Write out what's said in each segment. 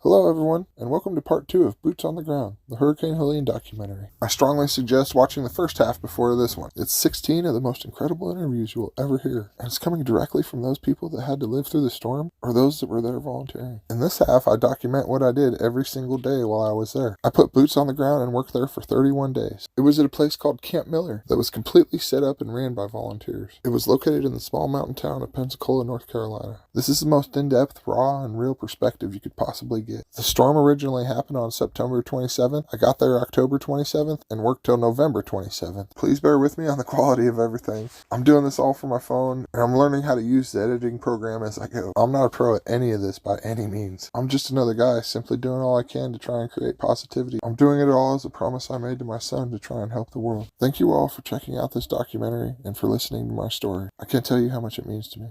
Hello everyone, and welcome to part 2 of Boots on the Ground, the Hurricane Helene documentary. I strongly suggest watching the first half before this one. It's 16 of the most incredible interviews you will ever hear, and it's coming directly from those people that had to live through the storm, or those that were there volunteering. In this half, I document what I did every single day while I was there. I put boots on the ground and worked there for 31 days. It was at a place called Camp Miller that was completely set up and ran by volunteers. It was located in the small mountain town of Pensacola, North Carolina. This is the most in-depth, raw, and real perspective you could possibly get. The storm originally happened on September 27th. I got there October 27th and worked till November 27th. Please bear with me on the quality of everything. I'm doing this all from my phone, and I'm learning how to use the editing program as I go. I'm not a pro at any of this by any means. I'm just another guy simply doing all I can to try and create positivity. I'm doing it all as a promise I made to my son to try and help the world. Thank you all for checking out this documentary and for listening to my story. I can't tell you how much it means to me.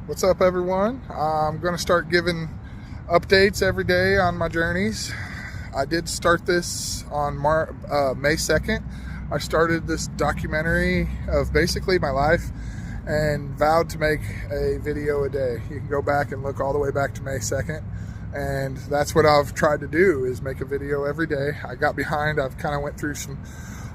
What's up, everyone? I'm going to start giving updates every day on my journeys. I did start this on May 2nd. I started this documentary of basically my life and vowed to make a video a day. You can go back and look all the way back to May 2nd. And that's what I've tried to do, is make a video every day. I got behind. I've kind of went through some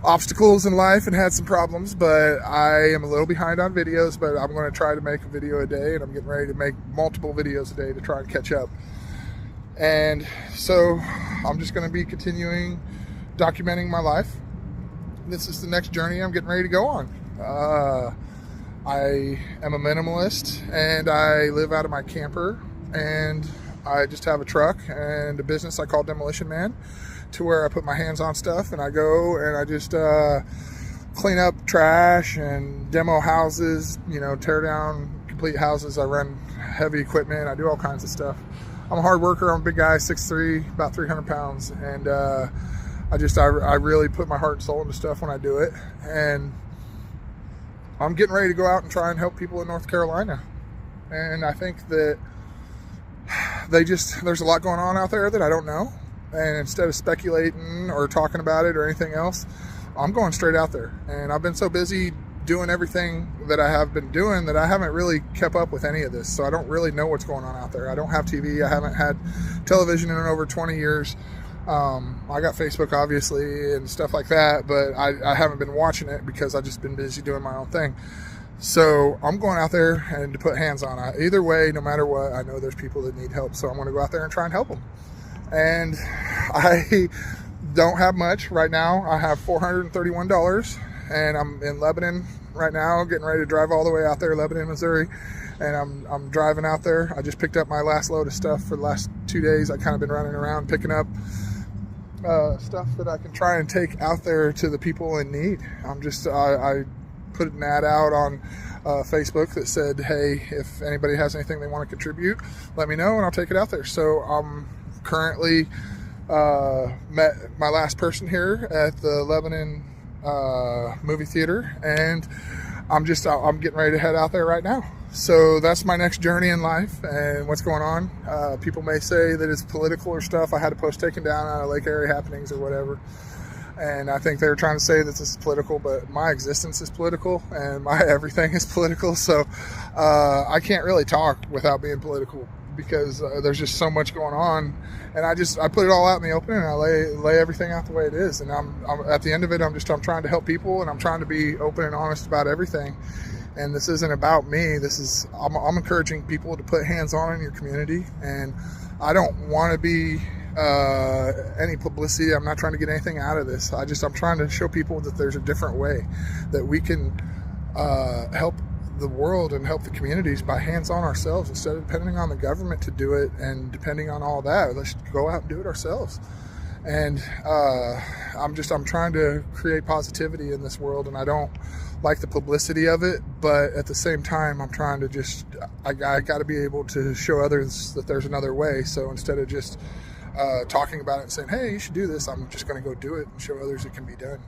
obstacles in life and had some problems, but I am a little behind on videos, but I'm going to try to make a video a day, and I'm getting ready to make multiple videos a day to try and catch up. And so I'm just going to be continuing documenting my life. This is the next journey I'm getting ready to go on. I am a minimalist, and I live out of my camper, and I just have a truck and a business I call Demolition Man, to where I put my hands on stuff and I go and I just clean up trash and demo houses, tear down complete houses. I run heavy equipment. I do all kinds of stuff. I'm a hard worker. I'm a big guy, 6'3", about 300 pounds. And I really put my heart and soul into stuff when I do it. And I'm getting ready to go out and try and help people in North Carolina. And I think that there's a lot going on out there that I don't know. And instead of speculating or talking about it or anything else, I'm going straight out there. And I've been so busy doing everything that I have been doing that I haven't really kept up with any of this. So I don't really know what's going on out there. I don't have TV. I haven't had television in over 20 years. I got Facebook, obviously, and stuff like that, but I haven't been watching it because I've just been busy doing my own thing. So I'm going out there and to put hands on it. Either way, no matter what, I know there's people that need help. So I'm going to go out there and try and help them. And I don't have much right now. I have $431, and I'm in Lebanon right now, getting ready to drive all the way out there, Lebanon, Missouri. And I'm driving out there. I just picked up my last load of stuff for the last 2 days. I kind of been running around picking up stuff that I can try and take out there to the people in need. I put an ad out on Facebook that said, hey, if anybody has anything they want to contribute, let me know and I'll take it out there. So I'm currently met my last person here at the Lebanon movie theater, and I'm getting ready to head out there right now. So that's my next journey in life and what's going on. People may say that it's political or stuff. I had a post taken down out of Lake Area Happenings or whatever, and I think they were trying to say that this is political, but my existence is political and my everything is political. So I can't really talk without being political, because there's just so much going on, and I put it all out in the open, and I lay everything out the way it is. And I'm at the end of it, I'm trying to help people, and I'm trying to be open and honest about everything. And this isn't about me. I'm encouraging people to put hands on in your community, and I don't want to be any publicity. I'm not trying to get anything out of this. I'm trying to show people that there's a different way that we can help the world and help the communities by hands on ourselves, instead of depending on the government to do it and depending on all that. Let's go out and do it ourselves. And I'm trying to create positivity in this world, and I don't like the publicity of it, but at the same time, I'm trying to I got to be able to show others that there's another way. So instead of just talking about it and saying, hey, you should do this, I'm just going to go do it and show others it can be done,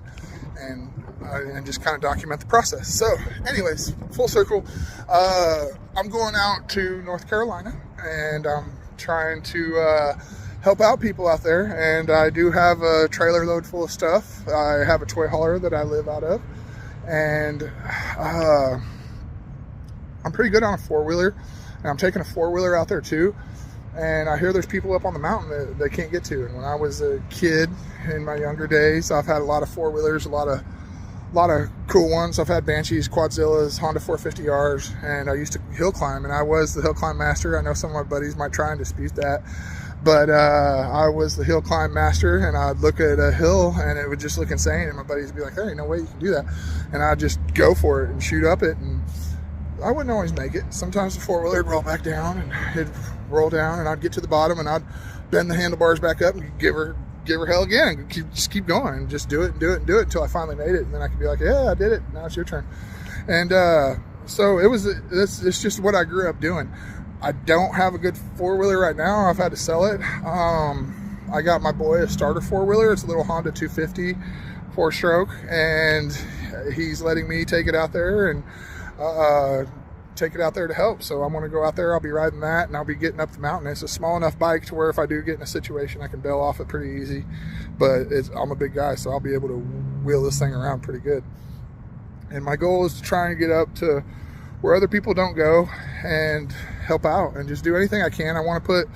and just kind of document the process. So anyways, full circle, I'm going out to North Carolina, and I'm trying to help out people out there. And I do have a trailer load full of stuff. I have a toy hauler that I live out of, and I'm pretty good on a four-wheeler. And I'm taking a four-wheeler out there too. And I hear there's people up on the mountain that they can't get to. And when I was a kid in my younger days, I've had a lot of four-wheelers, a lot of cool ones. I've had Banshees, Quadzillas, Honda 450Rs, and I used to hill climb, and I was the hill climb master. I know some of my buddies might try and dispute that, but I was the hill climb master, and I'd look at a hill and it would just look insane, and my buddies would be like, "There ain't no way you can do that," and I'd just go for it and shoot up it, and I wouldn't always make it. Sometimes the four-wheeler would roll back down, and it'd roll down, and I'd get to the bottom, and I'd bend the handlebars back up and give her hell again, and just keep going, and just do it and do it and do it until I finally made it, and then I could be like, "Yeah, I did it. Now it's your turn." And so it's just what I grew up doing. I don't have a good four-wheeler right now. I've had to sell it. I got my boy a starter four-wheeler. It's a little Honda 250 four-stroke, and he's letting me take it out there and take it out there to help. So I'm going to go out there. I'll be riding that, and I'll be getting up the mountain. It's a small enough bike to where if I do get in a situation, I can bail off it pretty easy. But I'm a big guy, so I'll be able to wheel this thing around pretty good. And my goal is to try and get up to where other people don't go and help out and just do anything I can. I want to put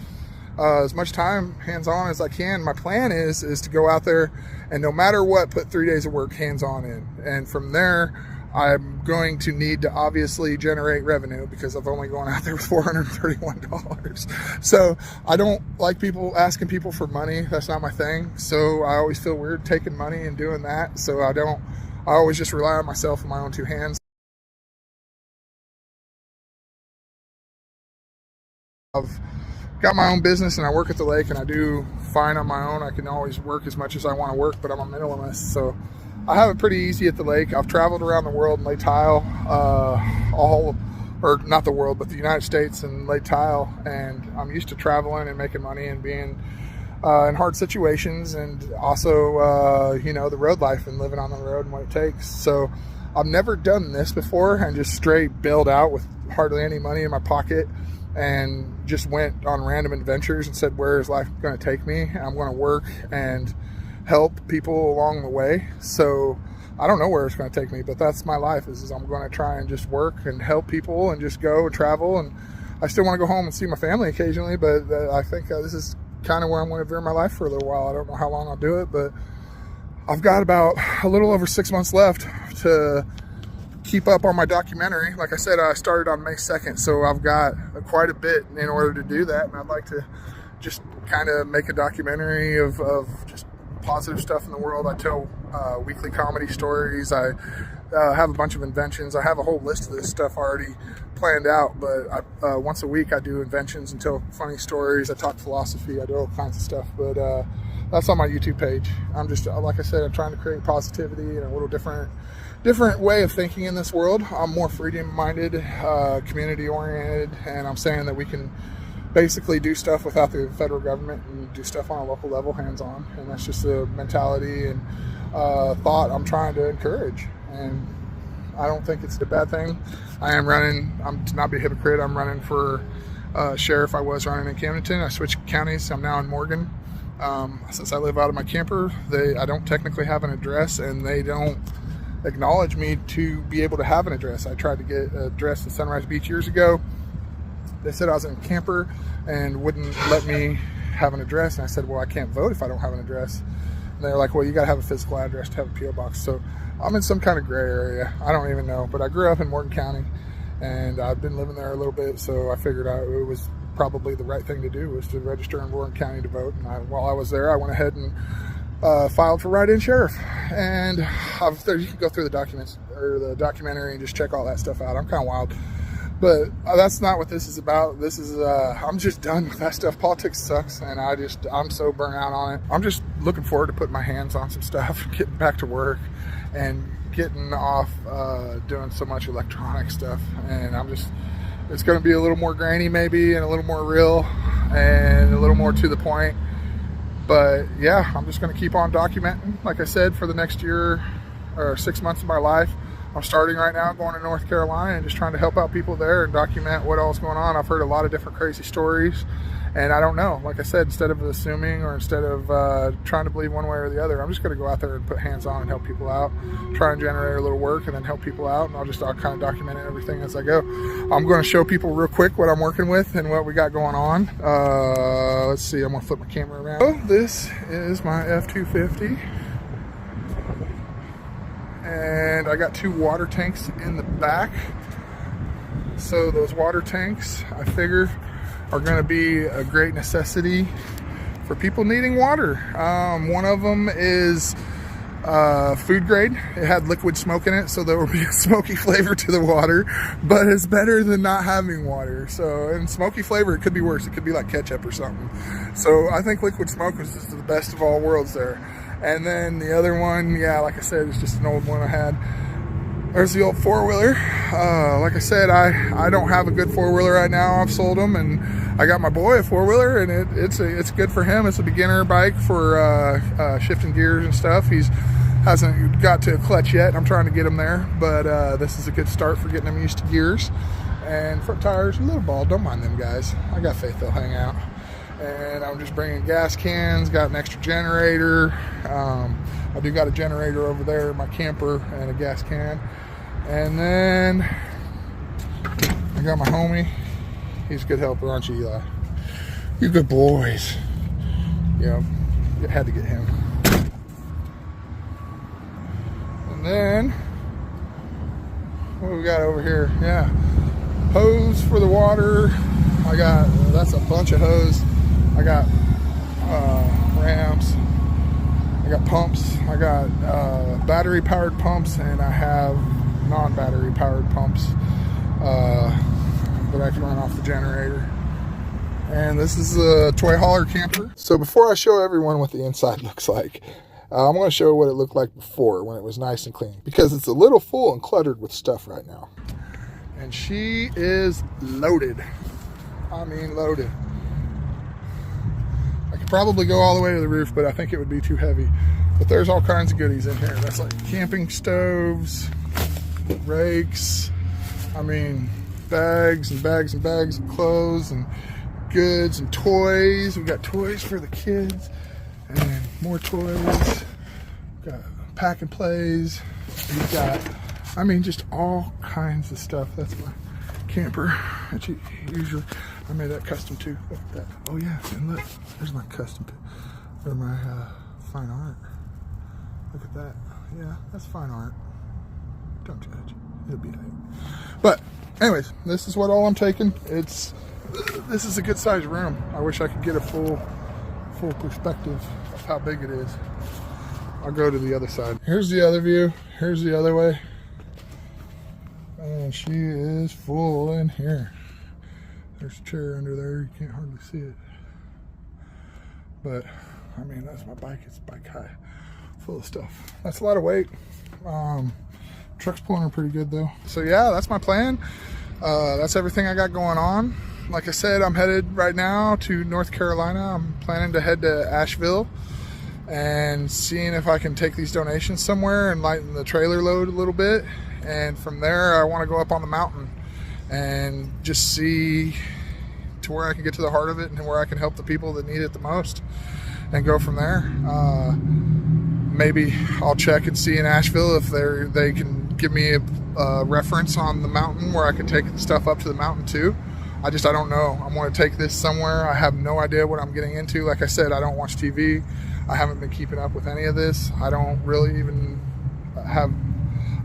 as much time hands-on as I can. My plan is to go out there and no matter what, put 3 days of work hands-on in. And from there, I'm going to need to obviously generate revenue because I've only gone out there with $431. So I don't like asking people for money. That's not my thing. So I always feel weird taking money and doing that. So I always just rely on myself and my own two hands. I've got my own business and I work at the lake, and I do fine on my own. I can always work as much as I want to work, but I'm a minimalist, so I have it pretty easy at the lake. I've traveled around the world and laid tile, or not the world, but the United States and laid tile, and I'm used to traveling and making money and being in hard situations, and also the road life and living on the road and what it takes. So I've never done this before and just straight bailed out with hardly any money in my pocket and just went on random adventures and said, where is life going to take me? I'm going to work and help people along the way. So I don't know where it's going to take me, but that's my life is I'm going to try and just work and help people and just go and travel. And I still want to go home and see my family occasionally, but I think this is kind of where I'm going to veer my life for a little while. I don't know how long I'll do it, but I've got about a little over 6 months left to keep up on my documentary. Like I said, I started on May 2nd, so I've got quite a bit in order to do that, and I'd like to just kind of make a documentary of just positive stuff in the world. I tell weekly comedy stories. I have a bunch of inventions. I have a whole list of this stuff already planned out, but once a week I do inventions and tell funny stories. I talk philosophy. I do all kinds of stuff, but that's on my YouTube page. I'm just, like I said, I'm trying to create positivity and a little different way of thinking in this world. I'm more freedom-minded, community-oriented, and I'm saying that we can basically do stuff without the federal government and do stuff on a local level, hands-on. And that's just a mentality and thought I'm trying to encourage. And I don't think it's a bad thing. I'm to not be a hypocrite, I'm running for sheriff. I was running in Camdenton. I switched counties. I'm now in Morgan. Since I live out of my camper, I don't technically have an address, and they don't acknowledge me to be able to have an address. I tried to get an address at Sunrise Beach years ago. They said I was in a camper and wouldn't let me have an address, and I said, well, I can't vote if I don't have an address. And they're like, well, you got to have a physical address to have a P.O. box. So I'm in some kind of gray area. I don't even know, but I grew up in Morgan County, and I've been living there a little bit, so I figured out it was probably the right thing to do was to register in Morgan County to vote. And while I was there, I went ahead and filed for write-in sheriff, and you can go through the documents or the documentary and just check all that stuff out. I'm kind of wild, but that's not what this is about. This is I'm just done with that stuff. Politics sucks, and I'm so burnt out on it. I'm just looking forward to putting my hands on some stuff, getting back to work, and getting off doing so much electronic stuff. And it's going to be a little more grainy maybe, and a little more real, and a little more to the point. But yeah, I'm just going to keep on documenting, like I said, for the next year or 6 months of my life. I'm starting right now going to North Carolina and just trying to help out people there and document what all's going on. I've heard a lot of different crazy stories, and I don't know. Like I said, instead of assuming or instead of trying to believe one way or the other, I'm just going to go out there and put hands on and help people out, try and generate a little work and then help people out, and I'll kind of document everything as I go. I'm going to show people real quick what I'm working with and what we got going on. Let's see, I'm going to flip my camera around. So this is my F-250. And I got 2 water tanks in the back. So those water tanks, I figure, are going to be a great necessity for people needing water. One of them is food grade. It had liquid smoke in it, so there will be a smoky flavor to the water, but it's better than not having water. So, and smoky flavor, it could be worse. It could be like ketchup or something. So I think liquid smoke is just the best of all worlds there. And then the other one, yeah, like I said, it's just an old one I had. There's the old four-wheeler. Like I said, I don't have a good four-wheeler right now. I've sold them, and I got my boy a four-wheeler, and it's good for him. It's a beginner bike for shifting gears and stuff. Hasn't got to a clutch yet, and I'm trying to get him there. But this is a good start for getting him used to gears. And front tires, a little bald. Don't mind them guys. I got faith they'll hang out. And I'm just bringing gas cans, got an extra generator. I do got a generator over there in my camper and a gas can. And then I got my homie. He's a good helper, aren't you, Eli? You good boys. Yeah, had to get him. And then, what do we got over here? Yeah, hose for the water. That's a bunch of hose. I got ramps, I got pumps, I got battery powered pumps, and I have non-battery powered pumps that I can run off the generator. And this is a toy hauler camper. So before I show everyone what the inside looks like, I'm going to show what it looked like before when it was nice and clean, because it's a little full and cluttered with stuff right now. And she is loaded. I mean loaded. I could probably go all the way to the roof, but I think it would be too heavy. But there's all kinds of goodies in here. That's like camping stoves, rakes, I mean, bags and bags and bags of clothes and goods and toys. We've got toys for the kids and more toys. We've got pack and plays. We've got, I mean, just all kinds of stuff. That's my camper. Usually, I made that custom too. Look at that. Oh yeah, and look, there's my custom, or my fine art. Look at that. Yeah, that's fine art. Don't judge. It'll be right. But anyways, this is what all I'm taking. This is a good sized room. I wish I could get a full perspective of how big it is. I'll go to the other side. Here's the other view. Here's the other way. And she is full in here. There's a chair under there. You can't hardly see it. But, I mean, that's my bike. It's bike high. Full of stuff. That's a lot of weight. Truck's pulling her pretty good, though. So, yeah, that's my plan. That's everything I got going on. Like I said, I'm headed right now to North Carolina. I'm planning to head to Asheville and seeing if I can take these donations somewhere and lighten the trailer load a little bit. And from there, I want to go up on the mountain and just see to where I can get to the heart of it and where I can help the people that need it the most and go from there. Maybe I'll check and see in Asheville if they can give me a reference on the mountain where I can take stuff up to the mountain too. I don't know. I want to take this somewhere. I have no idea what I'm getting into. Like I said, I don't watch TV. I haven't been keeping up with any of this. I don't really even have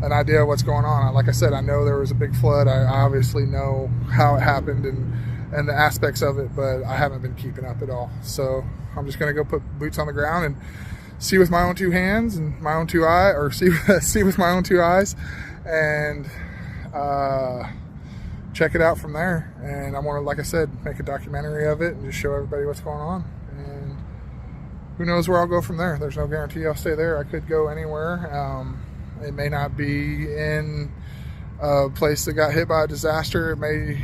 an idea of what's going on. Like I said, I know there was a big flood. I obviously know how it happened and the aspects of it, but I haven't been keeping up at all. So I'm just going to go put boots on the ground and see with my own two hands and my own two eyes, or see with my own two eyes, and check it out from there. And I want to, like I said, make a documentary of it and just show everybody what's going on. And who knows where I'll go from there. There's no guarantee I'll stay there. I could go anywhere. It may not be in a place that got hit by a disaster. It may,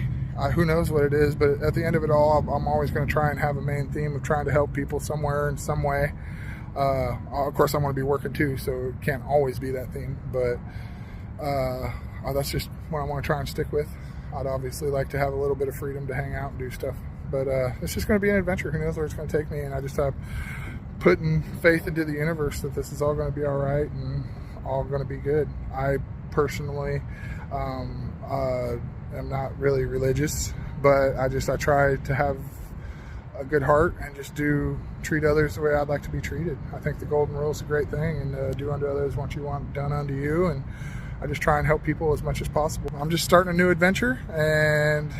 who knows what it is, but at the end of it all, I'm always going to try and have a main theme of trying to help people somewhere in some way. Of course, I want to be working too, so it can't always be that theme, but that's just what I want to try and stick with. I'd obviously like to have a little bit of freedom to hang out and do stuff, but it's just going to be an adventure. Who knows where it's going to take me? And I just have putting faith into the universe that this is all going to be all right and all going to be good. I personally am not really religious, but I try to have a good heart and just treat others the way I'd like to be treated. I think the golden rule is a great thing, and do unto others what you want done unto you. And I just try and help people as much as possible. I'm just starting a new adventure, and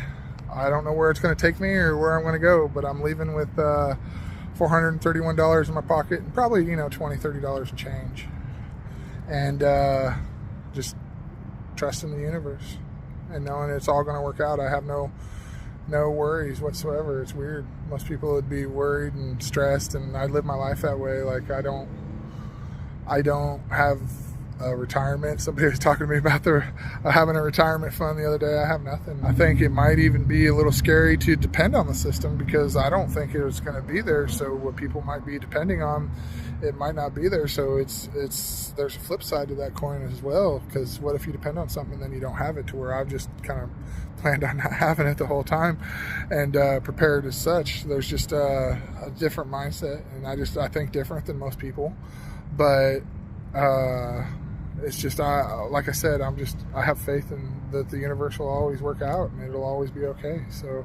I don't know where it's going to take me or where I'm going to go, but I'm leaving with $431 in my pocket and probably, $20, $30 in change. And just trusting the universe and knowing it's all going to work out. I have no worries whatsoever. It's weird. Most people would be worried and stressed, and I live my life that way. Like I don't have retirement. Somebody was talking to me about having a retirement fund the other day. I have nothing. I think it might even be a little scary to depend on the system, because I don't think it was going to be there. So what people might be depending on, it might not be there. So there's a flip side to that coin as well, because what if you depend on something and then you don't have it, to where I've just kind of planned on not having it the whole time and prepared as such. There's just a different mindset, and I think different than most people, but it's just, like I said, I have faith in that the universe will always work out and it'll always be okay. So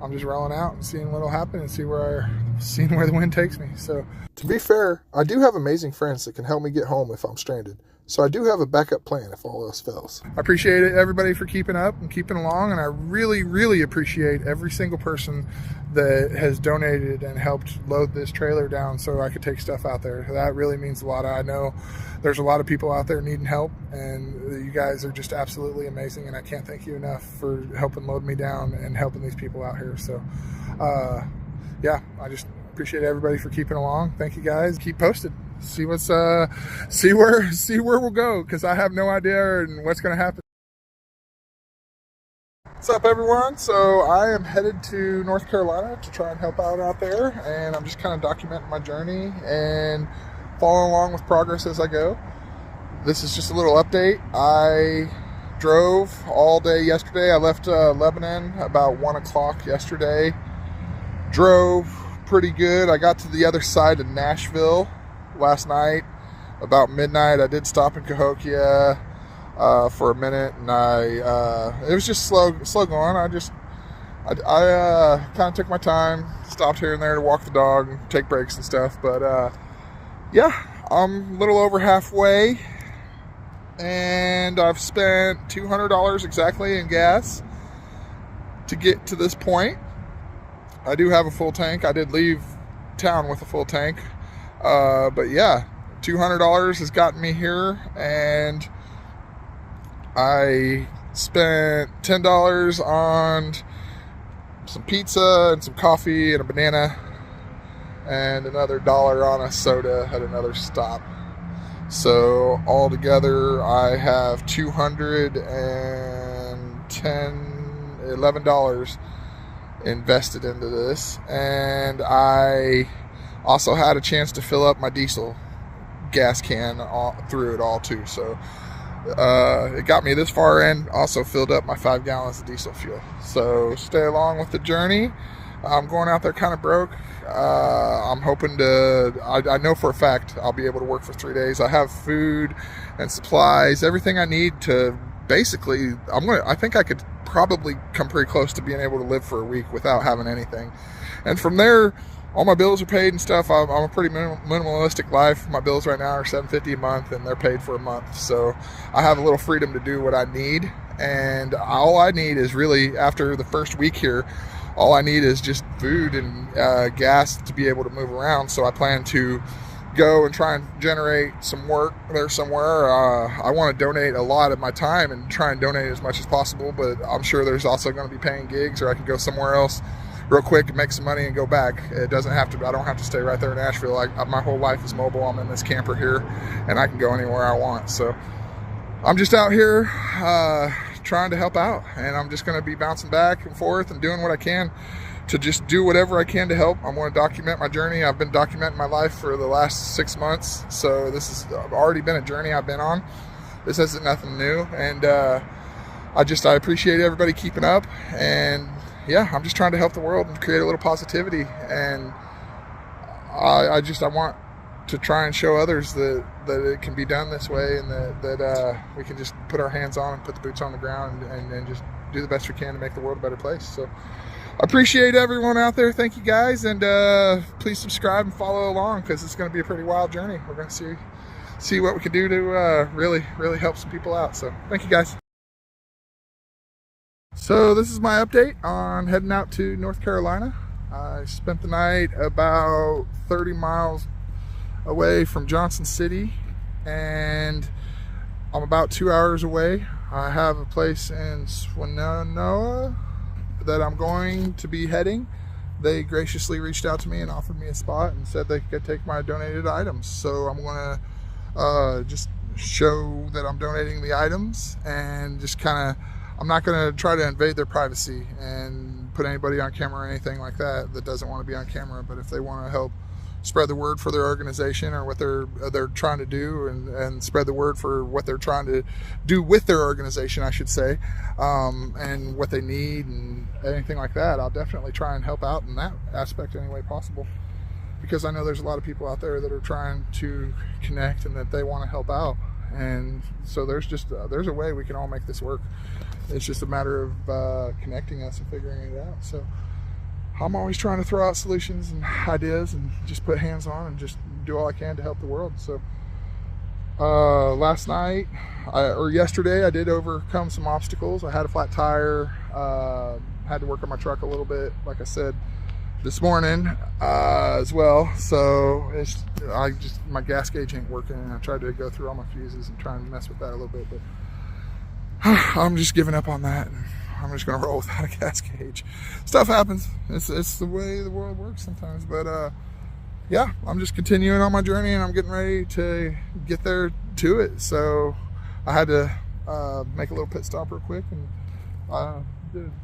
I'm just rolling out and seeing what'll happen and seeing where the wind takes me. So to be fair, I do have amazing friends that can help me get home if I'm stranded. So I do have a backup plan if all else fails. I appreciate it, everybody, for keeping up and keeping along. And I really, really appreciate every single person that has donated and helped load this trailer down so I could take stuff out there. That really means a lot. I know there's a lot of people out there needing help, and you guys are just absolutely amazing. And I can't thank you enough for helping load me down and helping these people out here. So, yeah, I just appreciate everybody for keeping along. Thank you guys. Keep posted. See where we'll go, because I have no idea what's going to happen. What's up, everyone? So I am headed to North Carolina to try and help out there, and I'm just kind of documenting my journey and following along with progress as I go. This is just a little update. I drove all day yesterday. I left Lebanon about 1 o'clock yesterday. Drove pretty good. I got to the other side of Nashville last night about midnight. I did stop in Cahokia for a minute, and it was just slow going. I kind of took my time, stopped here and there to walk the dog and take breaks and stuff. But yeah, I'm a little over halfway, and I've spent $200 exactly in gas to get to this point. I do have a full tank. I did leave town with a full tank. But yeah, $200 has gotten me here, and I spent $10 on some pizza and some coffee and a banana, and another $1 on a soda at another stop. So altogether I have $11 invested into this, and I also had a chance to fill up my diesel gas can through it all too. So it got me this far, and also filled up my 5 gallons of diesel fuel. So stay along with the journey. I'm going out there kind of broke. I'm hoping I know for a fact I'll be able to work for 3 days. I have food and supplies, everything I need to basically, I think I could probably come pretty close to being able to live for a week without having anything. And from there, all my bills are paid and stuff. I'm a pretty minimalistic life. My bills right now are $750 a month, and they're paid for a month. So I have a little freedom to do what I need. And all I need is really, after the first week here, all I need is just food and gas to be able to move around. So I plan to go and try and generate some work there somewhere. I want to donate a lot of my time and try and donate as much as possible, but I'm sure there's also going to be paying gigs, or I can go somewhere else real quick and make some money and go back. I don't have to stay right there in Nashville. My whole life is mobile. I'm in this camper here, and I can go anywhere I want. So I'm just out here trying to help out, and I'm just going to be bouncing back and forth and doing what I can to just do whatever I can to help. I want to document my journey. I've been documenting my life for the last 6 months, so this has already been a journey I've been on. this isn't nothing new, and I appreciate everybody keeping up, and yeah, I'm just trying to help the world and create a little positivity, and I want to try and show others that it can be done this way, and that we can just put our hands on and put the boots on the ground and just do the best we can to make the world a better place. So I appreciate everyone out there. Thank you guys, and please subscribe and follow along, because it's going to be a pretty wild journey. We're going to see what we can do to really help some people out. So thank you guys. So this is my update on heading out to North Carolina. I spent the night about 30 miles away from Johnson City, and I'm about 2 hours away. I have a place in Swannanoa that I'm going to be heading. They graciously reached out to me and offered me a spot and said they could take my donated items. So I'm going to just show that I'm donating the items, and just I'm not going to try to invade their privacy and put anybody on camera or anything like that doesn't want to be on camera. But if they want to help spread the word for their organization, or what they're trying to do, and spread the word for what they're trying to do with their organization, I should say, and what they need and anything like that, I'll definitely try and help out in that aspect any way possible, because I know there's a lot of people out there that are trying to connect and that they want to help out. And so there's a way we can all make this work. It's just a matter of connecting us and figuring it out. So I'm always trying to throw out solutions and ideas and just put hands on and just do all I can to help the world. So last night, or yesterday, I did overcome some obstacles. I had a flat tire, had to work on my truck a little bit, like I said, this morning as well. So my gas gauge ain't working, and I tried to go through all my fuses and try and mess with that a little bit, but I'm just giving up on that. I'm just gonna roll without a gas gauge. Stuff happens. It's the way the world works sometimes. But yeah, I'm just continuing on my journey, and I'm getting ready to get there to it. So I had to make a little pit stop real quick, and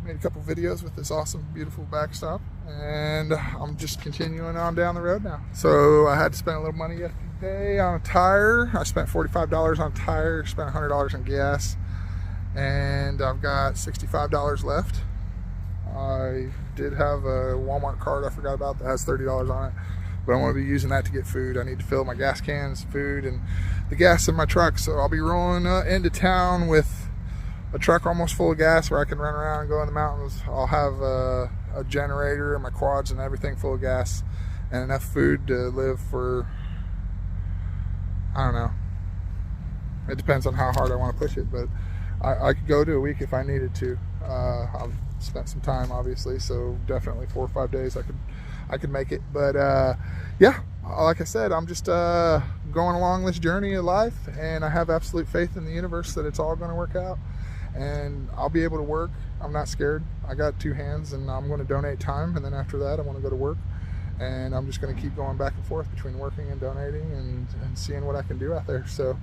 made a couple videos with this awesome, beautiful backstop, and I'm just continuing on down the road now. So I had to spend a little money yesterday on a tire. I spent $45 on a tire, spent $100 on gas, and I've got $65 left. I did have a Walmart card I forgot about that has $30 on it, but I want to be using that to get food. I need to fill my gas cans, food, and the gas in my truck. So I'll be rolling into town with a truck almost full of gas where I can run around and go in the mountains. I'll have a generator and my quads and everything full of gas, and enough food to live for, I don't know. It depends on how hard I want to push it, but I could go to a week if I needed to. I've spent some time, obviously, so definitely 4 or 5 days I could make it. But yeah, like I said, I'm just going along this journey of life, and I have absolute faith in the universe that it's all going to work out, and I'll be able to work. I'm not scared. I got 2 hands, and I'm going to donate time, and then after that I want to go to work, and I'm just going to keep going back and forth between working and donating and seeing what I can do out there. So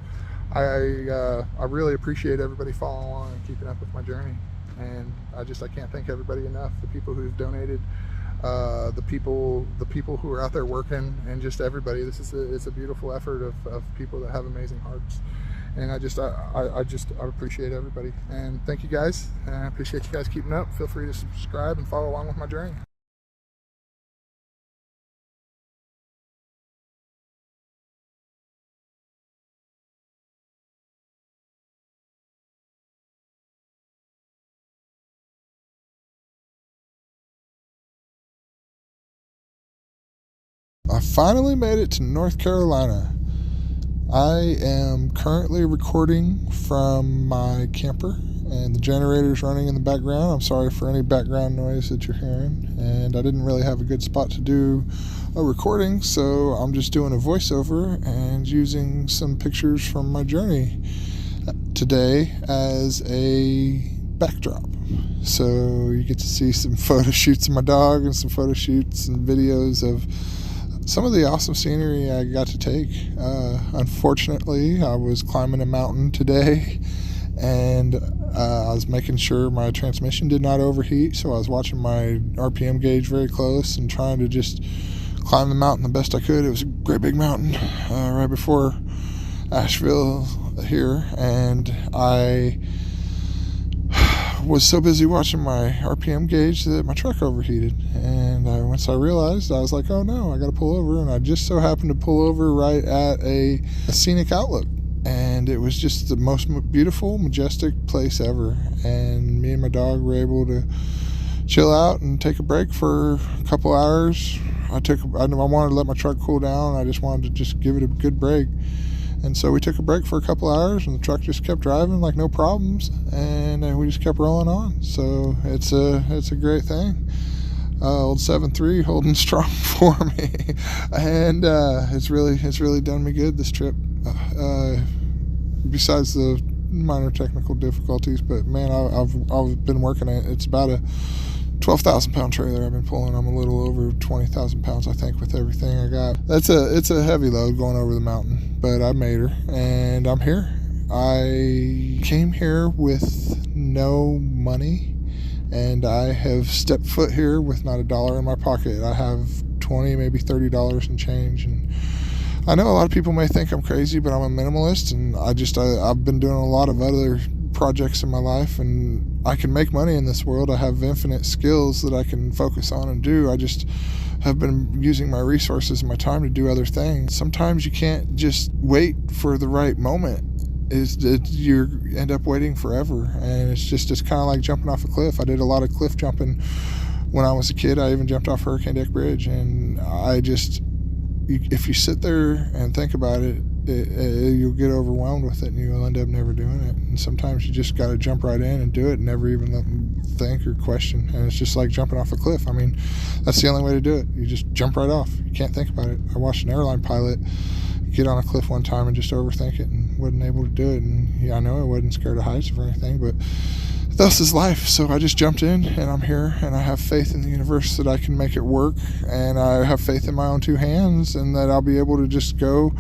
I really appreciate everybody following along and keeping up with my journey, and I can't thank everybody enough. The people who've donated, the people who are out there working, and just everybody. It's a beautiful effort of people that have amazing hearts, and I appreciate everybody, and thank you guys, and I appreciate you guys keeping up. Feel free to subscribe and follow along with my journey. I finally made it to North Carolina. I am currently recording from my camper, and the generator's running in the background. I'm sorry for any background noise that you're hearing, and I didn't really have a good spot to do a recording, so I'm just doing a voiceover and using some pictures from my journey today as a backdrop. So you get to see some photo shoots of my dog and some photo shoots and videos of some of the awesome scenery I got to take. Unfortunately, I was climbing a mountain today, and I was making sure my transmission did not overheat, so I was watching my RPM gauge very close and trying to just climb the mountain the best I could. It was a great big mountain. Right before Asheville here, and I was so busy watching my RPM gauge that my truck overheated. And once I realized, I was like, oh no, I got to pull over. And I just so happened to pull over right at a scenic outlook. And it was just the most beautiful, majestic place ever. And me and my dog were able to chill out and take a break for a couple hours. I wanted to let my truck cool down. I just wanted to just give it a good break. And so we took a break for a couple hours, and the truck just kept driving like no problems, and we just kept rolling on. So it's a great thing. Old 7.3 holding strong for me, and it's really done me good this trip. Besides the minor technical difficulties, but man, I've been working it. It's about a 12,000 pound trailer I've been pulling. I'm a little over 20,000 pounds, I think, with everything I got. It's a heavy load going over the mountain, but I made her, and I'm here. I came here with no money, and I have stepped foot here with not a dollar in my pocket. I have $20, maybe $30 in change, and I know a lot of people may think I'm crazy, but I'm a minimalist, and I've been doing a lot of other projects in my life, and I can make money in this world. I have infinite skills that I can focus on and do. I just have been using my resources and my time to do other things. Sometimes you can't just wait for the right moment. You end up waiting forever, and it's kind of like jumping off a cliff. I did a lot of cliff jumping when I was a kid. I even jumped off Hurricane Deck Bridge, and if you sit there and think about it, you'll get overwhelmed with it, and you'll end up never doing it. And sometimes you just got to jump right in and do it, and never even let them think or question. And it's just like jumping off a cliff. I mean, that's the only way to do it. You just jump right off. You can't think about it. I watched an airline pilot get on a cliff one time and just overthink it and wasn't able to do it. And yeah, I know I wasn't scared of heights or anything, but thus is life. So I just jumped in, and I'm here, and I have faith in the universe that I can make it work, and I have faith in my own two hands, and that I'll be able to just go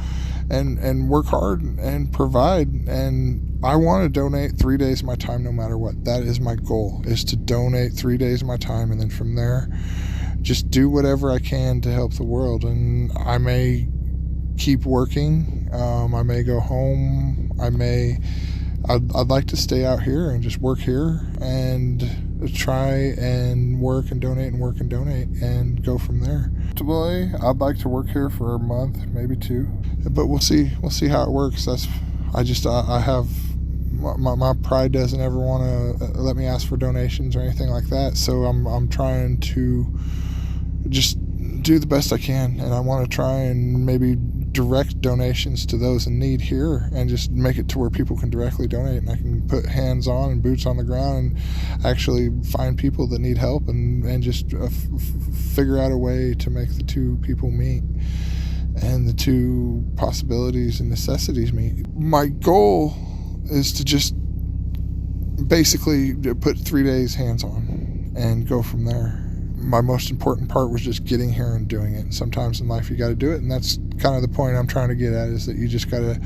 and work hard and provide. And I want to donate 3 days of my time no matter what. That is my goal, is to donate 3 days of my time, and then from there just do whatever I can to help the world. And I may keep working, I may go home, I'd like to stay out here and just work here and try and work and donate and go from there. Ultimately, I'd like to work here for a month, maybe 2, but we'll see how it works. I have my pride doesn't ever want to let me ask for donations or anything like that. So I'm trying to just do the best I can, and I want to try and maybe direct donations to those in need here, and just make it to where people can directly donate, and I can put hands on and boots on the ground and actually find people that need help, and just figure out a way to make the two people meet and the two possibilities and necessities meet. My goal is to just basically put 3 days hands on and go from there. My most important part was just getting here and doing it. And sometimes in life you got to do it, and that's kind of the point I'm trying to get at, is that you just got to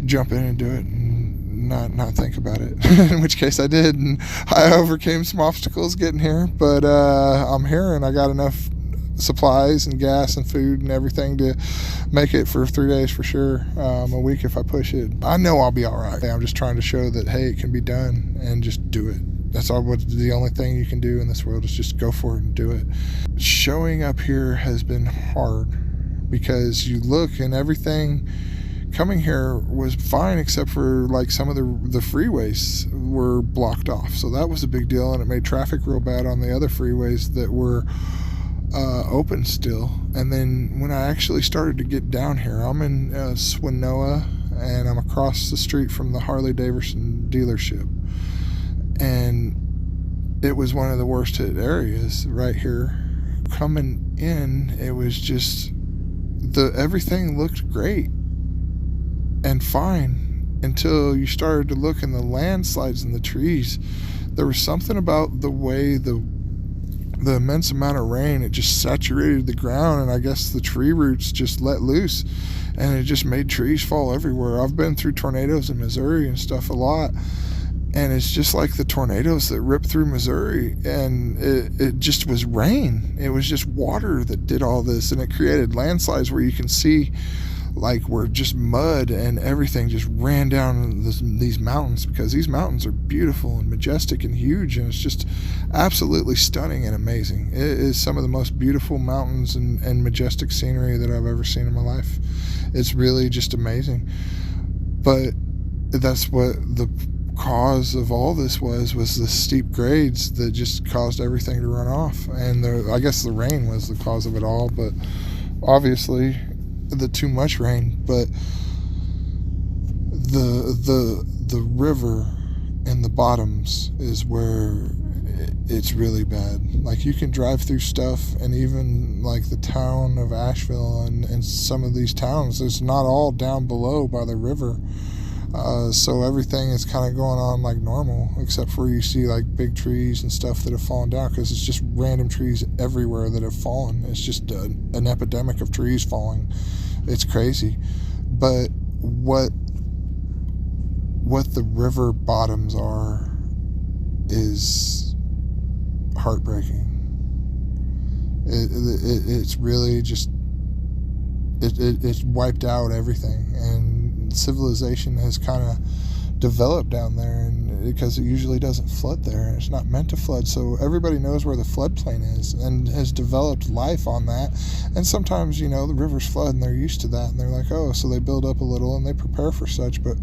jump in and do it and not think about it. In which case I did, and I overcame some obstacles getting here, but I'm here, and I got enough supplies and gas and food and everything to make it for 3 days for sure, a week if I push it. I know I'll be all right. I'm just trying to show that, hey, it can be done, and just do it. That's the only thing you can do in this world, is just go for it and do it. Showing up here has been hard, because you look and everything coming here was fine, except for like some of the freeways were blocked off. So that was a big deal, and it made traffic real bad on the other freeways that were open still. And then when I actually started to get down here, I'm in Swinoa, and I'm across the street from the Harley Davidson dealership. And it was one of the worst hit areas right here. Coming in, it was just everything looked great and fine until you started to look in the landslides and the trees. There was something about the way the immense amount of rain, it just saturated the ground, and I guess the tree roots just let loose, and it just made trees fall everywhere. I've been through tornadoes in Missouri and stuff a lot, and it's just like the tornadoes that ripped through Missouri, and it just was rain. It was just water that did all this, and it created landslides where you can see like were just mud, and everything just ran down these mountains, because these mountains are beautiful and majestic and huge, and it's just absolutely stunning and amazing. It is some of the most beautiful mountains and majestic scenery that I've ever seen in my life. It's really just amazing. But that's what the cause of all this was the steep grades that just caused everything to run off. And I guess the rain was the cause of it all, but obviously the too much rain. But the river in the bottoms is where it's really bad. Like, you can drive through stuff, and even like the town of Asheville and some of these towns, it's not all down below by the river. So everything is kind of going on like normal, except for you see like big trees and stuff that have fallen down, because it's just random trees everywhere that have fallen. It's just an epidemic of trees falling. It's crazy. But what the river bottoms are is heartbreaking. It's really just it's wiped out everything, and civilization has kind of developed down there, and because it usually doesn't flood there, and it's not meant to flood, so everybody knows where the floodplain is and has developed life on that. And sometimes, the rivers flood and they're used to that, and they're like, oh, so they build up a little and they prepare for such. But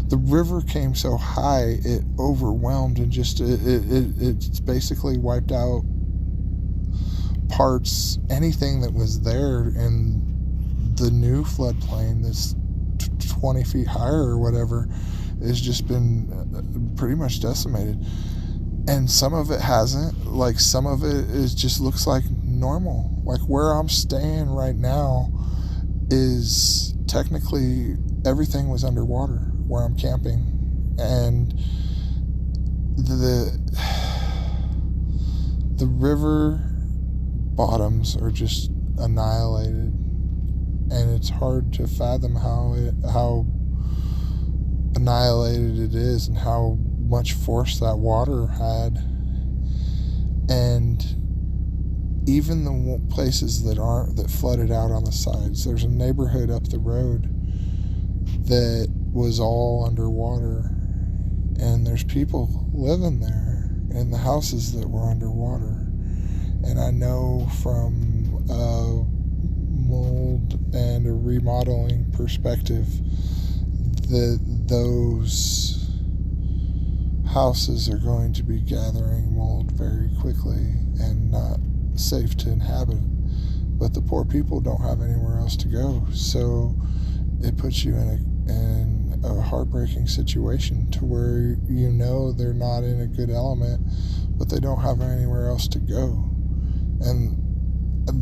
the river came so high, it overwhelmed, and just it's basically wiped out parts, anything that was there in the new floodplain that's 20 feet higher or whatever has just been pretty much decimated. And some of it hasn't. Like, some of it just looks like normal. Like, where I'm staying right now is technically everything was underwater where I'm camping, and the river bottoms are just annihilated. And it's hard to fathom how annihilated it is, and how much force that water had. And even the places that flooded out on the sides, there's a neighborhood up the road that was all underwater, and there's people living there in the houses that were underwater. And I know from mold and a remodeling perspective that those houses are going to be gathering mold very quickly and not safe to inhabit. But the poor people don't have anywhere else to go, so it puts you in a heartbreaking situation to where they're not in a good element, but they don't have anywhere else to go. And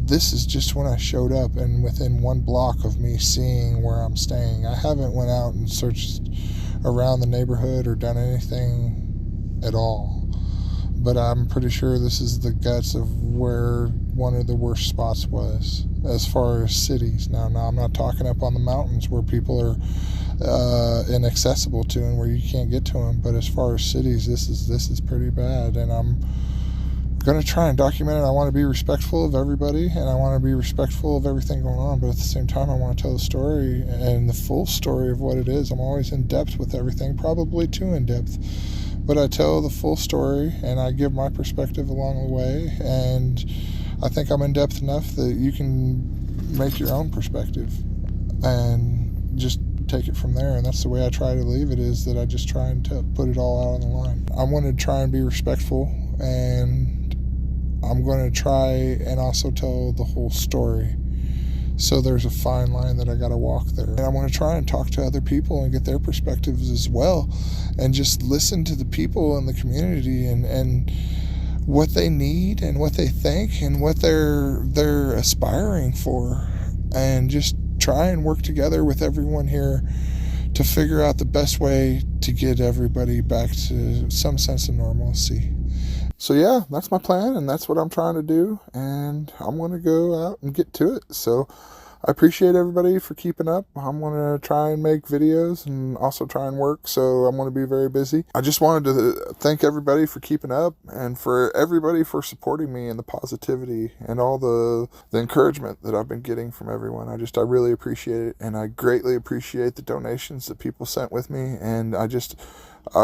this is just when I showed up, and within 1 block of me seeing where I'm staying. I haven't went out and searched around the neighborhood or done anything at all, but I'm pretty sure this is the guts of where one of the worst spots was as far as cities. Now I'm not talking up on the mountains where people are inaccessible to and where you can't get to them, but as far as cities, this is pretty bad. And I'm going to try and document it. I want to be respectful of everybody, and I want to be respectful of everything going on, but at the same time, I want to tell the story and the full story of what it is. I'm always in depth with everything, probably too in depth, but I tell the full story, and I give my perspective along the way, and I think I'm in depth enough that you can make your own perspective and just take it from there. And that's the way I try to leave it, is that I just try and put it all out on the line. I want to try and be respectful, and I'm going to try and also tell the whole story. So there's a fine line that I got to walk there. And I want to try and talk to other people and get their perspectives as well, and just listen to the people in the community and what they need and what they think and what they're aspiring for, and just try and work together with everyone here to figure out the best way to get everybody back to some sense of normalcy. So yeah, that's my plan, and that's what I'm trying to do, and I'm going to go out and get to it. So I appreciate everybody for keeping up. I'm going to try and make videos and also try and work, so I'm going to be very busy. I just wanted to thank everybody for keeping up and for everybody for supporting me and the positivity and all the encouragement that I've been getting from everyone. I really appreciate it, and I greatly appreciate the donations that people sent with me, and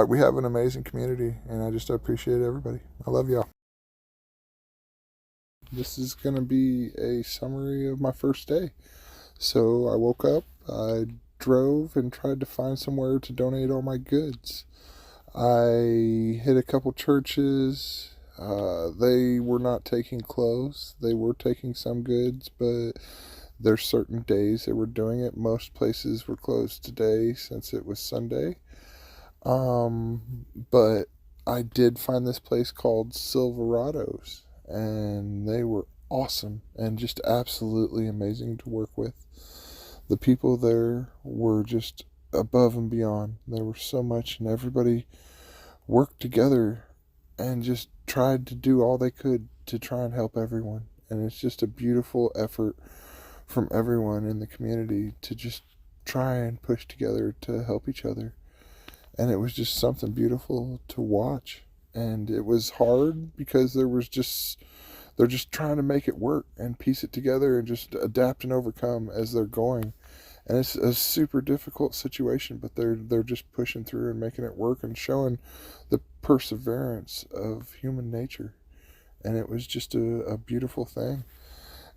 we have an amazing community, and I just appreciate everybody. I love y'all. This is going to be a summary of my first day. So I woke up, I drove and tried to find somewhere to donate all my goods. I hit a couple churches. They were not taking clothes. They were taking some goods, but there's certain days they were doing it. Most places were closed today since it was Sunday. But I did find this place called Silverados, and they were awesome and just absolutely amazing to work with. The people there were just above and beyond. There was so much, and everybody worked together and just tried to do all they could to try and help everyone. And it's just a beautiful effort from everyone in the community to just try and push together to help each other. And it was just something beautiful to watch. And it was hard because they're just trying to make it work and piece it together and just adapt and overcome as they're going. And it's a super difficult situation, but they're just pushing through and making it work and showing the perseverance of human nature. And it was just a beautiful thing.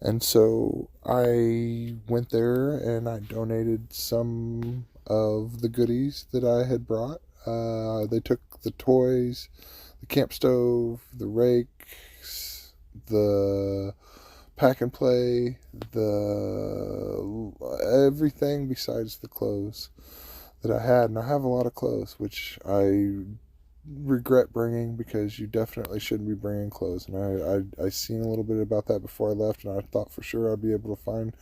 And so I went there and I donated some of the goodies that I had brought. They took the toys, the camp stove, the rakes, the pack and play, everything besides the clothes that I had. And I have a lot of clothes, which I regret bringing because you definitely shouldn't be bringing clothes. And I seen a little bit about that before I left, and I thought for sure I'd be able to find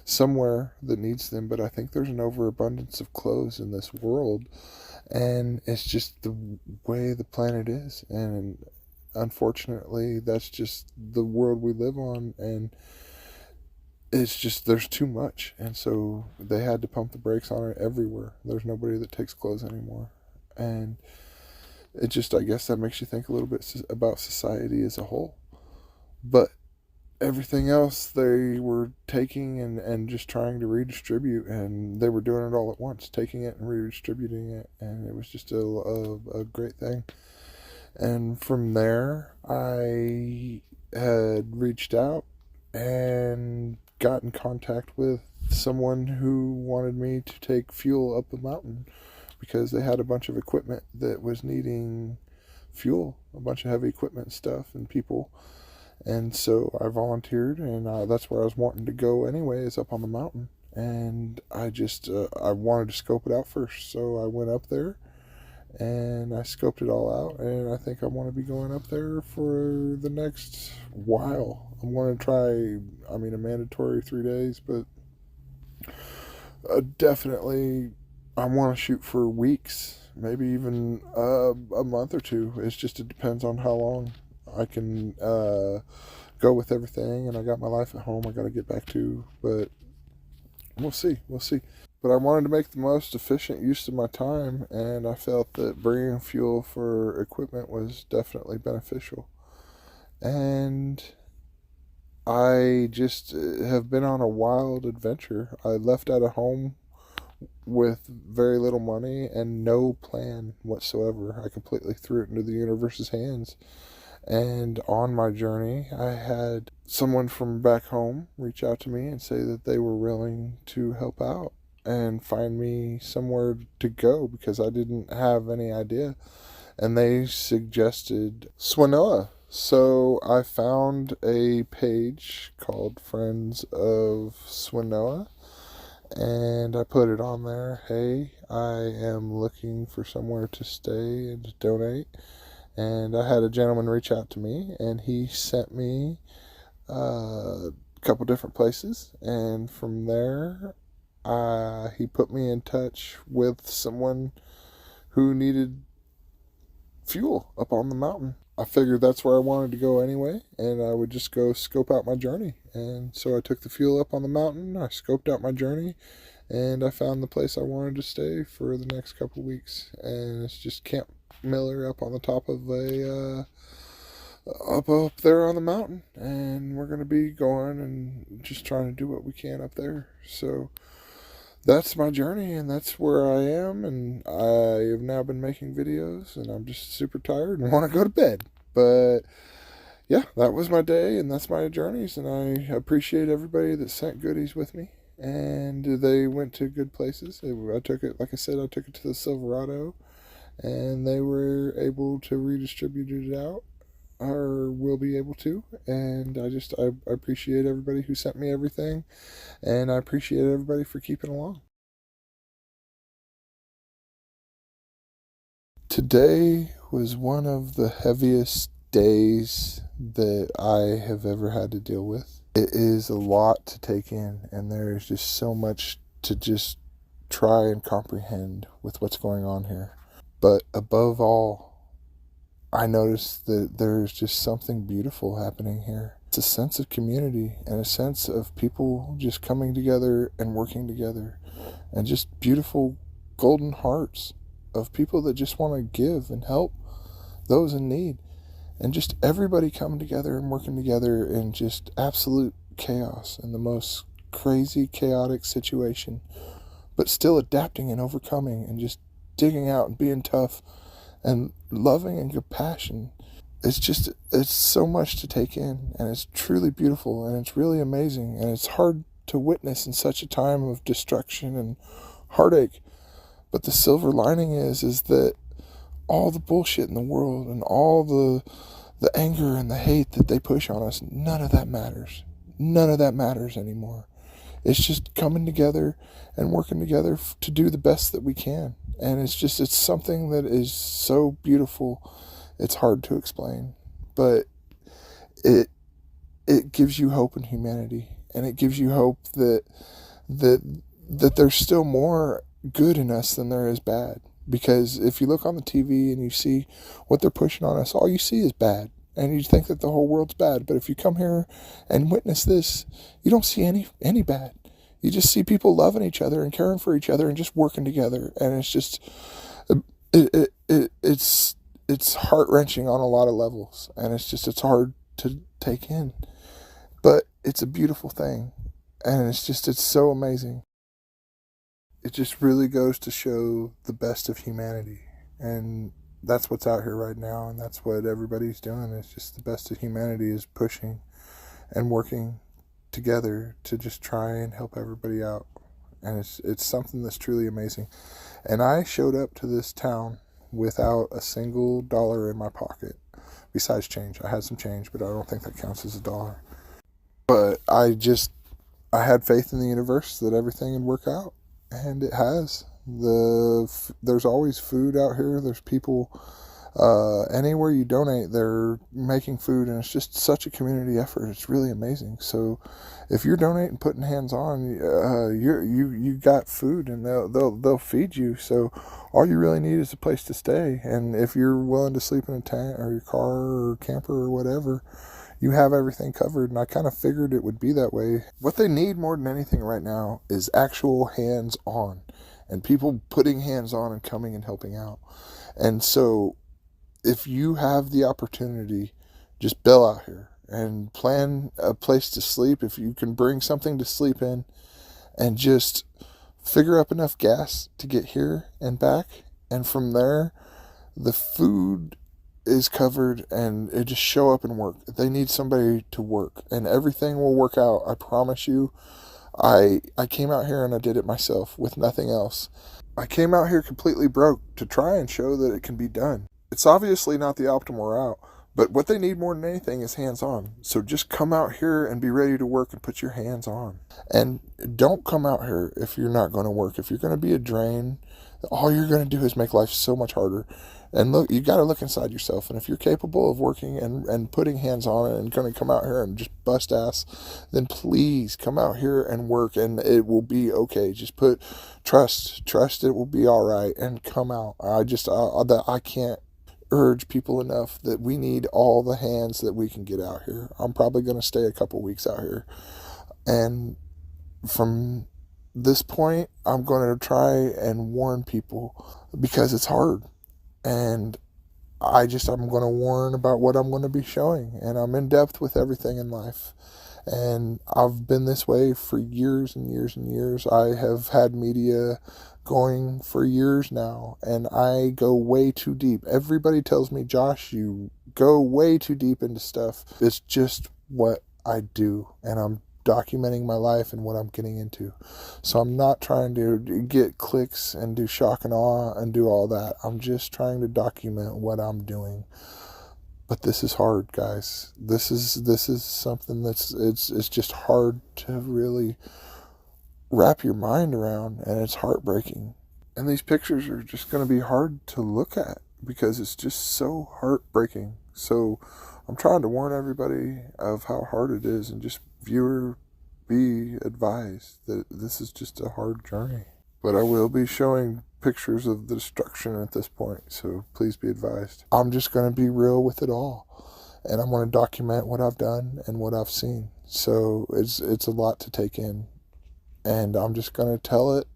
somewhere that needs them. But I think there's an overabundance of clothes in this world, and it's just the way the planet is. And unfortunately, that's just the world we live on, and it's just there's too much. And so they had to pump the brakes on it everywhere. There's nobody that takes clothes anymore. And it just, I guess that makes you think a little bit about society as a whole. But everything else they were taking and just trying to redistribute, and they were doing it all at once, taking it and redistributing it, and it was just a great thing. And from there, I had reached out and got in contact with someone who wanted me to take fuel up the mountain because they had a bunch of equipment that was needing fuel, a bunch of heavy equipment stuff and people. And so I volunteered, and that's where I was wanting to go anyway, is up on the mountain. And I just, I wanted to scope it out first. So I went up there and I scoped it all out, and I think I want to be going up there for the next while. I'm going to try, a mandatory 3 days, but definitely I want to shoot for weeks, maybe even a month or two. It depends on how long I can go with everything, and I got my life at home I got to get back to, but we'll see. But I wanted to make the most efficient use of my time, and I felt that bringing fuel for equipment was definitely beneficial. And I just have been on a wild adventure. I left out of home with very little money and no plan whatsoever. I completely threw it into the universe's hands. And on my journey, I had someone from back home reach out to me and say that they were willing to help out and find me somewhere to go because I didn't have any idea. And they suggested Swanoa. So I found a page called Friends of Swanoa, and I put it on there. Hey, I am looking for somewhere to stay and to donate. And I had a gentleman reach out to me, and he sent me a couple different places. And from there, he put me in touch with someone who needed fuel up on the mountain. I figured that's where I wanted to go anyway, and I would just go scope out my journey. And so I took the fuel up on the mountain, I scoped out my journey, and I found the place I wanted to stay for the next couple of weeks. And it's just Camp Miller up on the top of up there on the mountain, and we're gonna be going and just trying to do what we can up there. So that's my journey, and that's where I am, and I have now been making videos, and I'm just super tired and want to go to bed. But yeah, that was my day, and that's my journeys, and I appreciate everybody that sent goodies with me, and they went to good places. I took it, like I said, I took it to the Silverado, and they were able to redistribute it out, or will be able to. And I appreciate everybody who sent me everything, and I appreciate everybody for keeping along. Today was one of the heaviest days that I have ever had to deal with. It is a lot to take in, and there is just so much to just try and comprehend with what's going on here. But above all, I noticed that there's just something beautiful happening here. It's a sense of community and a sense of people just coming together and working together, and just beautiful golden hearts of people that just want to give and help those in need, and just everybody coming together and working together in just absolute chaos and the most crazy, chaotic situation, but still adapting and overcoming and just digging out and being tough and loving and compassion. It's so much to take in, and it's truly beautiful, and it's really amazing, and it's hard to witness in such a time of destruction and heartache. But the silver lining is that all the bullshit in the world and all the anger and the hate that they push on us, none of that matters. None of that matters anymore. It's just coming together and working together to do the best that we can. And it's something that is so beautiful. It's hard to explain, but it gives you hope in humanity, and it gives you hope that there's still more good in us than there is bad. Because if you look on the TV and you see what they're pushing on us, all you see is bad, and you think that the whole world's bad. But if you come here and witness this, you don't see any bad. You just see people loving each other and caring for each other and just working together, and it's just it's heart-wrenching on a lot of levels, and it's hard to take in, but it's a beautiful thing, and it's so amazing. It just really goes to show the best of humanity, and that's what's out here right now, and that's what everybody's doing. It's just the best of humanity is pushing and working together to just try and help everybody out, and it's something that's truly amazing. And I showed up to this town without a single dollar in my pocket, besides change. I had some change, but I don't think that counts as a dollar. But I had faith in the universe that everything would work out. And it has. There's always food out here. There's people, anywhere you donate, they're making food, and it's just such a community effort. It's really amazing. So, if you're donating, putting hands on, you got food, and they'll feed you. So, all you really need is a place to stay. And if you're willing to sleep in a tent or your car or camper or whatever, you have everything covered, and I kind of figured it would be that way. What they need more than anything right now is actual hands-on, and people putting hands on and coming and helping out. And so if you have the opportunity, just bail out here and plan a place to sleep. If you can bring something to sleep in, and just figure up enough gas to get here and back, and from there, the food is covered, and it just show up and work. They need somebody to work, and everything will work out. I promise you. I came out here and I did it myself with nothing else. I came out here completely broke to try and show that it can be done. It's obviously not the optimal route, but what they need more than anything is hands-on. So just come out here and be ready to work and put your hands on. And don't come out here if you're not going to work. If you're going to be a drain, all you're going to do is make life so much harder. And look, you got to look inside yourself. And if you're capable of working and putting hands on it and going to come out here and just bust ass, then please come out here and work, and it will be okay. Just trust it will be all right, and come out. I can't urge people enough that we need all the hands that we can get out here. I'm probably going to stay a couple weeks out here. And from this point, I'm going to try and warn people because it's hard. And I'm going to warn about what I'm going to be showing. And I'm in depth with everything in life. And I've been this way for years and years and years. I have had media going for years now, and I go way too deep. Everybody tells me, Josh, you go way too deep into stuff. It's just what I do, and I'm documenting my life and what I'm getting into. So I'm not trying to get clicks and do shock and awe and do all that. I'm just trying to document what I'm doing. But this is hard, guys. This is something it's just hard to really wrap your mind around, and it's heartbreaking. And these pictures are just going to be hard to look at because it's just so heartbreaking. So I'm trying to warn everybody of how hard it is, and just viewer, be advised that this is just a hard journey. But I will be showing pictures of the destruction at this point, so please be advised. I'm just going to be real with it all, and I'm going to document what I've done and what I've seen. So it's a lot to take in, and I'm just going to tell it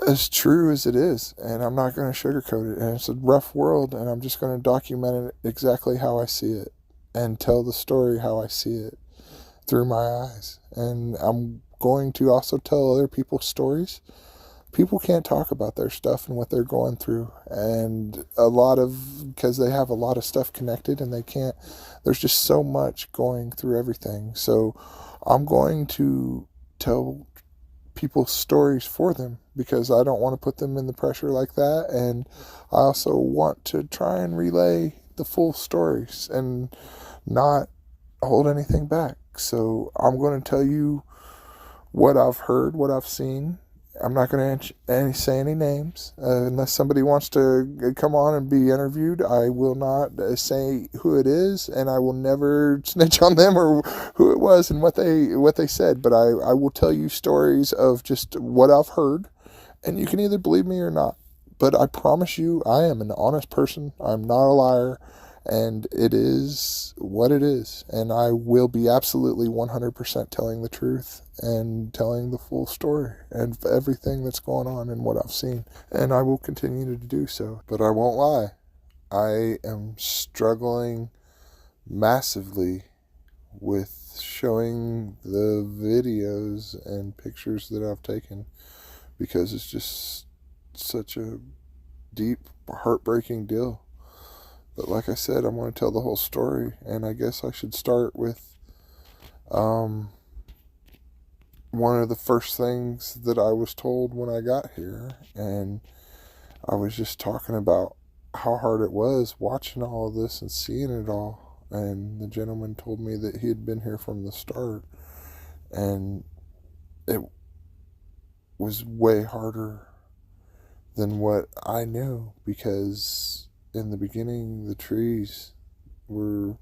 as true as it is, and I'm not going to sugarcoat it. And it's a rough world, and I'm just going to document it exactly how I see it and tell the story how I see it through my eyes. And I'm going to also tell other people's stories. People can't talk about their stuff and what they're going through, and because they have a lot of stuff connected, and there's just so much going through everything. So I'm going to tell people's stories for them because I don't want to put them in the pressure like that, and I also want to try and relay the full stories and not hold anything back. So I'm going to tell you what I've heard, what I've seen. I'm not going to say any names unless somebody wants to come on and be interviewed. I will not say who it is, and I will never snitch on them or who it was and what they said. But I will tell you stories of just what I've heard, and you can either believe me or not. But I promise you, I am an honest person. I'm not a liar. And it is what it is. And I will be absolutely 100% telling the truth and telling the full story and everything that's going on and what I've seen. And I will continue to do so. But I won't lie. I am struggling massively with showing the videos and pictures that I've taken because it's just such a deep, heartbreaking deal. But like I said, I'm going to tell the whole story, and I guess I should start with one of the first things that I was told when I got here, and I was just talking about how hard it was watching all of this and seeing it all, and the gentleman told me that he had been here from the start, and it was way harder than what I knew because in the beginning, the trees were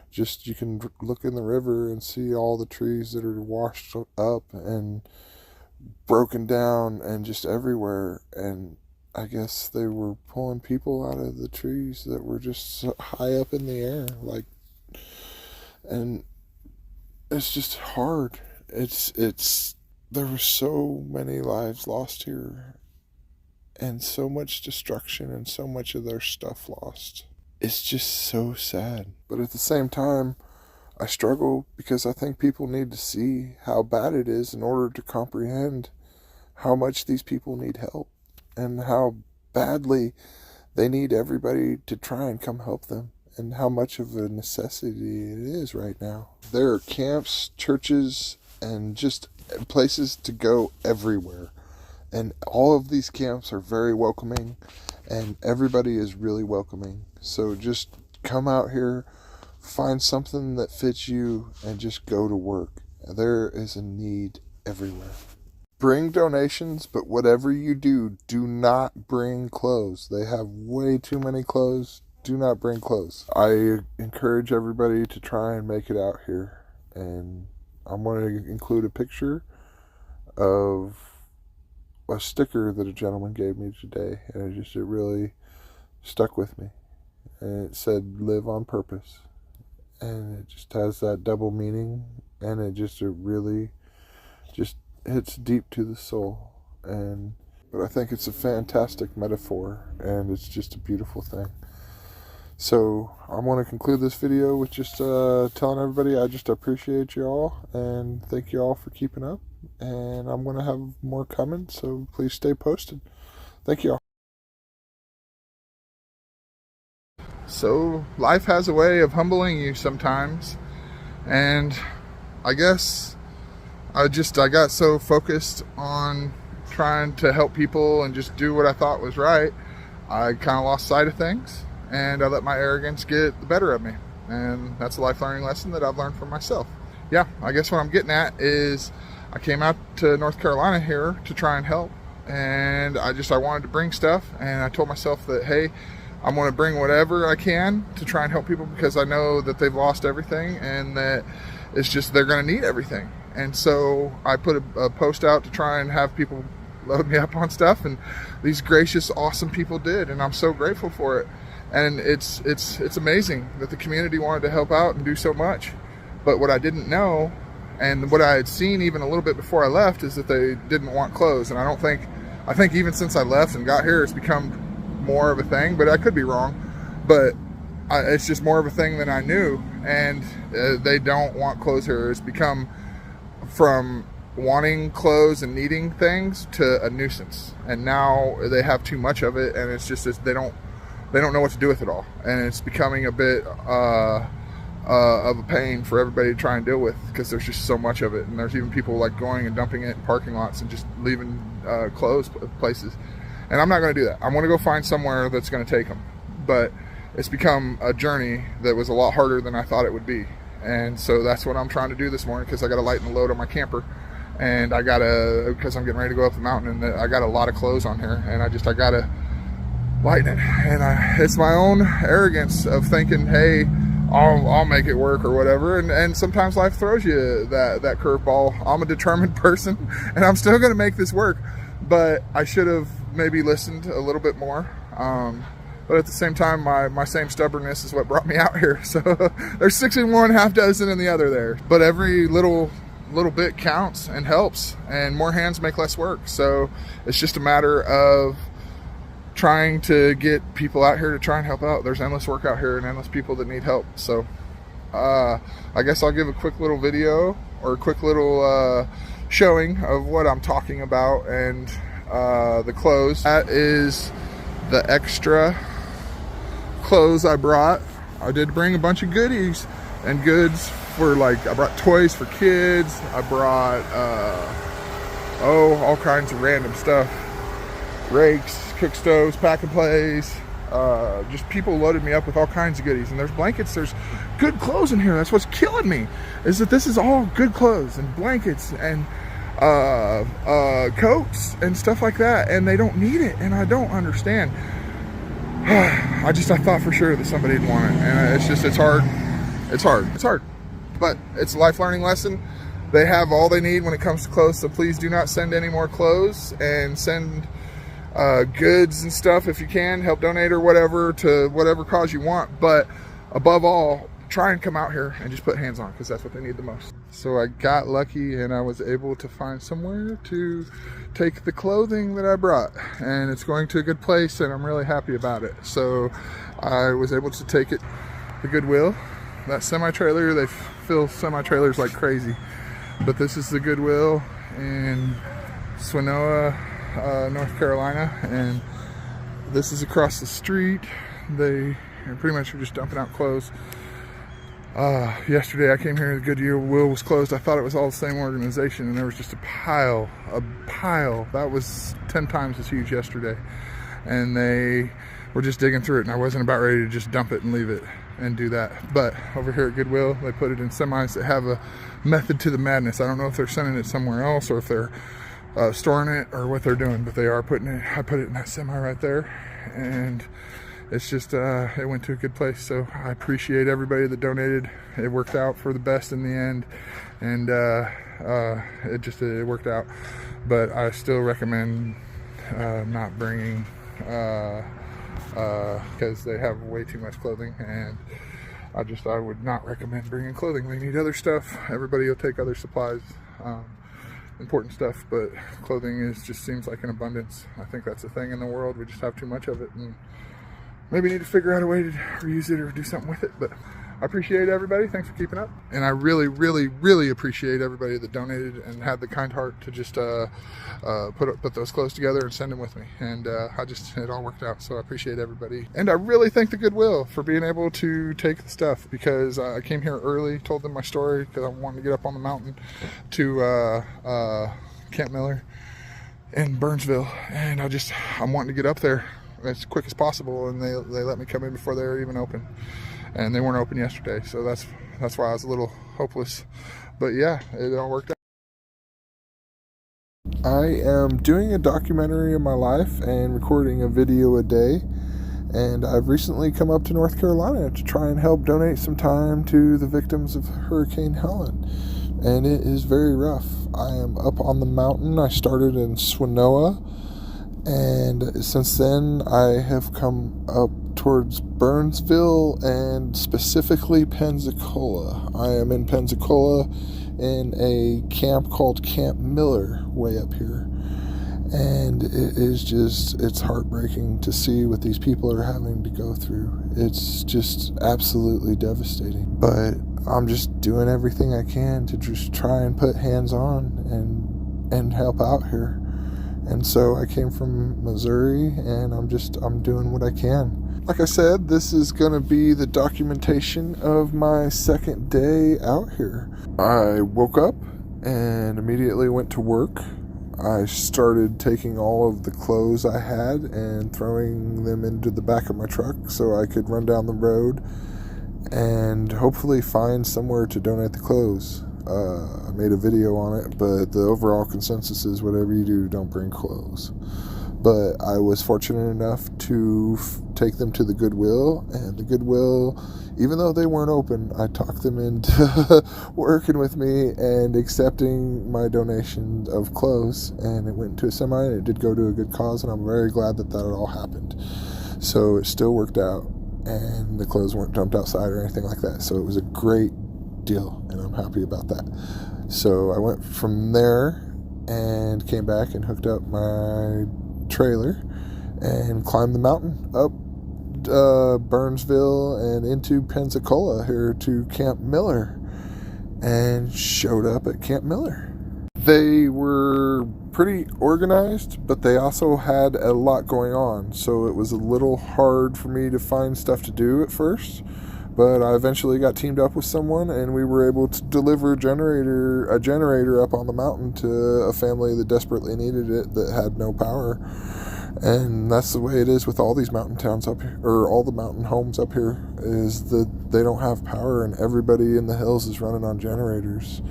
just, you can look in the river and see all the trees that are washed up and broken down and just everywhere. And I guess they were pulling people out of the trees that were just so high up in the air. And it's just hard. There were so many lives lost here, and so much destruction and so much of their stuff lost. It's just so sad. But at the same time, I struggle because I think people need to see how bad it is in order to comprehend how much these people need help and how badly they need everybody to try and come help them and how much of a necessity it is right now. There are camps, churches, and just places to go everywhere. And all of these camps are very welcoming, and everybody is really welcoming. So just come out here, find something that fits you, and just go to work. There is a need everywhere. Bring donations, but whatever you do, do not bring clothes. They have way too many clothes. Do not bring clothes. I encourage everybody to try and make it out here. And I'm going to include a picture of a sticker that a gentleman gave me today, and it really stuck with me. and it said live on purpose, and it just has that double meaning, and it really just hits deep to the soul. And but I think it's a fantastic metaphor, and it's just a beautiful thing. So I want to conclude this video with just telling everybody I just appreciate you all and thank you all for keeping up. And I'm going to have more coming, so please stay posted. Thank you all. So life has a way of humbling you sometimes, and I guess I got so focused on trying to help people and just do what I thought was right, I kind of lost sight of things, and I let my arrogance get the better of me. And that's a life learning lesson that I've learned from myself. Yeah, I guess what I'm getting at is I came out to North Carolina here to try and help, and I wanted to bring stuff, and I told myself that, hey, I'm going to bring whatever I can to try and help people, because I know that they've lost everything and that it's just they're going to need everything. And so I put a post out to try and have people load me up on stuff, and these gracious, awesome people did, and I'm so grateful for it. And it's amazing that the community wanted to help out and do so much. But what I didn't know, and what I had seen even a little bit before I left, is that they didn't want clothes. And I think even since I left and got here, it's become more of a thing, but I could be wrong. But it's just more of a thing than I knew, and they don't want clothes here. It's become from wanting clothes and needing things to a nuisance, and now they have too much of it, and it's just they don't know what to do with it all, and it's becoming a bit of a pain for everybody to try and deal with, because there's just so much of it. And there's even people like going and dumping it in parking lots and just leaving clothes places. And I'm not going to do that. I'm going to go find somewhere that's going to take them. But it's become a journey that was a lot harder than I thought it would be. And so that's what I'm trying to do this morning, because I got to lighten the load on my camper. And because I'm getting ready to go up the mountain, and I got a lot of clothes on here, and I got to lighten it. And it's my own arrogance of thinking, hey, I'll make it work or whatever. And sometimes life throws you that curveball. I'm a determined person, and I'm still going to make this work. But I should have maybe listened a little bit more. But at the same time, my same stubbornness is what brought me out here. So there's 6 in one, half dozen in the other there. But every little bit counts and helps, and more hands make less work. So it's just a matter of trying to get people out here to try and help out. There's endless work out here and endless people that need help. So I guess I'll give a quick little video, or a quick little showing of what I'm talking about, and the clothes. That is the extra clothes I brought. I did bring a bunch of goodies and goods for, like, I brought toys for kids. I brought all kinds of random stuff. Rakes, cook stoves, pack and plays. Just people loaded me up with all kinds of goodies. And there's blankets, there's good clothes in here. That's what's killing me, is that this is all good clothes and blankets and coats and stuff like that, and they don't need it, and I don't understand. I thought for sure that somebody'd want it, and it's hard, but it's a life learning lesson. They have all they need when it comes to clothes, so please do not send any more clothes, and send goods and stuff if you can. Help donate or whatever to whatever cause you want, but above all, try and come out here and just put hands on, because that's what they need the most. So I got lucky, and I was able to find somewhere to take the clothing that I brought, and it's going to a good place, and I'm really happy about it. So I was able to take it to Goodwill. That semi-trailer, they fill semi-trailers like crazy, but this is the Goodwill in Swinoa, North Carolina, and this is across the street. They pretty much are just dumping out clothes. Yesterday I came here, the Goodwill was closed. I thought it was all the same organization, and there was just a pile that was 10 times as huge yesterday, and they were just digging through it, and I wasn't about ready to just dump it and leave it and do that. But over here at Goodwill, they put it in semis that have a method to the madness. I don't know if they're sending it somewhere else, or if they're storing it, or what they're doing, but they are putting it. I put it in that semi right there, and it's just it went to a good place. So I appreciate everybody that donated. It worked out for the best in the end, and it worked out. But I still recommend not bringing because they have way too much clothing, and I would not recommend bringing clothing. They need other stuff. Everybody will take other supplies, important stuff, but clothing just seems like an abundance. I think that's a thing in the world. We just have too much of it, and maybe need to figure out a way to reuse it or do something with it. But I appreciate everybody. Thanks for keeping up. And I really, really, really appreciate everybody that donated and had the kind heart to just put those clothes together and send them with me. And it all worked out. So I appreciate everybody. And I really thank the Goodwill for being able to take the stuff, because I came here early, told them my story, because I wanted to get up on the mountain to Camp Miller in Burnsville. And I'm wanting to get up there as quick as possible, and they let me come in before they were even open. And they weren't open yesterday, so that's why I was a little hopeless. But yeah, it all worked out. I am doing a documentary of my life and recording a video a day, and I've recently come up to North Carolina to try and help donate some time to the victims of Hurricane Helene. And it is very rough. I am up on the mountain. I started in Swanoa, and since then I have come up towards Burnsville and specifically Pensacola. I am in Pensacola in a camp called Camp Miller way up here. And it's heartbreaking to see what these people are having to go through. It's just absolutely devastating. But I'm just doing everything I can to just try and put hands on and help out here. And so I came from Missouri, and I'm doing what I can. Like I said, this is going to be the documentation of my second day out here. I woke up and immediately went to work. I started taking all of the clothes I had and throwing them into the back of my truck so I could run down the road and hopefully find somewhere to donate the clothes. I made a video on it, but the overall consensus is whatever you do, don't bring clothes. But I was fortunate enough to take them to the Goodwill, and the Goodwill, even though they weren't open, I talked them into working with me and accepting my donation of clothes, and it went to a semi, and it did go to a good cause, and I'm very glad that all happened. So it still worked out, and the clothes weren't dumped outside or anything like that, so it was a great deal, and I'm happy about that. So I went from there and came back and hooked up my trailer and climbed the mountain up Burnsville and into Pensacola here to Camp Miller, and showed up at Camp Miller. They were pretty organized, but they also had a lot going on, so it was a little hard for me to find stuff to do at first. But I eventually got teamed up with someone, and we were able to deliver a generator up on the mountain to a family that desperately needed it, that had no power. And that's the way it is with all these mountain towns up here, or all the mountain homes up here, is that they don't have power, and everybody in the hills is running on generators.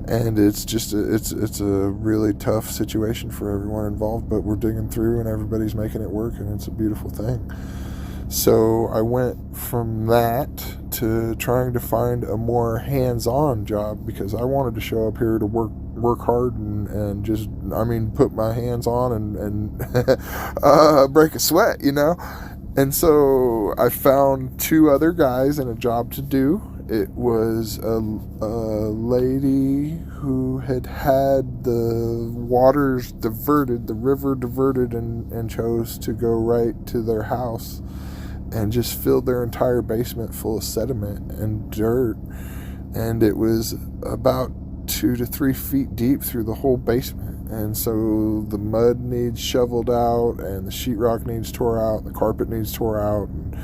And it's a really tough situation for everyone involved, but we're digging through, and everybody's making it work, and it's a beautiful thing. So I went from that to trying to find a more hands-on job, because I wanted to show up here to work hard and just, put my hands on and break a sweat, And so I found two other guys and a job to do. It was a lady who had the waters diverted, the river diverted, and chose to go right to their house and just filled their entire basement full of sediment and dirt. And it was about 2 to 3 feet deep through the whole basement. And so the mud needs shoveled out, and the sheetrock needs tore out, and the carpet needs tore out, and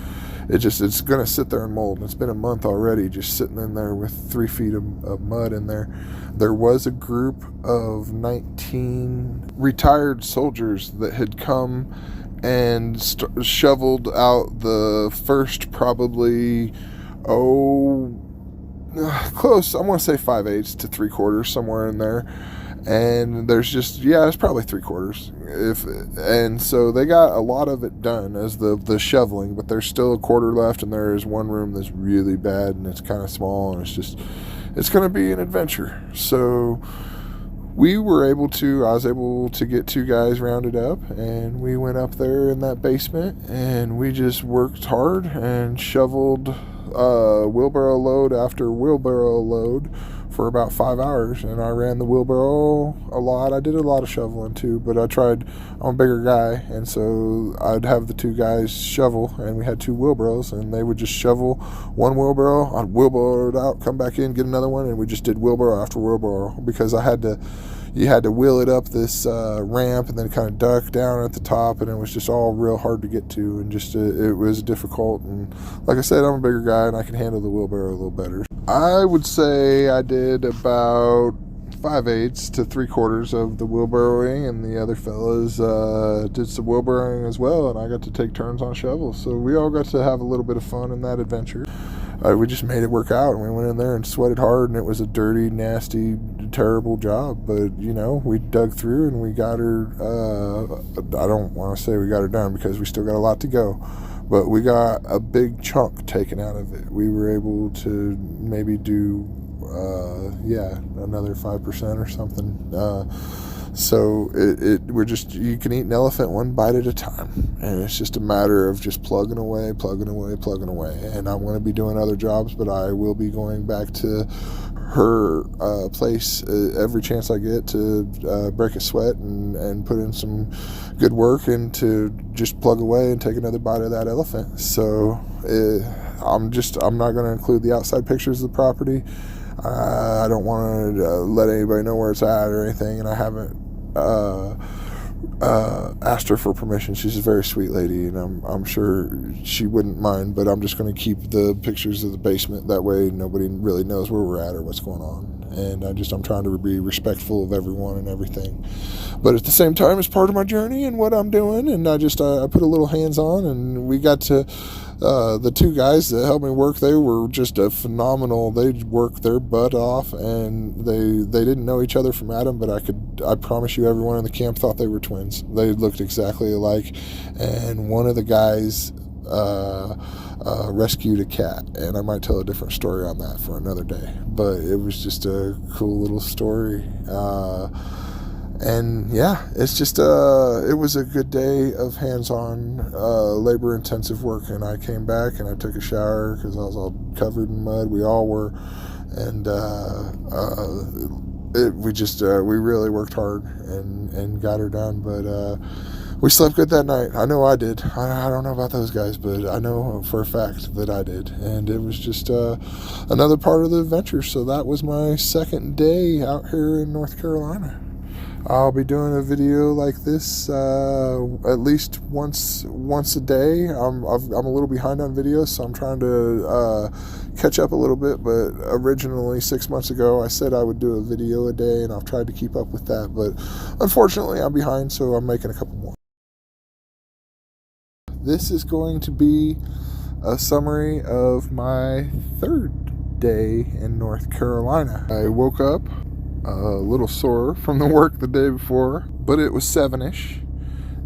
it's going to sit there and mold. And it's been a month already just sitting in there with 3 feet of mud in there. There was a group of 19 retired soldiers that had come and shoveled out the first probably, close, I want to say 5/8 to 3/4, somewhere in there. And there's it's probably 3/4. And so they got a lot of it done as the shoveling, but there's still a quarter left, and there is one room that's really bad, and it's kind of small, and it's going to be an adventure. So I was able to get 2 guys rounded up, and we went up there in that basement, and we just worked hard and shoveled wheelbarrow load after wheelbarrow load for about 5 hours. And I ran the wheelbarrow a lot. I did a lot of shoveling too, but I'm a bigger guy, and so I'd have the 2 guys shovel, and we had 2 wheelbarrows, and they would just shovel one wheelbarrow, I'd wheelbarrow it out, come back in, get another one, and we just did wheelbarrow after wheelbarrow, because you had to wheel it up this ramp and then kind of duck down at the top, and it was just all real hard to get to, and just it was difficult. And like I said, I'm a bigger guy, and I can handle the wheelbarrow a little better. I would say I did about 5/8 to 3/4 of the wheelbarrowing, and the other fellas did some wheelbarrowing as well, and I got to take turns on shovels. So we all got to have a little bit of fun in that adventure. We just made it work out, and we went in there and sweated hard, and it was a dirty, nasty, terrible job. But, we dug through, and we got her, I don't want to say we got her done, because we still got a lot to go. But we got a big chunk taken out of it. We were able to maybe do, another 5% or something. So you can eat an elephant one bite at a time, and it's just a matter of just plugging away. And I'm going to be doing other jobs, but I will be going back to her place every chance I get to break a sweat and put in some good work, and to just plug away and take another bite of that elephant. So I'm not going to include the outside pictures of the property. I don't want to let anybody know where it's at or anything, and I haven't asked her for permission. She's a very sweet lady, and I'm sure she wouldn't mind, but I'm just going to keep the pictures of the basement. That way nobody really knows where we're at or what's going on. And I'm trying to be respectful of everyone and everything. But at the same time, it's part of my journey and what I'm doing, and I put a little hands on, and we got to the 2 guys that helped me work. They were just phenomenal. They worked their butt off, and they didn't know each other from Adam, but I promise you, everyone in the camp thought they were twins. They looked exactly alike, and one of the guys rescued a cat, and I might tell a different story on that for another day, but it was just a cool little story. And yeah, it's just it was a good day of hands-on labor-intensive work, and I came back and I took a shower because I was all covered in mud. We all were, and we really worked hard and got her done. But we slept good that night. I know I did. I don't know about those guys, but I know for a fact that I did. And it was just another part of the adventure. So that was my second day out here in North Carolina. I'll be doing a video like this at least once a day. I'm a little behind on videos, so I'm trying to catch up a little bit. But originally 6 months ago, I said I would do a video a day, and I've tried to keep up with that. But unfortunately, I'm behind, so I'm making a couple more. This is going to be a summary of my third day in North Carolina. I woke up a little sore from the work the day before, but it was 7-ish,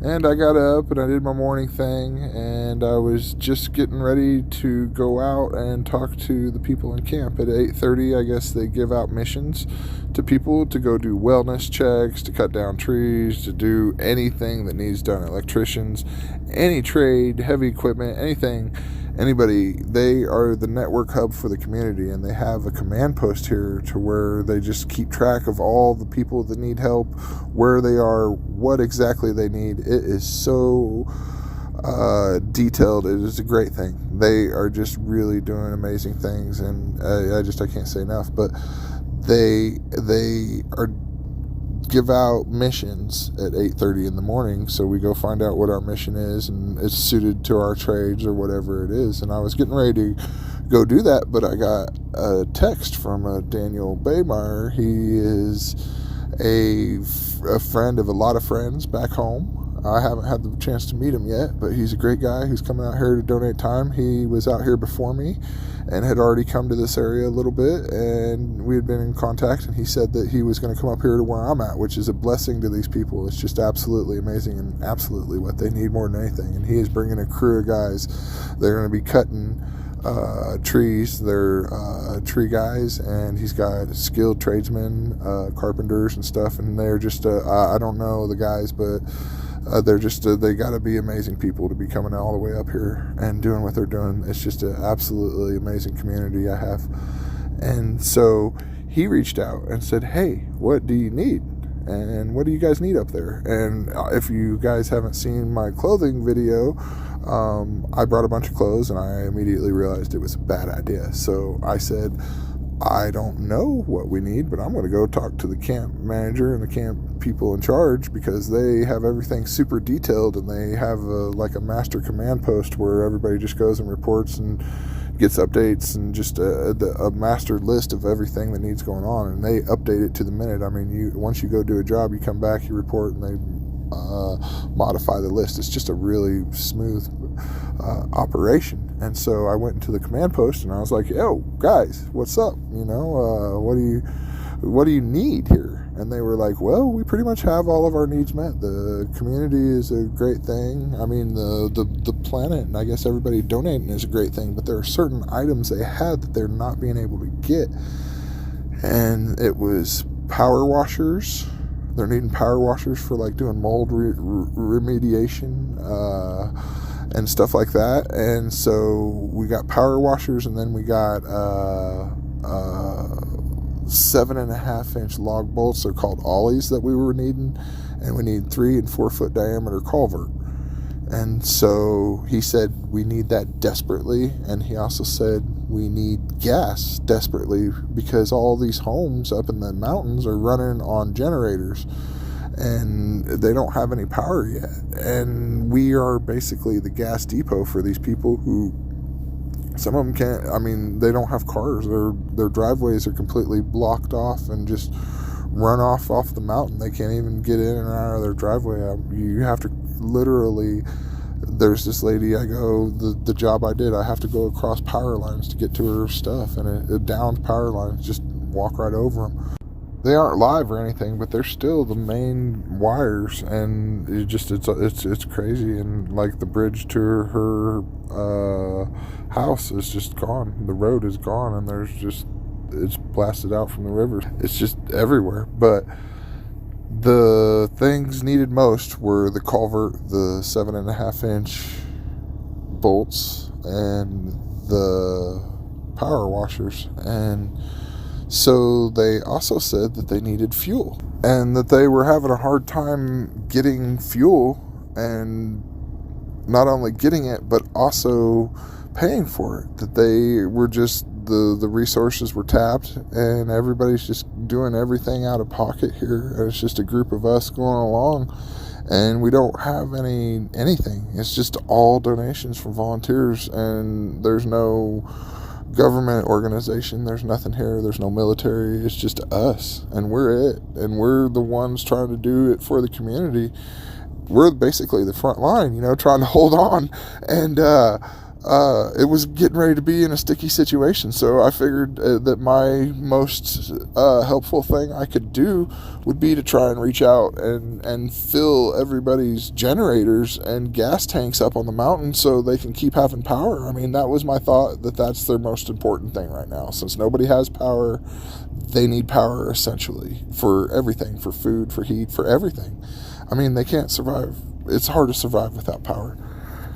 and I got up and I did my morning thing, and I was just getting ready to go out and talk to the people in camp. At 8:30, I guess they give out missions to people to go do wellness checks, to cut down trees, to do anything that needs done. Electricians, any trade, heavy equipment, anything. Anybody, they are the network hub for the community, and they have a command post here to where they just keep track of all the people that need help, where they are, what exactly they need. It is so detailed. It is a great thing. They are just really doing amazing things, and I can't say enough. But they give out missions at 8:30 in the morning, so we go find out what our mission is, and it's suited to our trades or whatever it is. And I was getting ready to go do that, but I got a text from Daniel Baymeyer. He is a friend of a lot of friends back home. I haven't had the chance to meet him yet, but he's a great guy who's coming out here to donate time. He was out here before me and had already come to this area a little bit, and we had been in contact, and he said that he was going to come up here to where I'm at, which is a blessing to these people. It's just absolutely amazing and absolutely what they need more than anything. And he is bringing a crew of guys. They're going to be cutting trees. They're tree guys, and he's got skilled tradesmen, carpenters and stuff, and they're just I don't know the guys, but they're just they got to be amazing people to be coming all the way up here and doing what they're doing. It's just an absolutely amazing community I have. And so he reached out and said, hey, what do you need? And what do you guys need up there? And if you guys haven't seen my clothing video, I brought a bunch of clothes, and I immediately realized it was a bad idea. So I said, I don't know what we need, but I'm going to go talk to the camp manager and the camp people in charge, because they have everything super detailed, and they have like a master command post where everybody just goes and reports and gets updates, and just a master list of everything that needs going on, and they update it to the minute. I mean, once you go do a job, you come back, you report, and they modify the list. It's just a really smooth operation. And so I went into the command post, and I was like, yo, guys, what's up? What do you need here? And they were like, well, we pretty much have all of our needs met. The community is a great thing. I mean, the planet, and I guess everybody donating is a great thing, but there are certain items they had that they're not being able to get. And it was power washers. They're needing power washers for like doing mold remediation and stuff like that. And so we got power washers, and then we got 7.5-inch log bolts. They're called ollies that we were needing, and we need 3 and 4 foot diameter culvert. And so he said we need that desperately, and he also said we need gas desperately, because all these homes up in the mountains are running on generators, and they don't have any power yet. And we are basically the gas depot for these people who, some of them can't, I mean, they don't have cars. Their driveways are completely blocked off and just run off the mountain. They can't even get in and out of their driveway. You have to literally, there's this lady the job I did, I have to go across power lines to get to her stuff, and it downed power lines, just walk right over them. They aren't live or anything, but they're still the main wires, and it's crazy. And like the bridge to her house is just gone. The road is gone, and it's blasted out from the river. It's just everywhere. But the things needed most were the culvert, the 7.5-inch bolts, and the power washers. And so they also said that they needed fuel, and that they were having a hard time getting fuel, and not only getting it, but also paying for it. That they were just, the resources were tapped, and everybody's just doing everything out of pocket here. And it's just a group of us going along, and we don't have anything. It's just all donations from volunteers, and there's no government organization. There's nothing here. There's no military. It's just us, and we're it, and we're the ones trying to do it for the community. We're basically the front line, trying to hold on. And it was getting ready to be in a sticky situation. So I figured that my most helpful thing I could do would be to try and reach out and fill everybody's generators and gas tanks up on the mountain so they can keep having power. I mean, that was my thought, that's their most important thing right now. Since nobody has power, they need power essentially for everything, for food, for heat, for everything. I mean, they can't survive. It's hard to survive without power.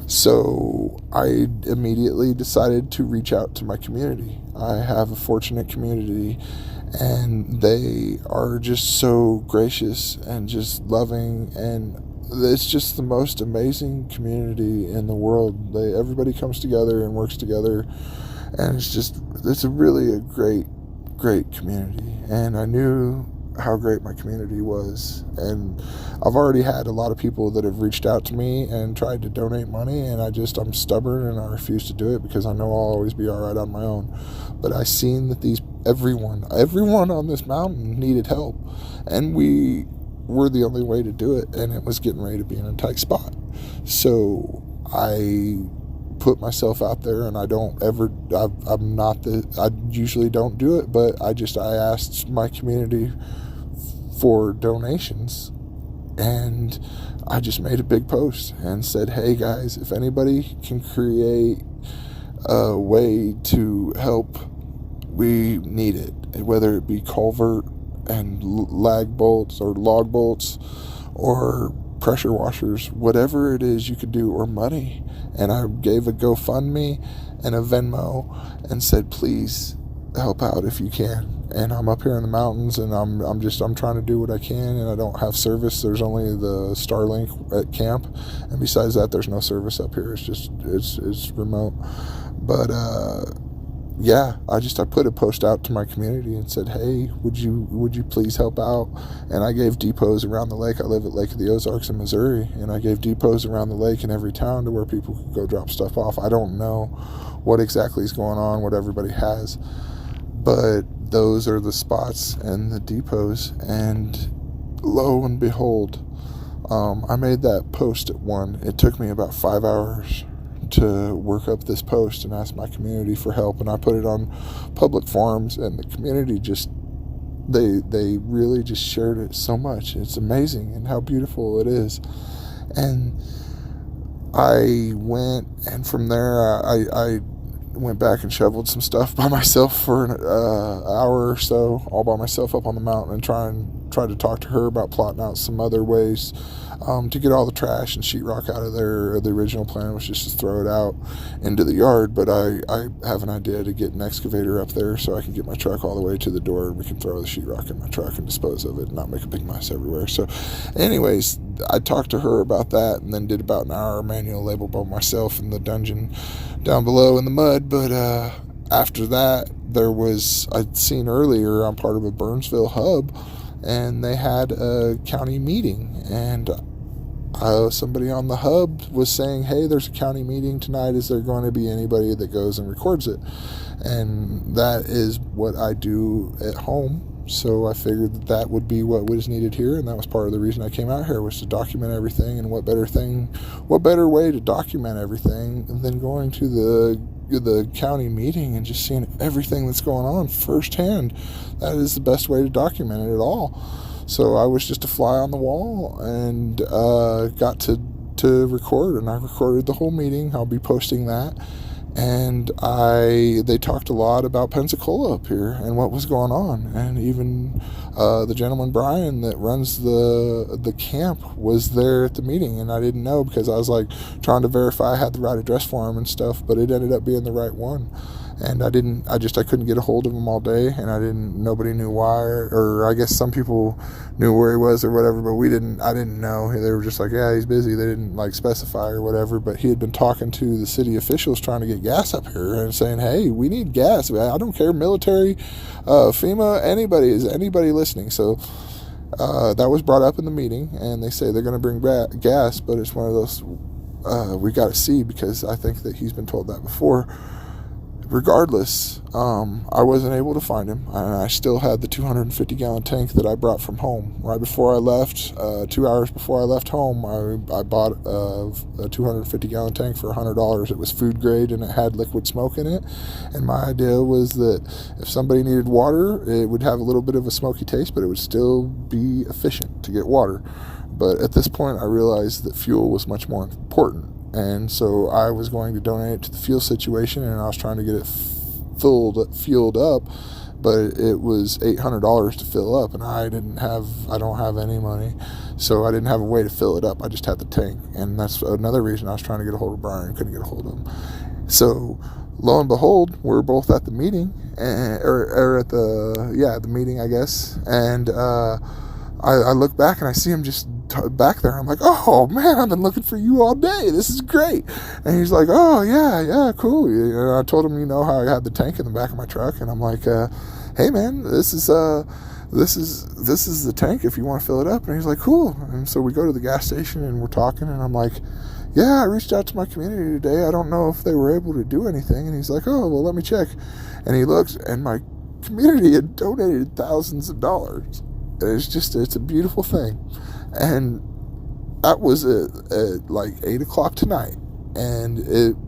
So I immediately decided to reach out to my community. I have a fortunate community, and they are just so gracious and just loving, and it's just the most amazing community in the world. Everybody comes together and works together, and it's really a great community. And I knew how great my community was, and I've already had a lot of people that have reached out to me and tried to donate money, and I'm stubborn, and I refuse to do it because I know I'll always be all right on my own. But I seen that everyone on this mountain needed help, and we were the only way to do it, and it was getting ready to be in a tight spot. So I put myself out there, and I usually don't do it, but I asked my community for donations, and I just made a big post and said, hey guys, if anybody can create a way to help, we need it. Whether it be culvert and lag bolts or log bolts or pressure washers, whatever it is you could do, or money. And I gave a GoFundMe and a Venmo and said, please help out if you can. And I'm up here in the mountains, and I'm trying to do what I can, and I don't have service. There's only the Starlink at camp, and besides that, there's no service up here. It's remote. But yeah, I put a post out to my community and said, hey, would you please help out? And I gave depots around the lake. I live at Lake of the Ozarks in Missouri, and I gave depots around the lake in every town to where people could go drop stuff off. I don't know what exactly is going on, what everybody has, but those are the spots and the depots. And lo and behold, I made that post at 1. It took me about 5 hours to work up this post and ask my community for help, and I put it on public forums, and the community just they really just shared it so much. It's amazing and how beautiful it is. And I went, and from there I went back and shoveled some stuff by myself for an hour or so, all by myself up on the mountain, and tried to talk to her about plotting out some other ways to get all the trash and sheetrock out of there. The original plan was just to throw it out into the yard, but I have an idea to get an excavator up there so I can get my truck all the way to the door, and we can throw the sheetrock in my truck and dispose of it and not make a big mess everywhere. So anyways, I talked to her about that, and then did about an hour manual labor by myself in the dungeon down below in the mud. But after that, I'd seen earlier, I'm part of a Burnsville hub, and they had a county meeting, and somebody on the hub was saying, hey, there's a county meeting tonight. Is there going to be anybody that goes and records it? And that is what I do at home. So I figured that would be what was needed here, and that was part of the reason I came out here, was to document everything. And what better way to document everything than going to the county meeting and just seeing everything that's going on firsthand. That is the best way to document it at all. So I was just a fly on the wall, and got to record, and I recorded the whole meeting. I'll be posting that. And they talked a lot about Pensacola up here and what was going on. And even the gentleman Brian that runs the camp was there at the meeting, and I didn't know, because I was like trying to verify I had the right address for him and stuff, but it ended up being the right one. And I couldn't get a hold of him all day, and nobody knew why, or I guess some people knew where he was or whatever, but I didn't know. They were just like, yeah, he's busy. They didn't specify or whatever, but he had been talking to the city officials trying to get gas up here and saying, hey, we need gas. I don't care, military, FEMA, is anybody listening? So that was brought up in the meeting, and they say they're going to bring back gas, but it's one of those, we got to see, because I think that he's been told that before. Regardless, I wasn't able to find him, and I still had the 250-gallon tank that I brought from home. Right before I left, 2 hours before I left home, I bought a 250-gallon tank for $100. It was food grade, and it had liquid smoke in it. And my idea was that if somebody needed water, it would have a little bit of a smoky taste, but it would still be efficient to get water. But at this point, I realized that fuel was much more important. And so I was going to donate it to the fuel situation, and I was trying to get it fueled up, but it was $800 to fill up, and I don't have any money, so I didn't have a way to fill it up. I just had the tank, and that's another reason I was trying to get a hold of Brian. Couldn't get a hold of him. So lo and behold, we're both at the meeting, or at the meeting, I guess, and I look back and I see him just back there. I'm like, oh man, I've been looking for you all day. This is great. And he's like, oh yeah, cool. And I told him, how I had the tank in the back of my truck, and I'm like, hey man, this is the tank if you want to fill it up. And he's like, cool. And so we go to the gas station and we're talking, and I'm like, yeah, I reached out to my community today. I don't know if they were able to do anything. And he's like, oh, well, let me check. And he looks, and my community had donated thousands of dollars. It's a beautiful thing. And that was at like 8 o'clock tonight. And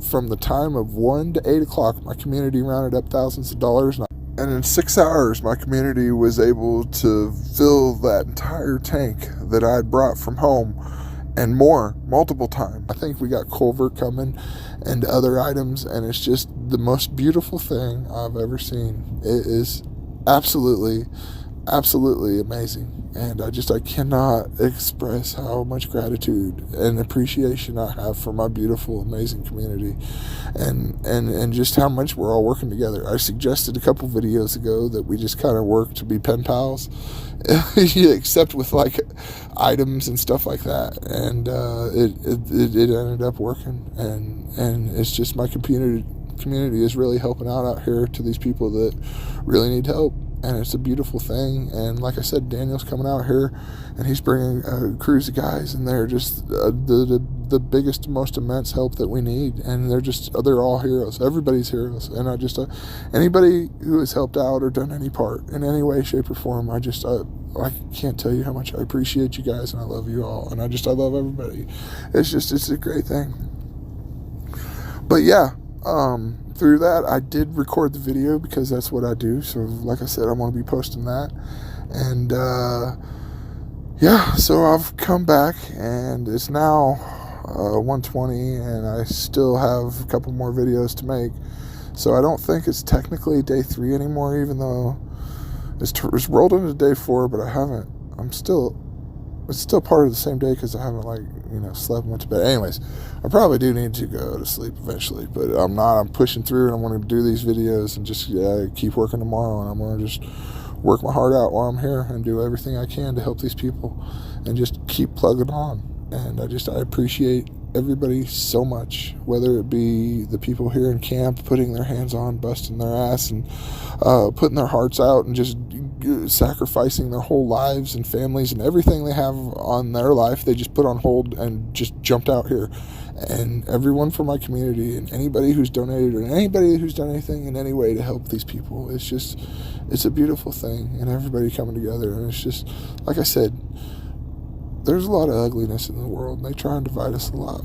from the time of 1 to 8 o'clock, my community rounded up thousands of dollars. And in 6 hours, my community was able to fill that entire tank that I had brought from home. and more, multiple times. I think we got culvert coming and other items, and it's just the most beautiful thing I've ever seen. It is absolutely amazing, and I cannot express how much gratitude and appreciation I have for my beautiful, amazing community, and just how much we're all working together. I suggested a couple videos ago that we just kind of work to be pen pals, except with like items and stuff like that, and it ended up working, and it's just my community is really helping out here to these people that really need help. And it's a beautiful thing. And like I said, Daniel's coming out here, and he's bringing a cruise of guys, and they're just the biggest, most immense help that we need. And they're all heroes. Everybody's heroes. And anybody who has helped out or done any part in any way, shape, or form, I can't tell you how much I appreciate you guys, and I love you all. And I love everybody. It's a great thing. But yeah, through that, I did record the video because that's what I do. So like I said, I'm going to be posting that. And yeah, so I've come back, and it's now 1:20, and I still have a couple more videos to make. So I don't think it's technically day 3 anymore, even though it's rolled into day 4, but it's still part of the same day because I haven't slept, went to bed. Anyways, I probably do need to go to sleep eventually, but I'm not. I'm pushing through, and I'm going to do these videos and just keep working tomorrow, and I'm going to just work my heart out while I'm here and do everything I can to help these people and just keep plugging on. And I appreciate everybody so much, whether it be the people here in camp putting their hands on, busting their ass, and putting their hearts out, and just sacrificing their whole lives and families and everything they have on their life. They just put on hold and just jumped out here. And everyone from my community, and anybody who's donated, or anybody who's done anything in any way to help these people, it's a beautiful thing, and everybody coming together. And it's just, like I said, there's a lot of ugliness in the world, and they try and divide us a lot,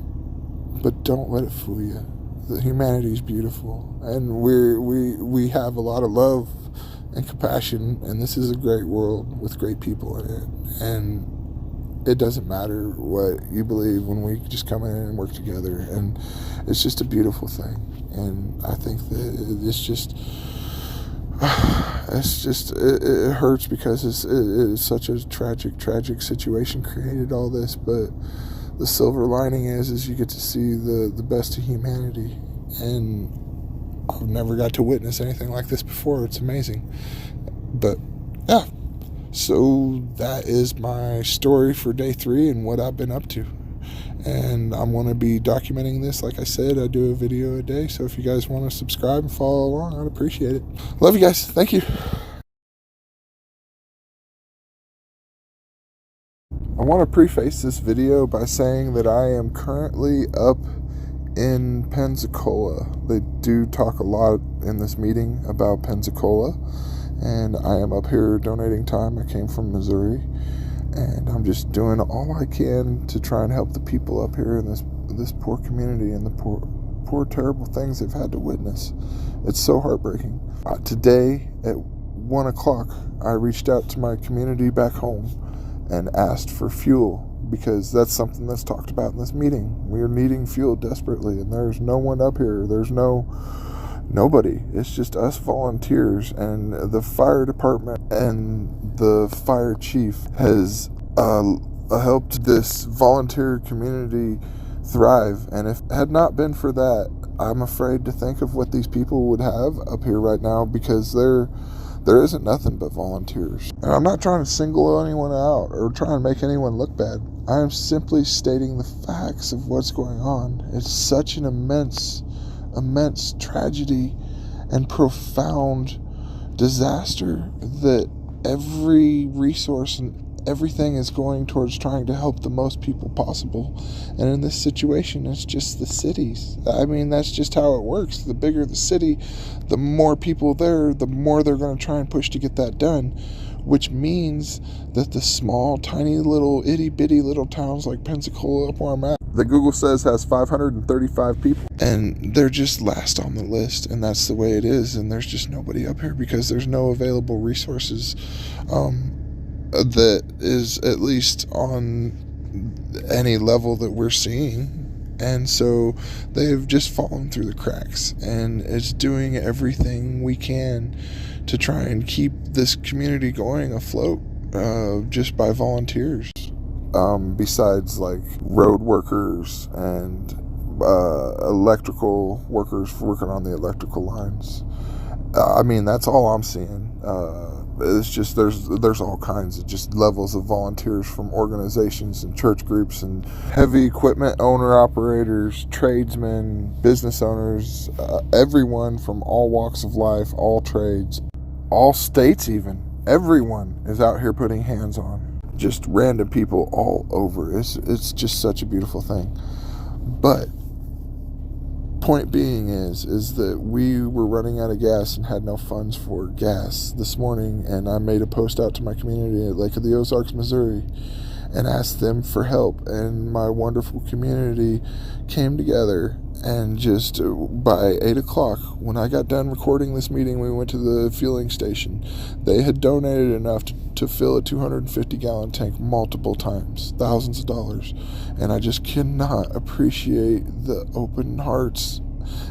but don't let it fool you. The humanity is beautiful, and we have a lot of love and compassion, and this is a great world with great people in it. And it doesn't matter what you believe when we just come in and work together, and it's just a beautiful thing. And I think that it hurts because it's such a tragic situation created all this, but the silver lining is you get to see the best of humanity, and I've never got to witness anything like this before. It's amazing. But yeah, so that is my story for day 3 and what I've been up to. And I'm going to be documenting this. Like I said, I do a video a day, so if you guys want to subscribe and follow along, I'd appreciate it. Love you guys. Thank you. I want to preface this video by saying that I am currently up in Pensacola. They do talk a lot in this meeting about Pensacola, and I am up here donating time. I came from Missouri, and I'm just doing all I can to try and help the people up here in this poor community and the poor terrible things they've had to witness. It's so heartbreaking. Today at 1 o'clock, I reached out to my community back home and asked for fuel, because that's something that's talked about in this meeting. We are needing fuel desperately, and there's no one up here. There's nobody. It's just us volunteers, and the fire department and the fire chief has helped this volunteer community thrive. And if it had not been for that, I'm afraid to think of what these people would have up here right now, because there isn't nothing but volunteers. And I'm not trying to single anyone out or try and make anyone look bad. I am simply stating the facts of what's going on. It's such an immense tragedy and profound disaster that every resource and everything is going towards trying to help the most people possible. And in this situation, it's just the cities. I mean, that's just how it works. The bigger the city, the more people there, the more they're going to try and push to get that done, which means that the small, tiny little itty-bitty little towns like Pensacola, up where I'm at, that Google says has 535 people, and they're just last on the list, and that's the way it is. And there's just nobody up here because there's no available resources that is at least on any level that we're seeing. And so they've just fallen through the cracks, and it's doing everything we can to try and keep this community going afloat, just by volunteers. Besides like road workers and electrical workers working on the electrical lines. I mean, that's all I'm seeing. It's just there's all kinds of just levels of volunteers from organizations and church groups and heavy equipment owner-operators, tradesmen, business owners, everyone from all walks of life, all trades, all states even. Everyone is out here putting hands on. Just random people all over. It's just such a beautiful thing. But point being is that we were running out of gas and had no funds for gas this morning, and I made a post out to my community at Lake of the Ozarks, Missouri, and asked them for help, and my wonderful community came together, and just by 8 o'clock, when I got done recording this meeting, we went to the fueling station. They had donated enough to fill a 250-gallon tank multiple times, thousands of dollars, and I just cannot appreciate the open hearts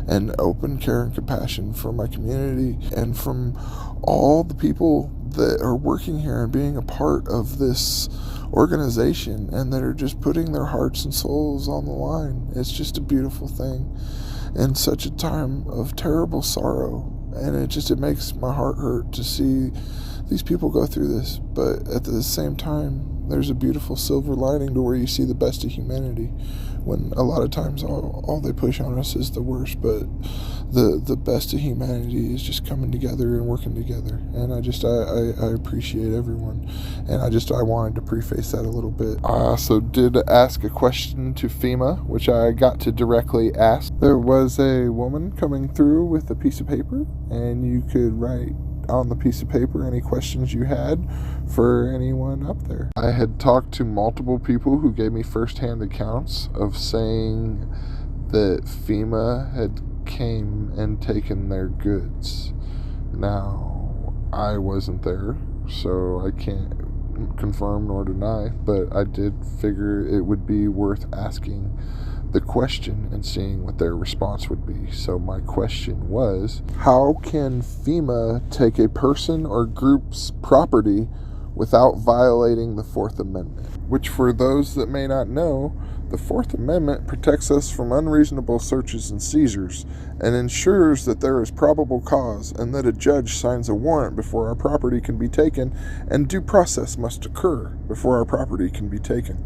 and open care and compassion from my community and from all the people that are working here and being a part of this organization and that are just putting their hearts and souls on the line. It's just a beautiful thing in such a time of terrible sorrow, and it makes my heart hurt to see these people go through this. But at the same time, there's a beautiful silver lining to where you see the best of humanity, when a lot of times all they push on us is the worst. But the best of humanity is just coming together and working together, and I appreciate everyone, and I wanted to preface that a little bit. I also did ask a question to FEMA, which I got to directly ask. There was a woman coming through with a piece of paper, and you could write on the piece of paper any questions you had for anyone up there. I had talked to multiple people who gave me firsthand accounts of saying that FEMA had came and taken their goods. Now, I wasn't there, so I can't confirm nor deny, but I did figure it would be worth asking the question and seeing what their response would be. So my question was, how can FEMA take a person or group's property without violating the Fourth Amendment? Which, for those that may not know, the Fourth Amendment protects us from unreasonable searches and seizures and ensures that there is probable cause and that a judge signs a warrant before our property can be taken, and due process must occur before our property can be taken.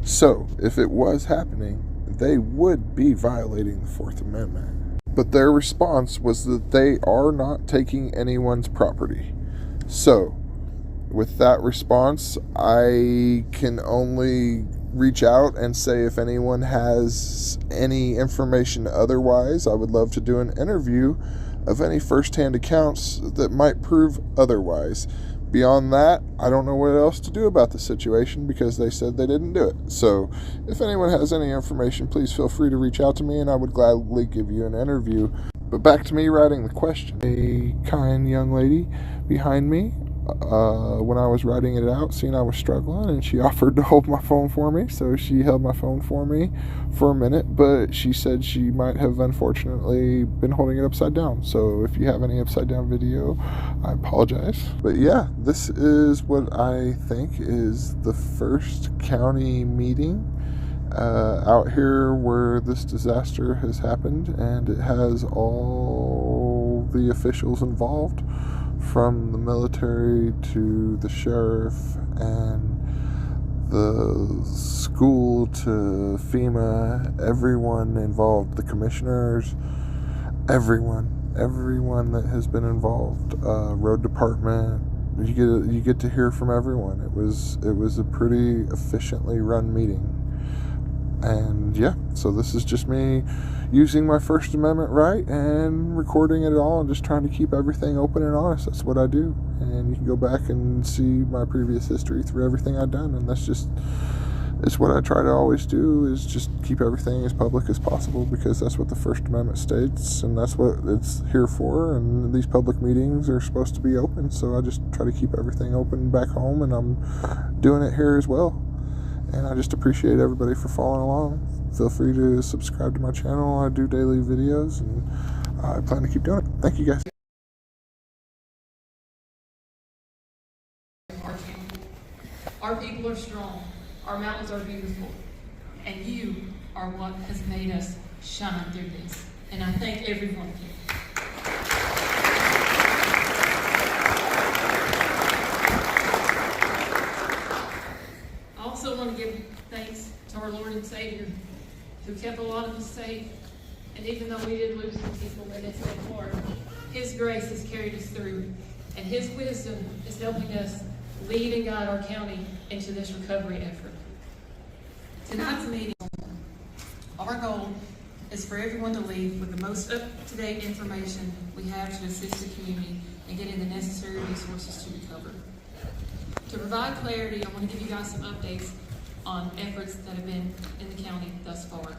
So, if it was happening, they would be violating the Fourth Amendment. But their response was that they are not taking anyone's property. So, with that response, I can only reach out and say if anyone has any information otherwise, I would love to do an interview of any first-hand accounts that might prove otherwise. Beyond that, I don't know what else to do about the situation because they said they didn't do it. So if anyone has any information, please feel free to reach out to me and I would gladly give you an interview. But back to me writing the question. A kind young lady behind me, when I was writing it out, seeing I was struggling, and she offered to hold my phone for me. So she held my phone for me for a minute, but she said she might have unfortunately been holding it upside down. So if you have any upside down video, I apologize. But yeah, this is what I think is the first county meeting out here where this disaster has happened, and it has all the officials involved, from the military to the sheriff and the school to FEMA, everyone involved, the commissioners, everyone that has been involved, road department. You get to hear from everyone. It was a pretty efficiently run meeting. And yeah, so this is just me using my First Amendment right and recording it all and just trying to keep everything open and honest. That's what I do. And you can go back and see my previous history through everything I've done. And it's what I try to always do, is just keep everything as public as possible, because that's what the First Amendment states and that's what it's here for. And these public meetings are supposed to be open. So I just try to keep everything open back home, and I'm doing it here as well. And I just appreciate everybody for following along. Feel free to subscribe to my channel. I do daily videos, and I plan to keep doing it. Thank you, guys. Our people are strong. Our mountains are beautiful. And you are what has made us shine through this. And I thank every one of you. I also want to give thanks to our Lord and Savior, who kept a lot of us safe. And even though we did lose some people in this war, His grace has carried us through. And His wisdom is helping us lead and guide our county into this recovery effort. Tonight's meeting, our goal is for everyone to leave with the most up-to-date information we have to assist the community in getting the necessary resources to recover. To provide clarity, I want to give you guys some updates on efforts that have been in the county thus far.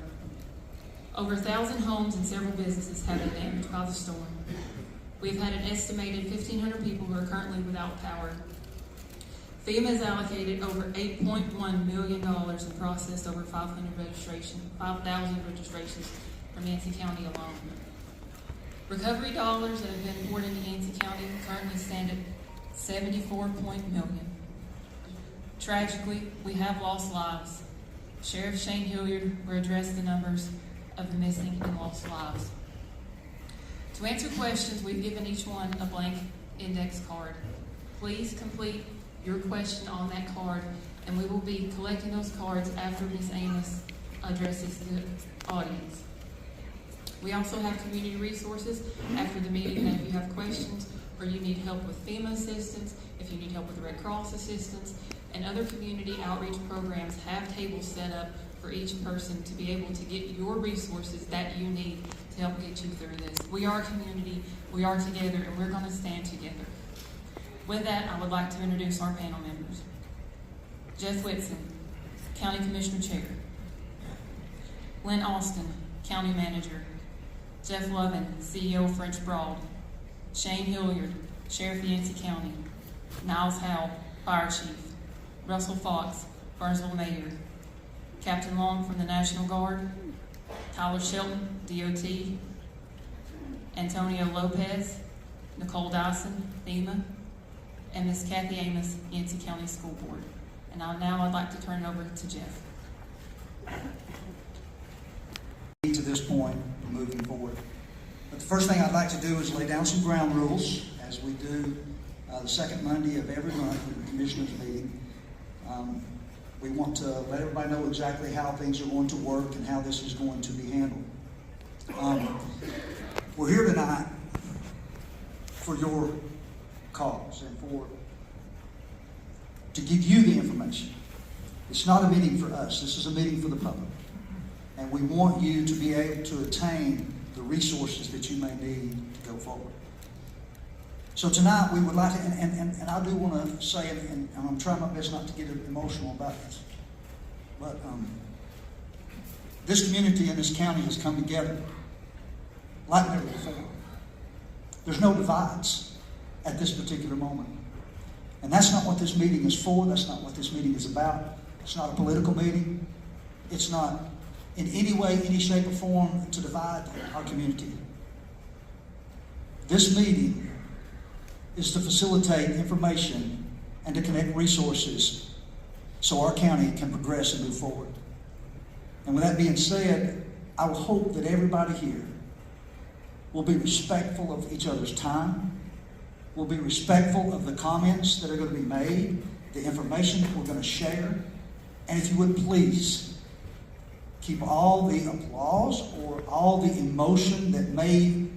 Over 1,000 homes and several businesses have been damaged by the storm. We've had an estimated 1,500 people who are currently without power. FEMA has allocated over $8.1 million and processed over 5,000 registrations for Yancey County alone. Recovery dollars that have been poured into Yancey County currently stand at $74 million. Tragically, we have lost lives. Sheriff Shane Hilliard will address the numbers of the missing and lost lives. To answer questions, we've given each one a blank index card. Please complete your question on that card, and we will be collecting those cards after Ms. Amos addresses the audience. We also have community resources after the meeting that if you have questions or you need help with FEMA assistance, if you need help with the Red Cross assistance, and other community outreach programs have tables set up for each person to be able to get your resources that you need to help get you through this. We are a community, we are together, and we're going to stand together. With that, I would like to introduce our panel members. Jeff Whitson, County Commissioner Chair. Lynn Austin, County Manager. Jeff Lovin, CEO French Broad. Shane Hilliard, Sheriff of Yancey County. Niles Howell, Fire Chief. Russell Fox, Burnsville Mayor. Captain Long from the National Guard. Tyler Shelton, DOT. Antonio Lopez, Nicole Dyson, FEMA. And Ms. Kathy Amos, Yancey County School Board. And now I'd like to turn it over to Jeff. To this point, moving forward. But the first thing I'd like to do is lay down some ground rules, as we do the second Monday of every month with the Commissioners meeting. We want to let everybody know exactly how things are going to work and how this is going to be handled. We're here tonight for your cause and to give you the information. It's not a meeting for us. This is a meeting for the public. And we want you to be able to attain the resources that you may need to go forward. So tonight we would like to, and I do want to say, and I'm trying my best not to get emotional about this, but this community and this county has come together like never before. There's no divides at this particular moment. And that's not what this meeting is for. That's not what this meeting is about. It's not a political meeting. It's not in any way, any shape or form to divide our community. This meeting is to facilitate information and to connect resources so our county can progress and move forward. And with that being said, I will hope that everybody here will be respectful of each other's time, will be respectful of the comments that are going to be made, the information that we're going to share, and if you would please keep all the applause or all the emotion that may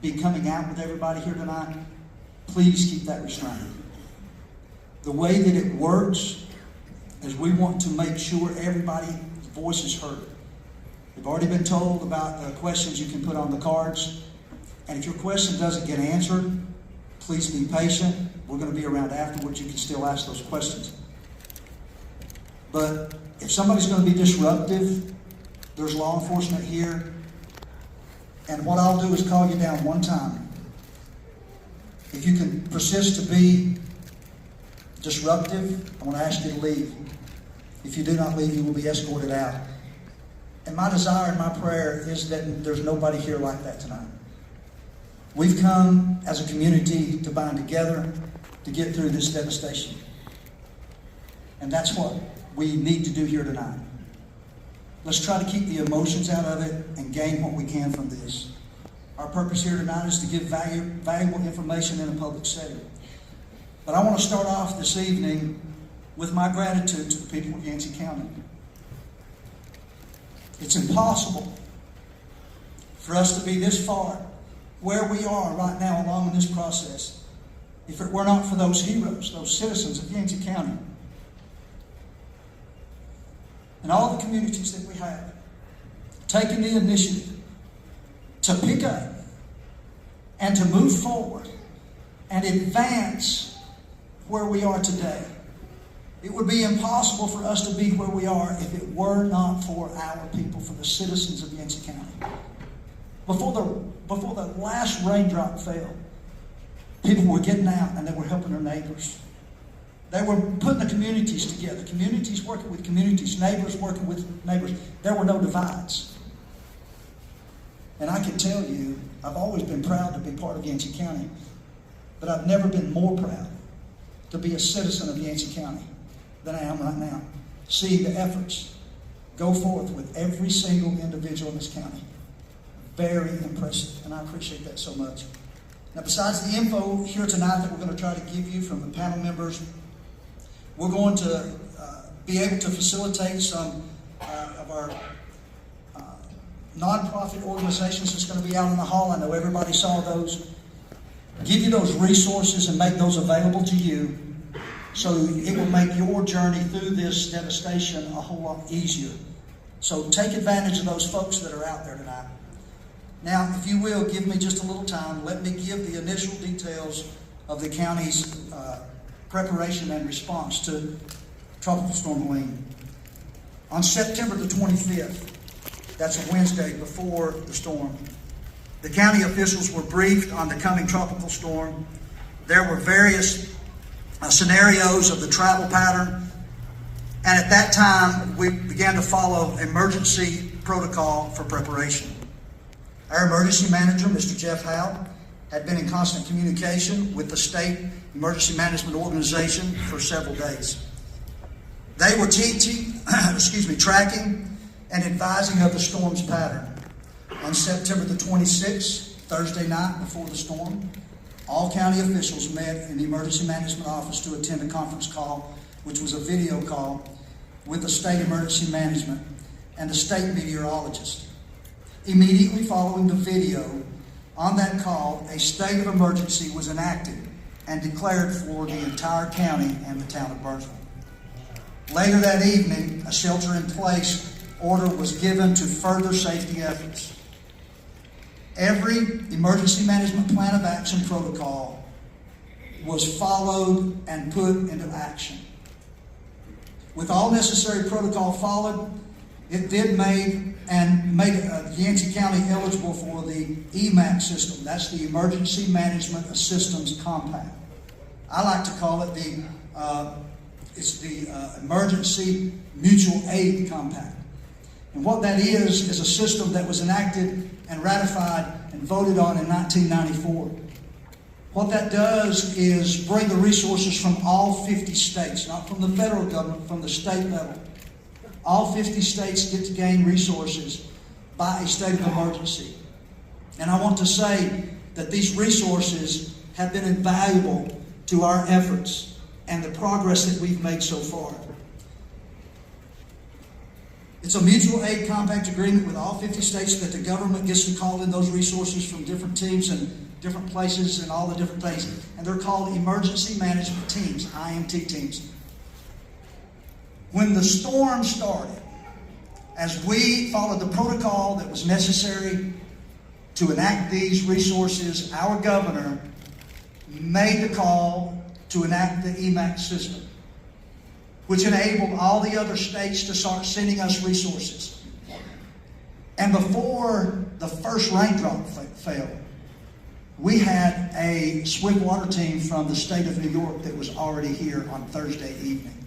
be coming out with everybody here tonight, please keep that restrained. The way that it works is we want to make sure everybody's voice is heard. We've already been told about the questions you can put on the cards, and if your question doesn't get answered, please be patient. We're going to be around afterwards. You can still ask those questions. But if somebody's going to be disruptive, there's law enforcement here. And what I'll do is call you down one time. If you can persist to be disruptive, I'm going to ask you to leave. If you do not leave, you will be escorted out. And my desire and my prayer is that there's nobody here like that tonight. We've come as a community to bind together to get through this devastation. And that's what we need to do here tonight. Let's try to keep the emotions out of it and gain what we can from this. Our purpose here tonight is to give valuable information in a public setting. But I want to start off this evening with my gratitude to the people of Yancey County. It's impossible for us to be this far where we are right now along in this process if it were not for those heroes, those citizens of Yancey County, and all the communities that we have taking the initiative to pick up and to move forward and advance where we are today. It would be impossible for us to be where we are if it were not for our people, for the citizens of Yancey County. Before the last raindrop fell, people were getting out and they were helping their neighbors. They were putting the communities together, communities working with communities, neighbors working with neighbors. There were no divides. And I can tell you, I've always been proud to be part of Yancey County, but I've never been more proud to be a citizen of Yancey County than I am right now, seeing the efforts go forth with every single individual in this county. Very impressive, and I appreciate that so much. Now, besides the info here tonight that we're going to try to give you from the panel members, we're going to be able to facilitate some of our nonprofit organizations that's going to be out in the hall. I know everybody saw those. Give you those resources and make those available to you so it will make your journey through this devastation a whole lot easier. So take advantage of those folks that are out there tonight. Now, if you will, give me just a little time. Let me give the initial details of the county's preparation and response to Tropical Storm Helene. On September the 25th, that's a Wednesday before the storm, the county officials were briefed on the coming tropical storm. There were various scenarios of the travel pattern, and at that time, we began to follow emergency protocol for preparation. Our emergency manager, Mr. Jeff Howe, had been in constant communication with the state emergency management organization for several days. They were tracking and advising of the storm's pattern. On September the 26th, Thursday night before the storm, all county officials met in the emergency management office to attend a conference call, which was a video call, with the state emergency management and the state meteorologist. Immediately following the video, on that call, a state of emergency was enacted and declared for the entire county and the town of Burnsville. Later that evening, a shelter-in-place order was given to further safety efforts. Every emergency management plan of action protocol was followed and put into action. With all necessary protocol followed, it did made Yancey County eligible for the EMAC system. That's the Emergency Management Assistance Compact. I like to call it the Emergency Mutual Aid Compact. And what that is a system that was enacted and ratified and voted on in 1994. What that does is bring the resources from all 50 states, not from the federal government, from the state level. All 50 states get to gain resources by a state of emergency. And I want to say that these resources have been invaluable to our efforts and the progress that we've made so far. It's a mutual aid compact agreement with all 50 states that the government gets to call in those resources from different teams and different places and all the different things. And they're called emergency management teams, IMT teams. When the storm started, as we followed the protocol that was necessary to enact these resources, our governor made the call to enact the EMAC system, which enabled all the other states to start sending us resources. And before the first raindrop fell, we had a swift water team from the state of New York that was already here on Thursday evening.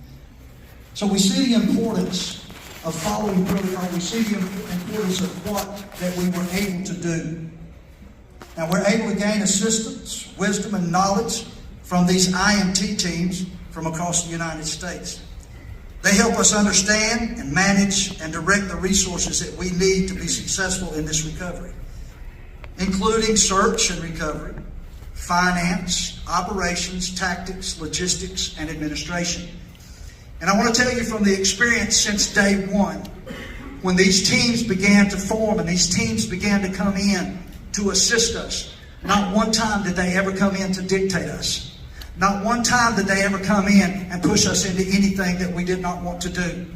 So we see the importance of following protocol. We see the importance of what that we were able to do. Now we're able to gain assistance, wisdom, and knowledge from these IMT teams from across the United States. They help us understand and manage and direct the resources that we need to be successful in this recovery, including search and recovery, finance, operations, tactics, logistics, and administration. And I want to tell you from the experience since day one, when these teams began to form and these teams began to come in to assist us, not one time did they ever come in to dictate us. Not one time did they ever come in and push us into anything that we did not want to do.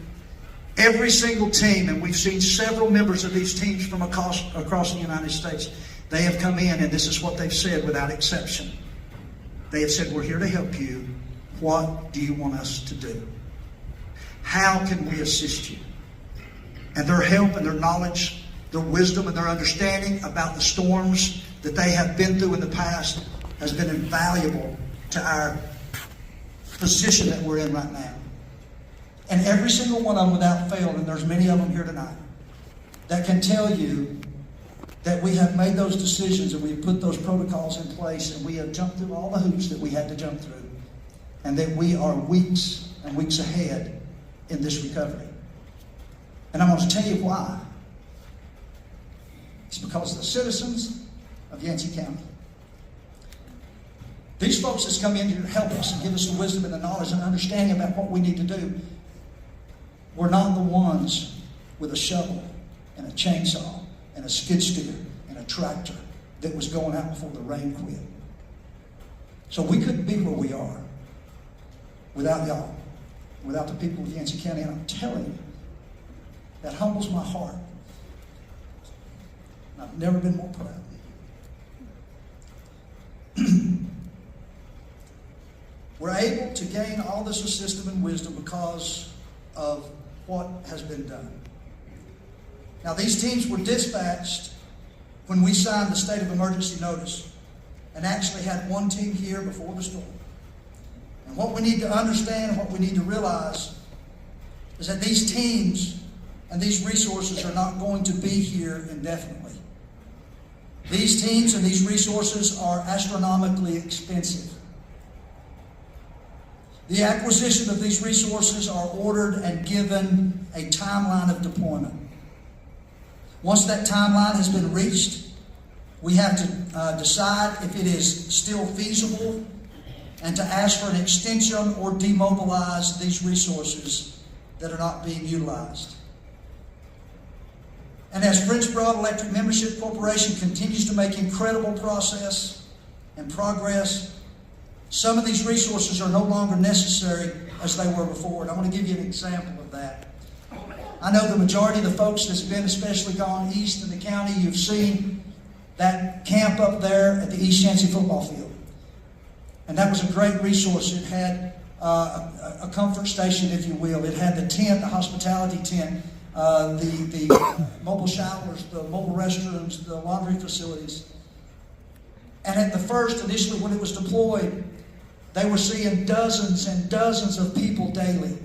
Every single team, and we've seen several members of these teams from across the United States, they have come in and this is what they've said without exception. They have said, we're here to help you. What do you want us to do? How can we assist you? And their help and their knowledge, their wisdom and their understanding about the storms that they have been through in the past has been invaluable to our position that we're in right now. And every single one of them without fail, and there's many of them here tonight, that can tell you that we have made those decisions and we've put those protocols in place and we have jumped through all the hoops that we had to jump through, and that we are weeks and weeks ahead in this recovery. And I'm going to tell you why. It's because of the citizens of Yancey County. These folks that's come in here to help us and give us the wisdom and the knowledge and understanding about what we need to do, we're not the ones with a shovel and a chainsaw and a skid steer and a tractor that was going out before the rain quit. So we couldn't be where we are without y'all, without the people of Yancey County. And I'm telling you, that humbles my heart. And I've never been more proud. We're able to gain all this system and wisdom because of what has been done. Now, these teams were dispatched when we signed the state of emergency notice and actually had one team here before the storm. And what we need to understand and what we need to realize is that these teams and these resources are not going to be here indefinitely. These teams and these resources are astronomically expensive. The acquisition of these resources are ordered and given a timeline of deployment. Once that timeline has been reached, we have to decide if it is still feasible and to ask for an extension or demobilize these resources that are not being utilized. And as Prince Broad Electric Membership Corporation continues to make incredible process and progress, some of these resources are no longer necessary as they were before. And I want to give you an example of that. I know the majority of the folks that's been especially gone east in the county, you've seen that camp up there at the East Yancey football field. And that was a great resource. It had a comfort station, if you will. It had the tent, the hospitality tent, the mobile showers, the mobile restrooms, the laundry facilities. And at the first, initially when it was deployed, they were seeing dozens and dozens of people daily.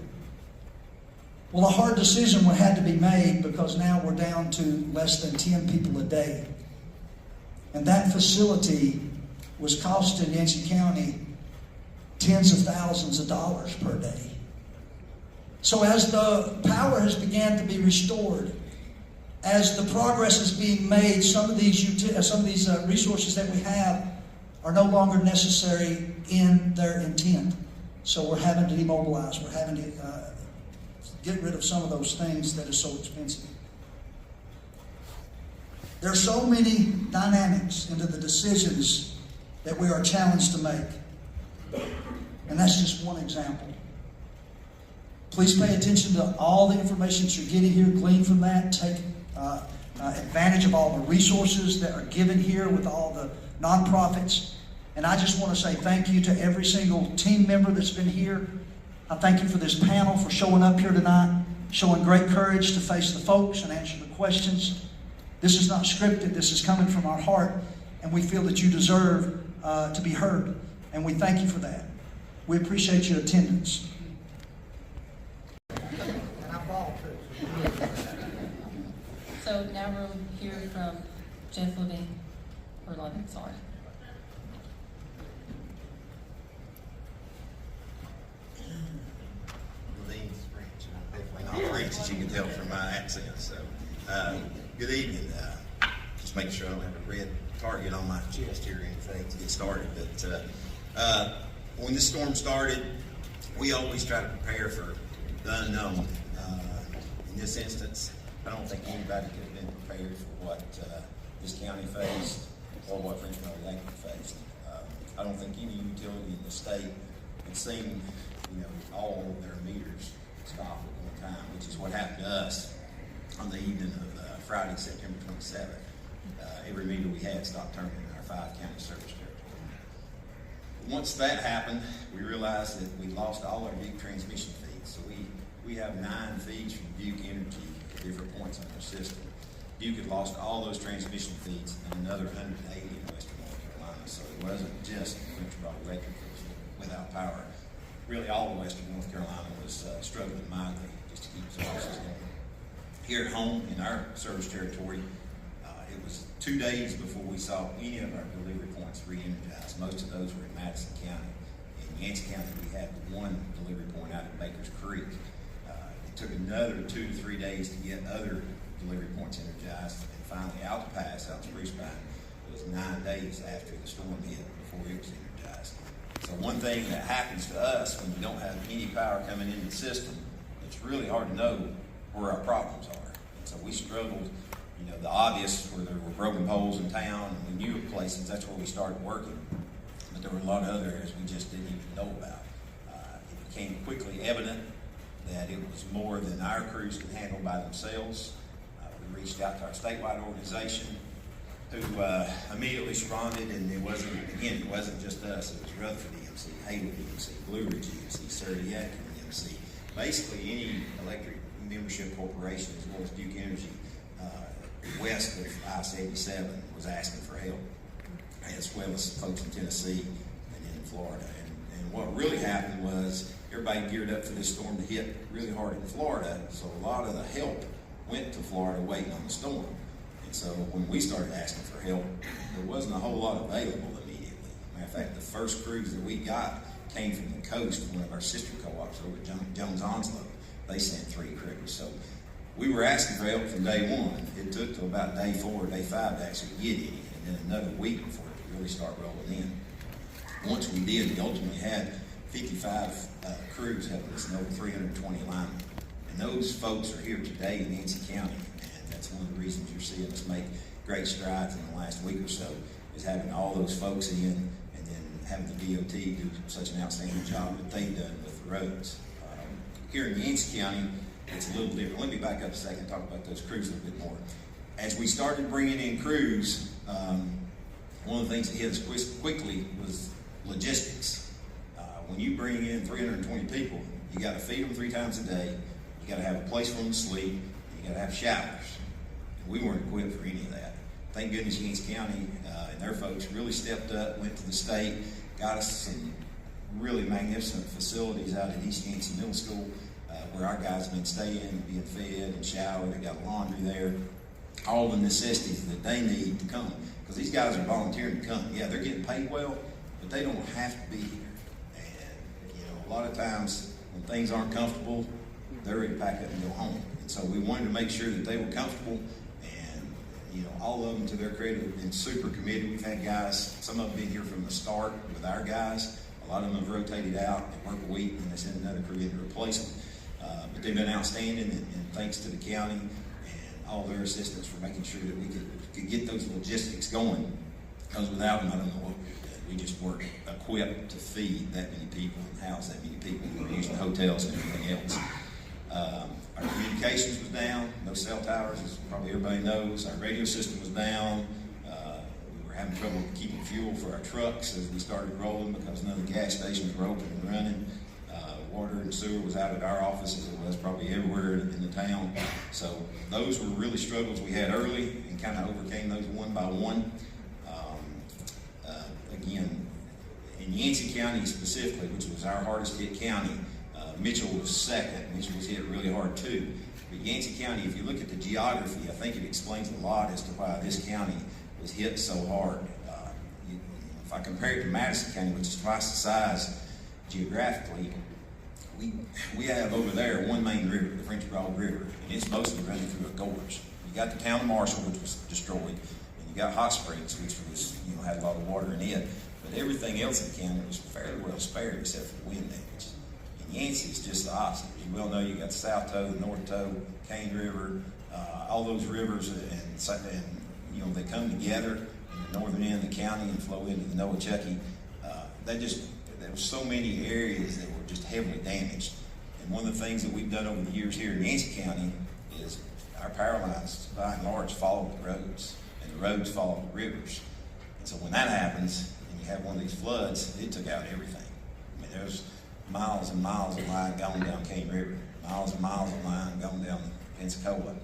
Well, a hard decision had to be made because now we're down to less than 10 people a day. And that facility was costing Yancey County tens of thousands of dollars per day. So as the power has begun to be restored, as the progress is being made, some of these resources that we have are no longer necessary in their intent. So we're having to demobilize. We're having to get rid of some of those things that are so expensive. There are so many dynamics into the decisions that we are challenged to make. And that's just one example. Please pay attention to all the information that you're getting here, glean from that, take advantage of all the resources that are given here with all the nonprofits. And I just want to say thank you to every single team member that's been here. I thank you for this panel, for showing up here tonight, showing great courage to face the folks and answer the questions. This is not scripted. This is coming from our heart, and we feel that you deserve to be heard, and we thank you for that. We appreciate your attendance. So now we'll hear from Jeff Levine, or Levin, sorry. Levine's French, and I'm definitely not French, as you can tell from my accent. So, good evening. Just making sure I don't have a red target on my chest here or anything to get started. But when this storm started, we always try to prepare for the unknown. In this instance, I don't think anybody could have been prepared for what this county faced or what French Valley Lake faced. I don't think any utility in the state had seen, all of their meters stop at one time, which is what happened to us on the evening of Friday, September 27th. Every meter we had stopped turning in our 5-county service territory. Once that happened, we realized that we lost all our big transmission feeds. So we have 9 feeds from Duke Energy at different points on our system. Duke had lost all those transmission feeds and another 180 in western North Carolina. So it wasn't just French Valley Electric that was without power. Really all of western North Carolina was struggling mightily just to keep services going. Here at home in our service territory, it was 2 days before we saw any of our delivery points re-energized. Most of those were in Madison County. In Yancey County, we had one delivery point out at Baker's Creek. It took another 2 to 3 days to get other delivery points energized. And finally, Alta Pass, out Spruce Pine, was 9 days after the storm hit before it was energized. So one thing that happens to us when we don't have any power coming into the system, it's really hard to know where our problems are. And so we struggled, the obvious, where there were broken poles in town, and we knew of places, that's where we started working. But there were a lot of other areas we just didn't even know about. It became quickly evident that it was more than our crews could handle by themselves. We reached out to our statewide organization, who immediately responded, and it wasn't just us, it was Rutherford EMC, Helene EMC, Blue Ridge EMC, Surrey EMC, basically any electric membership corporation as well as Duke Energy west of I-77 was asking for help, as well as folks in Tennessee and in Florida. And what really happened was everybody geared up for this storm to hit really hard in Florida, so a lot of the help went to Florida waiting on the storm. And so when we started asking for help, there wasn't a whole lot available immediately. Matter of fact, the first crews that we got came from the coast, one of our sister co-ops over at Jones Onslow. They sent 3 crews. So we were asking for help from day one. It took till about day 4 or day 5 to actually get any, and then another week before it could really start rolling in. Once we did, we ultimately had 55 crews helping us and over 320 linemen. And those folks are here today in Yancey County, and that's one of the reasons you're seeing us make great strides in the last week or so, is having all those folks in and then having the DOT do such an outstanding job that they've done with the roads. Here in Yancey County, it's a little different. Let me back up a second and talk about those crews a little bit more. As we started bringing in crews, one of the things that hit us quickly was logistics. When you bring in 320 people, you got to feed them 3 times a day, you got to have a place for them to sleep, and you got to have showers. And we weren't equipped for any of that. Thank goodness Yancey County and their folks really stepped up, went to the state, got us some really magnificent facilities out at East Yancey Middle School, where our guys have been staying, being fed and showered. They got laundry there, all the necessities that they need to come. Because these guys are volunteering to come. Yeah, they're getting paid well, but they don't have to be here. And a lot of times when things aren't comfortable, they're ready to pack up and go home. And so we wanted to make sure that they were comfortable, and all of them, to their credit, have been super committed. We've had guys, some of them been here from the start with our guys. A lot of them have rotated out, they work a week, and they send another crew in to replace them. But they've been outstanding, and thanks to the county and all their assistance for making sure that we could get those logistics going. Because without them, I don't know what we would do. We just weren't equipped to feed that many people and house that many people. We were using hotels and everything else. Our communications was down, no cell towers, as probably everybody knows. Our radio system was down. We were having trouble keeping fuel for our trucks as we started rolling because none of the gas stations were open and running. Water and sewer was out at our office, as it was probably everywhere in the town. So those were really struggles we had early, and kind of overcame those one by one. Again, in Yancey County specifically, which was our hardest hit county, Mitchell was second. Mitchell was hit really hard too. But Yancey County, if you look at the geography, I think it explains a lot as to why this county was hit so hard. If I compare it to Madison County, which is twice the size geographically, we have over there one main river, the French Broad River, and it's mostly running through a gorge. You got the town of Marshall, which was destroyed, and you got Hot Springs, which was, had a lot of water in it. But everything else in the county was fairly well spared except for the wind damage. And Yancey is just the opposite. You well know you got the South Toe, the North Toe, Cane River, all those rivers, and they come together in the northern end of the county and flow into the Noachucky. There were so many areas that were just heavily damaged. And one of the things that we've done over the years here in Yancey County is our power lines, by and large, follow the roads, and the roads follow the rivers. And so when that happens, and you have one of these floods, it took out everything. I mean, there's miles and miles of line going down Cane River, miles and miles of line going down Pensacola.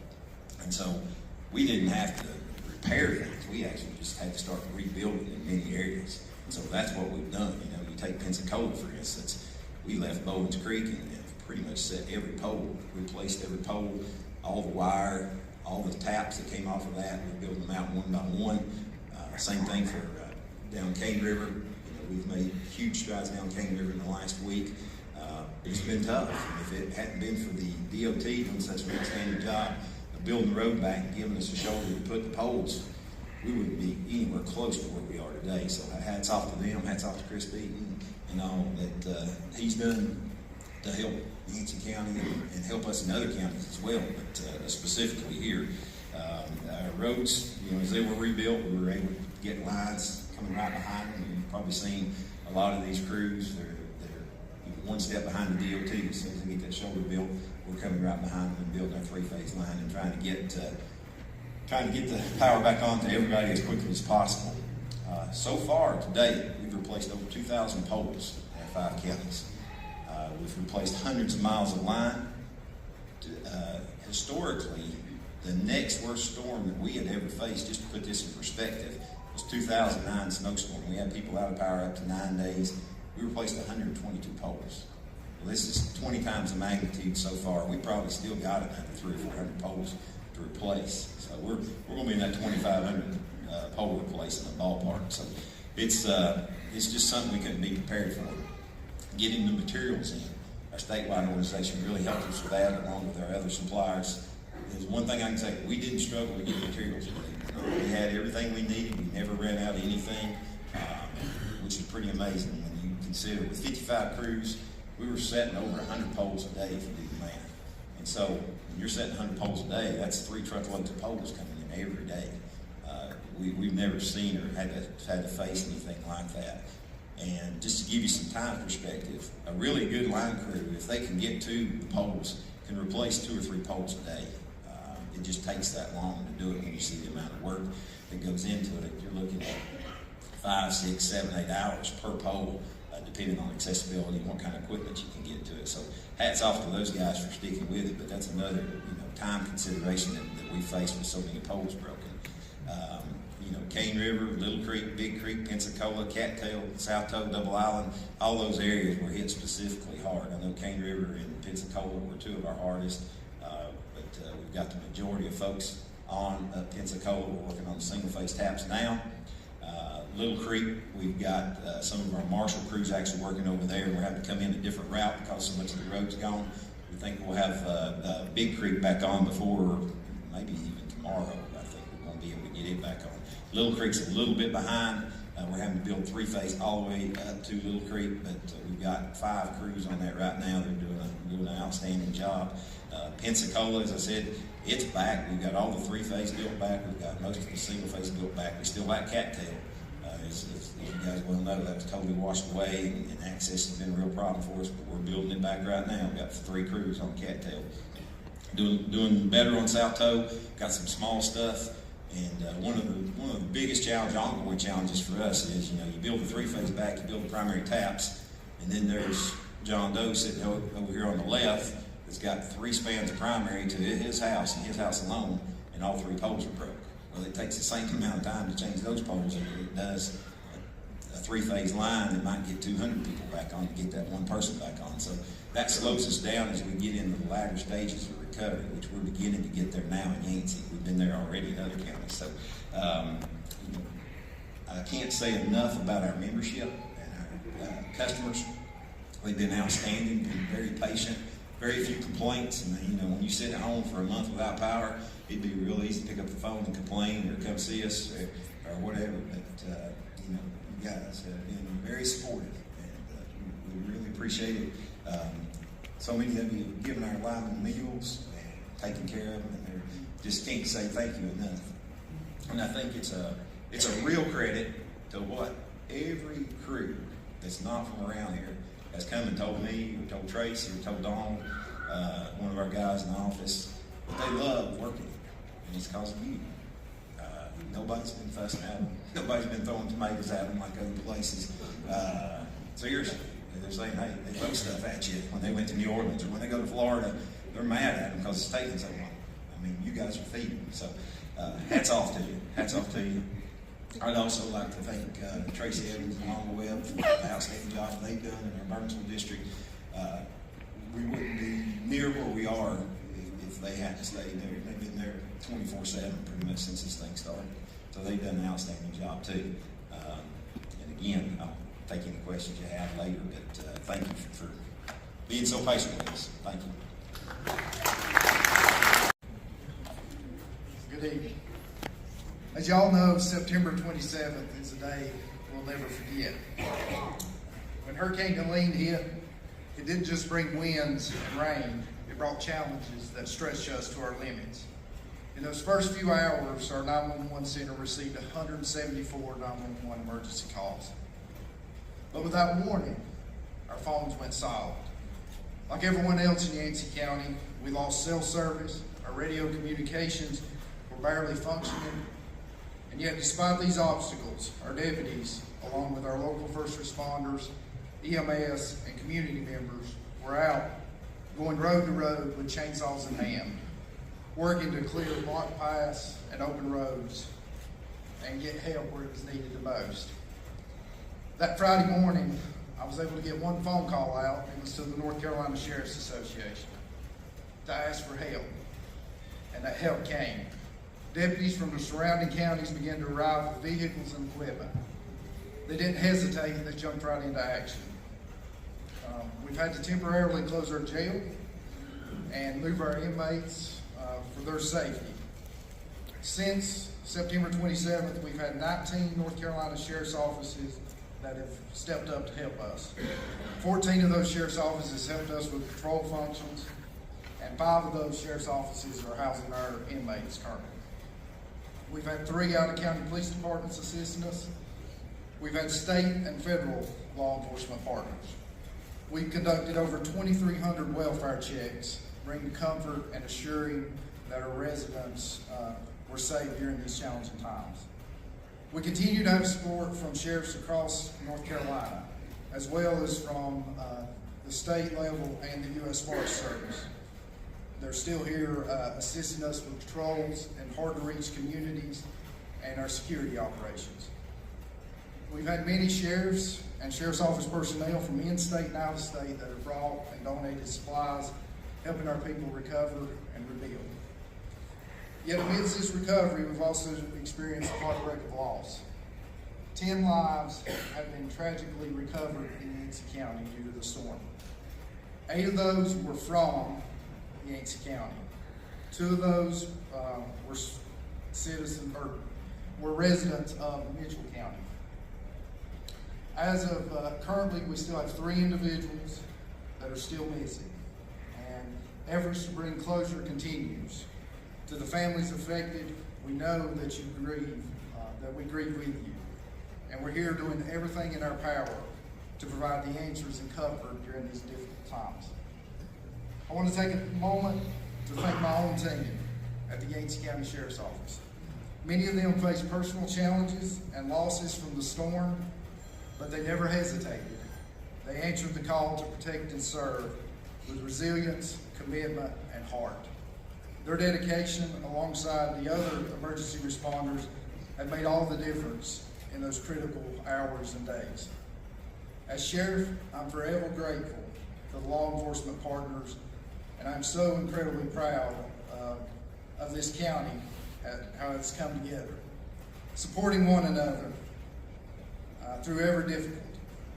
And so we didn't have to repair things. We actually just had to start rebuilding in many areas. And so that's what we've done. You take Pensacola, for instance. We left Bowens Creek and pretty much set every pole, replaced every pole, all the wire, all the taps that came off of that. We built them out one by one. Same thing for down Cane River. We've made huge strides down Cane River in the last week. It's been tough. If it hadn't been for the DOT doing such an outstanding job of building the road back and giving us a shoulder to put the poles, we wouldn't be anywhere close to where we are today. So hats off to them, hats off to Chris Beaton and all that he's done to help Yancey County and help us in other counties as well, but specifically here. Our roads, as they were rebuilt, we were able to get lines coming right behind them. You've probably seen a lot of these crews, they're one step behind the DOT. As soon as they get that shoulder built, we're coming right behind them and building our three-phase line and trying to get the power back on to everybody as quickly as possible. So far to date, we've replaced over 2,000 poles in 5 counties. We've replaced hundreds of miles of line. Historically, the next worst storm that we had ever faced, just to put this in perspective, was 2009 snowstorm. We had people out of power up to 9 days. We replaced 122 poles. Well, this is 20 times the magnitude so far. We probably still got another 300 or 400 poles to replace. So we're going to be in that 2,500 pole replacement ballpark. So it's just something we couldn't be prepared for. Getting the materials in. Our statewide organization really helped us with that, along with our other suppliers. There's one thing I can say: we didn't struggle to get materials. We had everything we needed. We never ran out of anything, which is pretty amazing when you consider. With 55 crews, we were setting over 100 poles a day if you do the math. And so when you're setting 100 poles a day, that's 3 truckloads of poles coming in every day. We've never seen or had to face anything like that. And just to give you some time perspective, a really good line crew, if they can get to the poles, can replace 2 or 3 poles a day. It just takes that long to do it when you see the amount of work that goes into it. You're looking at 5, 6, 7, 8 hours per pole, depending on accessibility and what kind of equipment you can get to it. So hats off to those guys for sticking with it, but that's another time consideration that we face with so many poles broken. Cane River, Little Creek, Big Creek, Pensacola, Cattail, South Toe, Double Island, all those areas were hit specifically hard. I know Cane River and Pensacola were 2 of our hardest, but we've got the majority of folks on Pensacola. We're working on single-phase taps now. Little Creek, we've got some of our Marshall crews actually working over there. We're having to come in a different route because so much of the road's gone. We think we'll have Big Creek back on before maybe even tomorrow. I think we're going to be able to get it back on. Little Creek's a little bit behind. We're having to build 3-phase all the way up to Little Creek, but we've got 5 crews on that right now. They're doing an outstanding job. Pensacola, as I said, it's back. We've got all the 3-phase built back. We've got most of the single-phase built back. We still lack Cattail. As you guys well know, that was totally washed away, and access has been a real problem for us, but we're building it back right now. We've got 3 crews on Cattail. Doing better on South Toe. Got some small stuff. And one of the biggest ongoing challenges for us is, you build the 3-phase back, you build the primary taps, and then there's John Doe sitting over here on the left that's got 3 spans of primary to his house, and his house alone, and all 3 poles are broke. Well, it takes the same amount of time to change those poles as it does a 3-phase line that might get 200 people back on to get that one person back on. So that slows us down as we get into the latter stages of recovery, which we're beginning to get there now in Yancey. We've been there already in other counties. So you know, I can't say enough about our membership and our customers. They've been outstanding, been very patient, very few complaints. And you know, when you sit at home for a month without power, it'd be real easy to pick up the phone and complain or come see us or whatever. But you know, you guys have been very supportive, and we really appreciate it. So many of you have given our linemen meals and taken care of them, and they just can't say thank you enough. And I think it's a real credit to what every crew that's not from around here has come and told me, or told Tracy, or told Donald, one of our guys in the office, that they love working, and it's because of you. Nobody's been fussing at them. Nobody's been throwing tomatoes at them like other places. Seriously, they're saying, hey, they throw stuff at you when they went to New Orleans, or when they go to Florida, they're mad at them because it's taking so long. I mean, you guys are feeding them. So hats off to you. Hats off to you. I'd also like to thank Tracy Evans and Long Webb for the outstanding job they've done in our Burnsville district. We wouldn't be near where we are if they hadn't stayed there. They've been there 24/7 pretty much since this thing started. So they've done an outstanding job too. And again, I'll take any questions you have later, but thank you for being so patient with us. Thank you. Good evening. As y'all know, September 27th is a day we'll never forget. When Hurricane Helene hit, it didn't just bring winds and rain, it brought challenges that stretched us to our limits. In those first few hours, our 911 center received 174 911 emergency calls. But without warning, our phones went silent. Like everyone else in Yancey County, we lost cell service, our radio communications were barely functioning, and yet despite these obstacles, our deputies, along with our local first responders, EMS, and community members, were out going road to road with chainsaws in hand, working to clear block paths and open roads and get help where it was needed the most. That Friday morning, I was able to get one phone call out. It was to the North Carolina Sheriff's Association to ask for help, and that help came. Deputies from the surrounding counties began to arrive with vehicles and equipment. They didn't hesitate, they jumped right into action. We've had to temporarily close our jail and move our inmates for their safety. Since September 27th, we've had 19 North Carolina Sheriff's offices that have stepped up to help us. 14 of those Sheriff's offices helped us with patrol functions, and 5 of those Sheriff's offices are housing our inmates currently. We've had 3 out-of-county police departments assisting us. We've had state and federal law enforcement partners. We've conducted over 2,300 welfare checks, bringing comfort and assuring that our residents were safe during these challenging times. We continue to have support from sheriffs across North Carolina, as well as from the state level and the U.S. Forest Service. They're still here assisting us with patrols in hard-to-reach communities and our security operations. We've had many sheriffs and sheriff's office personnel from in-state and out-of-state that have brought and donated supplies, helping our people recover and rebuild. Yet amidst this recovery, we've also experienced the heartbreak of loss. 10 lives have been tragically recovered in Yancey County due to the storm. 8 of those were from Yancey County. 2 of those were citizens or were residents of Mitchell County. As of currently, we still have 3 individuals that are still missing, and efforts to bring closure continues. To the families affected, we know that you grieve, that we grieve with you, and we're here doing everything in our power to provide the answers and comfort during these difficult times. I want to take a moment to thank my own team at the Yancey County Sheriff's Office. Many of them faced personal challenges and losses from the storm, but they never hesitated. They answered the call to protect and serve with resilience, commitment, and heart. Their dedication, alongside the other emergency responders, have made all the difference in those critical hours and days. As sheriff, I'm forever grateful to the law enforcement partners And I'm so incredibly proud of this county, how it's come together, supporting one another through every difficulty.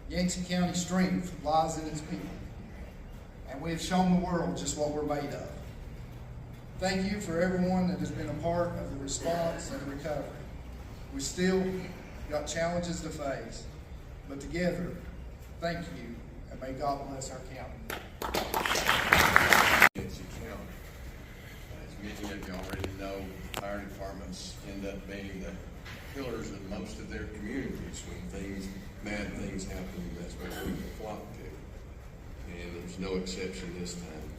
Yancey County's strength lies in its people, and we have shown the world just what we're made of. Thank you for everyone that has been a part of the response and the recovery. We still got challenges to face, but together, thank you, and may God bless our county. Yancey County. As many of you already know, fire departments end up being the pillars of most of their communities. When bad things happen, that's where people flock to. And there's no exception this time.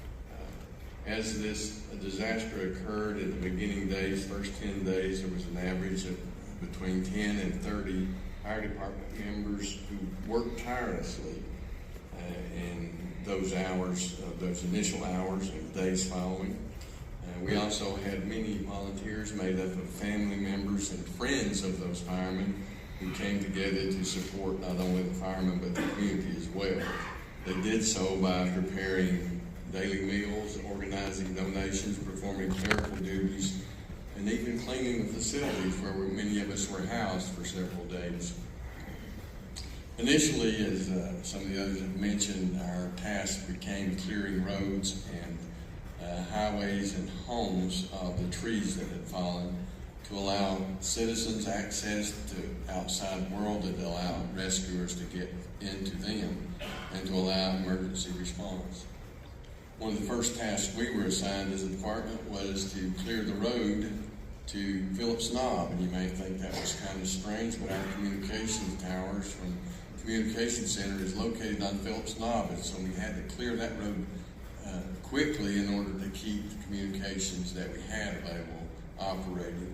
As this disaster occurred in the beginning days, first 10 days, there was an average of between 10 and 30 fire department members who worked tirelessly in those hours, those initial hours and days following. We also had many volunteers made up of family members and friends of those firemen who came together to support not only the firemen but the community as well. They did so by preparing daily meals, organizing donations, performing clerical duties, and even cleaning the facilities where many of us were housed for several days. Initially, as some of the others have mentioned, our task became clearing roads and highways and homes of the trees that had fallen to allow citizens access to outside world and to allow rescuers to get into them and to allow emergency response. One of the first tasks we were assigned as a department was to clear the road to Phillips Knob, and you may think that was kind of strange, but our communications towers from Communication Center is located on Phillips Knob, and so we had to clear that road quickly in order to keep the communications that we had available operating.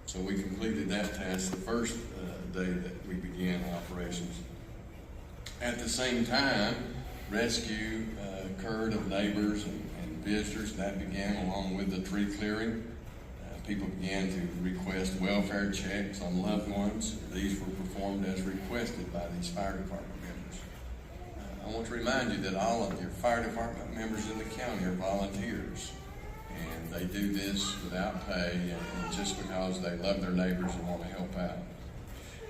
So we completed that task the first day that we began operations. At the same time, rescue occurred of neighbors and visitors. That began along with the tree clearing. People began to request welfare checks on loved ones. These were performed as requested by these fire department members. I want to remind you that all of your fire department members in the county are volunteers, and they do this without pay and just because they love their neighbors and want to help out.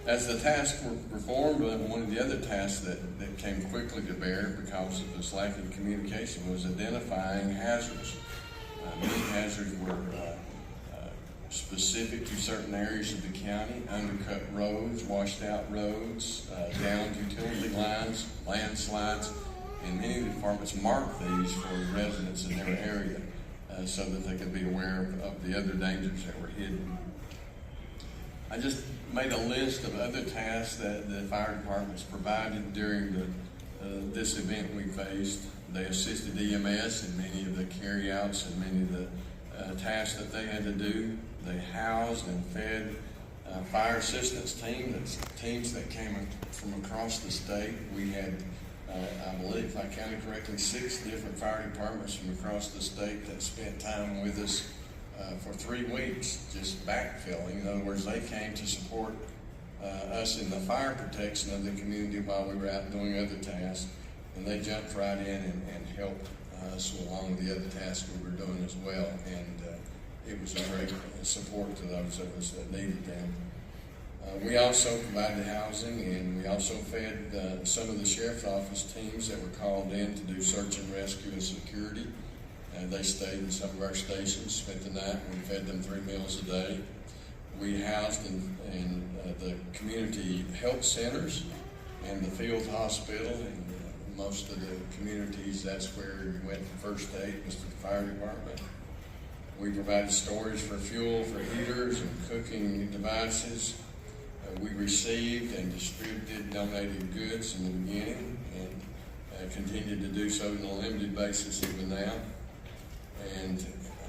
As the tasks were performed, one of the other tasks that came quickly to bear because of this lack of communication was identifying hazards. Many hazards were specific to certain areas of the county: undercut roads, washed out roads, downed utility lines, landslides, and many of the departments marked these for the residents in their area so that they could be aware of the other dangers that were hidden. I just made a list of other tasks that the fire departments provided during this event we faced. They assisted EMS in many of the carryouts and many of the tasks that they had to do. They housed and fed fire assistance teams that came from across the state. We had, I believe, if I counted correctly, 6 different fire departments from across the state that spent time with us for 3 weeks, just backfilling. In other words, they came to support us in the fire protection of the community while we were out doing other tasks, and they jumped right in and helped us along with the other tasks we were doing as well. And it was a great support to those of us that needed them. We also provided housing, and we also fed some of the sheriff's office teams that were called in to do search and rescue and security. They stayed in some of our stations, spent the night, and we fed them 3 meals a day. We housed in the community health centers and the field hospital, and most of the communities, that's where you went for first aid, was to the fire department. We provided storage for fuel, for heaters and cooking devices. We received and distributed donated goods in the beginning and continued to do so on a limited basis even now. And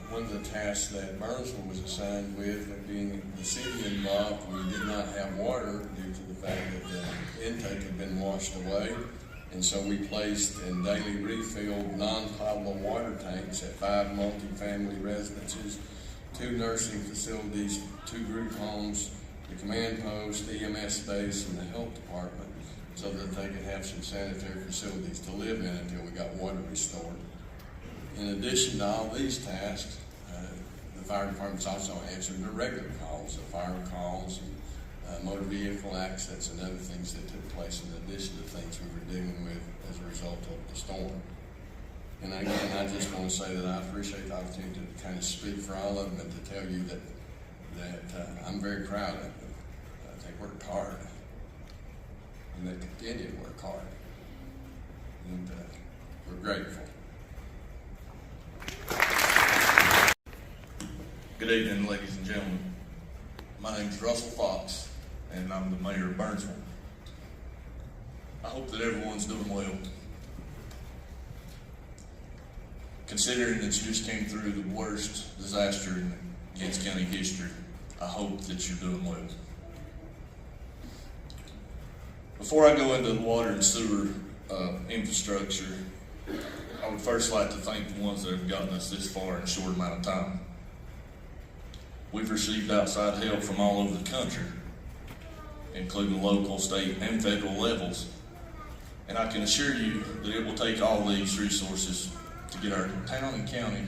one of the tasks that Burnsville was assigned with, being the city involved, we did not have water due to the fact that the intake had been washed away. And so we placed and daily refilled non-potable water tanks at 5 multifamily residences, 2 nursing facilities, 2 group homes, the command post, EMS space, and the health department, so that they could have some sanitary facilities to live in until we got water restored. In addition to all these tasks, the fire department's also answered their regular calls, the fire calls, motor vehicle accidents, and other things that took place in addition to things we were dealing with as a result of the storm. And again, I just want to say that I appreciate the opportunity to kind of speak for all of them and to tell you that I'm very proud of them. They worked hard, and they continue to work hard, and we're grateful. Good evening, ladies and gentlemen. My name is Russell Fox, and I'm the mayor of Burnsville. I hope that everyone's doing well. Considering that you just came through the worst disaster in Yancey County history, I hope that you're doing well. Before I go into the water and sewer infrastructure, I would first like to thank the ones that have gotten us this far in a short amount of time. We've received outside help from all over the country, including local, state, and federal levels. And I can assure you that it will take all these resources to get our town and county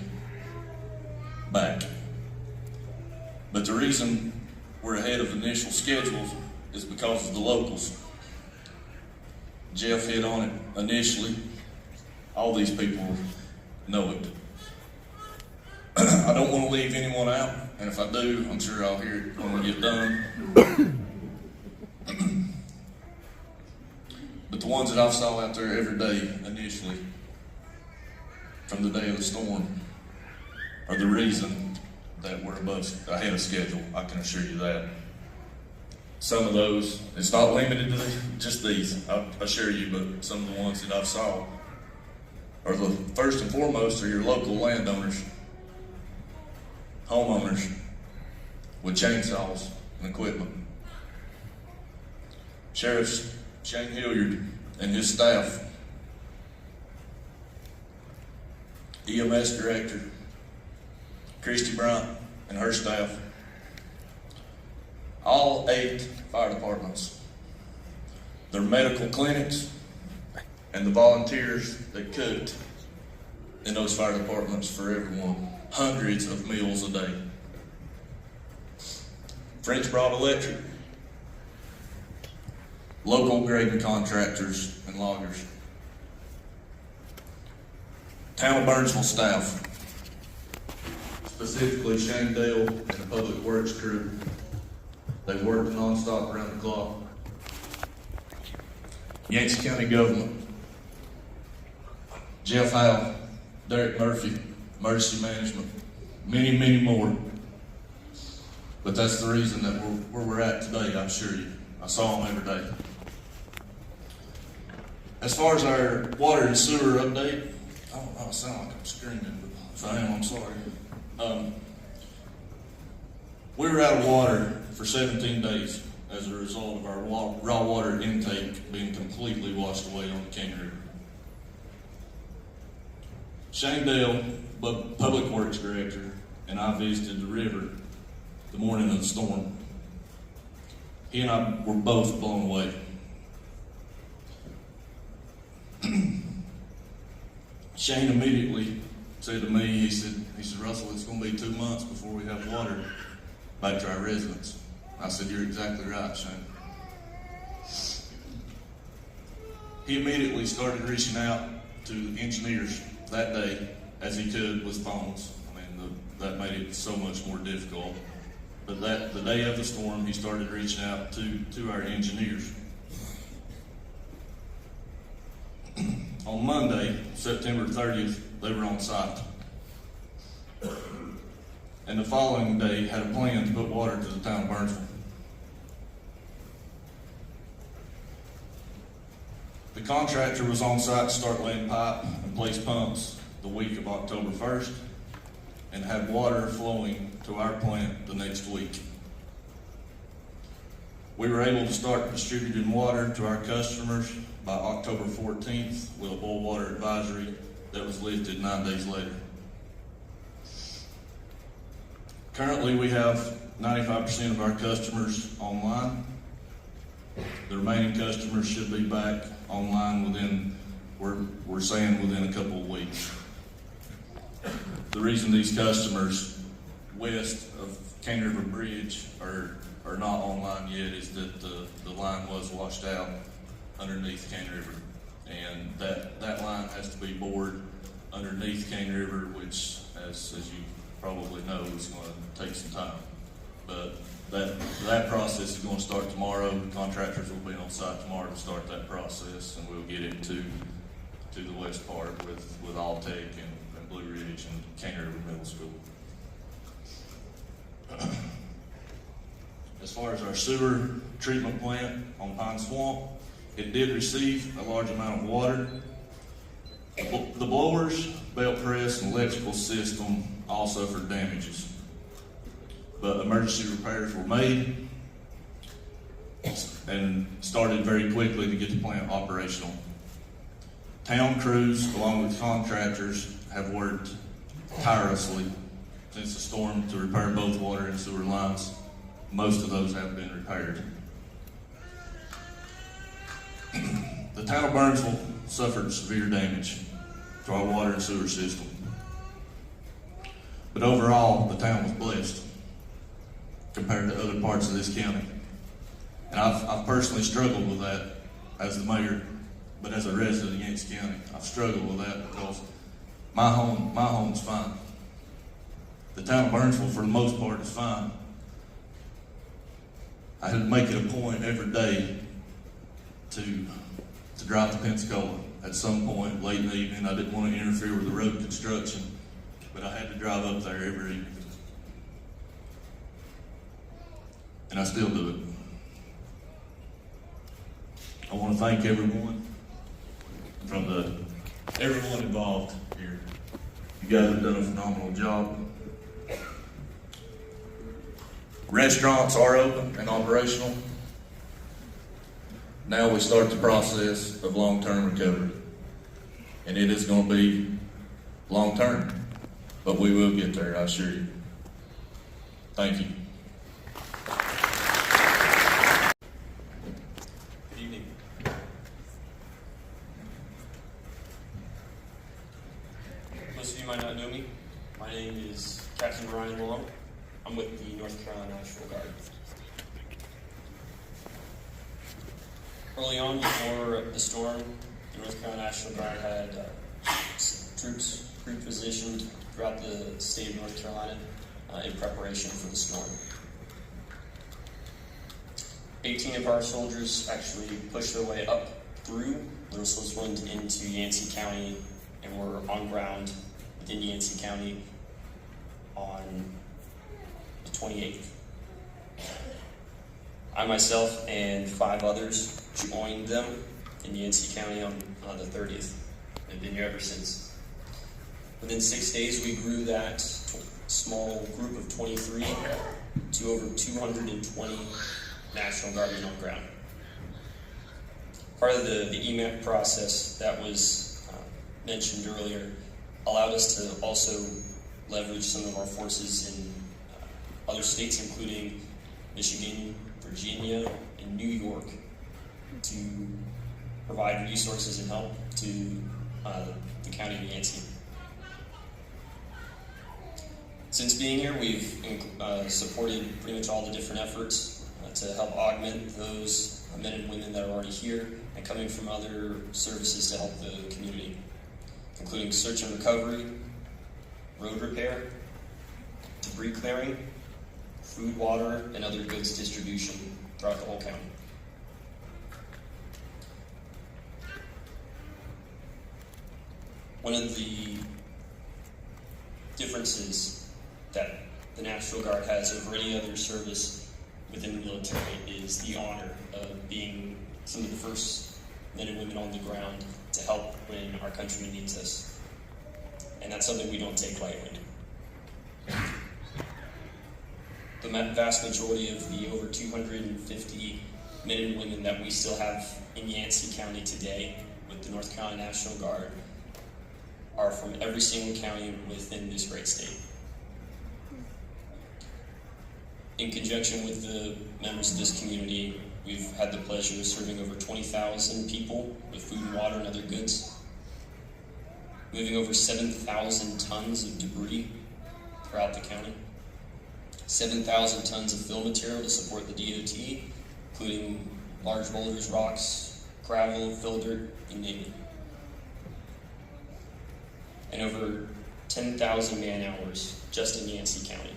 back. But the reason we're ahead of initial schedules is because of the locals. Jeff hit on it initially. All these people know it. I don't want to leave anyone out, and if I do, I'm sure I'll hear it when we get done. But the ones that I saw out there every day initially, from the day of the storm, are the reason that we're ahead of schedule. I can assure you that. Some of those, it's not limited to just these, I assure you, but some of the ones that I saw are the first and foremost are your local landowners, homeowners with chainsaws and equipment. Sheriff Shane Hilliard and his staff, EMS Director Christy Bryant and her staff, all 8 fire departments, their medical clinics, and the volunteers that cooked in those fire departments for everyone, hundreds of meals a day. French Broad Electric, local grading contractors and loggers, Town of Burnsville staff, specifically Shane Dale and the Public Works crew. They worked nonstop around the clock. Yancey County government, Jeff Howe, Derek Murphy, Emergency Management, many, many more. But that's the reason that we're where we're at today, I assure you. I saw them every day. As far as our water and sewer update, I don't know, I sound like I'm screaming, but if I am, I'm sorry. We were out of water for 17 days as a result of our raw water intake being completely washed away on the King River. Shane Dale, Public Works Director, and I visited the river the morning of the storm. He and I were both blown away. Shane immediately said to me, he said, Russell, it's going to be 2 months before we have water back to our residents. I said, you're exactly right, Shane. He immediately started reaching out to engineers that day as he could with phones. I mean, that made it so much more difficult. But the day of the storm, he started reaching out to our engineers. On Monday, September 30th, they were on site. And the following day, had a plan to put water to the town of Burnsville. The contractor was on site to start laying pipe and place pumps the week of October 1st and had water flowing to our plant the next week. We were able to start distributing water to our customers by October 14th with a boil water advisory that was lifted 9 days later. Currently, we have 95% of our customers online. The remaining customers should be back online within, we're saying within a couple of weeks. the reason these customers west of Cane River Bridge are not online yet is that the line was washed out underneath Cane River. And that line has to be bored underneath Cane River, which, as you probably know, is going to take some time. But that process is going to start tomorrow. The contractors will be on site tomorrow to start that process, and we'll get it to the west part with Alltech and Blue Ridge and Cane River Middle School. As far as our sewer treatment plant on Pine Swamp, it did receive a large amount of water. The blowers, belt press, and electrical system all suffered damages, but emergency repairs were made and started very quickly to get the plant operational. Town crews, along with contractors, have worked tirelessly since the storm to repair both water and sewer lines. Most of those have been repaired. The town of Burnsville suffered severe damage to our water and sewer system. But overall, the town was blessed compared to other parts of this county. And I've personally struggled with that as the mayor, but as a resident of Yancey County, I've struggled with that because my home's fine. The town of Burnsville, for the most part, is fine. I had to make it a point every day to drive to Pensacola at some point late in the evening. I didn't want to interfere with the road construction, but I had to drive up there every evening. And I still do it. I want to thank everyone everyone involved here. You guys have done a phenomenal job. Restaurants are open and operational. Now we start the process of long-term recovery. And it is going to be long-term, but we will get there, I assure you. Thank you. Good evening. Most of you might not know me. My name is Captain Ryan Long. I'm with the North Carolina National Guard. Early on, before the storm, the North Carolina National Guard had troops pre-positioned throughout the state of North Carolina in preparation for the storm. 18 of our soldiers actually pushed their way up through Little Switzerland into Yancey County and were on ground within Yancey County on the 28th. I myself and 5 others joined them in Yancey County on the 30th. I've been here ever since. Within 6 days, we grew that small group of 23 to over 220 National Guardsmen on ground. Part of the EMAC process that was mentioned earlier allowed us to also leverage some of our forces in other states, including Michigan, Virginia, and New York, to provide resources and help to the county of Yancey. Since being here, we've supported pretty much all the different efforts to help augment those men and women that are already here and coming from other services to help the community, including search and recovery, road repair, debris clearing, food, water, and other goods distribution throughout the whole county. One of the differences that the National Guard has over any other service within the military is the honor of being some of the first men and women on the ground to help when our country needs us. And that's something we don't take lightly. The vast majority of the over 250 men and women that we still have in Yancey County today with the North Carolina National Guard are from every single county within this great state. In conjunction with the members of this community, we've had the pleasure of serving over 20,000 people with food and water and other goods. moving over 7,000 tons of debris throughout the county, 7,000 tons of fill material to support the DOT, including large boulders, rocks, gravel, fill dirt, you name it. And over 10,000 man hours just in Yancey County.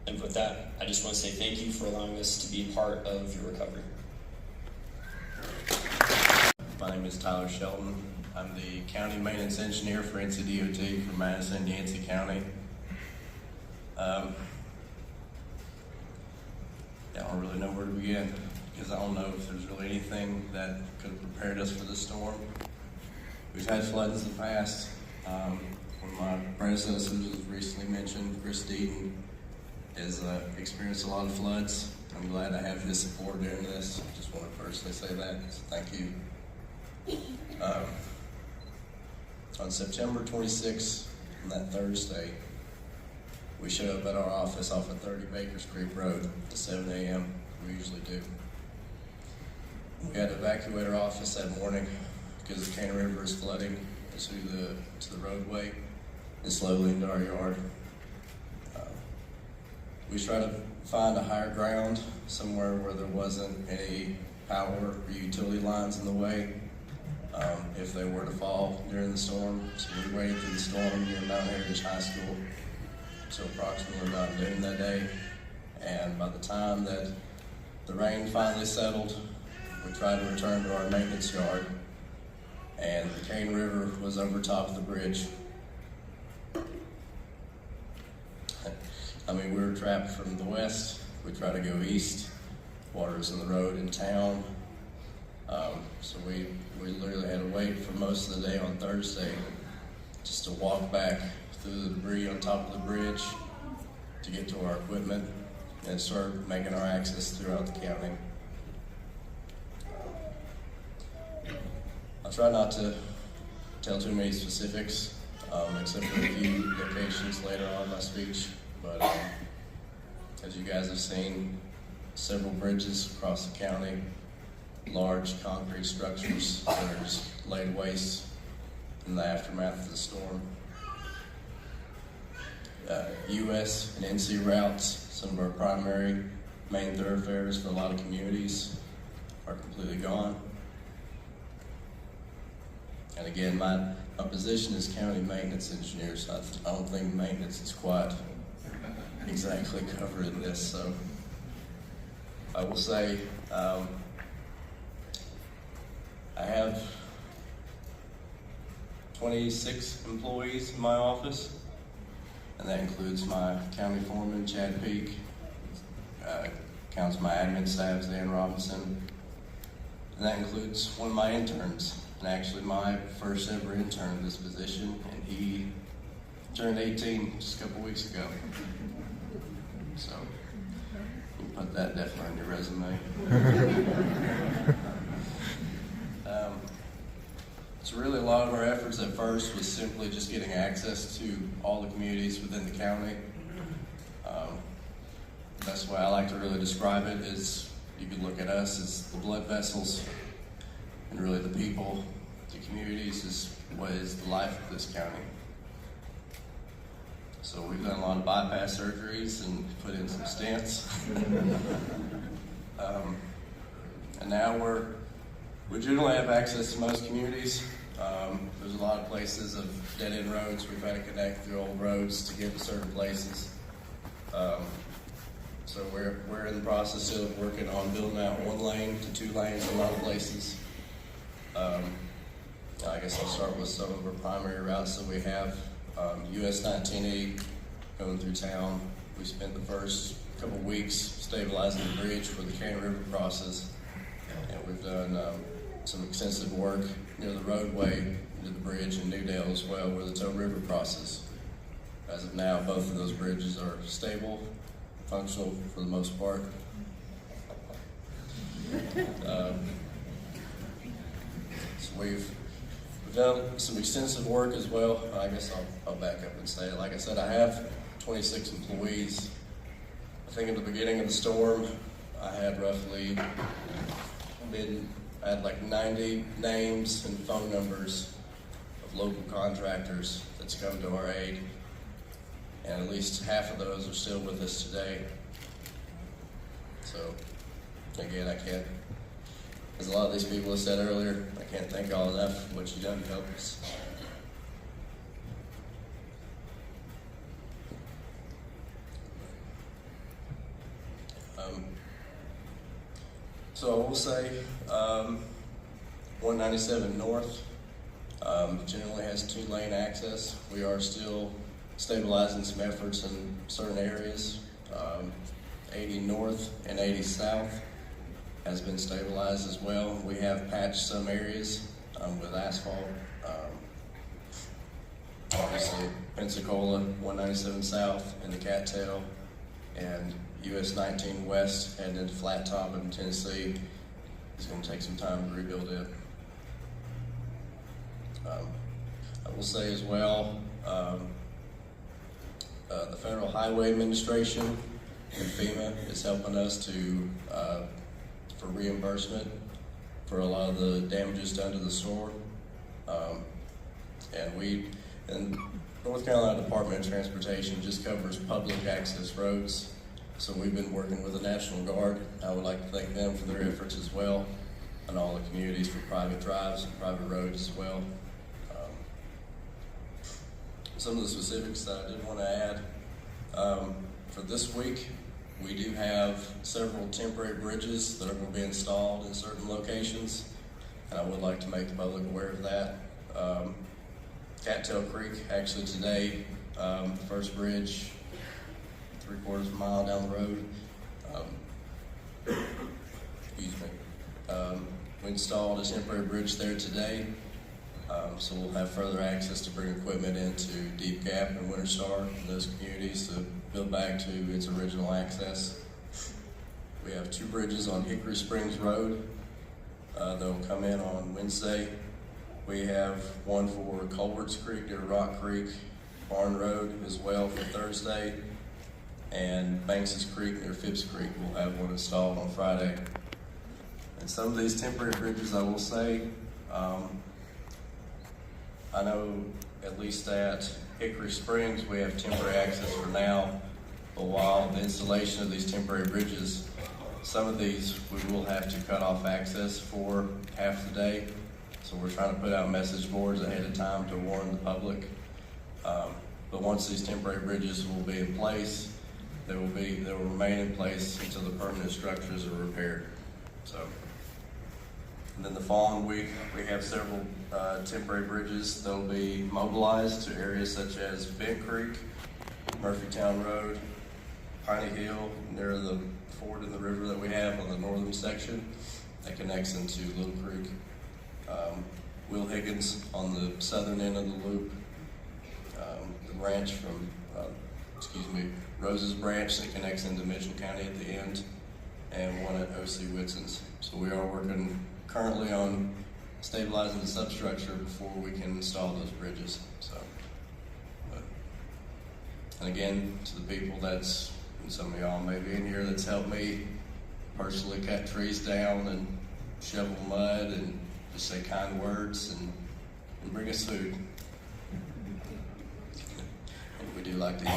And with that, I just want to say thank you for allowing us to be a part of your recovery. My name is Tyler Shelton. I'm the County Maintenance Engineer for NCDOT for Madison and Yancey County. I don't really know where to begin because I don't know if there's really anything that could have prepared us for this storm. We've had floods in the past. One of my predecessors was recently mentioned, Chris Deaton, has experienced a lot of floods. I'm glad I have his support during this. I just want to personally say that, so thank you. On September 26th, on that Thursday, we showed up at our office off of 30 Bakers Creek Road at 7 a.m. We usually do. We had to evacuate our office that morning because the Cane River is flooding to the roadway and slowly into our yard. We tried to find a higher ground, somewhere where there wasn't any power or utility lines in the way if they were to fall during the storm. So we waited through the storm near Mount Heritage High School until approximately about noon that day. And by the time that the rain finally settled, we tried to return to our maintenance yard, and the Cane River was over top of the bridge. I mean, we were trapped from the west. We tried to go east. Water's in the road in town. So we literally had to wait for most of the day on Thursday just to walk back through the debris on top of the bridge to get to our equipment and start making our access throughout the county. I'll try not to tell too many specifics, except for a few locations later on in my speech. But as you guys have seen, several bridges across the county, large concrete structures that are just laid waste in the aftermath of the storm. US and NC routes, some of our primary main thoroughfares for a lot of communities, are completely gone. And again, my position is county maintenance engineer, so I don't think maintenance is quite exactly covered in this. So I will say I have 26 employees in my office, and that includes my county foreman, Chad Peak, counts my admin staff, Dan Robinson, and that includes one of my interns, and actually my first ever intern in this position, and he turned 18 just a couple weeks ago. So you can put that definitely on your resume. So really a lot of our efforts at first was simply just getting access to all the communities within the county. That's why I like to really describe it is you could look at us as the blood vessels, and really the people, the communities is what is the life of this county. So we've done a lot of bypass surgeries and put in some stents. And now we generally have access to most communities. There's a lot of places of dead-end roads. We've had to connect through old roads to get to certain places. So we're in the process of working on building out 1 lane to 2 lanes in a lot of places. I guess I'll start with some of our primary routes that we have. US 19E going through town. We spent the first couple weeks stabilizing the bridge where the Cane River crosses, and we've done some extensive work near the roadway into the bridge in Newdale as well, where the Toe River crosses. As of now, both of those bridges are stable, functional for the most part. So we've done some extensive work as well. I guess I'll back up and say, like I said, I have 26 employees. I think at the beginning of the storm, I had roughly I had like 90 names and phone numbers of local contractors that's come to our aid, and at least half of those are still with us today. So again, I can't, as a lot of these people have said earlier, I can't thank y'all enough for what you've done to help us. So I will say 197 North generally has 2-lane access. We are still stabilizing some efforts in certain areas. 80 North and 80 South has been stabilized as well. We have patched some areas with asphalt. Obviously Pensacola, 197 South, and the Cattail, and US 19 West heading into Flat Top in Tennessee is going to take some time to rebuild it. I will say as well, the Federal Highway Administration and FEMA is helping us to for reimbursement for a lot of the damages done to the storm. And North Carolina Department of Transportation just covers public access roads. So we've been working with the National Guard. I would like to thank them for their efforts as well, and all the communities for private drives and private roads as well. Some of the specifics that I did want to add, for this week, we do have several temporary bridges that are going to be installed in certain locations, and I would like to make the public aware of that. Cattail Creek, actually today, the first bridge, 3/4 of a mile down the road. We installed a temporary bridge there today, so we'll have further access to bring equipment into Deep Gap and Winter Star and those communities to build back to its original access. We have 2 bridges on Hickory Springs Road that will come in on Wednesday. We have one for Culverts Creek near Rock Creek, Barn Road as well for Thursday. And Banks's Creek near Phipps Creek will have one installed on Friday. And some of these temporary bridges, I will say, I know at least at Hickory Springs we have temporary access for now, but while the installation of these temporary bridges, some of these we will have to cut off access for half the day. So we're trying to put out message boards ahead of time to warn the public. But once these temporary bridges will be in place, they will remain in place until the permanent structures are repaired. So, and then the following week, we have several temporary bridges. They'll be mobilized to areas such as Bent Creek, Murphytown Road, Piney Hill, near the ford in the river that we have on the northern section that connects into Little Creek. Will Higgins on the southern end of the loop, the branch from, Rose's branch that connects into Mitchell County at the end, and one at O.C. Whitson's. So we are working currently on stabilizing the substructure before we can install those bridges. So, and again, to the people and some of y'all may be in here that's helped me personally cut trees down and shovel mud and just say kind words and bring us food. And we do like to eat.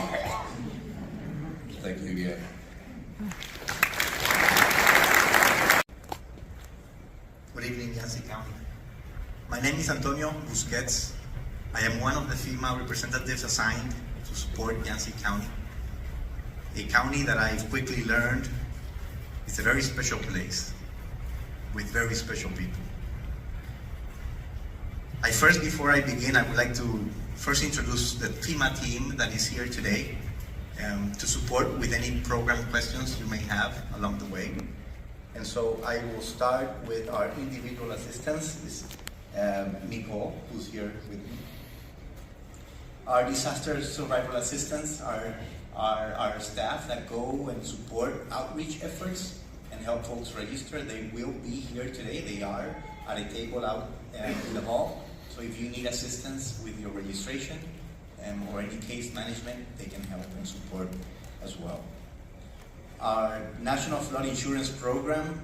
Thank you again. Good evening, Yancey County. My name is Antonio Busquets. I am one of the female representatives assigned to support Yancey County, a county that I quickly learned is a very special place with very special people. Before I begin, I would like to first introduce the FEMA team that is here today to support with any program questions you may have along the way. And so I will start with our individual assistants, Nicole, who's here with me. Our disaster survival assistants are our staff that go and support outreach efforts and help folks register. They will be here today. They are at a table out in the hall. So if you need assistance with your registration or any case management, they can help and support as well. Our National Flood Insurance Program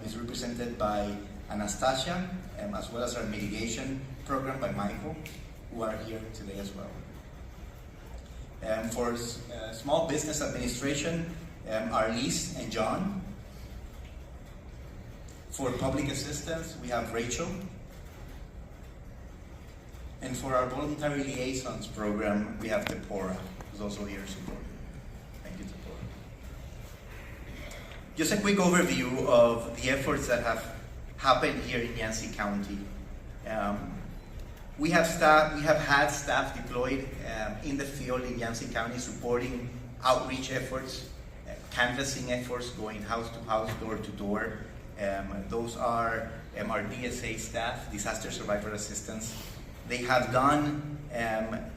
is represented by Anastasia, as well as our mitigation program by Michael, who are here today as well. For small business administration, Arlise and John. For public assistance, we have Rachel. And for our voluntary liaisons program, we have Deborah, who's also here supporting. Thank you, Deborah. Just a quick overview of the efforts that have happened here in Yancey County. We have had staff deployed in the field in Yancey County supporting outreach efforts, canvassing efforts, going house to house, door to door. Those are our DSA staff, Disaster Survivor Assistance. They have done,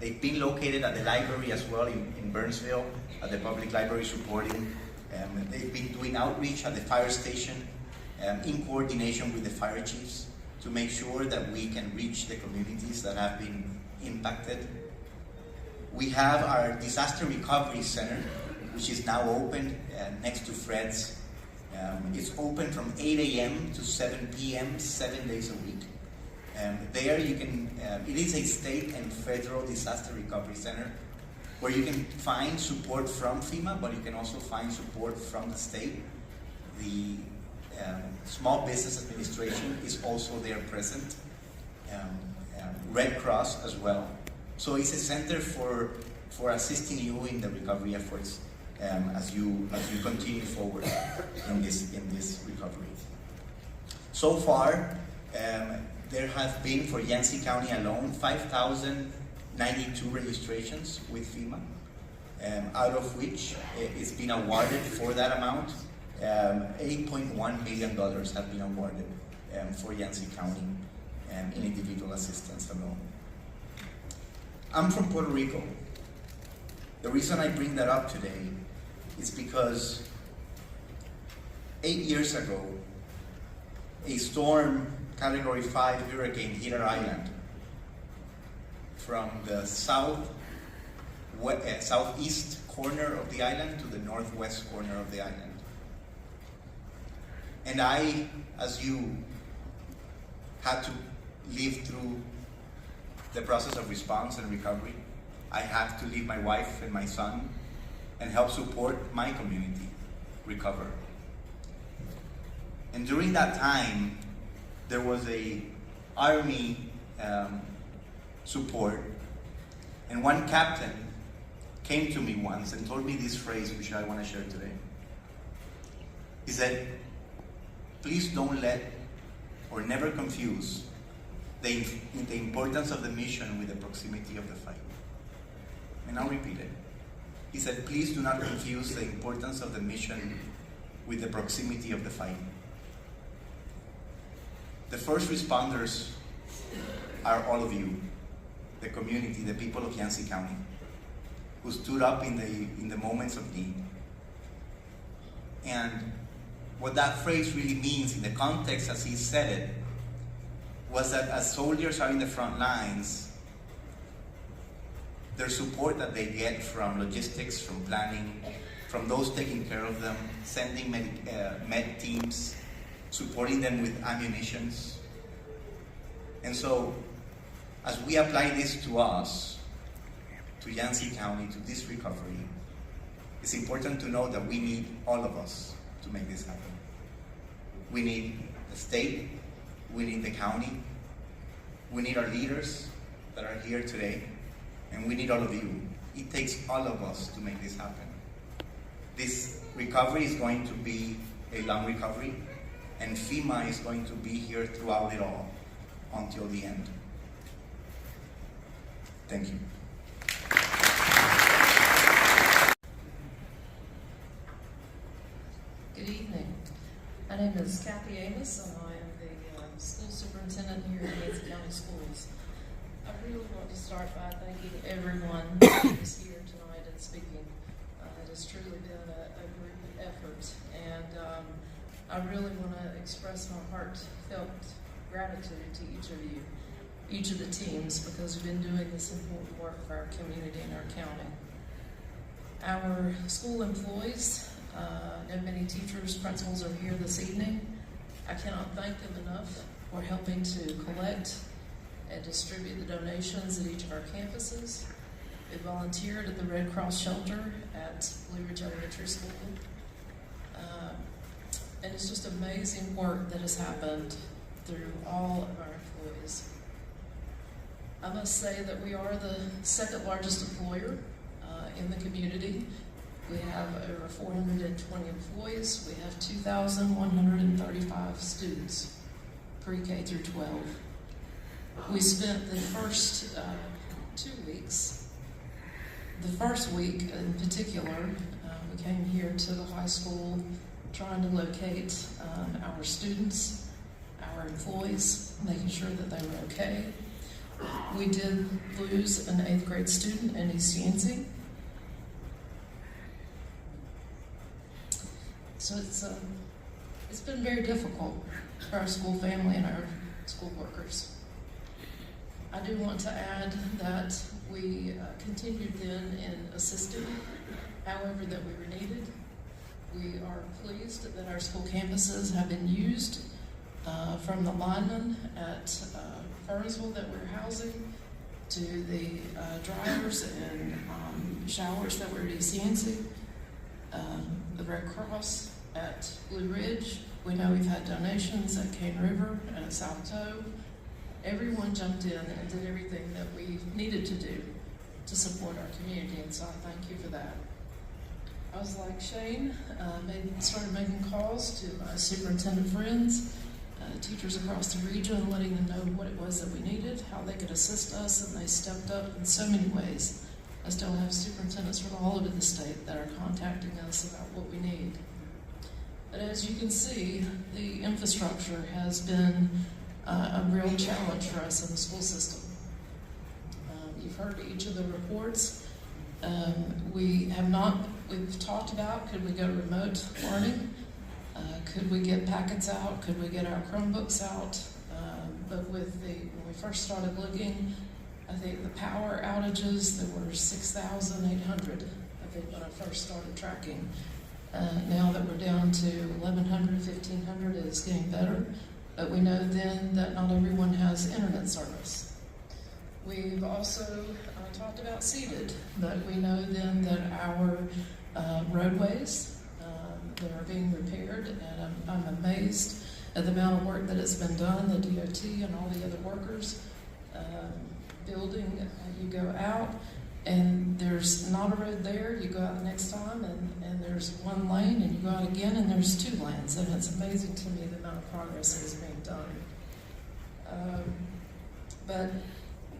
they've been located at the library as well in Burnsville, at the public library supporting. They've been doing outreach at the fire station in coordination with the fire chiefs to make sure that we can reach the communities that have been impacted. We have our Disaster Recovery Center, which is now open next to Fred's. It's open from 8 a.m. to 7 p.m. 7 days a week. There you can, it is a state and federal disaster recovery center where you can find support from FEMA, but you can also find support from the state. The Small Business Administration is also there present. Red Cross as well. So it's a center for assisting you in the recovery efforts as you continue forward in this recovery. So far, there have been, for Yancey County alone, 5,092 registrations with FEMA, out of which it's been awarded for that amount. $8.1 million have been awarded for Yancey County in individual assistance alone. I'm from Puerto Rico. The reason I bring that up today is because 8 years ago, a storm, Category 5 hurricane, hit our island from the southeast corner of the island to the northwest corner of the island. And I, as you, had to live through the process of response and recovery. I had to leave my wife and my son and help support my community recover. And during that time, there was a Army support, and one captain came to me once and told me this phrase, which I want to share today. He said, "Please don't let or never confuse the importance of the mission with the proximity of the fight." And I'll repeat it. He said, "Please do not confuse the importance of the mission with the proximity of the fight." The first responders are all of you, the community, the people of Yancey County, who stood up in the moments of need. And what that phrase really means in the context as he said it was that as soldiers are in the front lines, their support that they get from logistics, from planning, from those taking care of them, sending med teams, supporting them with ammunitions. And so, as we apply this to us, to Yancey County, to this recovery, it's important to know that we need all of us to make this happen. We need the state, we need the county, we need our leaders that are here today, and we need all of you. It takes all of us to make this happen. This recovery is going to be a long recovery, and FEMA is going to be here throughout it all until the end. Thank you. Good evening. My name is Kathy Amos, and I am the school superintendent here at Yancey County Schools. I really want to start by thanking everyone who is here tonight and speaking. It has truly been a group effort, and I really want to express my heartfelt gratitude to each of you, each of the teams, because we've been doing this important work for our community and our county. Our school employees, and many teachers, principals are here this evening. I cannot thank them enough for helping to collect and distribute the donations at each of our campuses. They volunteered at the Red Cross shelter at Blue Ridge Elementary School. And it's just amazing work that has happened through all of our employees. I must say that we are the second largest employer in the community. We have over 420 employees. We have 2,135 students, pre-K through 12. We spent the first 2 weeks. The first week in particular, we came here to the high school trying to locate our students, our employees, making sure that they were okay. We did lose an 8th grade student in East Yancey. So it's been very difficult for our school family and our school workers. I do want to add that we continued then in assisting however that we were needed. We are pleased that our school campuses have been used from the linemen at Fernsville that we're housing to the dryers and showers that were at East Yancey, the Red Cross at Blue Ridge. We know we've had donations at Cane River and at South Toe. Everyone jumped in and did everything that we needed to do to support our community, and so I thank you for that. I was like Shane, started making calls to my superintendent friends, teachers across the region, letting them know what it was that we needed, how they could assist us, and they stepped up in so many ways. I still have superintendents from all over the state that are contacting us about what we need. But as you can see, the infrastructure has been a real challenge for us in the school system. You've heard each of the reports. We've talked about, could we go to remote learning? Could we get packets out? Could we get our Chromebooks out? But when we first started looking, I think the power outages, there were 6,800, I think, when I first started tracking. Now that we're down to 1,100, 1,500, it's getting better. But we know then that not everyone has internet service. We've also talked about seeded, but we know then that our roadways that are being repaired, and I'm amazed at the amount of work that has been done, the DOT and all the other workers. Building, you go out and there's not a road there, you go out the next time and there's one lane, and you go out again and there's 2 lanes, and it's amazing to me the amount of progress that is being done. But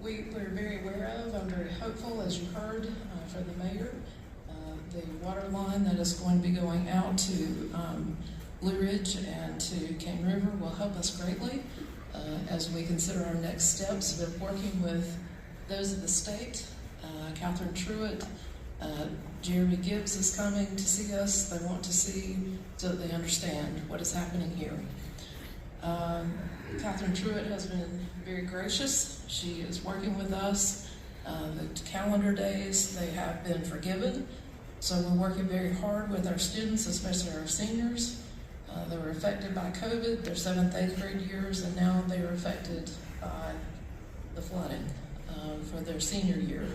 we're very aware of, I'm very hopeful, as you heard from the mayor, the water line that is going to be going out to Blue Ridge and to Cane River will help us greatly as we consider our next steps. We're working with those of the state, Catherine Truitt, Jeremy Gibbs is coming to see us. They want to see so that they understand what is happening here. Catherine Truitt has been very gracious. She is working with us. The calendar days, they have been forgiven. So we're working very hard with our students, especially our seniors. They were affected by COVID, their 7th, 8th grade years, and now they are affected by the flooding for their senior year.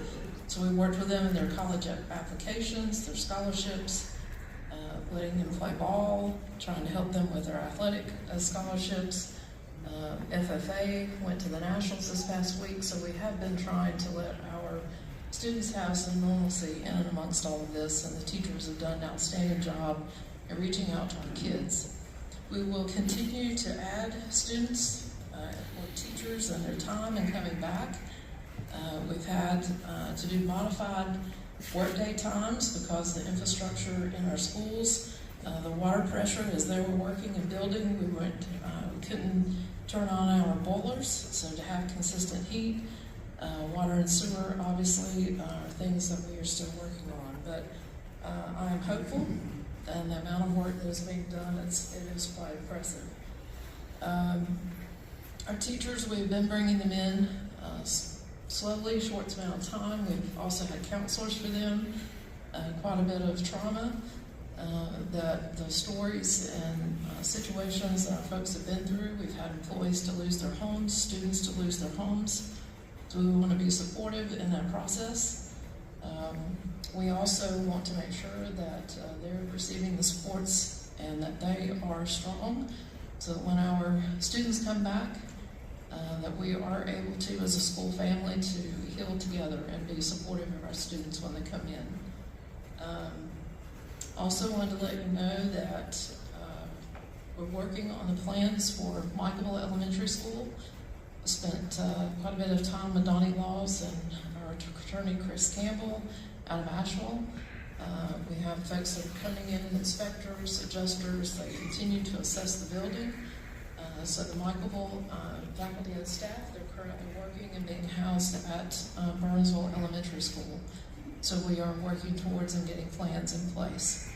So we worked with them in their college applications, their scholarships, letting them play ball, trying to help them with their athletic scholarships. FFA went to the Nationals this past week, so we have been trying to let our students have some normalcy in and amongst all of this, and the teachers have done an outstanding job at reaching out to our kids. We will continue to add students or teachers and their time and coming back. We've had to do modified workday times because the infrastructure in our schools, the water pressure as they were working and building, we couldn't turn on our boilers, so to have consistent heat, water and sewer obviously are things that we are still working on, but I am hopeful, and the amount of work that is being done, it is quite impressive. Our teachers, we've been bringing them in slowly, short amount of time. We've also had counselors for them, quite a bit of trauma that the stories and situations that our folks have been through. We've had employees to lose their homes, students to lose their homes. So we want to be supportive in that process. We also want to make sure that they're receiving the supports and that they are strong, so that when our students come back, that we are able to, as a school family, to heal together and be supportive of our students when they come in. Also wanted to let you know that we're working on the plans for Michaelville Elementary School. I spent quite a bit of time with Donnie Laws and our attorney Chris Campbell out of Asheville. We have folks that are coming in, inspectors, adjusters. They continue to assess the building. So the Michaelville faculty and staff, they're currently working and being housed at Burnsville Elementary School. So we are working towards and getting plans in place.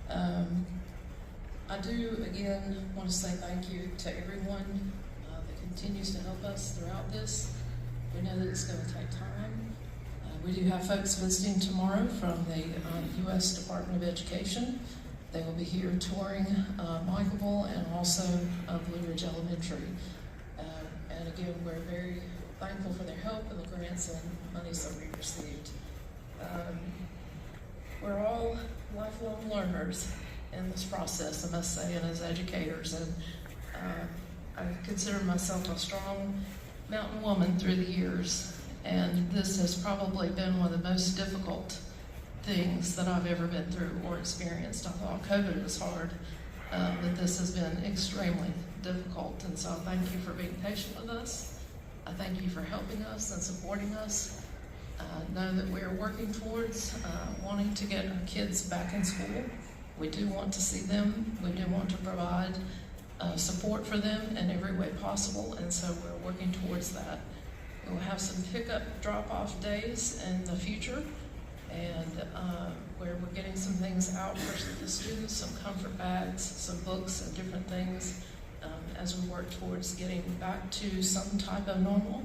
I do, again, want to say thank you to everyone that continues to help us throughout this. We know that it's going to take time. We do have folks visiting tomorrow from the U.S. Department of Education. They will be here touring Michaelville and also Blue Ridge Elementary. And again, we're very thankful for their help and the grants and monies that we received. We're all lifelong learners in this process, I must say, and as educators. And I consider myself a strong mountain woman through the years. And this has probably been one of the most difficult things that I've ever been through or experienced. I thought COVID was hard, but this has been extremely difficult. And so I thank you for being patient with us. I thank you for helping us and supporting us. Know that we are working towards wanting to get our kids back in school. We do want to see them. We do want to provide support for them in every way possible, and so we're working towards that. We'll have some pickup drop-off days in the future, and where we're getting some things out for the students, some comfort bags, some books and different things as we work towards getting back to some type of normal.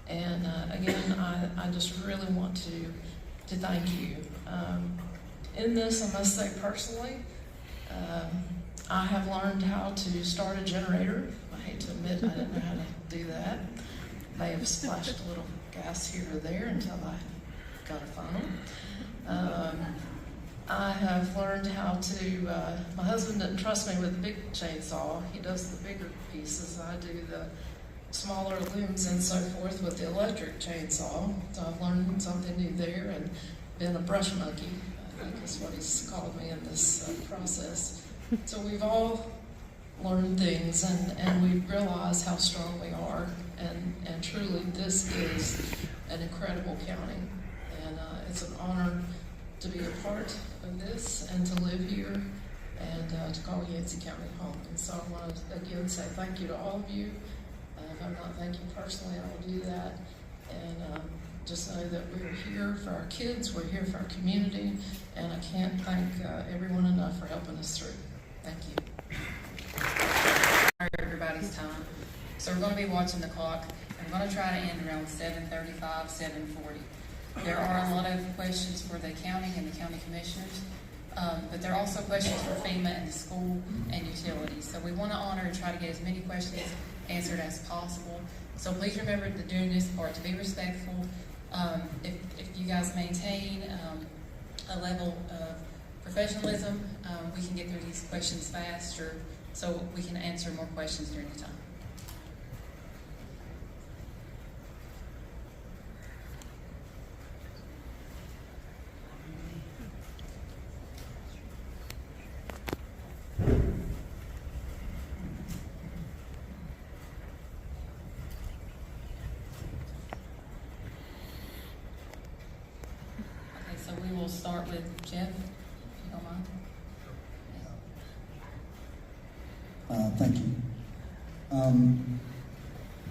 And again, I just really want to thank you. In this, I must say personally, I have learned how to start a generator. I hate to admit I didn't know how to do that. May have splashed a little gas here or there until I got a phone. I have learned how to, my husband didn't trust me with the big chainsaw. He does the bigger pieces. I do the smaller looms and so forth with the electric chainsaw. So I've learned something new there and been a brush monkey, I think is what he's called me in this process. So we've all learned things and we realize how strong we are. And truly, this is an incredible county. And it's an honor to be a part of this and to live here and to call Yancey County home. And so I want to again say thank you to all of you. If I'm not thanking you personally, I will do that. And just know that we're here for our kids, we're here for our community, and I can't thank everyone enough for helping us through. Thank you. Everybody's time. So we're going to be watching the clock, and we're going to try to end around 7:35, 7:40. There are a lot of questions for the county and the county commissioners, but there are also questions for FEMA and the school and utilities. So we want to honor and try to get as many questions answered as possible. So please remember that during this part to be respectful. If you guys maintain a level of professionalism, we can get through these questions faster so we can answer more questions during the time. We'll start with Jeff, if you don't mind. Thank you.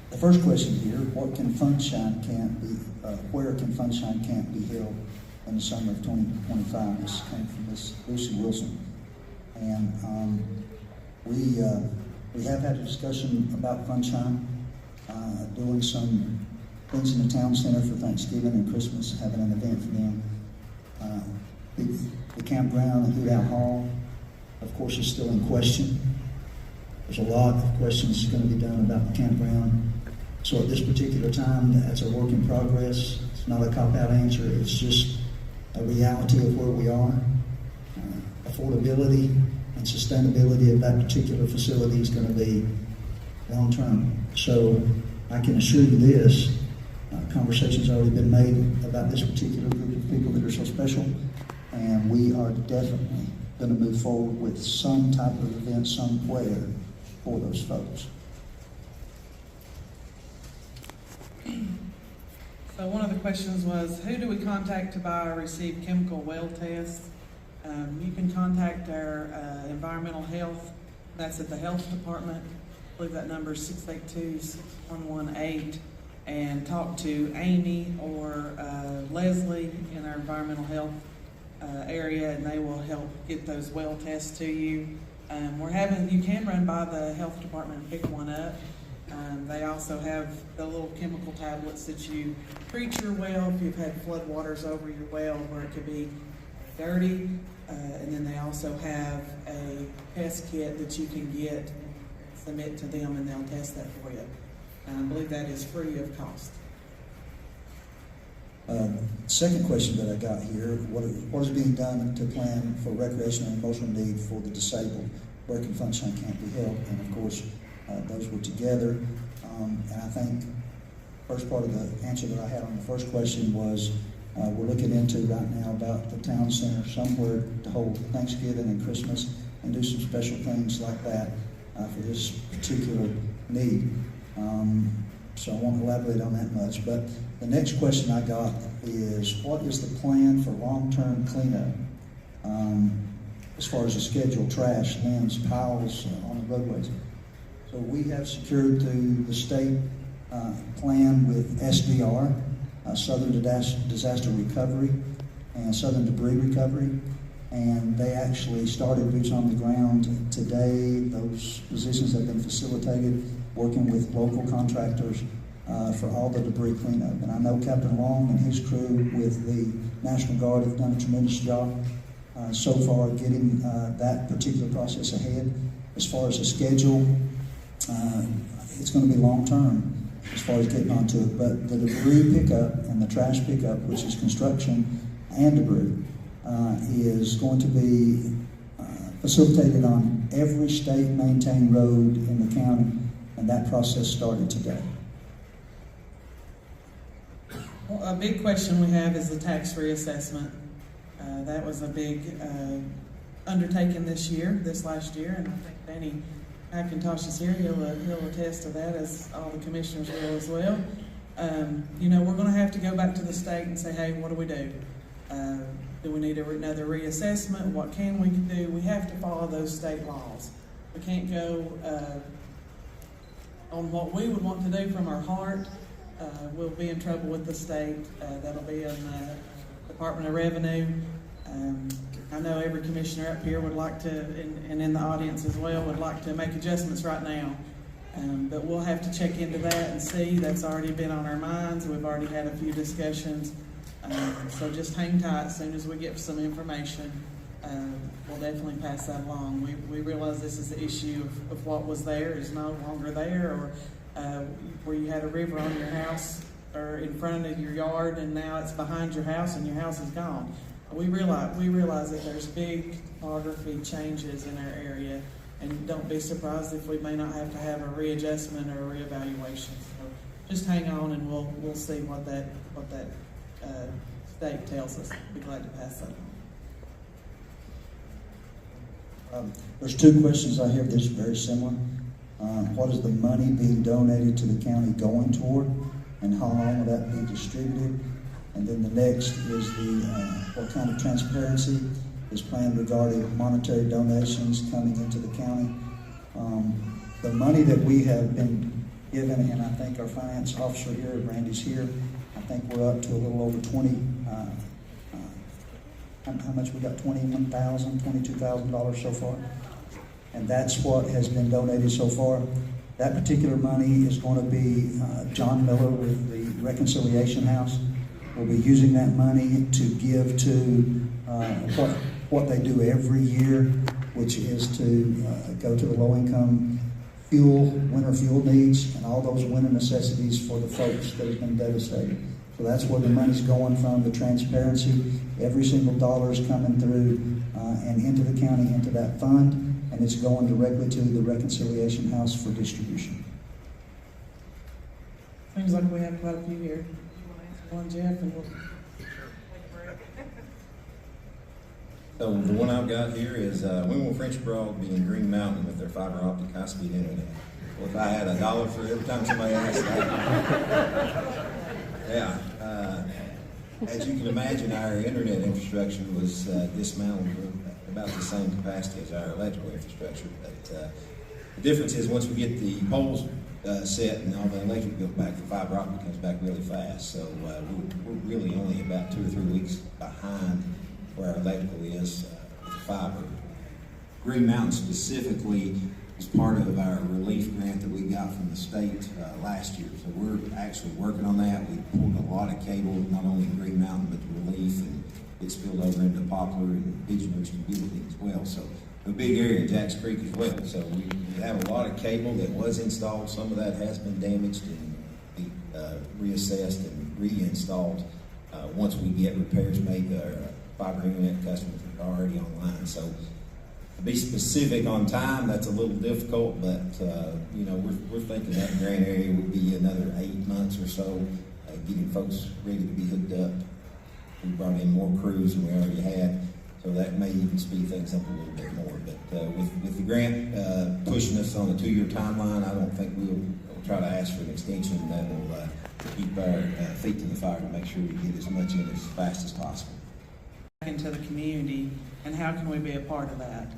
The first question here: where can Funshine Camp be held in the summer of 2025? This came from Miss Lucy Wilson, and we have had a discussion about Funshine, doing some things in the town center for Thanksgiving and Christmas, having an event for them. The campground at Huricane Hall, of course, is still in question. There's a lot of questions going to be done about the campground. So at this particular time, that's a work in progress. It's not a cop-out answer. It's just a reality of where we are. Affordability and sustainability of that particular facility is going to be long-term. So I can assure you this, conversation's already been made about this particular group of people that are so special, and we are definitely going to move forward with some type of event somewhere for those folks. So one of the questions was, who do we contact to buy or receive chemical well tests? You can contact our environmental health. That's at the health department. I believe that number is 682-6118. And talk to Amy or Leslie in our environmental health area, and they will help get those well tests to you. You can run by the health department and pick one up. They also have the little chemical tablets that you treat your well if you've had flood waters over your well where it could be dirty. And then they also have a test kit that you can get, submit to them, and they'll test that for you. And I believe that is free of cost. Second question that I got here, what is being done to plan for recreational and emotional need for the disabled? Where can function can't be held? And of course, those were together. And I think first part of the answer that I had on the first question was we're looking into right now about the town center somewhere to hold Thanksgiving and Christmas and do some special things like that for this particular need. So I won't elaborate on that much. But the next question I got is, what is the plan for long-term cleanup as far as the schedule, trash, limbs, piles on the roadways? So we have secured through the state plan with SDR, Southern Disaster Recovery and Southern Debris Recovery, and they actually started boots on the ground today. Those positions have been facilitated, working with local contractors for all the debris cleanup. And I know Captain Long and his crew with the National Guard have done a tremendous job so far getting that particular process ahead. As far as the schedule, it's going to be long term as far as getting onto it. But the debris pickup and the trash pickup, which is construction and debris, is going to be facilitated on every state maintained road in the county, and that process started today. Well, a big question we have is the tax reassessment. That was a big undertaking this last year, and I think Danny McIntosh is here. He'll attest to that, as all the commissioners will as well. We're going to have to go back to the state and say, hey, what do we do? Do we need another reassessment? What can we do? We have to follow those state laws. We can't go on what we would want to do from our heart. We'll be in trouble with the state. That'll be in the Department of Revenue. I know every commissioner up here would like to, and in the audience as well, would like to make adjustments right now. But we'll have to check into that and see. That's already been on our minds. We've already had a few discussions. So just hang tight. As soon as we get some information, we'll definitely pass that along. We realize this is the issue of what was there is no longer there, or where you had a river on your house or in front of your yard, and now it's behind your house and your house is gone. We realize that there's big topography changes in our area, and don't be surprised if we may not have to have a readjustment or a reevaluation. So just hang on, and we'll see what that state tells us. Be glad to pass that on. There's two questions I have that's very similar. What is the money being donated to the county going toward, and how long will that be distributed? And then the next is what kind of transparency is planned regarding monetary donations coming into the county. The money that we have been given, and I think our finance officer here, Randy's here, I think we're up to a little over 20, how much we got, $22,000 so far. And that's what has been donated so far. That particular money is going to be John Miller with the Reconciliation House. We'll be using that money to give to what they do every year, which is to go to the low-income winter fuel needs, and all those winter necessities for the folks that have been devastated. So that's where the money's going from, the transparency. Every single dollar is coming through and into the county, into that fund, and it's going directly to the Reconciliation House for distribution. Seems like we have quite a few here. One, Jeff, and we'll... So the one I've got here is when will French Broad be in Green Mountain with their fiber optic high-speed internet? Well, if I had $1 for every time somebody asked that. Yeah. As you can imagine, our internet infrastructure was dismantled about the same capacity as our electrical infrastructure. But the difference is once we get the poles set and all the electric built back, the fiber optic comes back really fast. So we're really only about 2 or 3 weeks behind where our electrical is with the fiber. Green Mountain specifically is part of our relief grant that we got from the state last year. So we're actually working on that. We pulled a lot of cable, not only in Green Mountain, but the relief, and it spilled over into Poplar and Pigeon Roost and Beulah as well. So a big area, Jacks Creek as well. So we have a lot of cable that was installed. Some of that has been damaged and be reassessed and reinstalled once we get repairs made to our fiber internet customers that are already online. So to be specific on time, that's a little difficult, but you know, we're thinking that grant area would be another 8 months or so, getting folks ready to be hooked up. We brought in more crews than we already had, so that may even speed things up a little bit more. But with the grant pushing us on a 2-year timeline, I don't think we'll try to ask for an extension. That will keep our feet to the fire to make sure we get as much in as fast as possible. Into the community, and how can we be a part of that?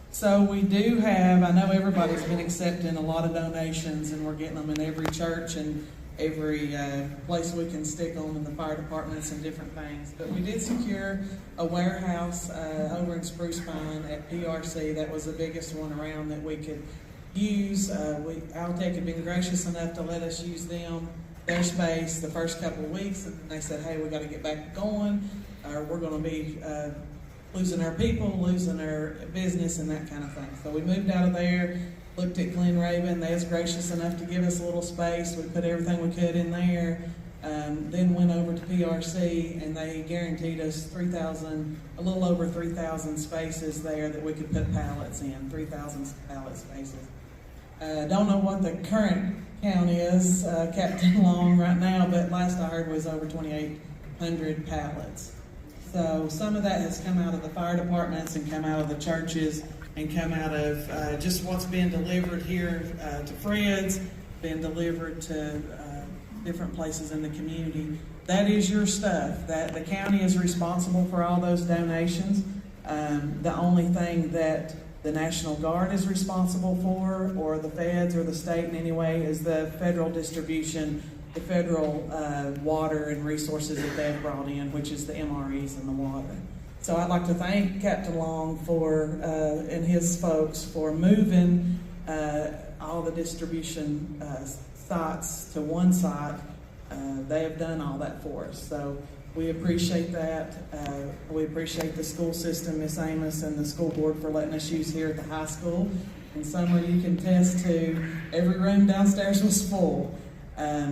So we do have, I know everybody's been accepting a lot of donations, and we're getting them in every church and every place we can stick them in the fire departments and different things. But we did secure a warehouse over in Spruce Pine at PRC. That was the biggest one around that we could use. Altec had been gracious enough to let us use their space the first couple of weeks, and they said, hey, we got to get back going, or we're going to be losing our people, losing our business, and that kind of thing. So we moved out of there, looked at Glen Raven. They was gracious enough to give us a little space. We put everything we could in there. Then went over to PRC, and they guaranteed us a little over 3,000 spaces there that we could put pallets in, 3,000 pallet spaces. Don't know what the current count is, Captain Long, right now, but last I heard was over 2,800 pallets. So some of that has come out of the fire departments and come out of the churches and come out of just what's been delivered here to Fred's, been delivered to different places in the community. That is your stuff. That the county is responsible for all those donations. The only thing that the National Guard is responsible for, or the feds or the state in any way, is the federal distribution, the federal water and resources that they've brought in, which is the MREs and the water. So I'd like to thank Captain Long and his folks for moving all the distribution sites to one site. They have done all that for us. So we appreciate that. We appreciate the school system, Miss Amos, and the school board for letting us use here at the high school. In summer, you can attest to every room downstairs was full.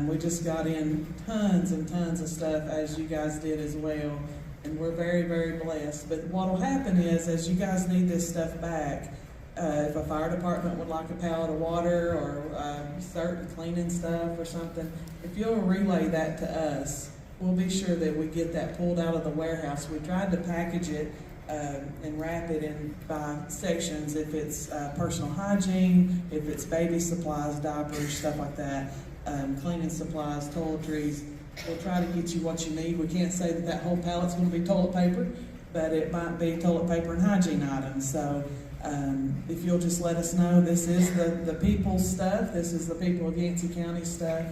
We just got in tons and tons of stuff, as you guys did as well, and we're very, very blessed. But what will happen is, as you guys need this stuff back, if a fire department would like a pallet of water or certain cleaning stuff or something, if you'll relay that to us, we'll be sure that we get that pulled out of the warehouse. We tried to package it and wrap it in by sections, if it's personal hygiene, if it's baby supplies, diapers, stuff like that. Cleaning supplies, toiletries. We'll try to get you what you need. We can't say that whole pallet's going to be toilet paper, but it might be toilet paper and hygiene items. So if you'll just let us know, this is the people's stuff. This is the people of Yancey County stuff,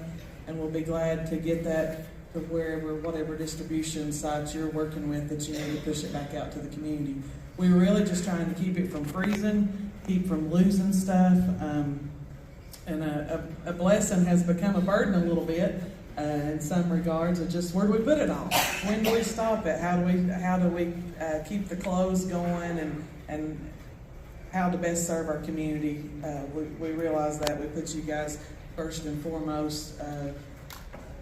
and we'll be glad to get that to whatever distribution sites you're working with that you need to push it back out to the community. We're really just trying to keep it from freezing, keep from losing stuff. And a blessing has become a burden a little bit. in some regards. It's just where do we put it all? When do we stop it? How do we keep the clothes going and how to best serve our community? We realize that we put you guys first and foremost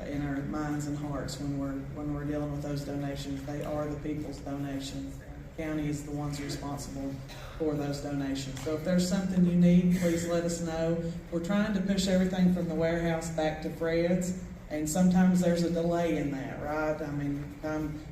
in our minds and hearts when we're dealing with those donations. They are the people's donations. The county is the ones responsible for those donations. So if there's something you need, please let us know. We're trying to push everything from the warehouse back to Fred's, and sometimes there's a delay in that, right? I mean,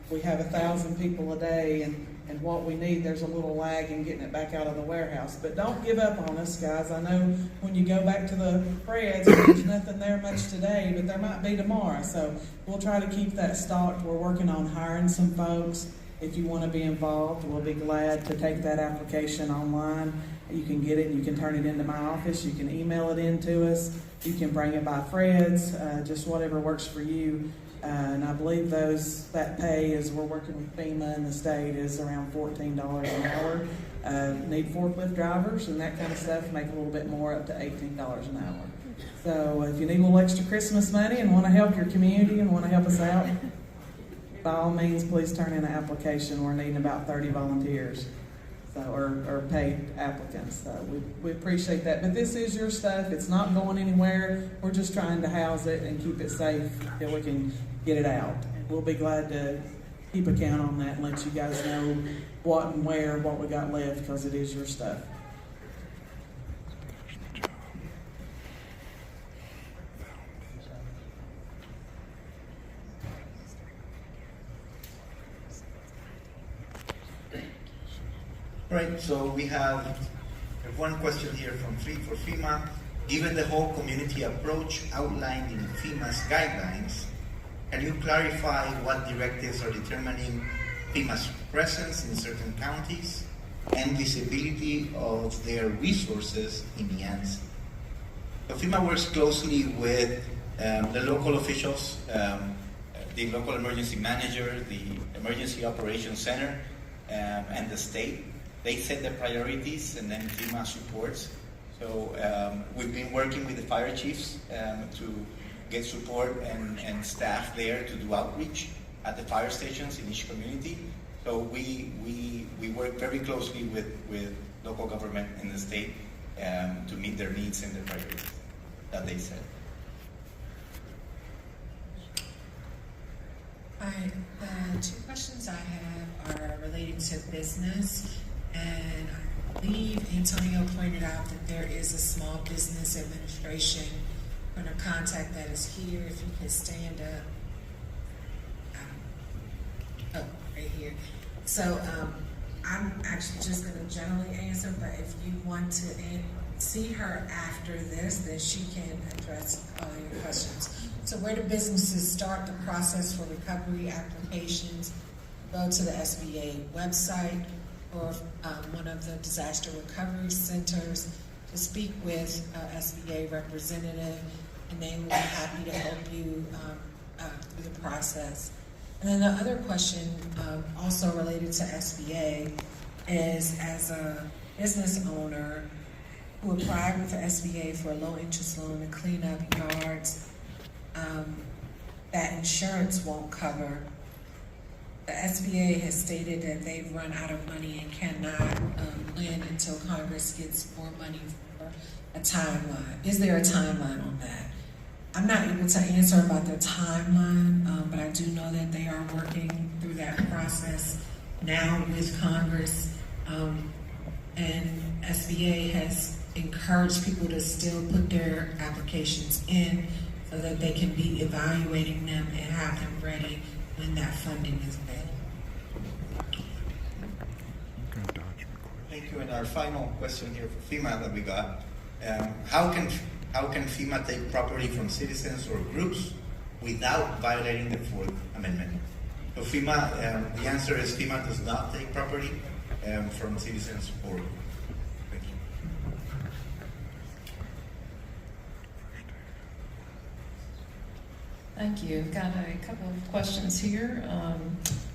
we have 1,000 people a day, and what we need, there's a little lag in getting it back out of the warehouse. But don't give up on us, guys. I know when you go back to the Fred's, there's nothing there much today, but there might be tomorrow. So we'll try to keep that stocked. We're working on hiring some folks. If you want to be involved, we'll be glad to take that application online. You can get it, you can turn it into my office, you can email it in to us, you can bring it by Fred's, just whatever works for you. And I believe that pay is, we're working with FEMA and the state, is around $14 an hour. Need forklift drivers and that kind of stuff, make a little bit more, up to $18 an hour. So if you need a little extra Christmas money and want to help your community and want to help us out, by all means, please turn in an application. We're needing about 30 volunteers, or paid applicants. So we appreciate that. But this is your stuff. It's not going anywhere. We're just trying to house it and keep it safe until we can get it out. We'll be glad to keep a count on that and let you guys know what and where, what we got left, because it is your stuff. Right, so we have one question here for FEMA. Given the whole community approach outlined in FEMA's guidelines, can you clarify what directives are determining FEMA's presence in certain counties and visibility of their resources in the ANSI? So FEMA works closely with the local officials, the local emergency manager, the Emergency Operations Center, and the state. They set the priorities and then FEMA supports. So we've been working with the fire chiefs to get support and staff there to do outreach at the fire stations in each community. So we work very closely with local government in the state to meet their needs and their priorities that they set. Hi, the two questions I have are related to business. And I believe Antonio pointed out that there is a small business administration point of contact that is here. If you can stand up. Oh, right here. So I'm actually just going to generally answer, but if you want to see her after this, then she can address all your questions. So where do businesses start the process for recovery applications? Go to the SBA website, or one of the disaster recovery centers to speak with an SBA representative, and they will be happy to help you through the process. And then the other question, also related to SBA, is as a business owner who applied with the SBA for a low interest loan to clean up yards that insurance won't cover. The SBA has stated that they've run out of money and cannot lend until Congress gets more money for a timeline. Is there a timeline on that? I'm not able to answer about the timeline, but I do know that they are working through that process now with Congress. And SBA has encouraged people to still put their applications in so that they can be evaluating them and have them ready when that funding is available. Thank you. And our final question here for FEMA that we got: how can FEMA take property from citizens or groups without violating the Fourth Amendment? So FEMA, the answer is FEMA does not take property from citizens or groups. Thank you. Thank you. I've got a couple of questions here.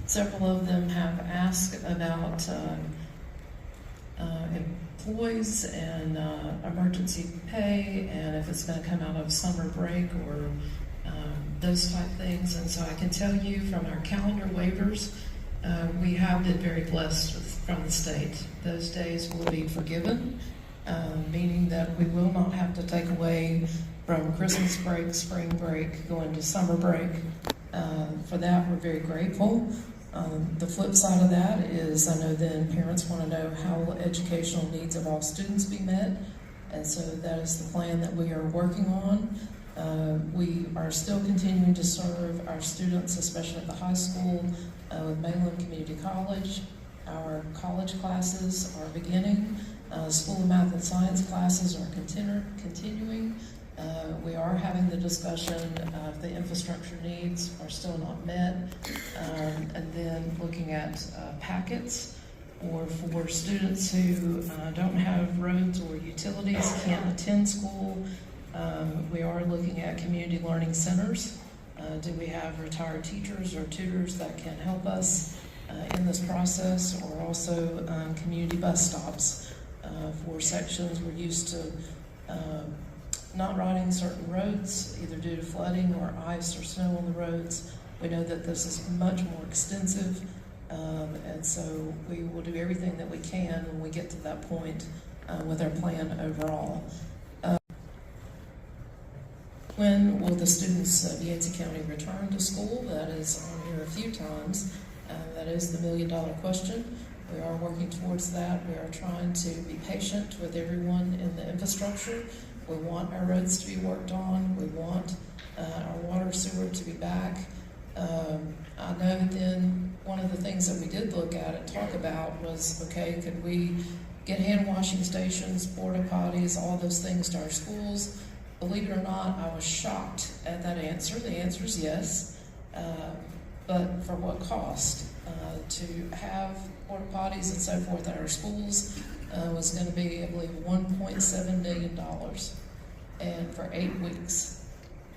Several of them have asked about employees and emergency pay, and if it's going to come out of summer break or those type things. And so I can tell you from our calendar waivers, we have been very blessed from the state. Those days will be forgiven, meaning that we will not have to take away from Christmas break, spring break, going to summer break. For that, we're very grateful. The flip side of that is I know then parents want to know how will educational needs of all students be met, and so that is the plan that we are working on. We are still continuing to serve our students, especially at the high school, with Mainland Community College. Our college classes are beginning. School of Math and Science classes are continuing. We are having the discussion of the infrastructure needs are still not met, and then looking at packets, or for students who don't have roads or utilities, can't attend school. We are looking at community learning centers. Do we have retired teachers or tutors that can help us in this process, or also community bus stops for sections we're used to not riding certain roads, either due to flooding or ice or snow on the roads. We know that this is much more extensive, and so we will do everything that we can when we get to that point with our plan overall. When will the students of Yancey County return to school? That is on here a few times. That is the million-dollar question. We are working towards that. We are trying to be patient with everyone in the infrastructure. We want our roads to be worked on. We want our water sewer to be back. I know then one of the things that we did look at and talk about was, okay, could we get hand washing stations, porta potties, all those things to our schools? Believe it or not, I was shocked at that answer. The answer is yes, but for what cost? To have porta potties and so forth at our schools was going to be, I believe, $1.7 million, and for 8 weeks.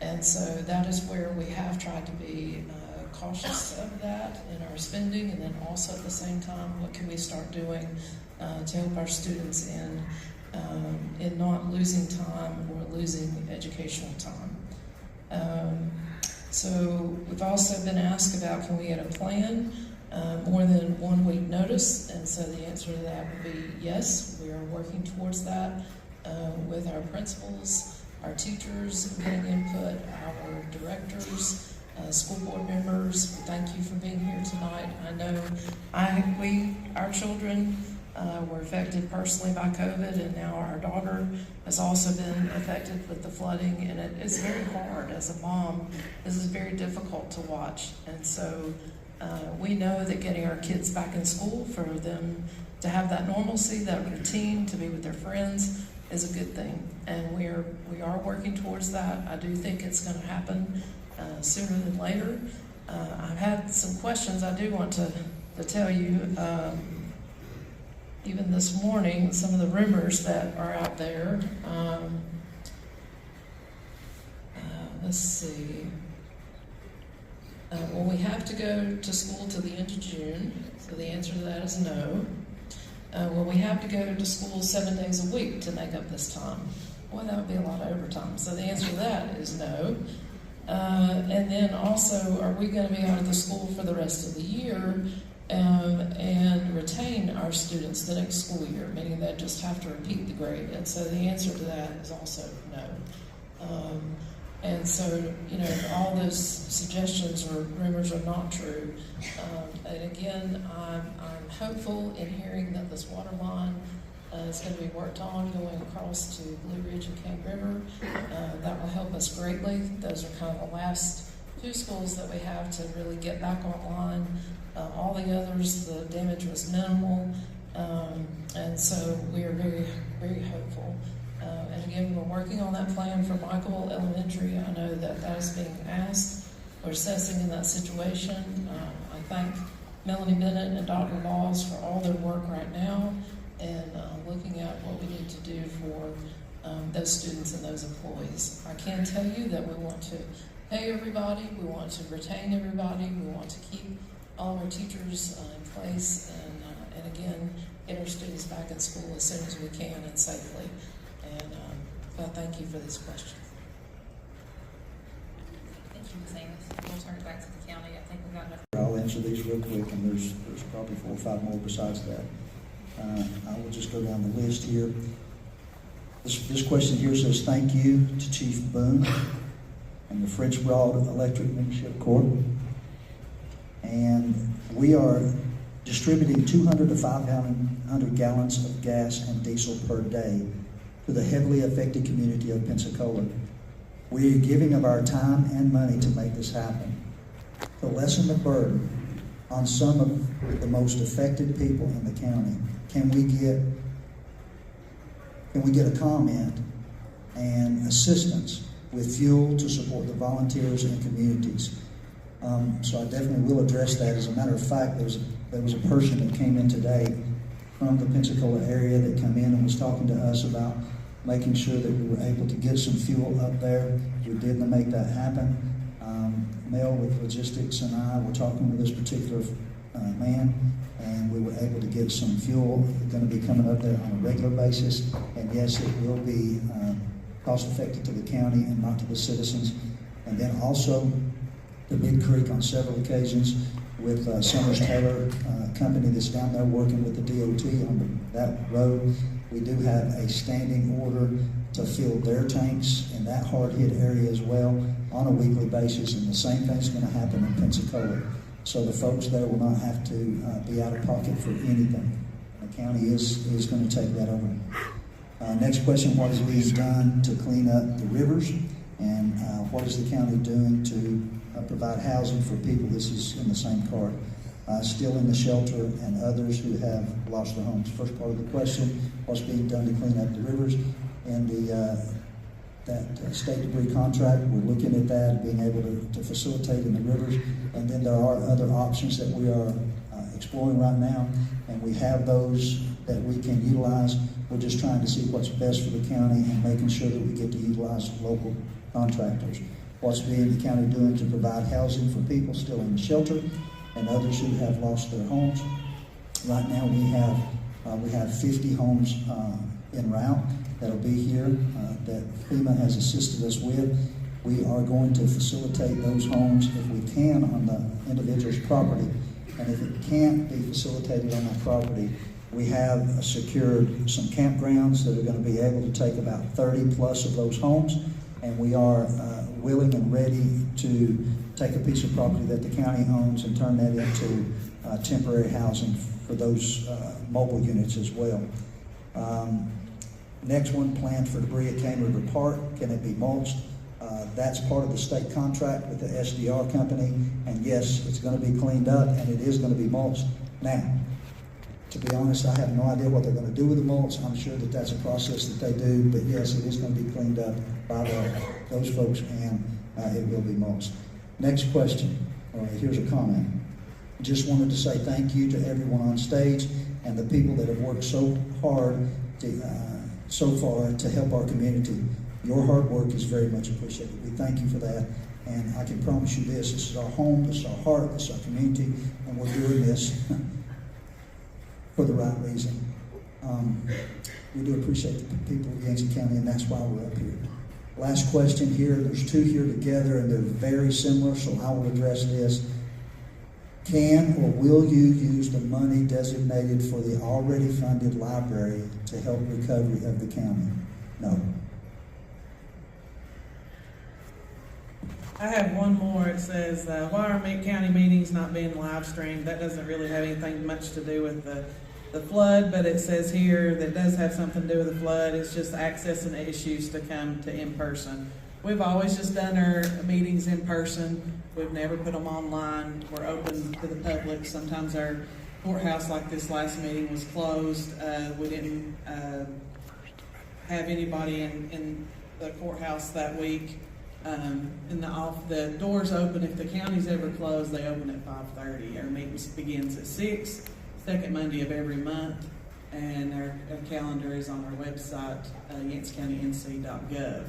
And so that is where we have tried to be cautious of that in our spending, and then also at the same time, what can we start doing to help our students in not losing time or losing educational time. So we've also been asked about, can we get a plan more than 1 week notice? And so the answer to that would be yes. We are working towards that with our principals, our teachers, getting input, our directors, school board members. Thank you for being here tonight. I know our children were affected personally by COVID, and now our daughter has also been affected with the flooding, and it is very hard as a mom. This is very difficult to watch, and so we know that getting our kids back in school, for them to have that normalcy, that routine, to be with their friends, is a good thing, and we are working towards that. I do think it's going to happen sooner than later. I've had some questions I do want to tell you. Even this morning, some of the rumors that are out there. Let's see. Well, we have to go to school till the end of June, so the answer to that is no. Well, we have to go to school 7 days a week to make up this time. Boy, that would be a lot of overtime. So the answer to that is no. And then also, are we going to be out of the school for the rest of the year and retain our students the next school year, meaning they just have to repeat the grade? And so the answer to that is also no. And so, all those suggestions or rumors are not true. And again, I'm hopeful in hearing that this water line is going to be worked on going across to Blue Ridge and Cane River. That will help us greatly. Those are kind of the last 2 schools that we have to really get back online. All the others, the damage was minimal. And so we are very, very hopeful. And again, we're working on that plan for Michael Elementary. I know that is being asked. We're assessing in that situation. I thank Melanie Bennett and Dr. Laws for all their work right now, and looking at what we need to do for those students and those employees. I can tell you that we want to pay everybody, we want to retain everybody, we want to keep all of our teachers in place, and again, get our students back in school as soon as we can and safely. And thank you for this question. Thank questions, and we'll turn it back to the county. I think we've got enough. I'll answer these real quick, and there's probably 4 or 5 more besides that. I will just go down the list here. This question here says, thank you to Chief Boone and the French Broad Electric Membership Corps. And we are distributing 200 to 500 gallons of gas and diesel per day to the heavily affected community of Pensacola. We are giving of our time and money to make this happen. To lessen the burden on some of the most affected people in the county, can we get a comment and assistance with fuel to support the volunteers and communities? So I definitely will address that. As a matter of fact, there was a person that came in today from the Pensacola area that came in and was talking to us about making sure that we were able to get some fuel up there. We did make that happen. Mel with logistics and I were talking with this particular man, and we were able to get some fuel. Going to be coming up there on a regular basis, and yes, it will be cost effective to the county and not to the citizens. And then also the Big Creek on several occasions with Summers Taylor company that's down there working with the DOT on that road. We do have a standing order to fill their tanks in that hard-hit area as well on a weekly basis, and the same thing's going to happen in Pensacola. So the folks there will not have to be out of pocket for anything. The county is going to take that over. Next question, what is being done to clean up the rivers? And what is the county doing to provide housing for people? This is in the same card. Still in the shelter and others who have lost their homes. First part of the question, what's being done to clean up the rivers? And that state debris contract, we're looking at that, being able to facilitate in the rivers. And then there are other options that we are exploring right now, and we have those that we can utilize. We're just trying to see what's best for the county and making sure that we get to utilize local contractors. What's being the county doing to provide housing for people still in the shelter and others who have lost their homes. Right now we have 50 homes en route that'll be here that FEMA has assisted us with. We are going to facilitate those homes if we can on the individual's property, and if it can't be facilitated on that property, we have secured some campgrounds that are going to be able to take about 30 plus of those homes, and we are willing and ready to take a piece of property that the county owns and turn that into temporary housing for those mobile units as well. Next one, planned for debris at Cane River Park. Can it be mulched? That's part of the state contract with the SDR company, and yes, it's going to be cleaned up and it is going to be mulched. Now, to be honest, I have no idea what they're going to do with the mulch. I'm sure that that's a process that they do, but yes, it is going to be cleaned up by those folks, and it will be mulched. Next question. All right, here's a comment. Just wanted to say thank you to everyone on stage and the people that have worked so hard so far to help our community. Your hard work is very much appreciated. We thank you for that, and I can promise you this is our home, this is our heart, this is our community, and we're doing this for the right reason. We do appreciate the people of Yancey County, and that's why we're up here. Last question here. There's two here together, and they're very similar, so I will address this. Can or will you use the money designated for the already funded library to help recovery of the county? No. I have one more. It says, why are county meetings not being live streamed? That doesn't really have anything much to do with the flood, but it says here that does have something to do with the flood. It's just accessing issues to come to in person. We've always just done our meetings in person. We've never put them online. We're open to the public. Sometimes our courthouse, like this last meeting, was closed. We didn't have anybody in the courthouse that week. The doors open. If the county's ever closed, they open at 5:30. Our meeting begins at 6, second Monday of every month, and our calendar is on our website, yanceycountync.gov.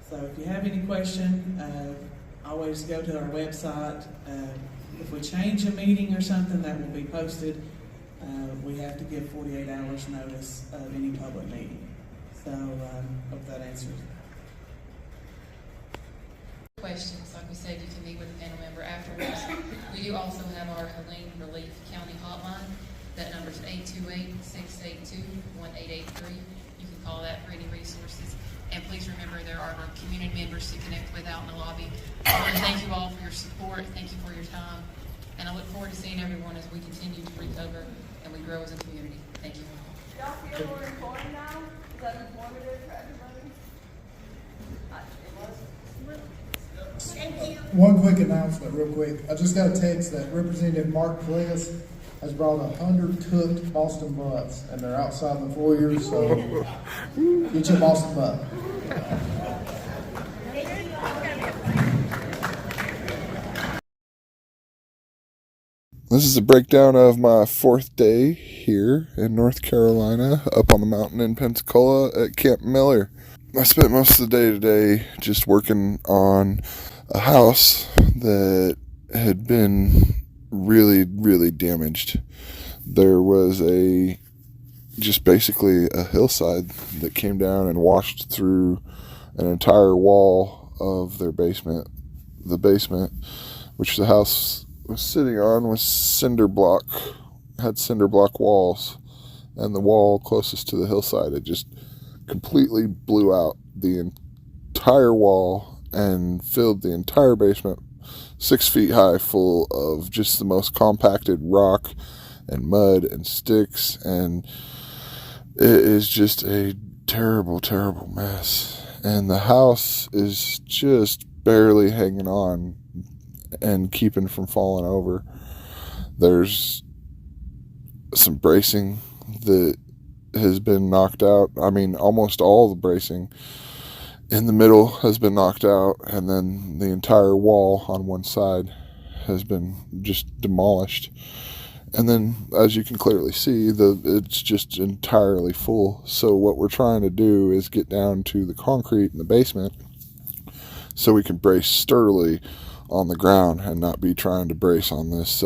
So if you have any question, always go to our website. If we change a meeting or something, that will be posted. We have to give 48 hours notice of any public meeting. So hope that answers. questions, like we said, you can meet with a panel member afterwards. We do also have our Helene Relief County hotline. That number is 828-682-1883. You can call that for any resources. And please remember, there are our community members to connect with out in the lobby. I want to thank you all for your support. Thank you for your time. And I look forward to seeing everyone as we continue to recover and we grow as a community. Thank you. Y'all feel more informed now? Is that informative for everybody? Thank you. One quick announcement, real quick. I just got a text that Representative Mark Pless has brought 100 cooked Boston butts, and they're outside the foyer, so get your Boston butt. This is a breakdown of my 4th day here in North Carolina, up on the mountain in Pensacola at Camp Miller. I spent most of the day today just working on a house that had been really, really damaged. There was just basically a hillside that came down and washed through an entire wall of their basement. The basement, which the house was sitting on, was had cinder block walls, and the wall closest to the hillside, it just completely blew out the entire wall and filled the entire basement 6 feet high, full of just the most compacted rock and mud and sticks, and it is just a terrible, terrible mess. And the house is just barely hanging on and keeping from falling over. There's some bracing that has been knocked out. I mean, almost all the bracing in the middle has been knocked out, and then the entire wall on one side has been just demolished. And then, as you can clearly see, it's just entirely full. So what we're trying to do is get down to the concrete in the basement so we can brace sturdily on the ground and not be trying to brace on this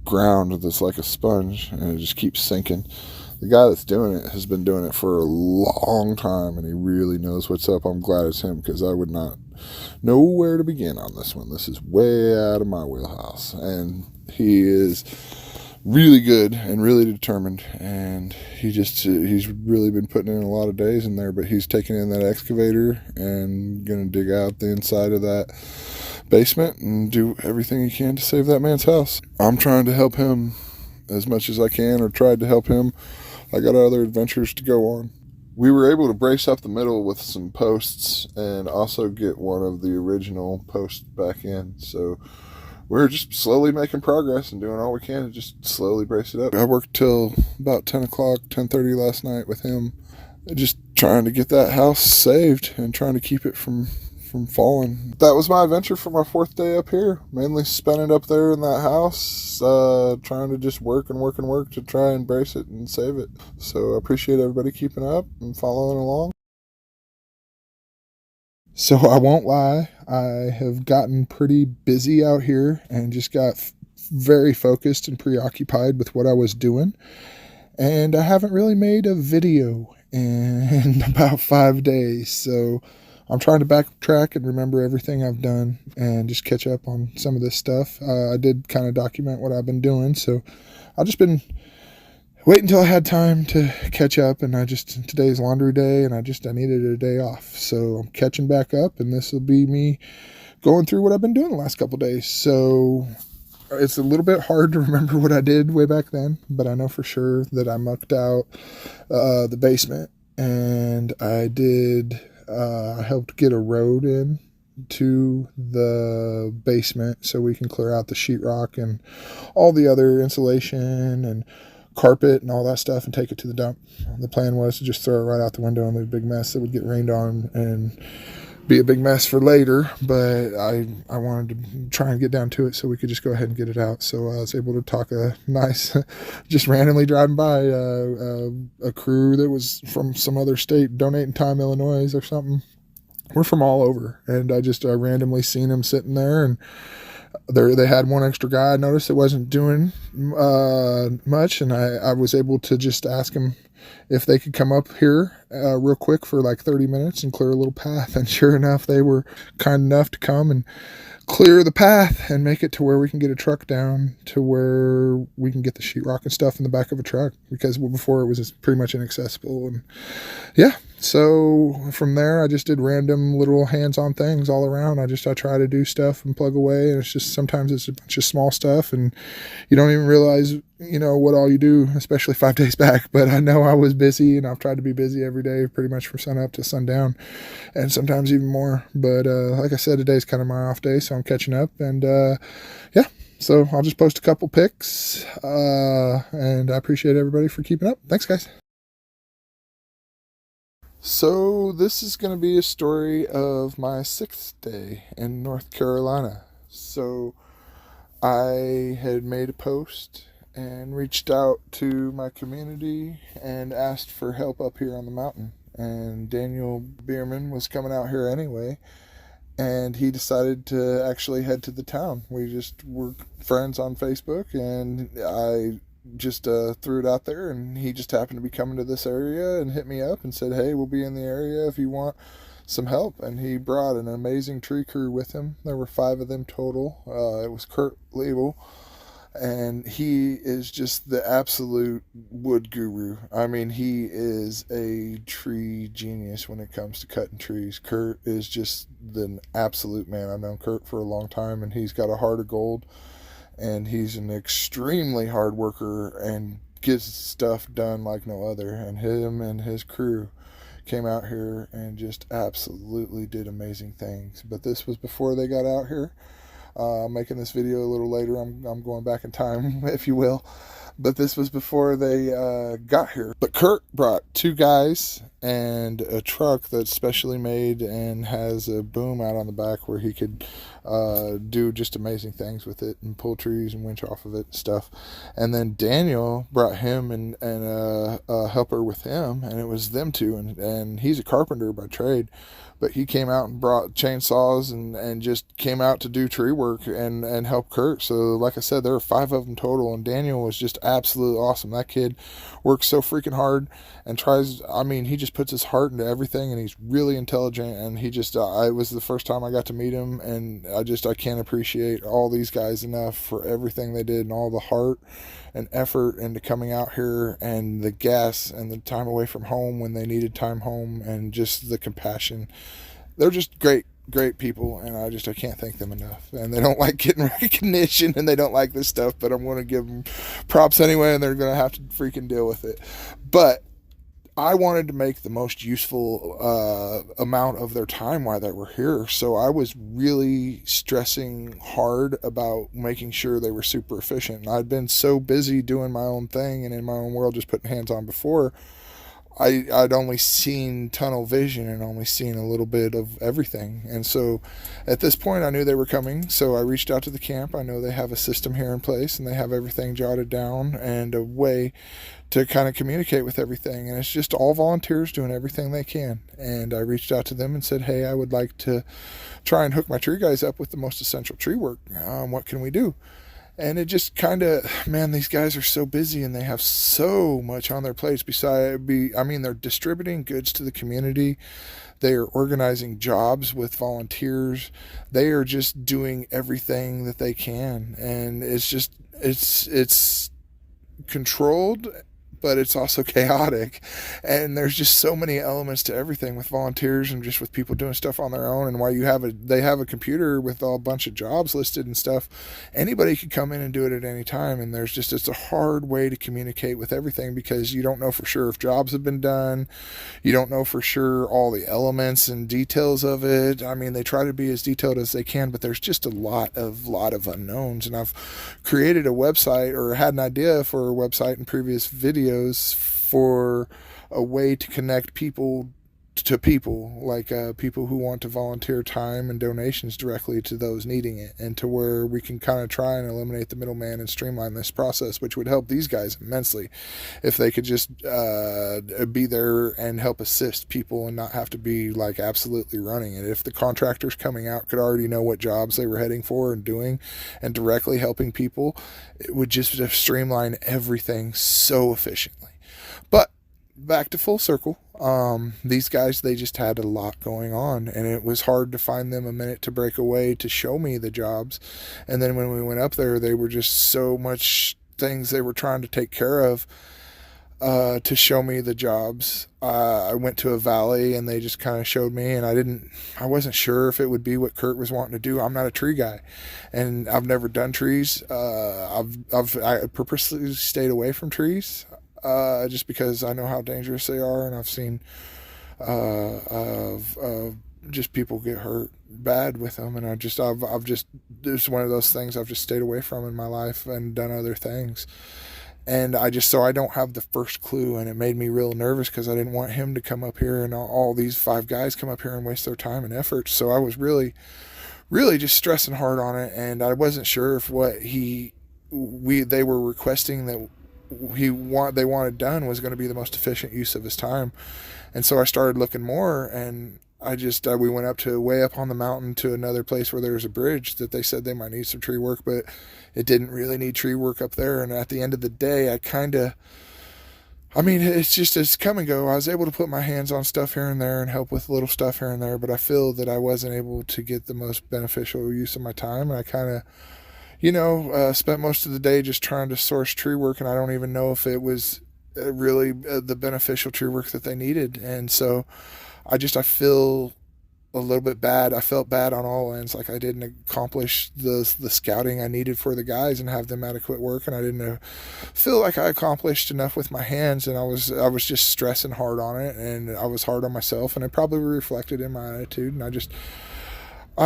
ground that's like a sponge, and it just keeps sinking. The guy that's doing it has been doing it for a long time, and he really knows what's up. I'm glad it's him, because I would not know where to begin on this one. This is way out of my wheelhouse, and he is really good and really determined, and he's really been putting in a lot of days in there. But he's taking in that excavator and gonna dig out the inside of that basement and do everything he can to save that man's house. I'm trying to help him as much as I can, or tried to help him. I got other adventures to go on. We were able to brace up the middle with some posts and also get one of the original posts back in. So we're just slowly making progress and doing all we can to just slowly brace it up. I worked till about 10 o'clock, 10:30 last night with him, just trying to get that house saved and trying to keep it from falling. That was my adventure for my 4th day up here. Mainly spent it up there in that house, trying to just work to try and brace it and save it. So I appreciate everybody keeping up and following along. So I won't lie, I have gotten pretty busy out here and just got very focused and preoccupied with what I was doing. And I haven't really made a video in about 5 days. So I'm trying to backtrack and remember everything I've done and just catch up on some of this stuff. I did kind of document what I've been doing, so I've just been waiting until I had time to catch up, and today's laundry day, and I needed a day off. So I'm catching back up, and this will be me going through what I've been doing the last couple days. So it's a little bit hard to remember what I did way back then, but I know for sure that I mucked out the basement, and I helped get a road in to the basement so we can clear out the sheetrock and all the other insulation and carpet and all that stuff and take it to the dump. The plan was to just throw it right out the window and leave a big mess that would get rained on and be a big mess for later, but I wanted to try and get down to it so we could just go ahead and get it out. So I was able to talk a nice, just randomly driving by a crew that was from some other state, Donating Time, Illinois or something. We're from all over, and I randomly seen them sitting there, and they had one extra guy I noticed that wasn't doing much, and I was able to just ask him if they could come up here real quick for like 30 minutes and clear a little path. And sure enough, they were kind enough to come and clear the path and make it to where we can get a truck down to where we can get the sheetrock and stuff in the back of a truck, because before it was just pretty much inaccessible. And yeah, so from there I just did random little hands-on things all around. I try to do stuff and plug away, and it's just sometimes it's a bunch of small stuff and you don't even realize what all you do, especially 5 days back. But I know I was busy, and I've tried to be busy every day pretty much from sun up to sundown, and sometimes even more. But like I said, today's kind of my off day, so I'm catching up. And yeah, so I'll just post a couple pics, and I appreciate everybody for keeping up. Thanks, guys. So this is going to be a story of my 6th day in North Carolina. So I had made a post and reached out to my community and asked for help up here on the mountain. And Daniel Bierman was coming out here anyway, and he decided to actually head to the town. We just were friends on Facebook, and I just threw it out there, and he just happened to be coming to this area and hit me up and said, hey, we'll be in the area if you want some help. And he brought an amazing tree crew with him. There were 5 of them total. It was Kurt Label, and he is just the absolute wood guru. I mean, he is a tree genius when it comes to cutting trees. Kurt is just the absolute man. I've known Kurt for a long time, and he's got a heart of gold, and he's an extremely hard worker and gets stuff done like no other. And him and his crew came out here and just absolutely did amazing things. But this was before they got out here. Making this video a little later. I'm going back in time, if you will. But this was before they got here. But Kurt brought 2 guys and a truck that's specially made and has a boom out on the back where he could do just amazing things with it and pull trees and winch off of it and stuff. And then Daniel brought him and a helper with him, and it was them 2. And he's a carpenter by trade, but he came out and brought chainsaws and just came out to do tree work and help Kurt. So like I said, there were 5 of them total, and Daniel was just absolutely awesome. That kid works so freaking hard and tries, I mean, he just puts his heart into everything, and he's really intelligent. And he just, it was the first time I got to meet him, and I can't appreciate all these guys enough for everything they did and all the heart and effort into coming out here, and the gas and the time away from home when they needed time home, and just the compassion. They're just great people, and I can't thank them enough. And they don't like getting recognition, and they don't like this stuff, but I'm going to give them props anyway, and they're going to have to freaking deal with it. But I wanted to make the most useful amount of their time while they were here. So I was really stressing hard about making sure they were super efficient. And I'd been so busy doing my own thing and in my own world, just putting hands on before. I'd only seen tunnel vision and only seen a little bit of everything. And so at this point I knew they were coming. So I reached out to the camp. I know they have a system here in place, and they have everything jotted down and a way to kind of communicate with everything. And it's just all volunteers doing everything they can. And I reached out to them and said, hey, I would like to try and hook my tree guys up with the most essential tree work. What can we do? And it just kind of, man, these guys are so busy, and they have so much on their plates. They're distributing goods to the community. They are organizing jobs with volunteers. They are just doing everything that they can. And it's controlled, but it's also chaotic. And there's just so many elements to everything with volunteers and just with people doing stuff on their own. And while they have a computer with a bunch of jobs listed and stuff, anybody could come in and do it at any time. And it's a hard way to communicate with everything, because you don't know for sure if jobs have been done. You don't know for sure all the elements and details of it. I mean, they try to be as detailed as they can, but there's just a lot of unknowns. And I've created a website, or had an idea for a website in previous videos, for a way to connect people to people, like people who want to volunteer time and donations directly to those needing it, and to where we can kind of try and eliminate the middleman and streamline this process, which would help these guys immensely if they could just be there and help assist people and not have to be like absolutely running it. If the contractors coming out could already know what jobs they were heading for and doing, and directly helping people, it would just streamline everything so efficiently. But back to full circle. These guys, they just had a lot going on, and it was hard to find them a minute to break away to show me the jobs. And then when we went up there, they were just so much things they were trying to take care of to show me the jobs. I went to a valley and they just kind of showed me, and I wasn't sure if it would be what Kurt was wanting to do. I'm not a tree guy, and I've never done trees. I purposely stayed away from trees, just because I know how dangerous they are, and I've seen, just people get hurt bad with them, and I've just it's one of those things I've just stayed away from in my life and done other things. And so I don't have the first clue, and it made me real nervous because I didn't want him to come up here and all these 5 guys come up here and waste their time and effort. So I was really, really just stressing hard on it, and I wasn't sure if what they were requesting that they wanted done was going to be the most efficient use of his time. And so I started looking more, and we went up to way up on the mountain to another place where there was a bridge that they said they might need some tree work, but it didn't really need tree work up there. And at the end of the day, it's come and go. I was able to put my hands on stuff here and there and help with little stuff here and there, but I feel that I wasn't able to get the most beneficial use of my time. And I kind of, spent most of the day just trying to source tree work, and I don't even know if it was really the beneficial tree work that they needed. And so I feel a little bit bad. I felt bad on all ends, like I didn't accomplish the scouting I needed for the guys and have them adequate work, and I didn't feel like I accomplished enough with my hands, and I was just stressing hard on it, and I was hard on myself, and it probably reflected in my attitude. And I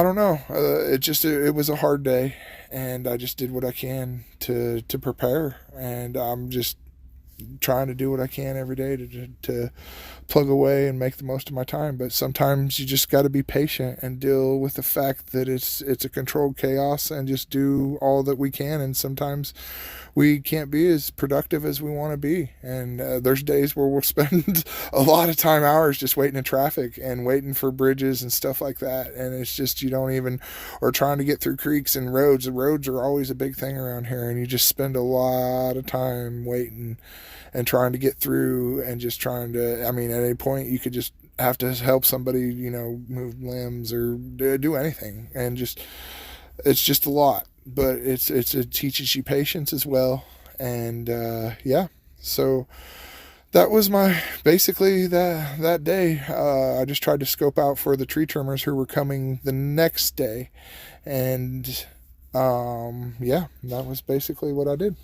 don't know. It was a hard day, and I just did what I can to prepare, and I'm just trying to do what I can every day to plug away and make the most of my time. But sometimes you just got to be patient and deal with the fact that it's a controlled chaos, and just do all that we can. And sometimes we can't be as productive as we want to be. And there's days where we'll spend a lot of time, hours, just waiting in traffic and waiting for bridges and stuff like that. And it's just, or trying to get through creeks and roads. The roads are always a big thing around here, and you just spend a lot of time waiting and trying to get through, and just trying to, at any point you could just have to help somebody, move limbs or do anything. And it's just a lot, but it teaches you patience as well. And, so that was basically that day. I just tried to scope out for the tree trimmers who were coming the next day. And, that was basically what I did.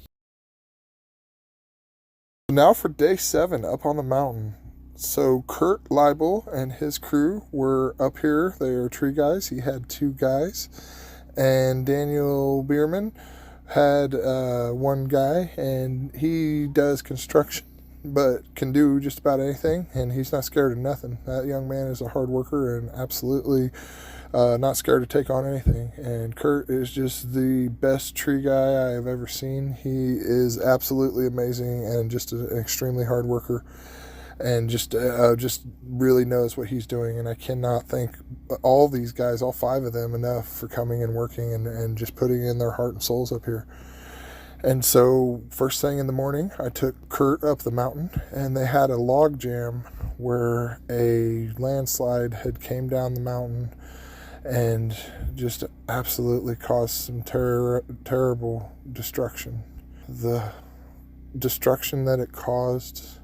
Now for day 7 up on the mountain. So Kurt Leibel and his crew were up here. They are tree guys. He had 2 guys. And Daniel Bierman had 1 guy, and he does construction, but can do just about anything, and he's not scared of nothing. That young man is a hard worker and absolutely not scared to take on anything. And Kurt is just the best tree guy I have ever seen. He is absolutely amazing and just an extremely hard worker, and just really knows what he's doing. And I cannot thank all these guys, all 5 of them, enough for coming and working and just putting in their heart and souls up here. And so first thing in the morning, I took Kurt up the mountain, and they had a log jam where a landslide had came down the mountain and just absolutely caused some terrible destruction. The destruction that it caused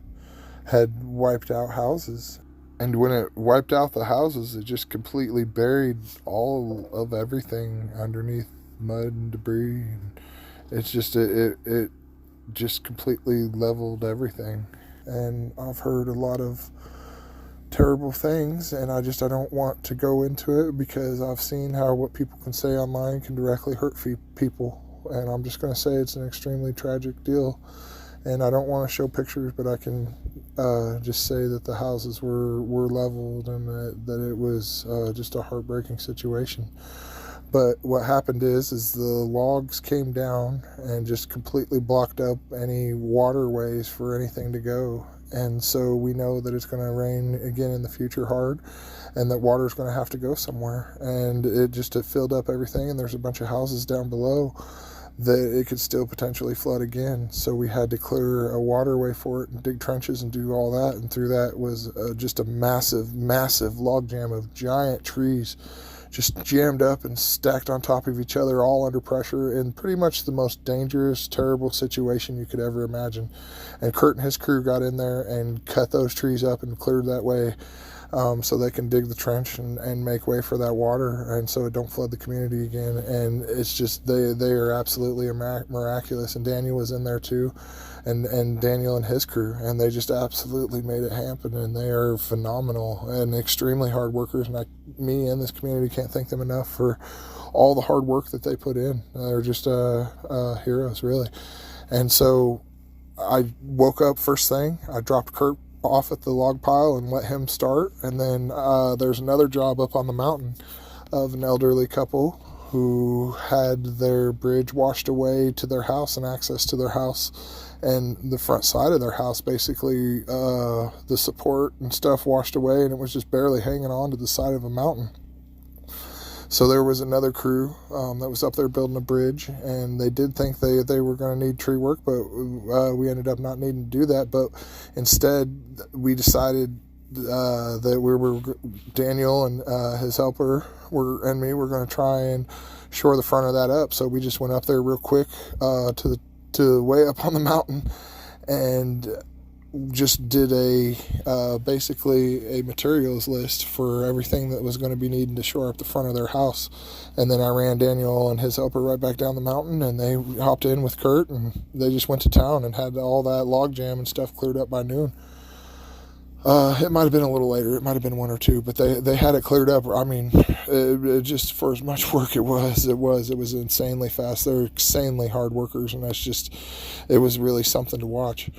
had wiped out houses. And when it wiped out the houses, it just completely buried all of everything underneath mud and debris. And it's just, it just completely leveled everything. And I've heard a lot of terrible things, and I don't want to go into it, because I've seen how what people can say online can directly hurt people. And I'm just going to say it's an extremely tragic deal. And I don't want to show pictures, but I can just say that the houses were leveled, and that it was just a heartbreaking situation. But what happened is the logs came down and just completely blocked up any waterways for anything to go. And so we know that it's going to rain again in the future hard, and that water is going to have to go somewhere. And it filled up everything, and there's a bunch of houses down below that it could still potentially flood again. So we had to clear a waterway for it and dig trenches and do all that. And through that was just a massive, massive log jam of giant trees just jammed up and stacked on top of each other, all under pressure, in pretty much the most dangerous, terrible situation you could ever imagine. And Kurt and his crew got in there and cut those trees up and cleared that way, so they can dig the trench and make way for that water, and so it don't flood the community again. And it's just, they are absolutely miraculous. And Daniel was in there too, and Daniel and his crew, and they just absolutely made it happen. And they are phenomenal and extremely hard workers. And me and this community can't thank them enough for all the hard work that they put in. They're just heroes, really. And so I woke up first thing. I dropped Kurt off at the log pile and let him start. And then there's another job up on the mountain of an elderly couple who had their bridge washed away to their house and access to their house, and the front side of their house, basically the support and stuff washed away, and it was just barely hanging on to the side of a mountain. So there was another crew that was up there building a bridge, and they did think they were going to need tree work, but we ended up not needing to do that. But instead, we decided that we were, Daniel and his helper and me were going to try and shore the front of that up. So we just went up there real quick to way up on the mountain and just did basically a materials list for everything that was going to be needed to shore up the front of their house. And then I ran Daniel and his helper right back down the mountain, and they hopped in with Kurt, and they just went to town and had all that log jam and stuff cleared up by noon. It might have been a little later. It might have been 1 or 2, but they had it cleared up. I mean, it just, for as much work it was insanely fast. They're insanely hard workers, and it was really something to watch.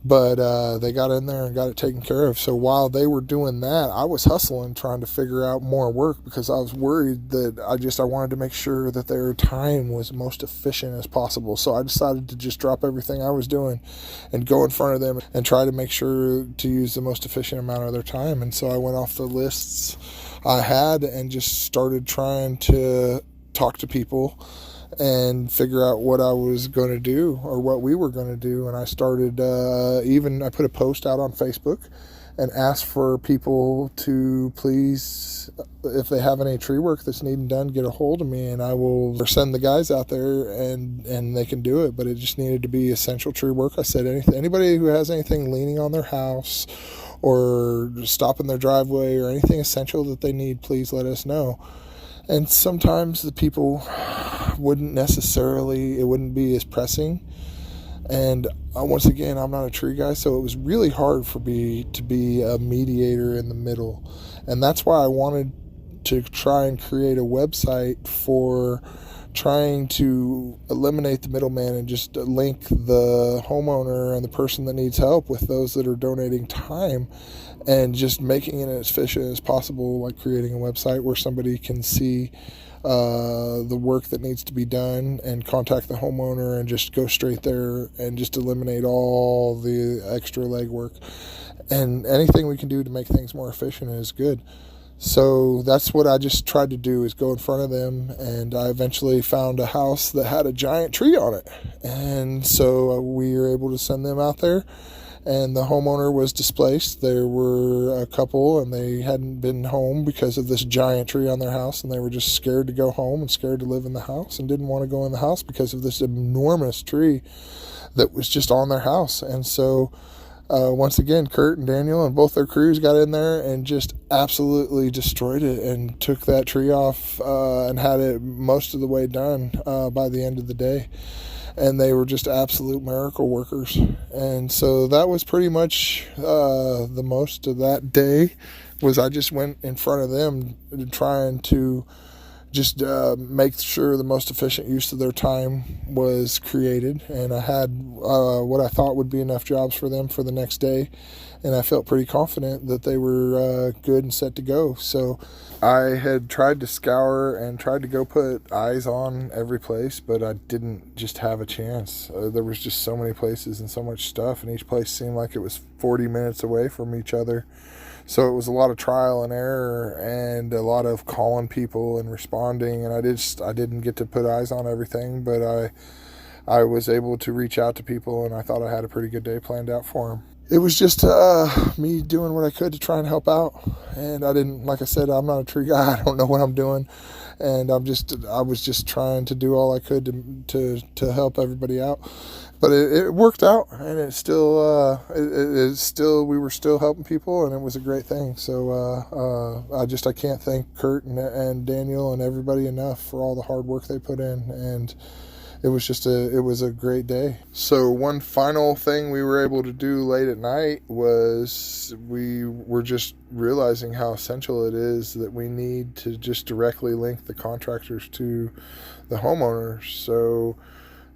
But they got in there and got it taken care of. So while they were doing that, I was hustling, trying to figure out more work, because I was worried that I wanted to make sure that their time was most efficient as possible. So I decided to just drop everything I was doing and go in front of them and try to make sure to use the most efficient amount of their time. And so I went off the lists I had and just started trying to talk to people and figure out what I was going to do, or what we were going to do. And I started, I put a post out on Facebook and asked for people to please, if they have any tree work that's needing done, get a hold of me, and I will send the guys out there and they can do it. But it just needed to be essential tree work. I said, anybody who has anything leaning on their house or stopping their driveway or anything essential that they need, please let us know. And sometimes the people it wouldn't be as pressing. And once again, I'm not a tree guy, so it was really hard for me to be a mediator in the middle. And that's why I wanted to try and create a website for trying to eliminate the middleman and just link the homeowner and the person that needs help with those that are donating time, and just making it as efficient as possible, like creating a website where somebody can see the work that needs to be done and contact the homeowner and just go straight there and just eliminate all the extra legwork. And anything we can do to make things more efficient is good. So that's what I just tried to do, is go in front of them, and I eventually found a house that had a giant tree on it. And so we were able to send them out there, and the homeowner was displaced. There were a couple, and they hadn't been home because of this giant tree on their house, and they were just scared to go home and scared to live in the house and didn't want to go in the house because of this enormous tree that was just on their house. And so once again, Kurt and Daniel and both their crews got in there and just absolutely destroyed it and took that tree off and had it most of the way done by the end of the day. And they were just absolute miracle workers. And so that was pretty much the most of that day. Was I just went in front of them trying to just make sure the most efficient use of their time was created. And I had what I thought would be enough jobs for them for the next day. and I felt pretty confident that they were good and set to go. So I had tried to scour and tried to go put eyes on every place, but I didn't just have a chance. There was just so many places and so much stuff, and each place seemed like it was 40 minutes away from each other. So it was a lot of trial and error and a lot of calling people and responding, and I didn't get to put eyes on everything, but I was able to reach out to people, and I thought I had a pretty good day planned out for them. It was just me doing what I could to try and help out, and like I said, I'm not a tree guy. I don't know what I'm doing, and I was just trying to do all I could to help everybody out. But it worked out, and we were still helping people, and it was a great thing. So I can't thank Kurt and Daniel and everybody enough for all the hard work they put in, and it was a great day. So one final thing we were able to do late at night was we were just realizing how essential it is that we need to just directly link the contractors to the homeowners. So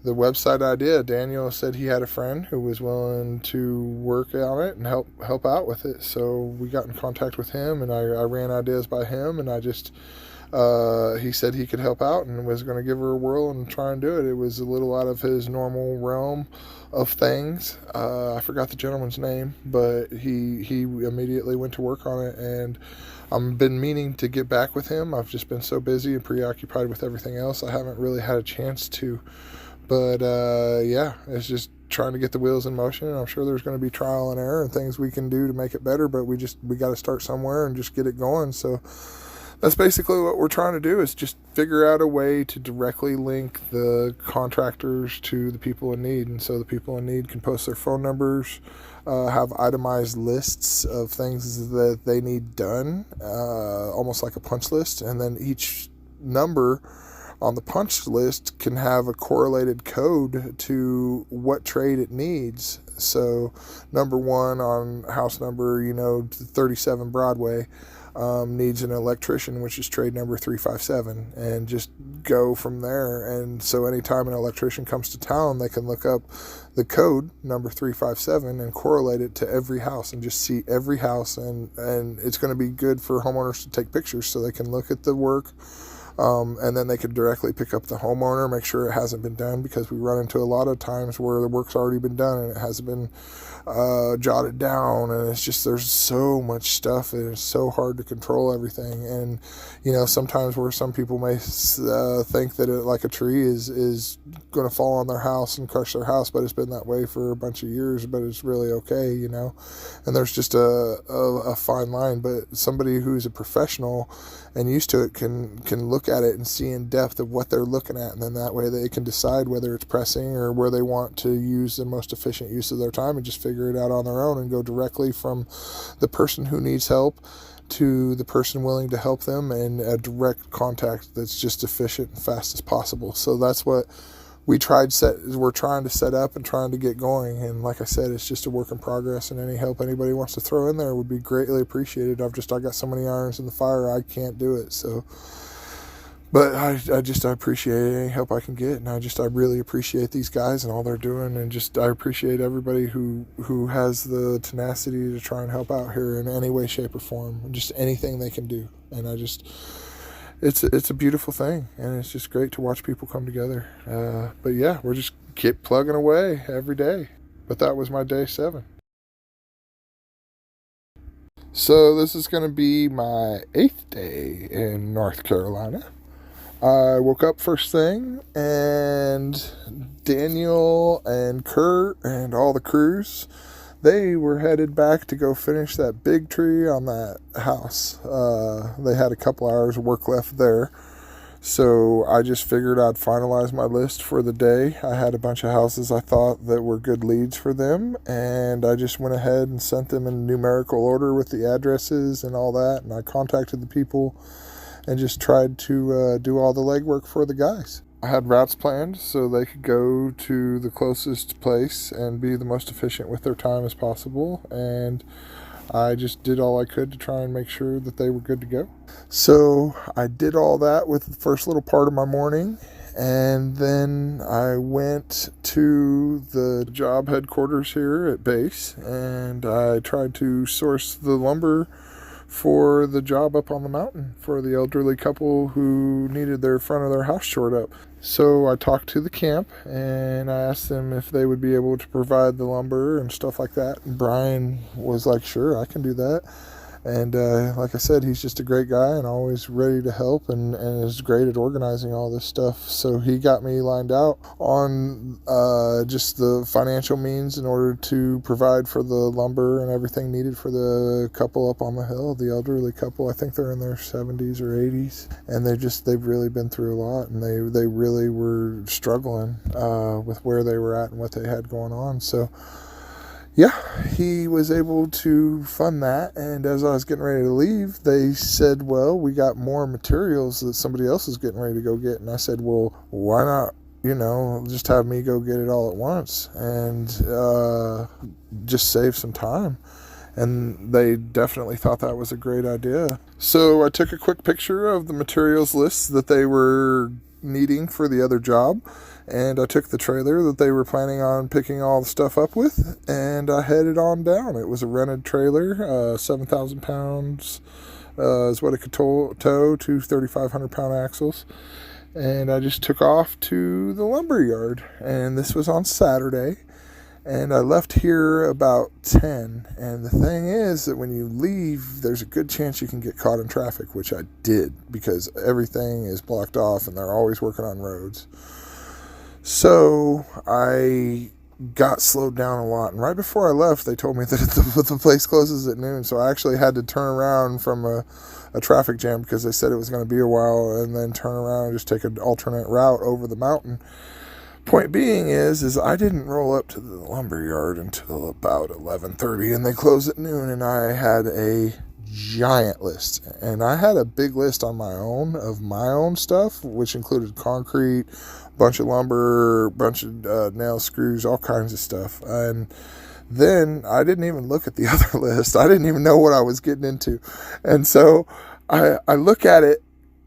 the website idea, Daniel said he had a friend who was willing to work on it and help out with it. So we got in contact with him, and I ran ideas by him, and he said he could help out and was going to give her a whirl and try and do it. It was a little out of his normal realm of things. I forgot the gentleman's name, but he immediately went to work on it, and I've been meaning to get back with him. I've just been so busy and preoccupied with everything else. I haven't really had a chance to. But yeah, it's just trying to get the wheels in motion. And I'm sure there's going to be trial and error and things we can do to make it better, but we got to start somewhere and just get it going. So that's basically what we're trying to do, is just figure out a way to directly link the contractors to the people in need. And so the people in need can post their phone numbers, have itemized lists of things that they need done, almost like a punch list. And then each number on the punch list can have a correlated code to what trade it needs. So number 1 on house number 37 Broadway needs an electrician, which is trade number 357, and just go from there. And so anytime an electrician comes to town, they can look up the code number 357 and correlate it to every house and just see every house. And it's going to be good for homeowners to take pictures so they can look at the work. And then they could directly pick up the homeowner, make sure it hasn't been done, because we run into a lot of times where the work's already been done and it hasn't been jotted down, and it's just, there's so much stuff and it's so hard to control everything. And sometimes where some people may think that like a tree is going to fall on their house and crush their house, but it's been that way for a bunch of years, but it's really okay, and there's just a fine line. But somebody who's a professional and used to it can look at it and see in depth of what they're looking at, and then that way they can decide whether it's pressing or where they want to use the most efficient use of their time, and just figure it out on their own and go directly from the person who needs help to the person willing to help them, and a direct contact that's just efficient and fast as possible. So that's what we're trying to set up and trying to get going. And like I said, it's just a work in progress, and any help anybody wants to throw in there would be greatly appreciated. I got so many irons in the fire, I can't do it. So, but I appreciate any help I can get, and I really appreciate these guys and all they're doing, and I appreciate everybody who has the tenacity to try and help out here in any way, shape, or form, just anything they can do. And it's a beautiful thing, and it's just great to watch people come together. But yeah, we're just keep plugging away every day. But that was my day 7. So this is going to be my 8th day in North Carolina. I woke up first thing, and Daniel and Kurt and all the crews, they were headed back to go finish that big tree on that house. They had a couple hours of work left there. So I just figured I'd finalize my list for the day. I had a bunch of houses I thought that were good leads for them, and I just went ahead and sent them in numerical order with the addresses and all that, and I contacted the people and just tried to do all the legwork for the guys. I had routes planned so they could go to the closest place and be the most efficient with their time as possible, and I just did all I could to try and make sure that they were good to go. So I did all that with the first little part of my morning, and then I went to the job headquarters here at base, and I tried to source the lumber for the job up on the mountain for the elderly couple who needed their front of their house shored up. So I talked to the camp and I asked them if they would be able to provide the lumber and stuff like that. And Brian was like, sure, I can do that. And like I said, he's just a great guy and always ready to help and is great at organizing all this stuff. So he got me lined out on just the financial means in order to provide for the lumber and everything needed for the couple up on the hill, the elderly couple. I think they're in their 70s or 80s, and they've really been through a lot, and they really were struggling with where they were at and what they had going on. So yeah, he was able to fund that, and as I was getting ready to leave, they said, well, we got more materials that somebody else is getting ready to go get, and I said, well, why not, just have me go get it all at once and just save some time. And they definitely thought that was a great idea. So I took a quick picture of the materials lists that they were needing for the other job, and I took the trailer that they were planning on picking all the stuff up with, and I headed on down. It was a rented trailer, 7,000 pounds is what it could tow, 2 3,500-pound axles, and I just took off to the lumber yard, and this was on Saturday, and I left here about 10, and the thing is that when you leave, there's a good chance you can get caught in traffic, which I did, because everything is blocked off, and they're always working on roads. So I got slowed down a lot, and right before I left, they told me that the place closes at noon, so I actually had to turn around from a traffic jam because they said it was going to be a while, and then turn around and just take an alternate route over the mountain. Point being is I didn't roll up to the lumber yard until about 11:30, and they closed at noon, and I had a giant list, and I had a big list on my own stuff, which included concrete, bunch of lumber, bunch of nail screws, all kinds of stuff. And then I didn't even look at the other list. I didn't even know what I was getting into. And so I look at it,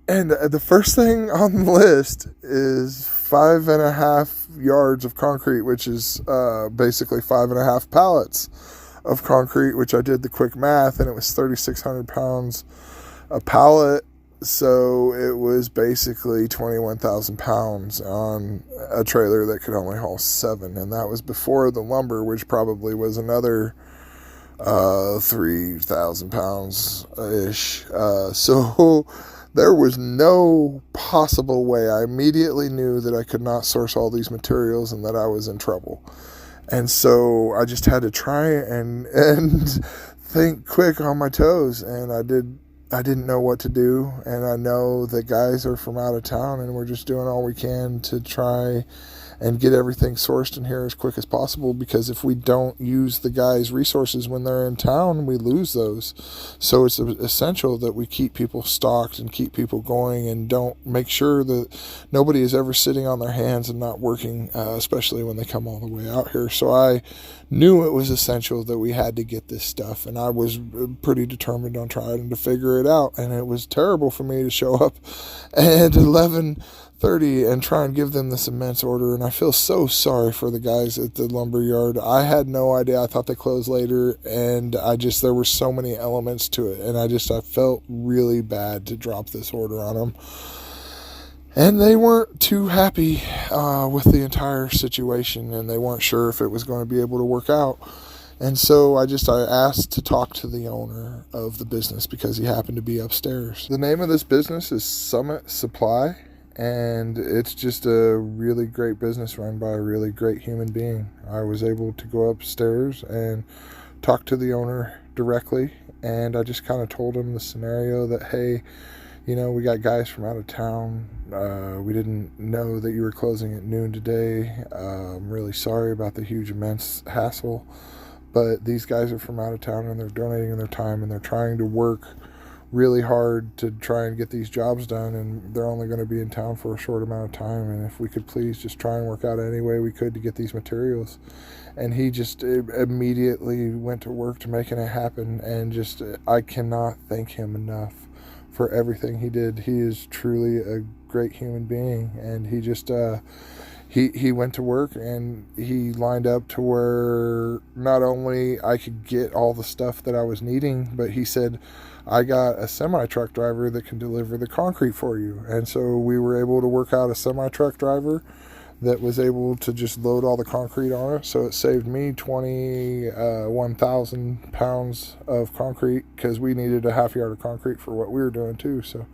and the first thing on the list is 5.5 yards of concrete, which is basically 5.5 pallets of concrete, which I did the quick math, and it was 3,600 pounds a pallet. So it was basically 21,000 pounds on a trailer that could only haul 7. And that was before the lumber, which probably was another 3,000 pounds-ish. So there was no possible way. I immediately knew that I could not source all these materials and that I was in trouble. And so I just had to try and think quick on my toes, and I didn't know what to do, and I know that guys are from out of town, and we're just doing all we can to try and get everything sourced in here as quick as possible, because if we don't use the guys' resources when they're in town, we lose those. So it's essential that we keep people stocked and keep people going, and don't make sure that nobody is ever sitting on their hands and not working, especially when they come all the way out here. So I knew it was essential that we had to get this stuff, and I was pretty determined on trying to figure it out. And it was terrible for me to show up at 11:30 and try and give them this immense order, and I feel so sorry for the guys at the lumber yard. I had no idea. I thought they closed later, and there were so many elements to it, and I felt really bad to drop this order on them. And they weren't too happy with the entire situation, and they weren't sure if it was going to be able to work out. And so I asked to talk to the owner of the business because he happened to be upstairs. The name of this business is Summit Supply, and it's just a really great business run by a really great human being. I was able to go upstairs and talk to the owner directly, and I just kind of told him the scenario that, hey, we got guys from out of town. We didn't know that you were closing at noon today. I'm really sorry about the huge, immense hassle. But these guys are from out of town, and they're donating their time, and they're trying to work really hard to try and get these jobs done, and they're only going to be in town for a short amount of time. And if we could please just try and work out any way we could to get these materials. And he just immediately went to work to making it happen, and I cannot thank him enough for everything he did. He is truly a great human being, and he just he went to work and he lined up to where not only I could get all the stuff that I was needing, but he said, I got a semi-truck driver that can deliver the concrete for you. And so we were able to work out a semi-truck driver that was able to just load all the concrete on it. So it saved me 21,000 pounds of concrete, because we needed a half yard of concrete for what we were doing too. So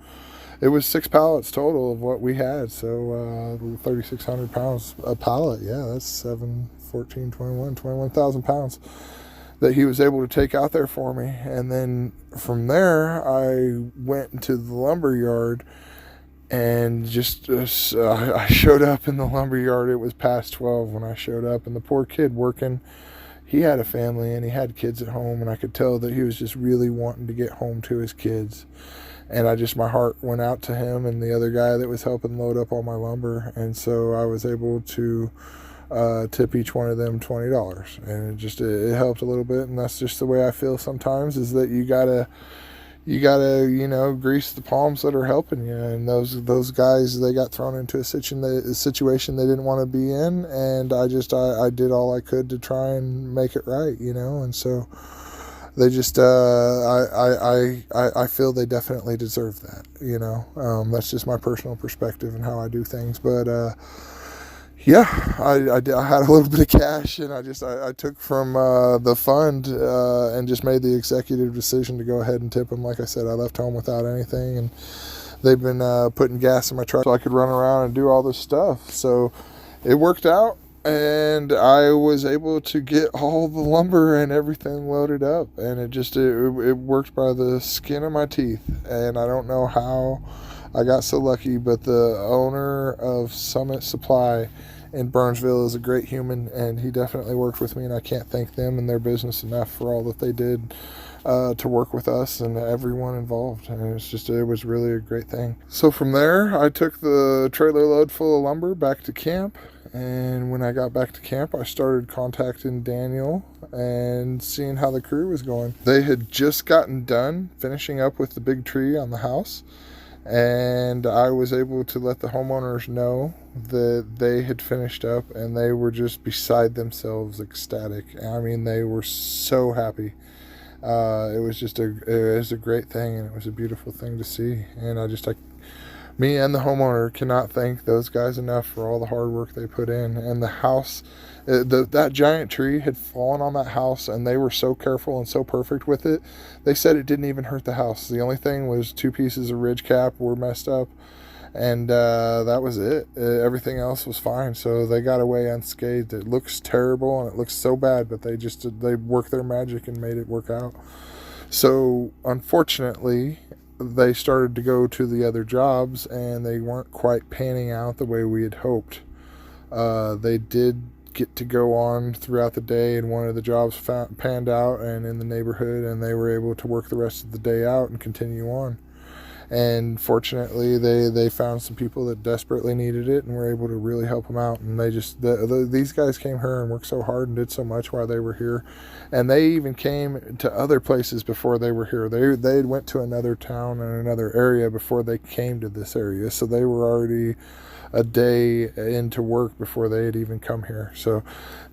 it was 6 pallets total of what we had. So 3,600 pounds a pallet. Yeah, that's 7, 14, 21,000 pounds that he was able to take out there for me. And then from there, I went into the lumber yard and just I showed up in the lumber yard. It was past 12 when I showed up, and the poor kid working, he had a family and he had kids at home, and I could tell that he was just really wanting to get home to his kids. And my heart went out to him and the other guy that was helping load up all my lumber. And so I was able to tip each one of them $20, and it helped a little bit. And that's just the way I feel sometimes, is that you gotta grease the palms that are helping you. And those guys, they got thrown into a situation they didn't want to be in, and I did all I could to try and make it right, and so they just I feel they definitely deserve that. That's just my personal perspective and how I do things. But yeah, I had a little bit of cash, and I took from the fund and just made the executive decision to go ahead and tip them. Like I said, I left home without anything, and they've been putting gas in my truck so I could run around and do all this stuff. So it worked out, and I was able to get all the lumber and everything loaded up, and it worked by the skin of my teeth. And I don't know how I got so lucky, but the owner of Summit Supply in Burnsville is a great human, and he definitely worked with me, and I can't thank them and their business enough for all that they did to work with us and everyone involved. And it was really a great thing. So from there, I took the trailer load full of lumber back to camp, and when I got back to camp, I started contacting Daniel and seeing how the crew was going. They had just gotten done finishing up with the big tree on the house, and I was able to let the homeowners know that they had finished up, and they were just beside themselves, ecstatic. I mean, they were so happy. It was a great thing, and it was a beautiful thing to see. And me and the homeowner cannot thank those guys enough for all the hard work they put in. And the house, that giant tree had fallen on that house, and they were so careful and so perfect with it. They said it didn't even hurt the house. The only thing was 2 pieces of ridge cap were messed up, and that was it. Everything else was fine. So they got away unscathed. It looks terrible and it looks so bad, but they worked their magic and made it work out. So unfortunately, they started to go to the other jobs, and they weren't quite panning out the way we had hoped. They did get to go on throughout the day, and one of the jobs panned out and in the neighborhood, and they were able to work the rest of the day out and continue on. And fortunately, they found some people that desperately needed it and were able to really help them out. And these guys came here and worked so hard and did so much while they were here. And they even came to other places before they were here. They went to another town and another area before they came to this area. So they were already a day into work before they had even come here. So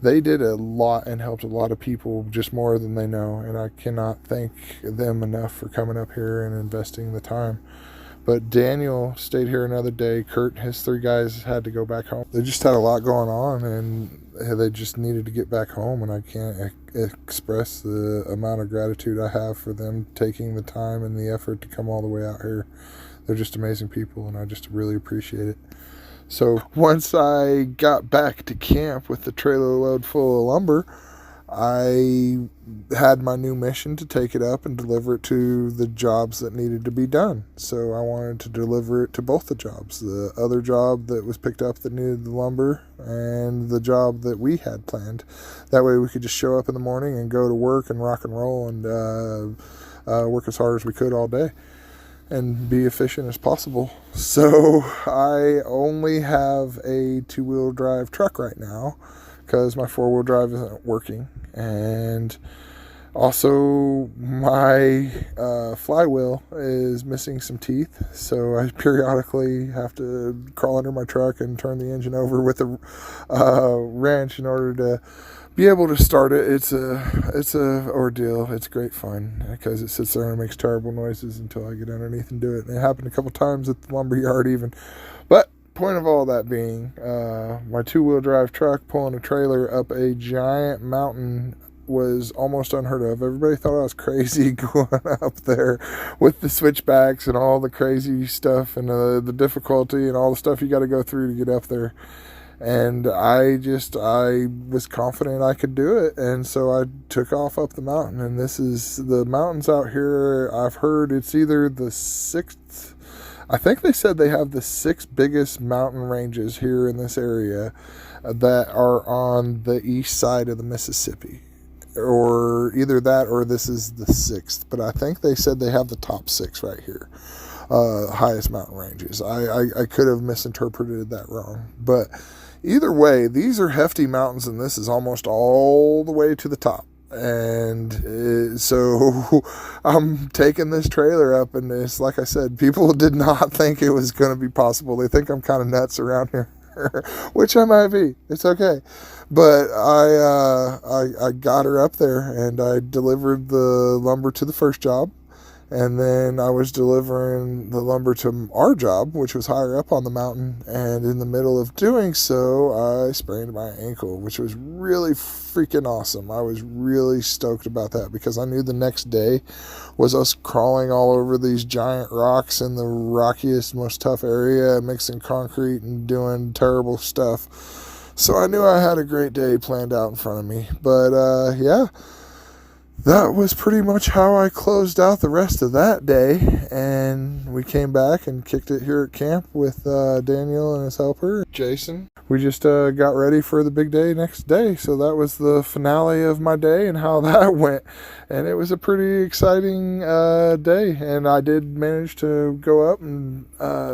they did a lot and helped a lot of people, just more than they know. And I cannot thank them enough for coming up here and investing the time. But Daniel stayed here another day. Kurt and his 3 guys had to go back home. They just had a lot going on, and they just needed to get back home. And I can't express the amount of gratitude I have for them taking the time and the effort to come all the way out here. They're just amazing people, and I just really appreciate it. So once I got back to camp with the trailer load full of lumber, I had my new mission to take it up and deliver it to the jobs that needed to be done. So I wanted to deliver it to both the jobs, the other job that was picked up that needed the lumber, and the job that we had planned. That way we could just show up in the morning and go to work and rock and roll and work as hard as we could all day and be efficient as possible. So I only have a 2-wheel drive truck right now, because my 4-wheel drive isn't working. And Also, my flywheel is missing some teeth, so I periodically have to crawl under my truck and turn the engine over with a wrench in order to be able to start it. It's a ordeal. It's great fun because it sits there and makes terrible noises until I get underneath and do it. And it happened a couple times at the lumber yard even. But point of all that being, my 2-wheel drive truck pulling a trailer up a giant mountain was almost unheard of. Everybody thought I was crazy going up there with the switchbacks and all the crazy stuff and the difficulty and all the stuff you got to go through to get up there. And I was confident I could do it, and so I took off up the mountain. And this is the mountains out here. I've heard it's either the 6th, I think they said they have the 6 biggest mountain ranges here in this area that are on the east side of the Mississippi. Or either that or this is the 6th, but I think they said they have the top 6 right here, highest mountain ranges. I could have misinterpreted that wrong, but either way, these are hefty mountains, and this is almost all the way to the top. And so I'm taking this trailer up, and it's like I said, people did not think it was going to be possible. They think I'm kind of nuts around here. Which I might be. It's okay. But I got her up there, and I delivered the lumber to the first job, and then I was delivering the lumber to our job, which was higher up on the mountain, and in the middle of doing so, I sprained my ankle, which was really freaking awesome. I was really stoked about that because I knew the next day was us crawling all over these giant rocks in the rockiest, most tough area, mixing concrete and doing terrible stuff. So I knew I had a great day planned out in front of me. But yeah, that was pretty much how I closed out the rest of that day. And we came back and kicked it here at camp with Daniel and his helper, Jason. We just got ready for the big day next day. So that was the finale of my day and how that went. And it was a pretty exciting day. And I did manage to go up and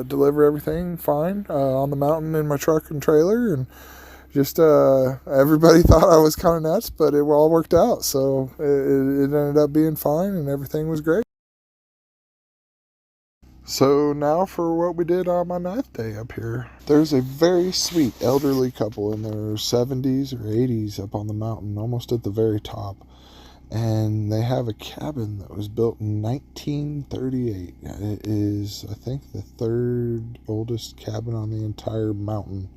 deliver everything fine on the mountain in my truck and trailer. And just everybody thought I was kind of nuts, but it all worked out. So it ended up being fine and everything was great. So now for what we did on my 9th day up here. There's a very sweet elderly couple in their 70s or 80s up on the mountain, almost at the very top. And they have a cabin that was built in 1938. It is, I think, the 3rd oldest cabin on the entire mountain.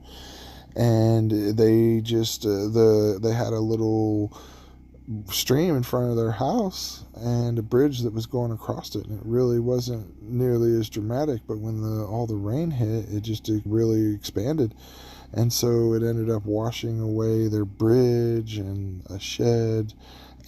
And they just, they had a little stream in front of their house and a bridge that was going across it, and it really wasn't nearly as dramatic, but when all the rain hit, it really expanded, and so it ended up washing away their bridge and a shed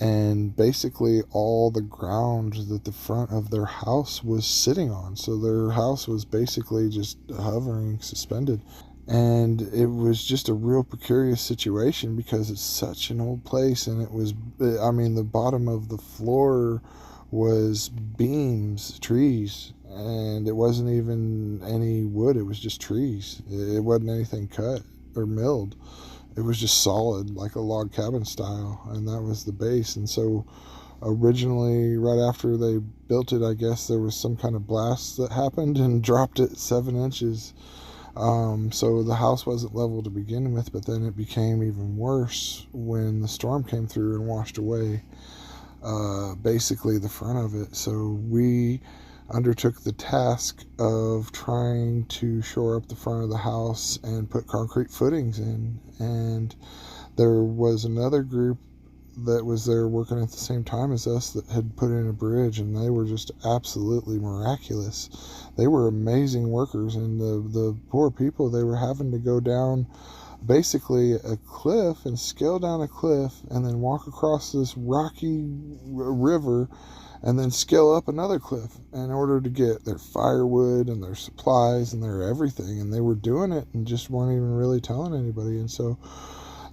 and basically all the ground that the front of their house was sitting on. So their house was basically just hovering, suspended. And it was just a real precarious situation because it's such an old place, and the bottom of the floor was beams, trees, and it wasn't even any wood, it was just trees. It wasn't anything cut or milled. It was just solid, like a log cabin style, and that was the base. And so originally, right after they built it, I guess there was some kind of blast that happened and dropped it 7 inches. So the house wasn't level to begin with, but then it became even worse when the storm came through and washed away basically the front of it. So we undertook the task of trying to shore up the front of the house and put concrete footings in. And there was another group that was there working at the same time as us that had put in a bridge, and they were just absolutely miraculous. They were amazing workers, and the poor people, they were having to go down basically a cliff and scale down a cliff and then walk across this rocky river and then scale up another cliff in order to get their firewood and their supplies and their everything. And they were doing it and just weren't even really telling anybody. And so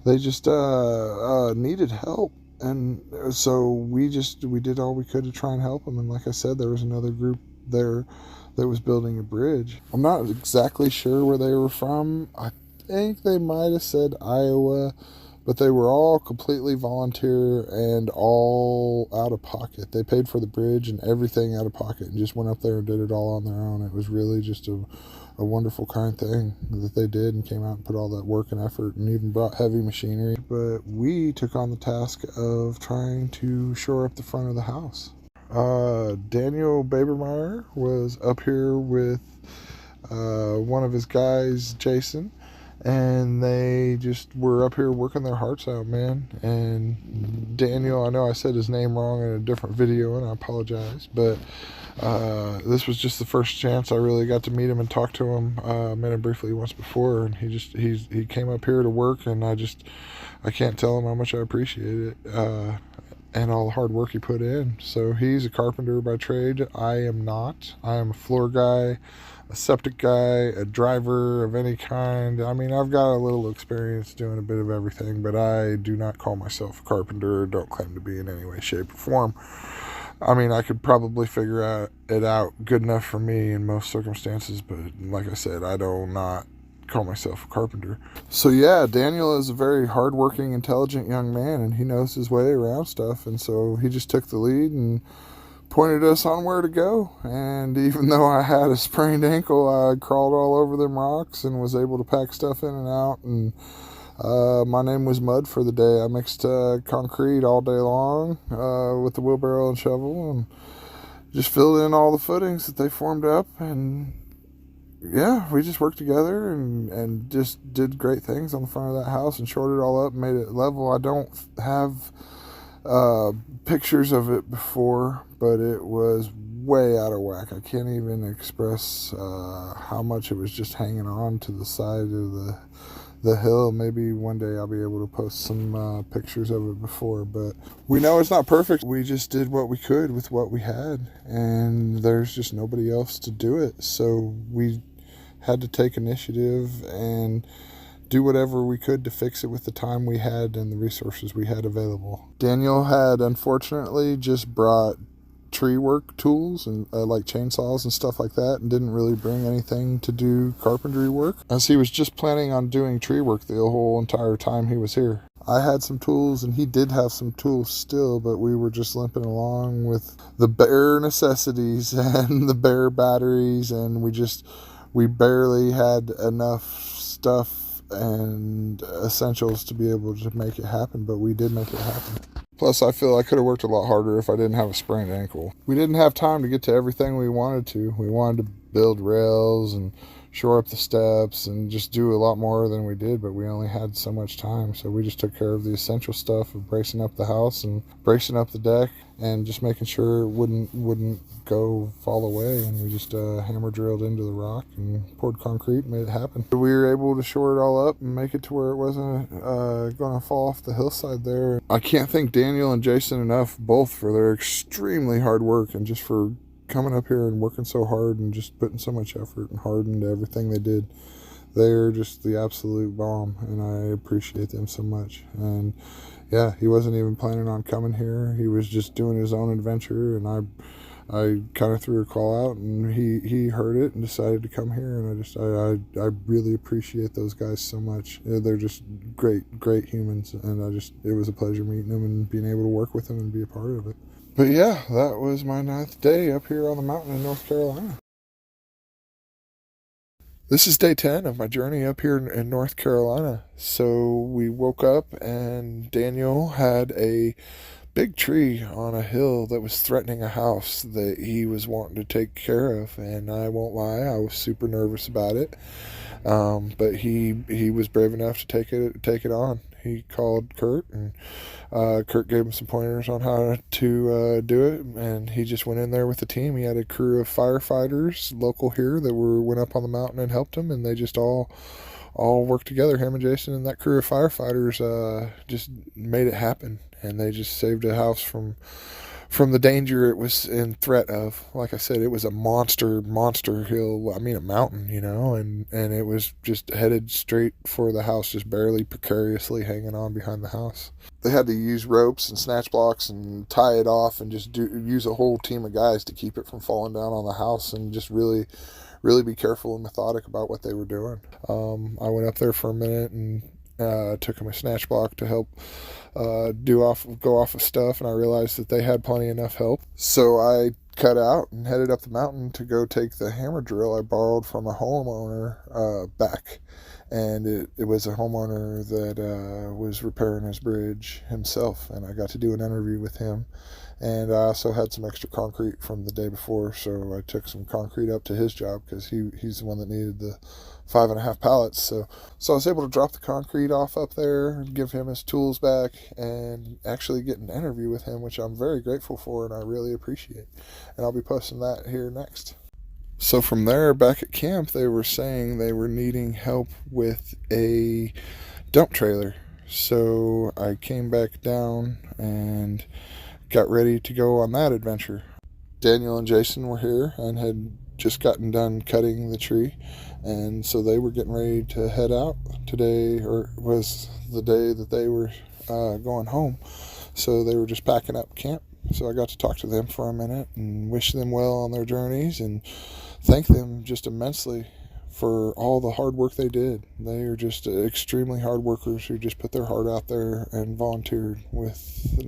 they just needed help. And so we did all we could to try and help them. And like I said, there was another group there that was building a bridge. I'm not exactly sure where they were from. I think they might have said Iowa, but they were all completely volunteer and all out of pocket. They paid for the bridge and everything out of pocket and just went up there and did it all on their own. It was really just a wonderful kind thing that they did, and came out and put all that work and effort and even brought heavy machinery. But we took on the task of trying to shore up the front of the house. Daniel Babermeyer was up here with one of his guys, Jason, and they just were up here working their hearts out, man. And Daniel, I know I said his name wrong in a different video, and I apologize, but this was just the first chance I really got to meet him and talk to him. Met him briefly once before, and he came up here to work, and I can't tell him how much I appreciate it, and all the hard work he put in. So he's a carpenter by trade. I am not. I am a floor guy, a septic guy, a driver of any kind. I mean, I've got a little experience doing a bit of everything, but I do not call myself a carpenter, or don't claim to be in any way, shape, or form. I mean, I could probably figure it out good enough for me in most circumstances, but like I said, I do not call myself a carpenter. So yeah, Daniel is a very hardworking, intelligent young man, and he knows his way around stuff, and so he just took the lead and pointed us on where to go. And even though I had a sprained ankle, I crawled all over them rocks and was able to pack stuff in and out. And my name was Mud for the day. I mixed concrete all day long with the wheelbarrow and shovel, and just filled in all the footings that they formed up. And yeah, we just worked together and just did great things on the front of that house and shored it all up and made it level. I don't have pictures of it before, but it was way out of whack. I can't even express how much it was just hanging on to the side of the hill. Maybe one day I'll be able to post some pictures of it before, but we know it's not perfect. We just did what we could with what we had, and there's just nobody else to do it. So we had to take initiative and do whatever we could to fix it with the time we had and the resources we had available. Daniel had unfortunately just brought tree work tools and like chainsaws and stuff like that, and didn't really bring anything to do carpentry work, as he was just planning on doing tree work the whole entire time he was here. I had some tools and he did have some tools still, but we were just limping along with the bare necessities and the bare batteries, and we barely had enough stuff and essentials to be able to make it happen, but we did make it happen. Plus, I feel I could have worked a lot harder if I didn't have a sprained ankle. We didn't have time to get to everything we wanted to. We wanted to build rails and shore up the steps and just do a lot more than we did, but we only had so much time, so we just took care of the essential stuff of bracing up the house and bracing up the deck and just making sure it wouldn't go fall away, and we just hammer drilled into the rock and poured concrete and made it happen. We were able to shore it all up and make it to where it wasn't going to fall off the hillside there. I can't thank Daniel and Jason enough, both, for their extremely hard work and just for coming up here and working so hard and just putting so much effort and heart into everything they did. They're just the absolute bomb, and I appreciate them so much. And yeah, he wasn't even planning on coming here. He was just doing his own adventure, and I kind of threw a call out, and he heard it and decided to come here. And I really appreciate those guys so much. They're just great humans, and it was a pleasure meeting them and being able to work with them and be a part of it. But yeah, that was my 9th day up here on the mountain in North Carolina. This is day 10 of my journey up here in North Carolina. So we woke up and Daniel had a big tree on a hill that was threatening a house that he was wanting to take care of. And I won't lie, I was super nervous about it. But he was brave enough to take it on. He called Kurt, and Kurt gave him some pointers on how to do it, and he just went in there with the team. He had a crew of firefighters local here that went up on the mountain and helped him, and they just all worked together. Him and Jason and that crew of firefighters just made it happen, and they just saved a house from the danger it was in threat of. Like I said, it was a monster hill, a mountain, and it was just headed straight for the house, just barely precariously hanging on behind the house. They had to use ropes and snatch blocks and tie it off and just use a whole team of guys to keep it from falling down on the house, and just really be careful and methodic about what they were doing. I went up there for a minute and Took him a snatch block to help go off of stuff, and I realized that they had plenty enough help. So I cut out and headed up the mountain to go take the hammer drill I borrowed from a homeowner back. And it was a homeowner that was repairing his bridge himself, and I got to do an interview with him. And I also had some extra concrete from the day before, so I took some concrete up to his job because he's the one that needed the 5.5 pallets. So I was able to drop the concrete off up there and give him his tools back and actually get an interview with him, which I'm very grateful for and I really appreciate. And I'll be posting that here next. So from there, back at camp, they were saying they were needing help with a dump trailer. So I came back down and got ready to go on that adventure. Daniel and Jason were here and had just gotten done cutting the tree, and so they were getting ready to head out. Today was the day that they were going home, so they were just packing up camp. So I got to talk to them for a minute and wish them well on their journeys and thank them just immensely for all the hard work they did. They are just extremely hard workers who just put their heart out there and volunteered with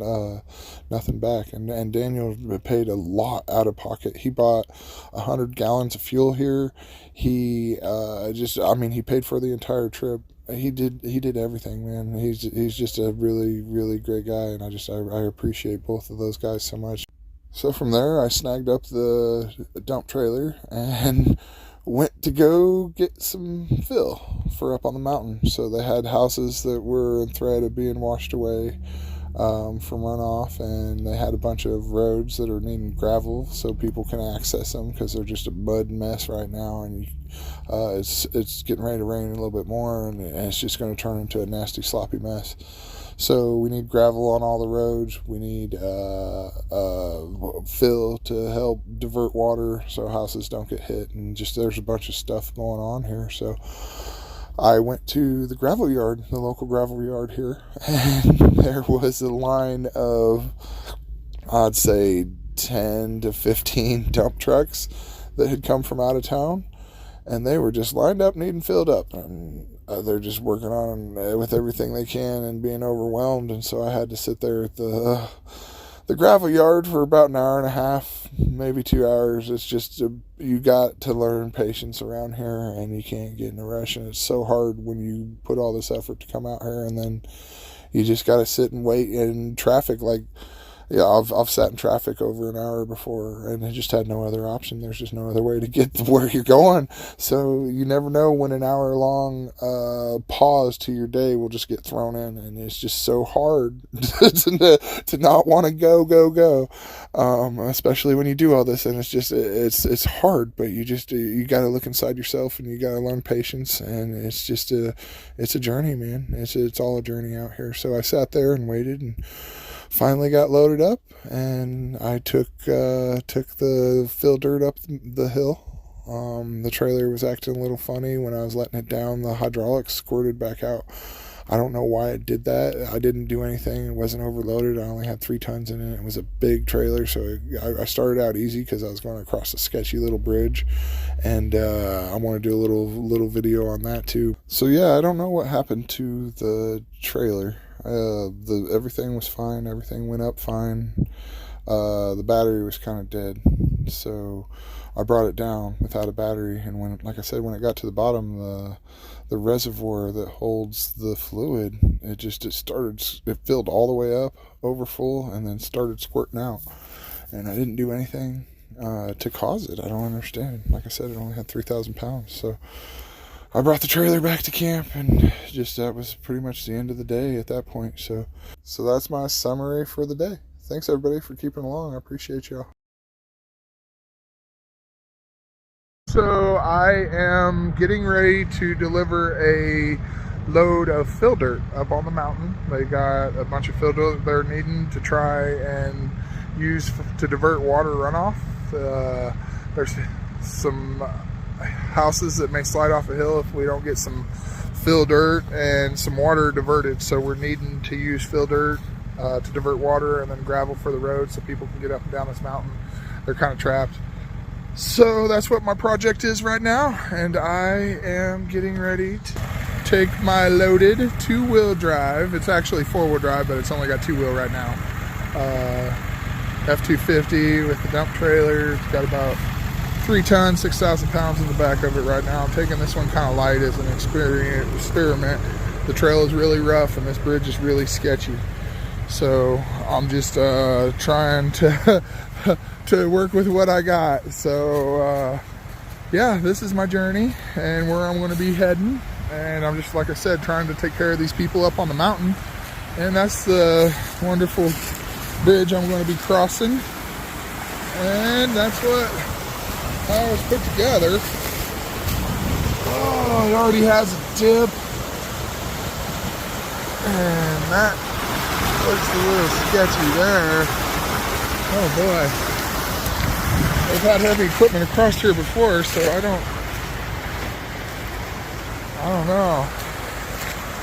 nothing back. And Daniel paid a lot out of pocket. He bought 100 gallons of fuel here. He he paid for the entire trip. He did everything, man. He's just a really, really great guy, and I appreciate both of those guys so much. So from there, I snagged up the dump trailer and went to go get some fill for up on the mountain. So they had houses that were in threat of being washed away from runoff, and they had a bunch of roads that are needing gravel so people can access them because they're just a mud mess right now, and it's getting ready to rain a little bit more, and it's just going to turn into a nasty sloppy mess. So we need gravel on all the roads. We need fill to help divert water so houses don't get hit, and just there's a bunch of stuff going on here. So I went to the gravel yard, the local gravel yard here, and there was a line of, I'd say, 10 to 15 dump trucks that had come from out of town, and they were just lined up needing filled up. And they're just working on with everything they can and being overwhelmed, and so I had to sit there at the gravel yard for about an hour and a half, maybe 2 hours. It's just you got to learn patience around here, and you can't get in a rush, and it's so hard when you put all this effort to come out here and then you just got to sit and wait in traffic. I've sat in traffic over an hour before, and I just had no other option. There's just no other way to get to where you're going. So you never know when an hour-long pause to your day will just get thrown in, and it's just so hard to not want to go. Especially when you do all this, and it's hard. But you got to look inside yourself, and you got to learn patience, and it's just it's a journey, man. It's all a journey out here. So I sat there and waited, and finally got loaded up, and I took the fill dirt up the hill. The trailer was acting a little funny when I was letting it down. The hydraulics squirted back out. I don't know why it did that. I didn't do anything. It wasn't overloaded. I only had 3 tons in it. It was a big trailer, so I started out easy because I was going across a sketchy little bridge, and I want to do a little video on that too. So yeah, I don't know what happened to the trailer. Everything was fine. Everything went up fine. The battery was kind of dead, so I brought it down without a battery. And when it got to the bottom, the reservoir that holds the fluid, it filled all the way up over full, and then started squirting out. And I didn't do anything to cause it. I don't understand. Like I said, it only had 3,000 pounds, so I brought the trailer back to camp, and that was pretty much the end of the day at that point. So that's my summary for the day. Thanks everybody for keeping along. I appreciate y'all. So I am getting ready to deliver a load of fill dirt up on the mountain. They got a bunch of fill dirt they're needing to try and use to divert water runoff. There's some houses that may slide off a hill if we don't get some fill dirt and some water diverted, so we're needing to use fill dirt to divert water, and then gravel for the road so people can get up and down this mountain. They're kind of trapped. So that's what my project is right now, and I am getting ready to take my loaded 2-wheel drive. It's actually 4-wheel drive, but it's only got 2-wheel right now. F-250 with the dump trailer. It's got about 3 tons, 6,000 pounds in the back of it right now. I'm taking this one kind of light as an experiment. The trail is really rough and this bridge is really sketchy. So I'm just trying to to work with what I got. So yeah, this is my journey and where I'm going to be heading. And I'm just, like I said, trying to take care of these people up on the mountain. And that's the wonderful bridge I'm going to be crossing. And that's what I was put together. Oh, it already has a dip. And that looks a little sketchy there. Oh boy. They've had heavy equipment across here before, so I don't know.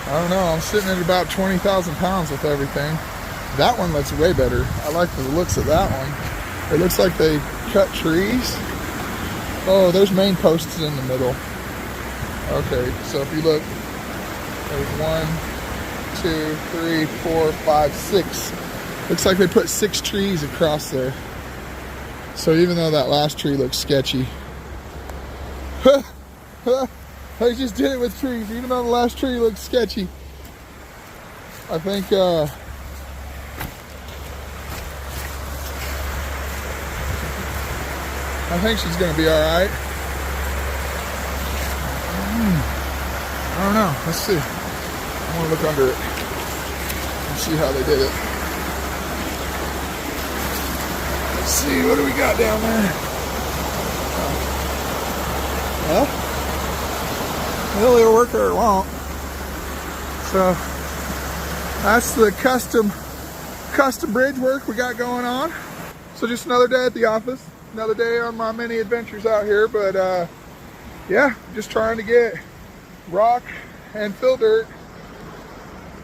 I'm sitting at about 20,000 pounds with everything. That one looks way better. I like the looks of that one. It looks like they cut trees. Oh, there's main posts in the middle. Okay, so if you look, there's 1, 2, 3, 4, 5, 6. Looks like they put 6 trees across there. So even though that last tree looks sketchy, I just did it with trees. Even though the last tree looks sketchy, I think she's gonna be all right. I don't know. Let's see. I want to look under it and see how they did it. Let's see, what do we got down there? Well, it'll either work or it won't. So that's the custom bridge work we got going on. So just another day at the office, another day on my many adventures out here. But yeah, just trying to get rock and fill dirt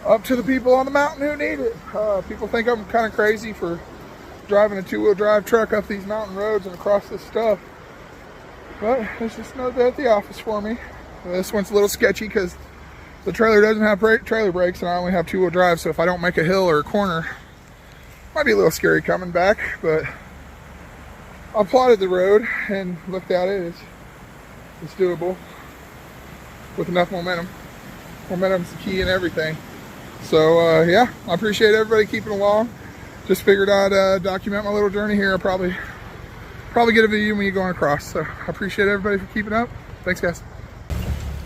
up to the people on the mountain who need it. People think I'm kind of crazy for driving a 2-wheel drive truck up these mountain roads and across this stuff. But it's just another day at the office for me. This one's a little sketchy because the trailer doesn't have trailer brakes and I only have 2-wheel drive. So if I don't make a hill or a corner, might be a little scary coming back. But I plotted the road and looked at it. It's doable with enough momentum. Momentum's the key in everything. So yeah, I appreciate everybody keeping along. Just figured I'd document my little journey here. I'll probably get a video when you're going across. So I appreciate everybody for keeping up. Thanks, guys.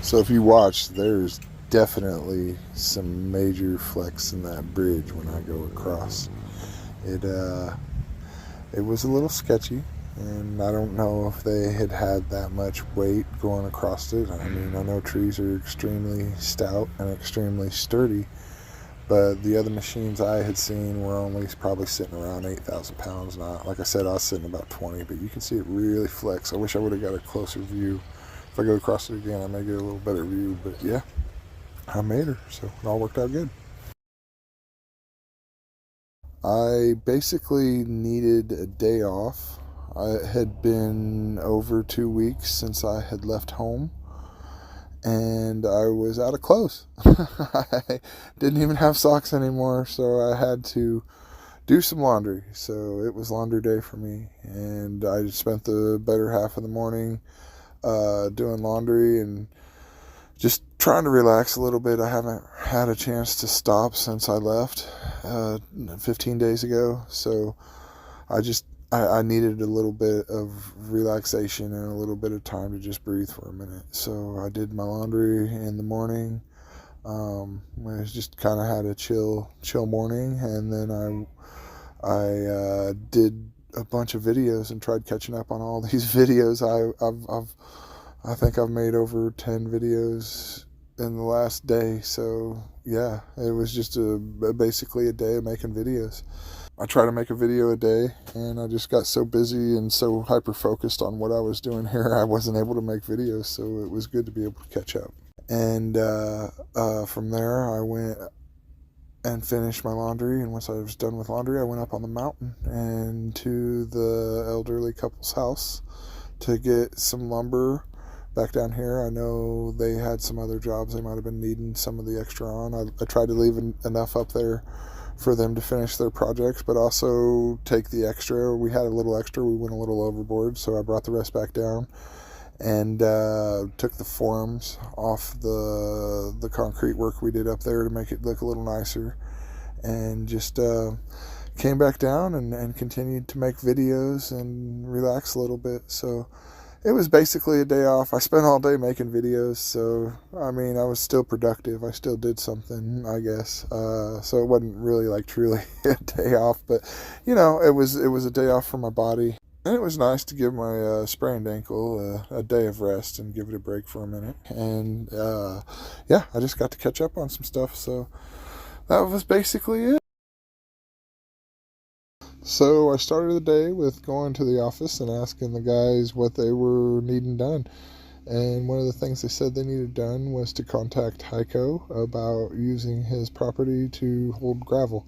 So if you watch, there's definitely some major flex in that bridge when I go across. It was a little sketchy, and I don't know if they had that much weight going across it. I mean, I know trees are extremely stout and extremely sturdy, but the other machines I had seen were only probably sitting around 8,000 pounds. Not, like I said, I was sitting about 20, but you can see it really flex. I wish I would have got a closer view. If I go across it again, I may get a little better view, but yeah, I made her, so it all worked out good. I basically needed a day off. It had been over 2 weeks since I had left home, and I was out of clothes. I didn't even have socks anymore, so I had to do some laundry. So it was laundry day for me, and I spent the better half of the morning doing laundry and just trying to relax a little bit. I haven't had a chance to stop since I left 15 days ago, so I needed a little bit of relaxation and a little bit of time to just breathe for a minute. So I did my laundry in the morning. I just kind of had a chill morning, and then I did a bunch of videos and tried catching up on all these videos. I think I've made over 10 videos in the last day. So yeah, it was just basically a day of making videos. I try to make a video a day, and I just got so busy and so hyper focused on what I was doing here, I wasn't able to make videos. So it was good to be able to catch up. And from there, I went and finished my laundry, and once I was done with laundry, I went up on the mountain and to the elderly couple's house to get some lumber back down here. I know they had some other jobs they might have been needing some of the extra on. I tried to leave enough up there for them to finish their projects, but also take the extra. We had a little extra. We went a little overboard, so I brought the rest back down and took the forms off the concrete work we did up there to make it look a little nicer, and just came back down and continued to make videos and relax a little bit. So it was basically a day off. I spent all day making videos, so I mean, I was still productive. I still did something, I guess. So it wasn't really like truly a day off, but you know, it was a day off for my body, and it was nice to give my sprained ankle a day of rest and give it a break for a minute. And yeah, I just got to catch up on some stuff. So that was basically it. So I started the day with going to the office and asking the guys what they were needing done. And one of the things they said they needed done was to contact Heiko about using his property to hold gravel.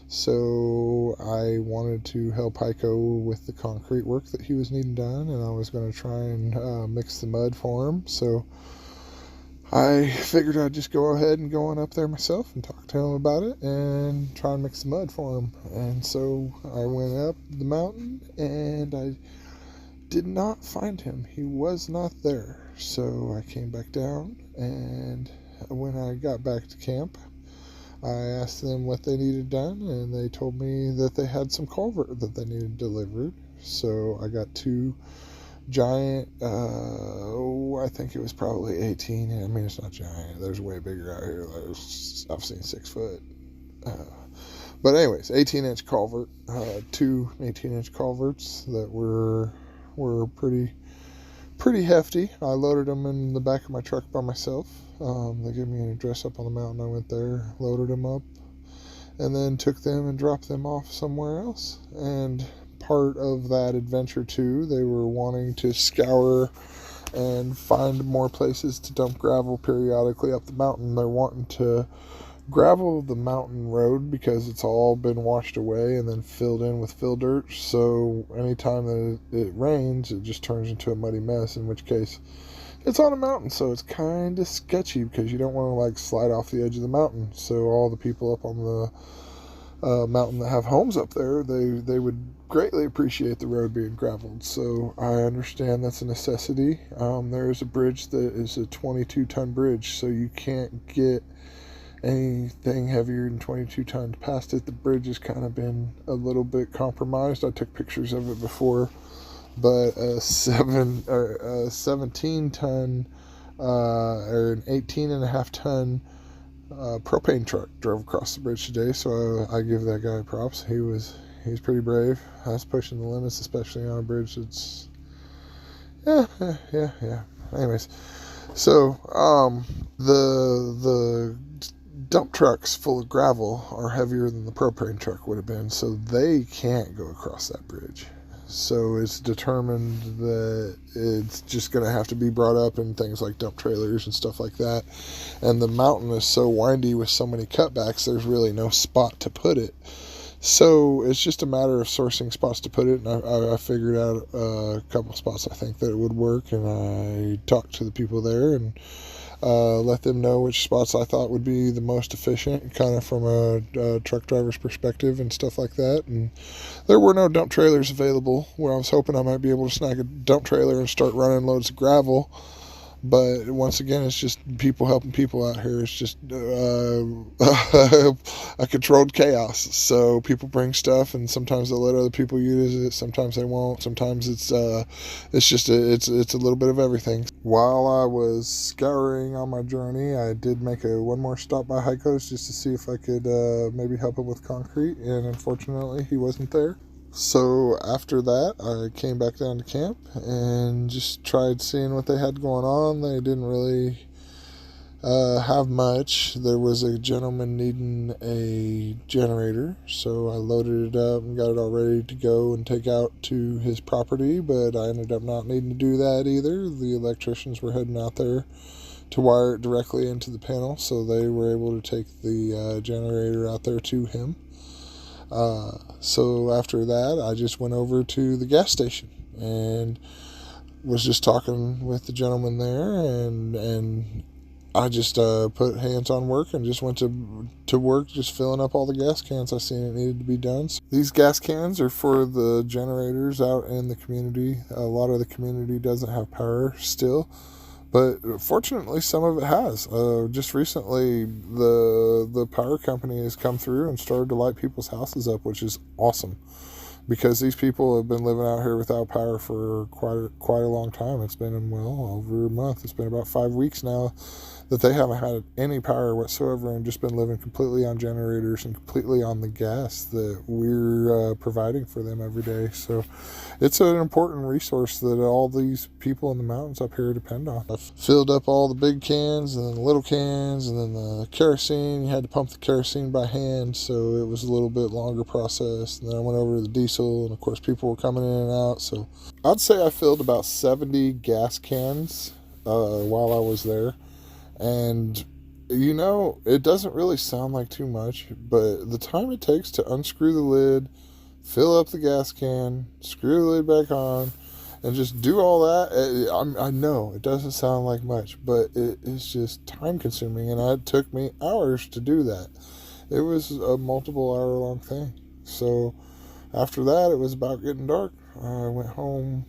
So I wanted to help Heiko with the concrete work that he was needing done, and I was going to try and mix the mud for him. So I figured I'd just go ahead and go on up there myself and talk to him about it and try and mix the mud for him. And so I went up the mountain and I did not find him. He was not there. So I came back down, and when I got back to camp, I asked them what they needed done, and they told me that they had some culvert that they needed delivered. So I got 2 giant, I think it was probably 18. I mean, it's not giant. There's way bigger out here. I've seen 6 foot. But anyways, 18-inch culvert, 2 18-inch culverts that were pretty hefty. I loaded them in the back of my truck by myself. They gave me an address up on the mountain. I went there, loaded them up, and then took them and dropped them off somewhere else. And part of that adventure too, they were wanting to scour and find more places to dump gravel periodically up the mountain. They're wanting to gravel the mountain road because it's all been washed away and then filled in with fill dirt. So anytime that it rains, it just turns into a muddy mess, in which case it's on a mountain, so it's kind of sketchy because you don't want to like slide off the edge of the mountain. So all the people up on the mountain that have homes up there, they would greatly appreciate the road being graveled. So I understand that's a necessity. There is a bridge that is a 22-ton bridge, so you can't get anything heavier than 22 tons past it. The bridge has kind of been a little bit compromised. I took pictures of it before, but a 17-ton or an 18.5-ton propane truck drove across the bridge today, so I give that guy props. He's pretty brave. That's pushing the limits, especially on a bridge that's yeah. Anyways, so the dump trucks full of gravel are heavier than the propane truck would have been, so they can't go across that bridge. So it's determined that it's just going to have to be brought up in things like dump trailers and stuff like that. And the mountain is so windy with so many cutbacks, there's really no spot to put it. So it's just a matter of sourcing spots to put it. And I figured out a couple spots I think that it would work. And I talked to the people there and let them know which spots I thought would be the most efficient, kind of from a truck driver's perspective and stuff like that. And there were no dump trailers available, where I was hoping I might be able to snag a dump trailer and start running loads of gravel. But once again, it's just people helping people out here. It's just a controlled chaos. So people bring stuff, and sometimes they'll let other people use it. Sometimes they won't. Sometimes it's a little bit of everything. While I was scouring on my journey, I did make one more stop by Heiko's just to see if I could maybe help him with concrete. And unfortunately, he wasn't there. So after that, I came back down to camp and just tried seeing what they had going on. They didn't really have much. There was a gentleman needing a generator, so I loaded it up and got it all ready to go and take out to his property, but I ended up not needing to do that either. The electricians were heading out there to wire it directly into the panel, so they were able to take the generator out there to him. So after that, I just went over to the gas station and was just talking with the gentleman there, and I just put hands on work and just went to work, just filling up all the gas cans I seen it needed to be done. So these gas cans are for the generators out in the community. A lot of the community doesn't have power still, but fortunately some of it has. Just recently, the power company has come through and started to light people's houses up, which is awesome, because these people have been living out here without power for quite a long time. It's been, well, over a month. It's been about 5 weeks now that they haven't had any power whatsoever and just been living completely on generators and completely on the gas that we're providing for them every day. So it's an important resource that all these people in the mountains up here depend on. I've filled up all the big cans and then the little cans and then the kerosene. You had to pump the kerosene by hand, so it was a little bit longer process. And then I went over to the diesel, and of course people were coming in and out. So I'd say I filled about 70 gas cans while I was there. And it doesn't really sound like too much, but the time it takes to unscrew the lid, fill up the gas can, screw the lid back on, and just do all that, I know it doesn't sound like much, but it is just time consuming, and it took me hours to do that. It was a multiple hour long thing. So after that, it was about getting dark. I went home,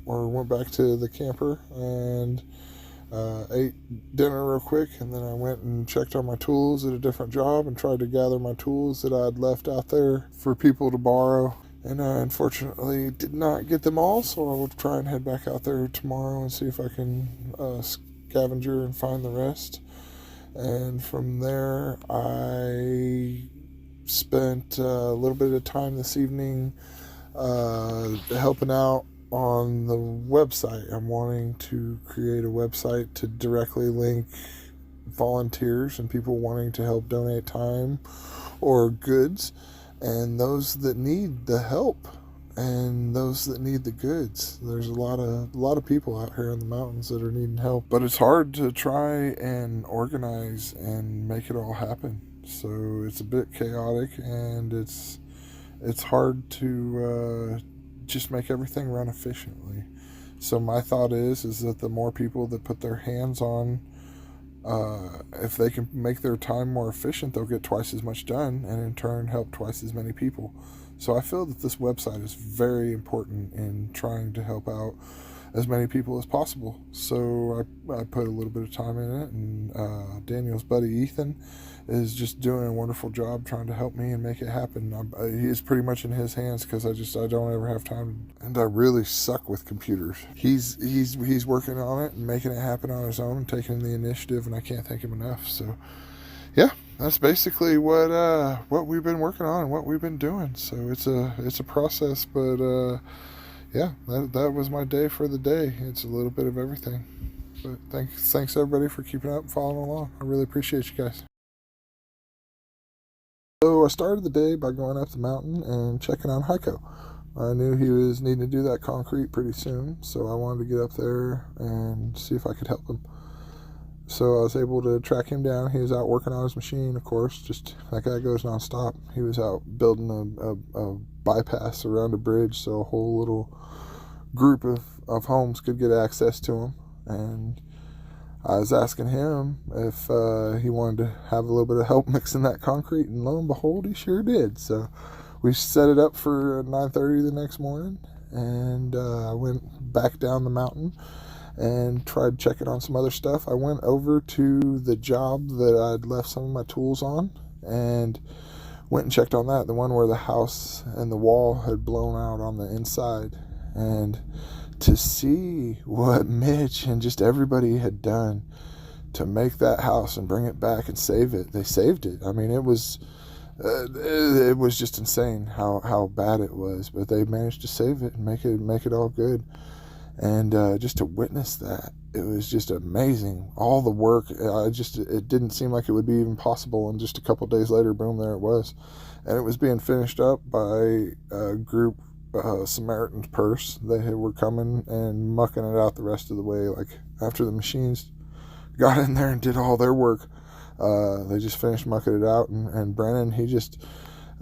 or went back to the camper, and ate dinner real quick, and then I went and checked on my tools at a different job and tried to gather my tools that I'd left out there for people to borrow, and I unfortunately did not get them all, so I will try and head back out there tomorrow and see if I can scavenger and find the rest. And from there, I spent a little bit of time this evening helping out on the website. I'm wanting to create a website to directly link volunteers and people wanting to help donate time or goods, and those that need the help and those that need the goods. There's a lot of people out here in the mountains that are needing help, but it's hard to try and organize and make it all happen. So it's a bit chaotic, and it's hard to just make everything run efficiently. So my thought is that the more people that put their hands on, if they can make their time more efficient, they'll get twice as much done, and in turn help twice as many people. So I feel that this website is very important in trying to help out as many people as possible. So I put a little bit of time in it, and Daniel's buddy Ethan is just doing a wonderful job trying to help me and make it happen. It's pretty much in his hands, because I don't ever have time, and I really suck with computers. He's working on it and making it happen on his own and taking the initiative, and I can't thank him enough. So yeah, that's basically what we've been working on and what we've been doing. So it's a process, but yeah, that was my day for the day. It's a little bit of everything. But thanks everybody for keeping up and following along. I really appreciate you guys. So I started the day by going up the mountain and checking on Heiko. I knew he was needing to do that concrete pretty soon, so I wanted to get up there and see if I could help him. So I was able to track him down. He was out working on his machine, of course. Just that guy goes nonstop. He was out building a bypass around a bridge, so a whole little group of homes could get access to him. And I was asking him if he wanted to have a little bit of help mixing that concrete, and lo and behold, he sure did. So we set it up for 9:30 the next morning, and I went back down the mountain and tried checking on some other stuff. I went over to the job that I'd left some of my tools on and went and checked on that, the one where the house and the wall had blown out on the inside. And to see what Mitch and just everybody had done to make that house and bring it back and save it, they saved it. I mean, it was just insane how bad it was, but they managed to save it and make it all good. And just to witness that, it was just amazing. All the work, it didn't seem like it would be even possible. And just a couple days later, boom, there it was. And it was being finished up by a group, Samaritan's Purse. They were coming and mucking it out the rest of the way. Like after the machines got in there and did all their work, they just finished mucking it out. And Brennan, he just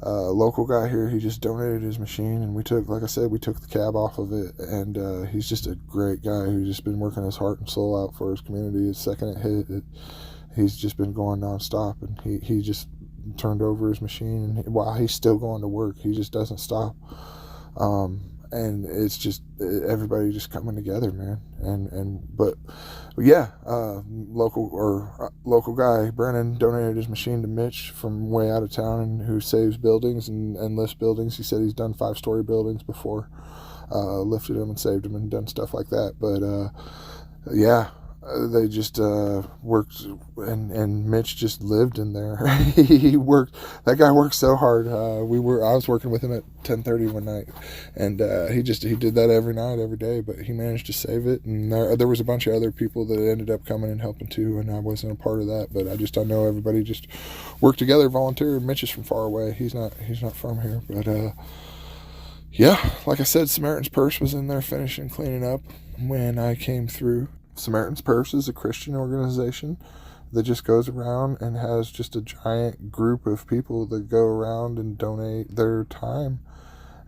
local guy here, he just donated his machine, and we took the cab off of it, and he's just a great guy who's just been working his heart and soul out for his community. The second it hit, he's just been going nonstop, and he just turned over his machine, and while he's still going to work, he just doesn't stop. And it's just everybody just coming together, man. But yeah, local guy Brennan donated his machine to Mitch from way out of town, and who saves buildings and lifts buildings. He said he's done 5-story buildings before, lifted them and saved them and done stuff like that. But yeah. They just worked, and Mitch just lived in there. He worked. That guy worked so hard. I was working with him at 10:30 one night, and he did that every night, every day. But he managed to save it. And there was a bunch of other people that ended up coming and helping too, and I wasn't a part of that. But I know everybody just worked together, volunteered. Mitch is from far away. He's not from here, but yeah, like I said, Samaritan's Purse was in there finishing cleaning up when I came through. Samaritan's Purse is a Christian organization that just goes around and has just a giant group of people that go around and donate their time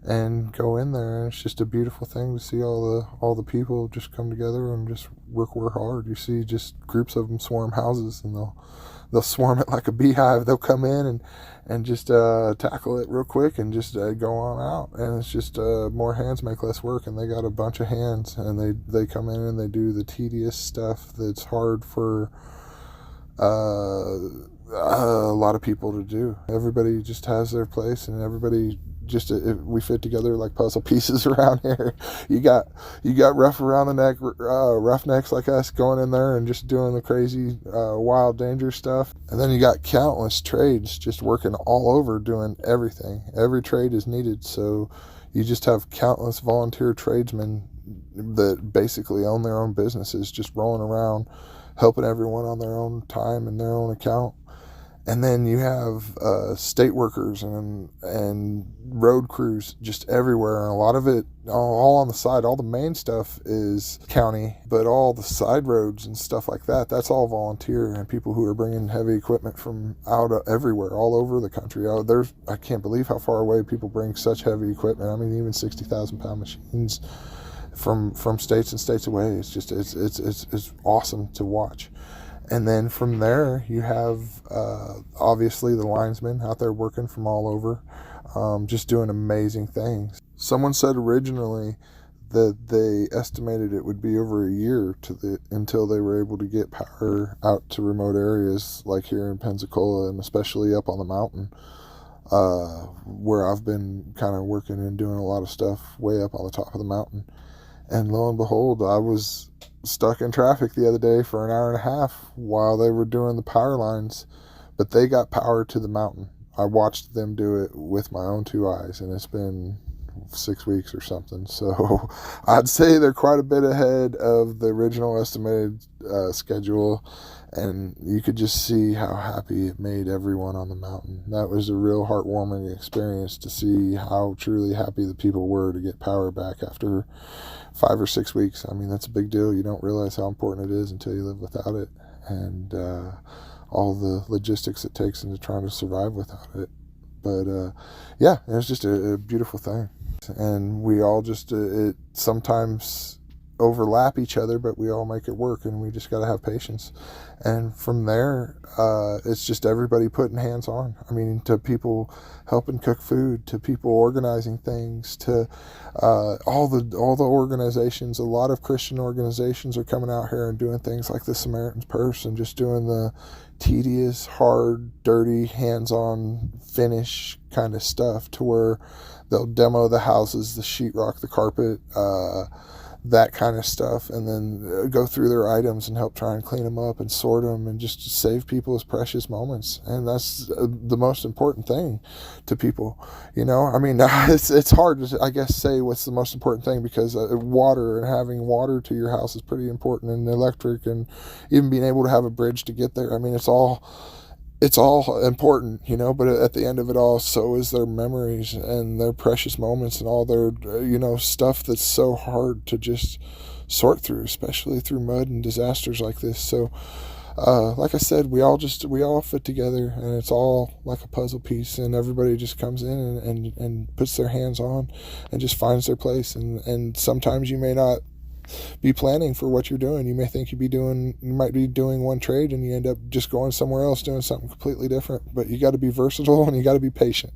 and go in there. And it's just a beautiful thing to see all the people just come together and just work hard. You see just groups of them swarm houses, and they'll swarm it like a beehive. They'll come in and just tackle it real quick and just go on out. And it's just more hands make less work, and they got a bunch of hands, and they come in and they do the tedious stuff that's hard for a lot of people to do. Everybody just has their place, and everybody just we fit together like puzzle pieces around here. You got rough around the neck, roughnecks like us going in there and just doing the crazy, wild, dangerous stuff. And then you got countless trades just working all over doing everything. Every trade is needed, so you just have countless volunteer tradesmen that basically own their own businesses, just rolling around, helping everyone on their own time and their own account. And then you have state workers and road crews just everywhere. And a lot of it all on the side. All the main stuff is county, but all the side roads and stuff like that, that's all volunteer and people who are bringing heavy equipment from out everywhere, all over the country. I can't believe how far away people bring such heavy equipment. I mean, even 60,000-pound machines from states and states away. It's just it's awesome to watch. And then from there, you have obviously the linesmen out there working from all over, just doing amazing things. Someone said originally that they estimated it would be over a year until they were able to get power out to remote areas like here in Pensacola, and especially up on the mountain, where I've been kind of working and doing a lot of stuff way up on the top of the mountain. And lo and behold, I was stuck in traffic the other day for an hour and a half while they were doing the power lines, but they got power to the mountain. I watched them do it with my own 2 eyes, and it's been 6 weeks or something. So I'd say they're quite a bit ahead of the original estimated schedule, and you could just see how happy it made everyone on the mountain. That was a real heartwarming experience to see how truly happy the people were to get power back after 5 or 6 weeks. I mean, that's a big deal. You don't realize how important it is until you live without it, and all the logistics it takes into trying to survive without it. But yeah, it was just a beautiful thing. And we all just, it sometimes overlap each other, but we all make it work, and we just got to have patience. And from there, it's just everybody putting hands on. I mean, to people helping cook food, to people organizing things, to all the organizations. A lot of Christian organizations are coming out here and doing things like the Samaritan's Purse, and just doing the tedious, hard, dirty, hands-on finish kind of stuff, to where they'll demo the houses, the sheetrock, the carpet, that kind of stuff, and then go through their items and help try and clean them up and sort them and just save people's precious moments. And that's the most important thing to people, you know. I mean, it's hard to, I guess, say what's the most important thing, because water and having water to your house is pretty important, and electric, and even being able to have a bridge to get there. I mean, it's all important, you know, but at the end of it all, so is their memories and their precious moments and all their, you know, stuff that's so hard to just sort through, especially through mud and disasters like this. So like I said, we all fit together, and it's all like a puzzle piece, and everybody just comes in and puts their hands on and just finds their place. And sometimes you may not be planning for what you're doing. You may think you might be doing one trade, and you end up just going somewhere else doing something completely different. But you got to be versatile, and you got to be patient.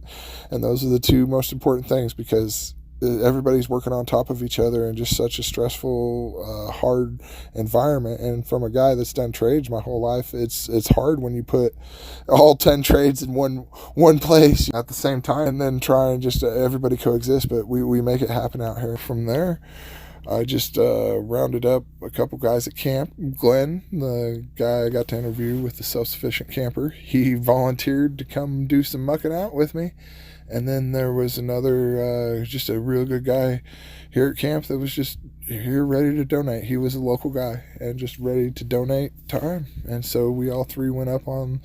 And those are the two most important things, because everybody's working on top of each other in just such a stressful, hard environment. And from a guy that's done trades my whole life, it's hard when you put all 10 trades in one place at the same time, and then try and just everybody coexist. But we make it happen out here. From there, I just rounded up a couple guys at camp. Glenn, the guy I got to interview with the Self-Sufficient Camper, he volunteered to come do some mucking out with me. And then there was another, just a real good guy here at camp that was just here ready to donate. He was a local guy and just ready to donate time. And so we all three went up on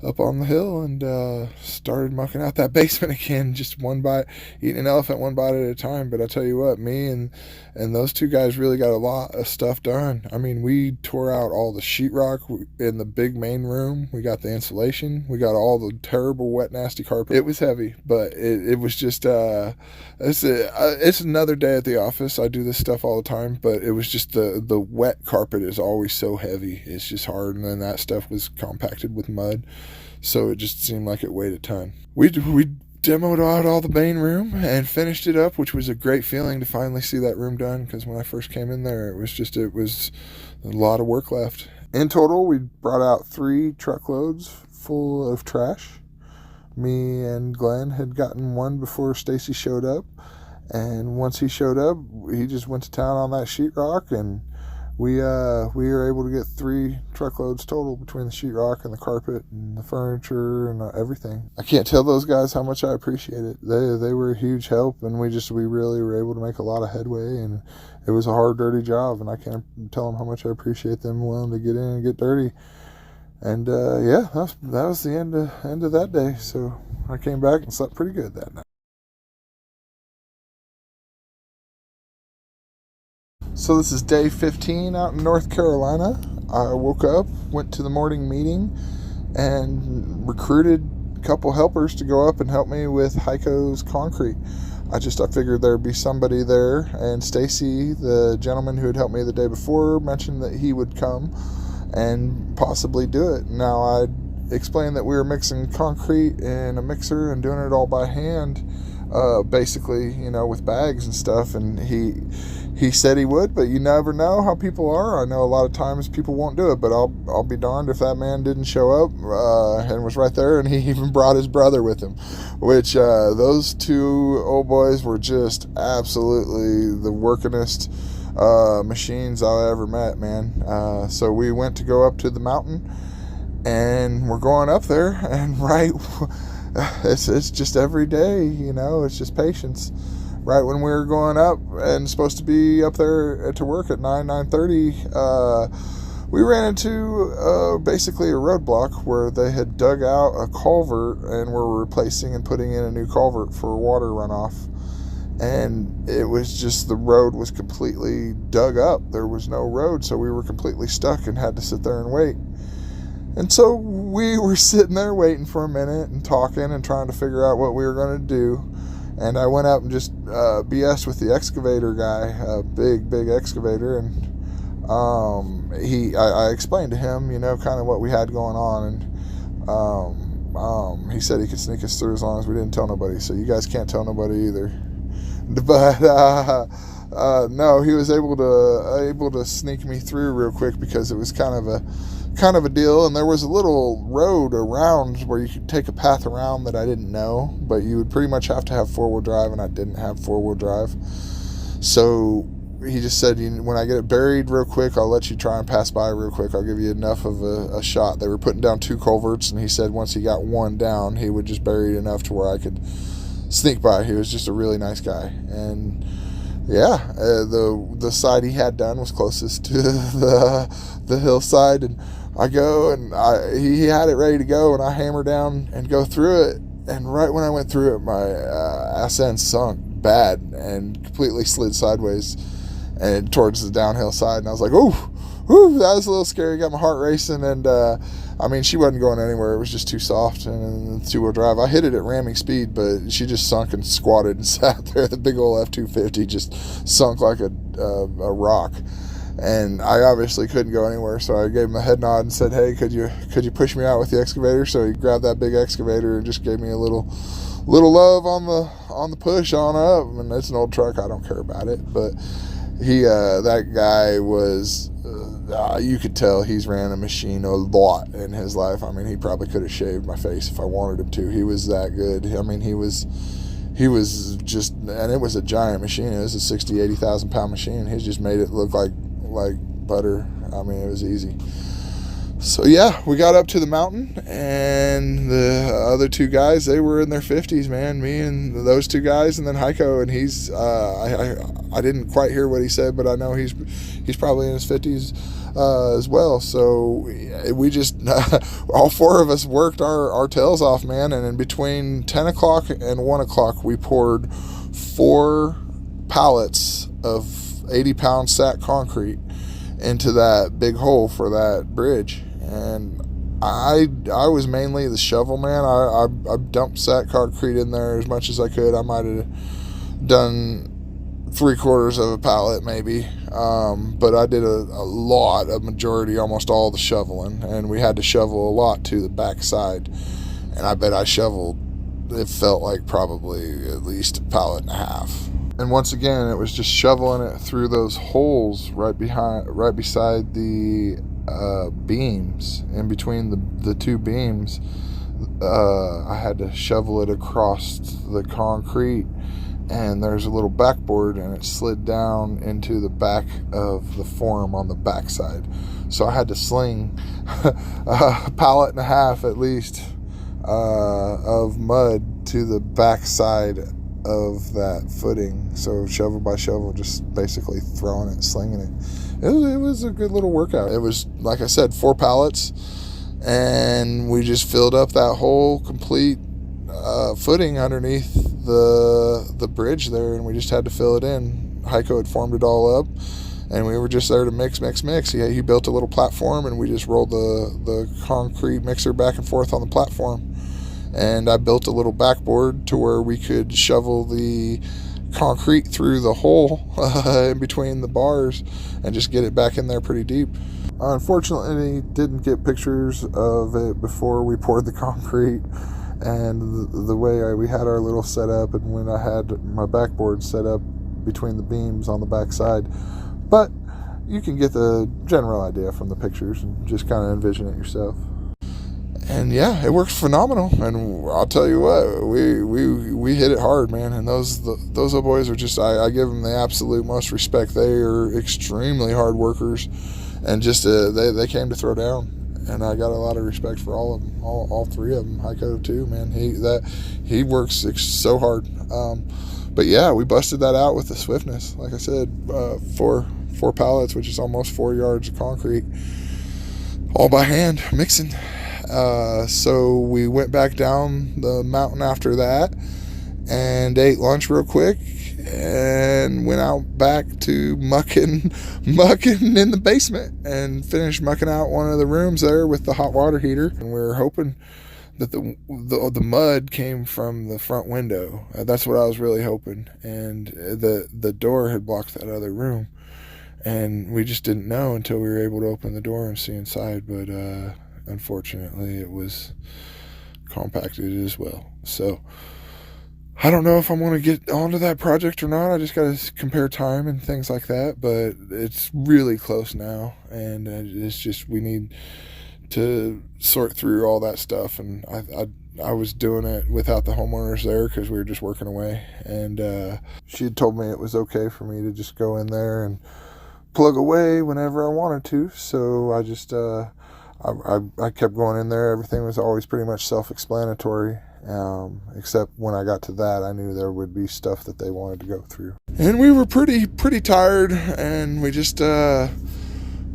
the hill and started mucking out that basement again, just eating an elephant one bite at a time. But I tell you what, me and those two guys really got a lot of stuff done. I mean, we tore out all the sheetrock in the big main room. We got the insulation. We got all the terrible, wet, nasty carpet. It was heavy, but it was just, it's another day at the office. I do this stuff all the time, but it was just the wet carpet is always so heavy. It's just hard, and then that stuff was compacted with mud. So it just seemed like it weighed a ton. We demoed out all the main room and finished it up, which was a great feeling to finally see that room done, because when I first came in there, it was a lot of work left. In total, we brought out 3 truckloads full of trash. Me and Glenn had gotten one before Stacy showed up, and once he showed up, he just went to town on that sheetrock, and we were able to get 3 truckloads total between the sheetrock and the carpet and the furniture and everything. I can't tell those guys how much I appreciate it. They were a huge help, and we really were able to make a lot of headway, and it was a hard, dirty job, and I can't tell them how much I appreciate them willing to get in and get dirty. And yeah, that was the end of that day. So I came back and slept pretty good that night. So this is day 15 out in North Carolina. I woke up, went to the morning meeting, and recruited a couple helpers to go up and help me with Heiko's concrete. I figured there'd be somebody there, and Stacy, the gentleman who had helped me the day before, mentioned that he would come and possibly do it. Now, I explained that we were mixing concrete in a mixer and doing it all by hand, basically, with bags and stuff, and he said he would, but you never know how people are. I know a lot of times people won't do it, but I'll be darned if that man didn't show up and was right there, and he even brought his brother with him, which those 2 old boys were just absolutely the workingest machines I ever met, man. So we went to go up to the mountain, and we're going up there, and it's just every day, it's just patience. Right when we were going up and supposed to be up there to work at 9:30, we ran into basically a roadblock where they had dug out a culvert and were replacing and putting in a new culvert for water runoff. And it was just, the road was completely dug up. There was no road, so we were completely stuck and had to sit there and wait. And so we were sitting there waiting for a minute and talking and trying to figure out what we were going to do. And I went up and just BS with the excavator guy, a big excavator, and I explained to him, kind of what we had going on, and he said he could sneak us through as long as we didn't tell nobody. So you guys can't tell nobody either. But no, he was able to sneak me through real quick, because it was kind of a deal, and there was a little road around where you could take a path around that I didn't know, but you would pretty much have to have 4-wheel drive, and I didn't have 4-wheel drive. So he just said, when I get it buried real quick, I'll let you try and pass by real quick. I'll give you enough of a shot. They were putting down 2 culverts, and he said once he got one down, he would just bury it enough to where I could sneak by. He was just a really nice guy. And yeah, the side he had done was closest to the hillside, and I go, and he had it ready to go, and I hammer down and go through it, and right when I went through it, my ass end sunk bad and completely slid sideways and towards the downhill side, and I was like, whew, that was a little scary. Got my heart racing, and I mean, she wasn't going anywhere. It was just too soft, and two-wheel drive. I hit it at ramming speed, but she just sunk and squatted and sat there. The big old F-250 just sunk like a rock. And I obviously couldn't go anywhere, so I gave him a head nod and said, "Hey, could you push me out with the excavator?" So he grabbed that big excavator and just gave me a little love on the push on up. I mean, it's an old truck, I don't care about it, but that guy was, you could tell he's ran a machine a lot in his life. I mean, he probably could have shaved my face if I wanted him to. He was that good. I mean, he was just, and it was a giant machine. It was a 80,000 pound machine. He just made it look like butter. I mean, it was easy. So yeah, we got up to the mountain, and the other two guys, they were in their 50s, man. Me and those two guys, and then Heiko, and he's I didn't quite hear what he said, but I know he's probably in his 50s as well. So we just all four of us worked our tails off, man. And in between 10 o'clock and 1 o'clock, we poured 4 pallets of 80-pound sack concrete into that big hole for that bridge. And I was mainly the shovel man. I dumped sack concrete in there as much as I could. I might have done 3/4 of a pallet maybe, but I did a majority, almost all the shoveling, and we had to shovel a lot to the back side. And I bet I shoveled, it felt like probably at least a pallet and a half. And once again, it was just shoveling it through those holes right beside the beams. In between the two beams, I had to shovel it across the concrete, and there's a little backboard, and it slid down into the back of the form on the backside. So I had to sling a pallet and a half at least of mud to the backside of that footing. So shovel by shovel, just basically throwing it, slinging it. It was a good little workout. It was, like I said, 4 pallets, and we just filled up that whole complete footing underneath the bridge there, and we just had to fill it in. Heiko had formed it all up, and we were just there to mix. He built a little platform, and we just rolled the concrete mixer back and forth on the platform. And I built a little backboard to where we could shovel the concrete through the hole in between the bars and just get it back in there pretty deep. Unfortunately, didn't get pictures of it before we poured the concrete, and the way we had our little setup, and when I had my backboard set up between the beams on the backside. But you can get the general idea from the pictures and just kind of envision it yourself. And yeah, it worked phenomenal. And I'll tell you what, we hit it hard, man. And those old boys are just, I give them the absolute most respect. They are extremely hard workers, and just they came to throw down. And I got a lot of respect for all of them, all 3 of them. Heiko too, man. He works so hard. But yeah, we busted that out with the swiftness. Like I said, 4 pallets, which is almost 4 yards of concrete, all by hand mixing. So we went back down the mountain after that and ate lunch real quick, and went out back to mucking in the basement, and finished mucking out one of the rooms there with the hot water heater. And we were hoping that the mud came from the front window. That's what I was really hoping. And the door had blocked that other room, and we just didn't know until we were able to open the door and see inside. But unfortunately, it was compacted as well. So I don't know if I'm going to get onto that project or not. I just got to compare time and things like that. But it's really close now, and it's just, we need to sort through all that stuff. And I was doing it without the homeowners there because we were just working away. And she had told me it was okay for me to just go in there and plug away whenever I wanted to. So I just I kept going in there. Everything was always pretty much self-explanatory, except when I got to that, I knew there would be stuff that they wanted to go through. And we were pretty tired, and we just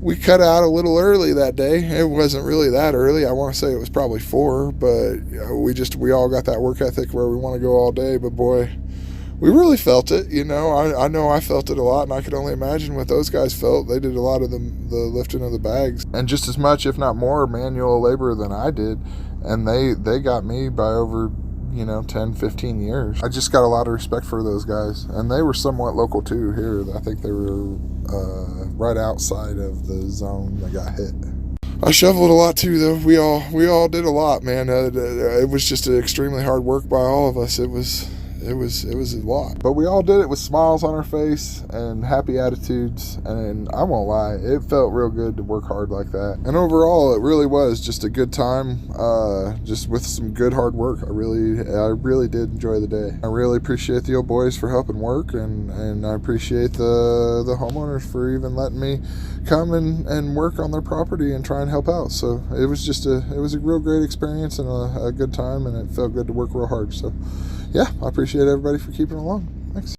we cut out a little early that day. It wasn't really that early. I want to say it was probably 4, but we all got that work ethic where we want to go all day. But boy, we really felt it, you know. I know I felt it a lot, and I could only imagine what those guys felt. They did a lot of the lifting of the bags, and just as much, if not more, manual labor than I did. And they got me by over, 10, 15 years. I just got a lot of respect for those guys, and they were somewhat local too here. I think they were right outside of the zone that got hit. I shoveled a lot too, though. We all did a lot, man. It was just extremely hard work by all of us. It was a lot, but we all did it with smiles on our face and happy attitudes, and I won't lie, it felt real good to work hard like that. And overall, it really was just a good time, just with some good hard work. I really did enjoy the day. I really appreciate the old boys for helping work, and I appreciate the homeowners for even letting me come and work on their property and try and help out. So it was a real great experience and a good time, and it felt good to work real hard. So yeah, I appreciate everybody for keeping along. Thanks.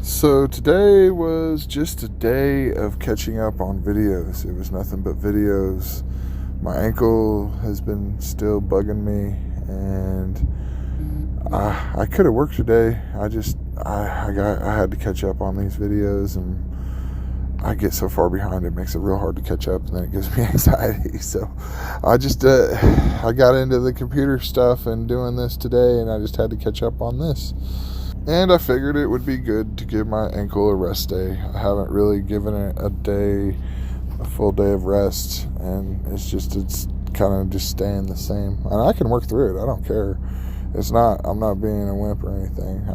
So today was just a day of catching up on videos. It was nothing but videos. My ankle has been still bugging me, and I could have worked today. I had to catch up on these videos, and I get so far behind, it makes it real hard to catch up, and then it gives me anxiety. So I got into the computer stuff and doing this today, and I just had to catch up on this. And I figured it would be good to give my ankle a rest day. I haven't really given it a full day of rest, and it's kind of just staying the same. And I can work through it. I don't care. I'm not being a wimp or anything.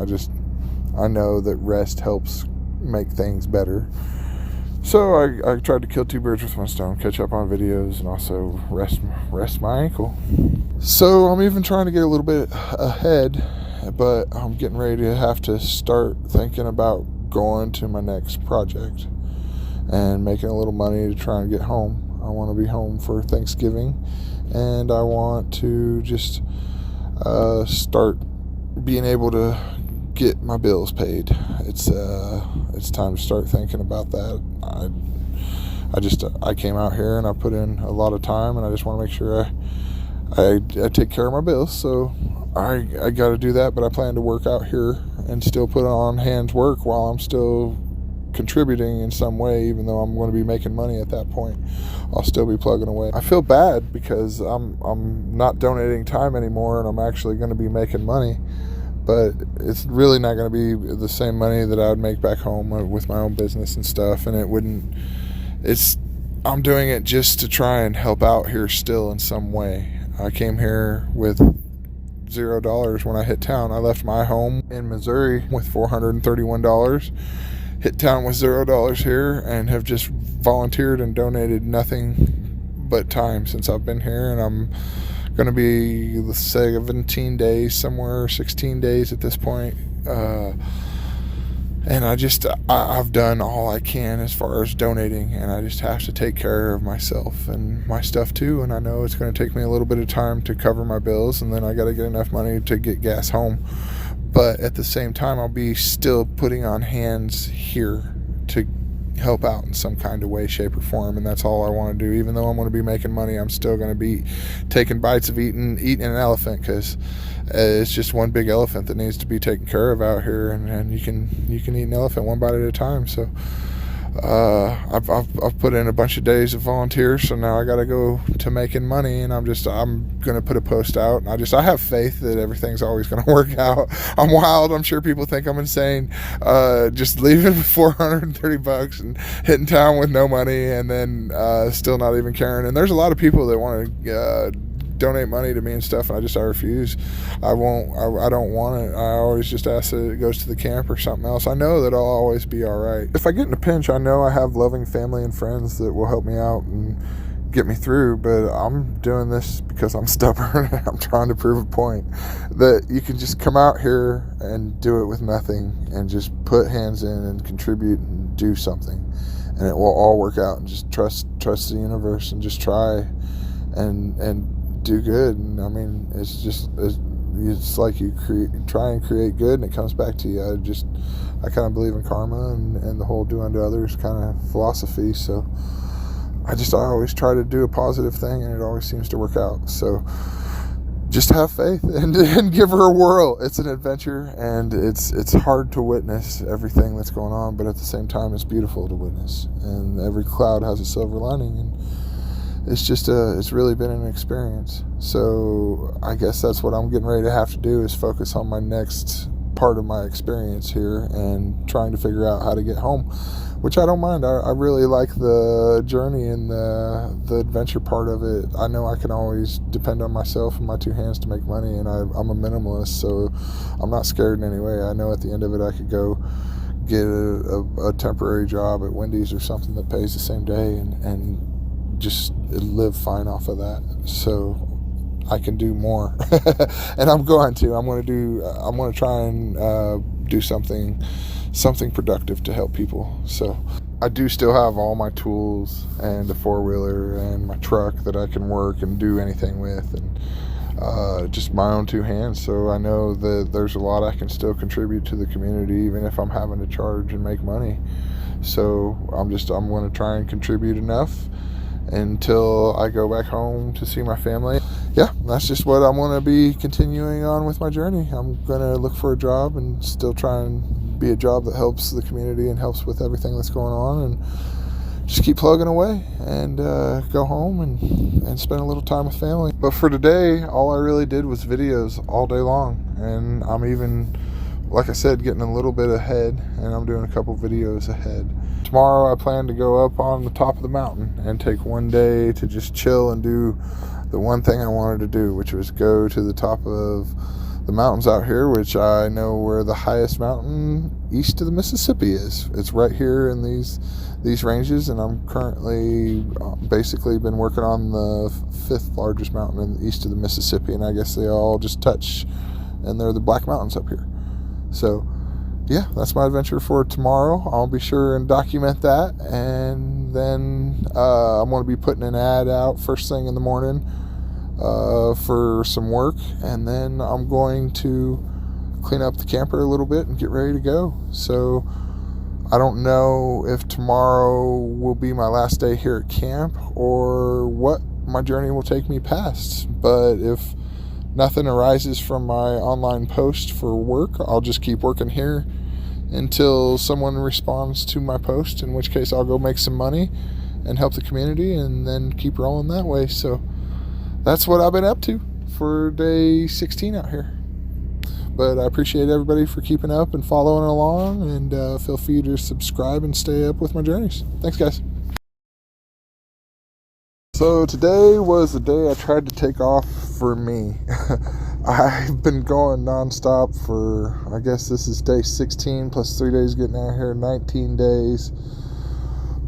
I know that rest helps make things better. So I tried to kill two birds with one stone, catch up on videos, and also rest my ankle. So I'm even trying to get a little bit ahead, but I'm getting ready to have to start thinking about going to my next project and making a little money to try and get home. I want to be home for Thanksgiving, and I want to just start being able to get my bills paid. It's time to start thinking about that. I came out here and I put in a lot of time, and I just want to make sure I take care of my bills. So I got to do that, but I plan to work out here and still put on hands work while I'm still contributing in some way. Even though I'm going to be making money at that point, I'll still be plugging away. I feel bad because I'm not donating time anymore, and I'm actually going to be making money. But it's really not going to be the same money that I would make back home with my own business and stuff. And I'm doing it just to try and help out here still in some way. I came here with $0 when I hit town. I left my home in Missouri with $431. Hit town with $0 here, and have just volunteered and donated nothing but time since I've been here. And I'm going to be, let's say, 17 days somewhere, 16 days at this point. And I've done all I can as far as donating, and I just have to take care of myself and my stuff too. And I know it's going to take me a little bit of time to cover my bills, and then I got to get enough money to get gas home. But at the same time, I'll be still putting on hands here to help out in some kind of way, shape, or form. And that's all I want to do. Even though I'm going to be making money, I'm still going to be taking bites of eating an elephant, because it's just one big elephant that needs to be taken care of out here, and you can eat an elephant one bite at a time. So I've put in a bunch of days of volunteers, so now I got to go to making money, and I'm going to put a post out. And I have faith that everything's always going to work out. I'm wild. I'm sure people think I'm insane. Just leaving with $430 and hitting town with no money, and then still not even caring. And there's a lot of people that want to donate money to me and stuff, and I refuse. I don't want it. I always just ask that it goes to the camp or something else. I know that I'll always be all right. If I get in a pinch, I know I have loving family and friends that will help me out and get me through, but I'm doing this because I'm stubborn, and I'm trying to prove a point that you can just come out here and do it with nothing and just put hands in and contribute and do something, and it will all work out. And just trust the universe and just try and do good. And I mean, it's like you try and create good, and it comes back to you. I kind of believe in karma and the whole do unto others kind of philosophy. So I always try to do a positive thing, and it always seems to work out. So just have faith and give her a whirl. It's an adventure, and it's hard to witness everything that's going on, but at the same time, it's beautiful to witness. And every cloud has a silver lining, and it's really been an experience. So I guess that's what I'm getting ready to have to do, is focus on my next part of my experience here and trying to figure out how to get home, which I don't mind. I really like the journey and the adventure part of it. I know I can always depend on myself and my two hands to make money, and I'm a minimalist, so I'm not scared in any way. I know at the end of it I could go get a temporary job at Wendy's or something that pays the same day and just live fine off of that. So I can do more. And I'm going to try and do something productive to help people. So I do still have all my tools and a four-wheeler and my truck that I can work and do anything with, and just my own two hands. So I know that there's a lot I can still contribute to the community, even if I'm having to charge and make money. So I'm going to try and contribute enough until I go back home to see my family. Yeah, that's just what I'm going to be continuing on with my journey. I'm going to look for a job and still try and be a job that helps the community and helps with everything that's going on, and just keep plugging away and go home and spend a little time with family. But for today, all I really did was videos all day long, and I'm even, like I said, getting a little bit ahead, and I'm doing a couple videos ahead. Tomorrow I plan to go up on the top of the mountain and take one day to just chill and do the one thing I wanted to do, which was go to the top of the mountains out here, which I know where the highest mountain east of the Mississippi is. It's right here in these ranges, and I'm currently basically been working on the 5th largest mountain in the east of the Mississippi, and I guess they all just touch, and they're the Black Mountains up here. So yeah, that's my adventure for tomorrow. I'll be sure and document that, and then I'm going to be putting an ad out first thing in the morning for some work, and then I'm going to clean up the camper a little bit and get ready to go. So I don't know if tomorrow will be my last day here at camp or what my journey will take me past, but if nothing arises from my online post for work, I'll just keep working here until someone responds to my post, in which case I'll go make some money and help the community and then keep rolling that way. So that's what I've been up to for day 16 out here. But I appreciate everybody for keeping up and following along, and feel free to subscribe and stay up with my journeys. Thanks, guys. So today was the day I tried to take off for me. I've been going nonstop for, I guess this is day 16 plus 3 days getting out here, 19 days.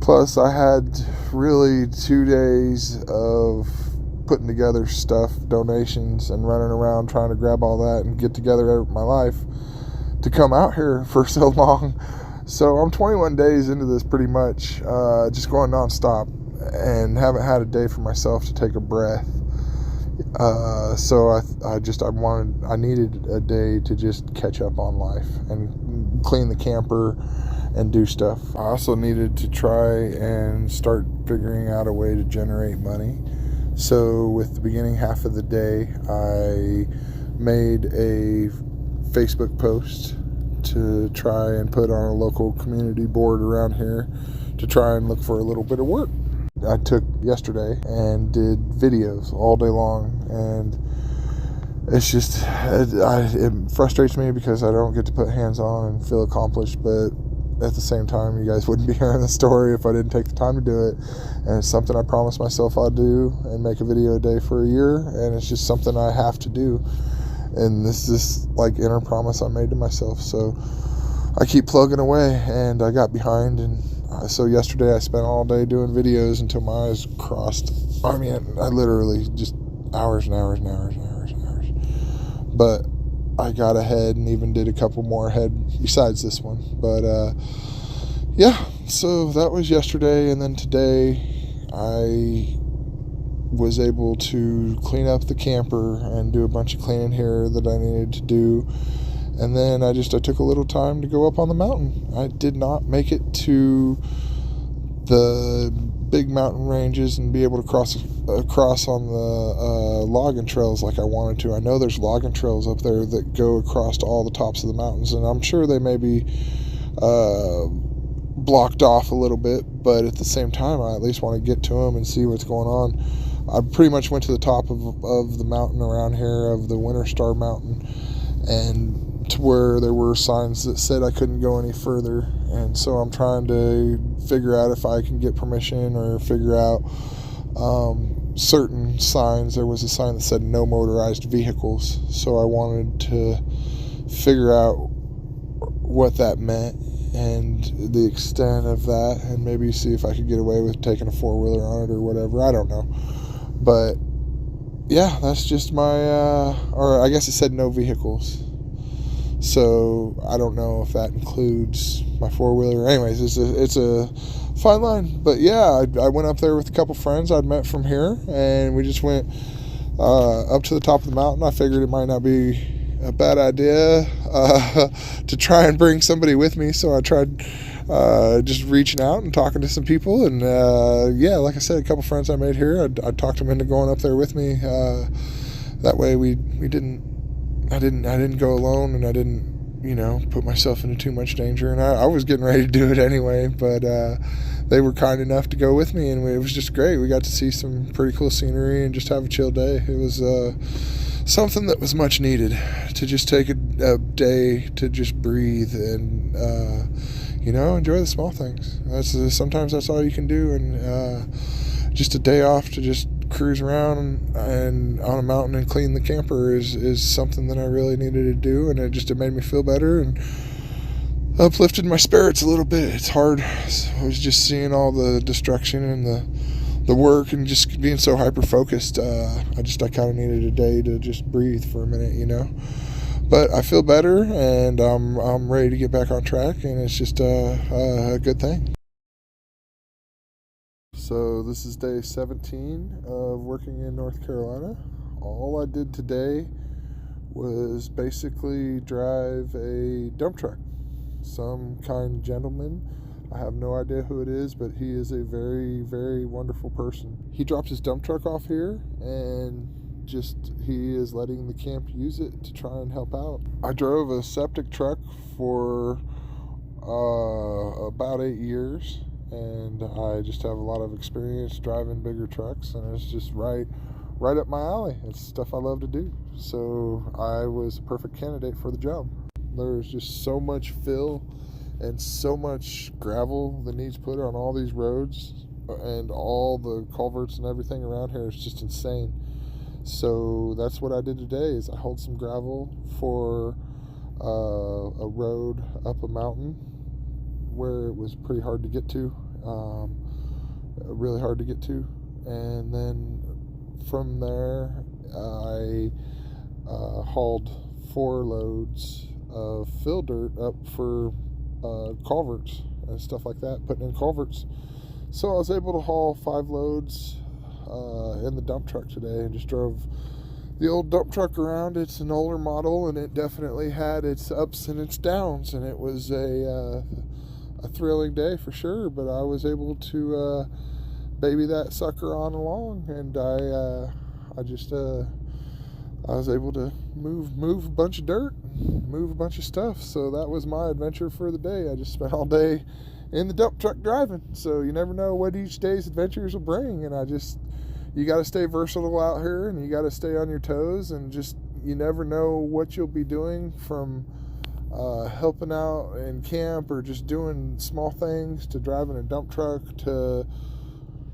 Plus I had really 2 days of putting together stuff, donations, and running around trying to grab all that and get together my life to come out here for so long. So I'm 21 days into this pretty much, just going nonstop, and haven't had a day for myself to take a breath. So I needed a day to just catch up on life and clean the camper and do stuff. I also needed to try and start figuring out a way to generate money. So with the beginning half of the day, I made a Facebook post to try and put on a local community board around here to try and look for a little bit of work. I took yesterday and did videos all day long, and it's just, it frustrates me because I don't get to put hands on and feel accomplished, but at the same time, you guys wouldn't be hearing the story if I didn't take the time to do it. And it's something I promised myself I'd do, and make a video a day for a year, and it's just something I have to do. And this is like inner promise I made to myself. So I keep plugging away, and I got behind, and so yesterday I spent all day doing videos until my eyes crossed. I mean, I literally just hours and hours and hours and hours and hours. But I got ahead and even did a couple more ahead besides this one. But yeah, so that was yesterday, and then today I was able to clean up the camper and do a bunch of cleaning here that I needed to do. And then I took a little time to go up on the mountain. I did not make it to the big mountain ranges and be able to cross on the logging trails like I wanted to. I know there's logging trails up there that go across all the tops of the mountains, and I'm sure they may be blocked off a little bit, but at the same time I at least want to get to them and see what's going on. I pretty much went to the top of the mountain around here, of the Winter Star Mountain, and to where there were signs that said I couldn't go any further, and so I'm trying to figure out if I can get permission or figure out certain signs. There was a sign that said no motorized vehicles, so I wanted to figure out what that meant and the extent of that, and maybe see if I could get away with taking a four-wheeler on it or whatever. I don't know, but yeah, that's just my or I guess it said no vehicles, so I don't know if that includes my four-wheeler. Anyways, it's a fine line. But yeah, I went up there with a couple friends I'd met from here, and we just went up to the top of the mountain. I figured it might not be a bad idea to try and bring somebody with me, so I tried just reaching out and talking to some people, and yeah, like I said, a couple friends I made here, I talked them into going up there with me. That way I didn't go alone, and I didn't put myself into too much danger, and I was getting ready to do it anyway, but they were kind enough to go with me, and it was just great. We got to see some pretty cool scenery and just have a chill day. It was something that was much needed, to just take a day to just breathe and enjoy the small things. Sometimes that's all you can do, and just a day off to just cruise around and on a mountain and clean the camper is something that I really needed to do, and it made me feel better and uplifted my spirits a little bit. It's hard. I was just seeing all the destruction and the work and just being so hyper focused. I kind of needed a day to just breathe for a minute, But I feel better, and I'm ready to get back on track, and it's just a good thing. So this is day 17 of working in North Carolina. All I did today was basically drive a dump truck. Some kind gentleman, I have no idea who it is, but he is a very, very wonderful person. He drops his dump truck off here, and he is letting the camp use it to try and help out. I drove a septic truck for about 8 years, and I just have a lot of experience driving bigger trucks, and it's just right up my alley. It's stuff I love to do, so I was a perfect candidate for the job. There's just so much fill and so much gravel that needs put on all these roads, and all the culverts and everything around here is just insane. So that's what I did today, is I hauled some gravel for a road up a mountain where it was pretty hard to get to, really hard to get to. And then from there, I hauled 4 loads of fill dirt up for culverts and stuff like that, putting in culverts. So I was able to haul 5 loads in the dump truck today, and just drove the old dump truck around. It's an older model, and it definitely had its ups and its downs, and it was a thrilling day for sure. But I was able to baby that sucker on along, and I was able to move a bunch of dirt, move a bunch of stuff. So that was my adventure for the day. I just spent all day in the dump truck driving. So you never know what each day's adventures will bring, and you got to stay versatile out here, and you got to stay on your toes, and you never know what you'll be doing, from helping out in camp or just doing small things to driving a dump truck to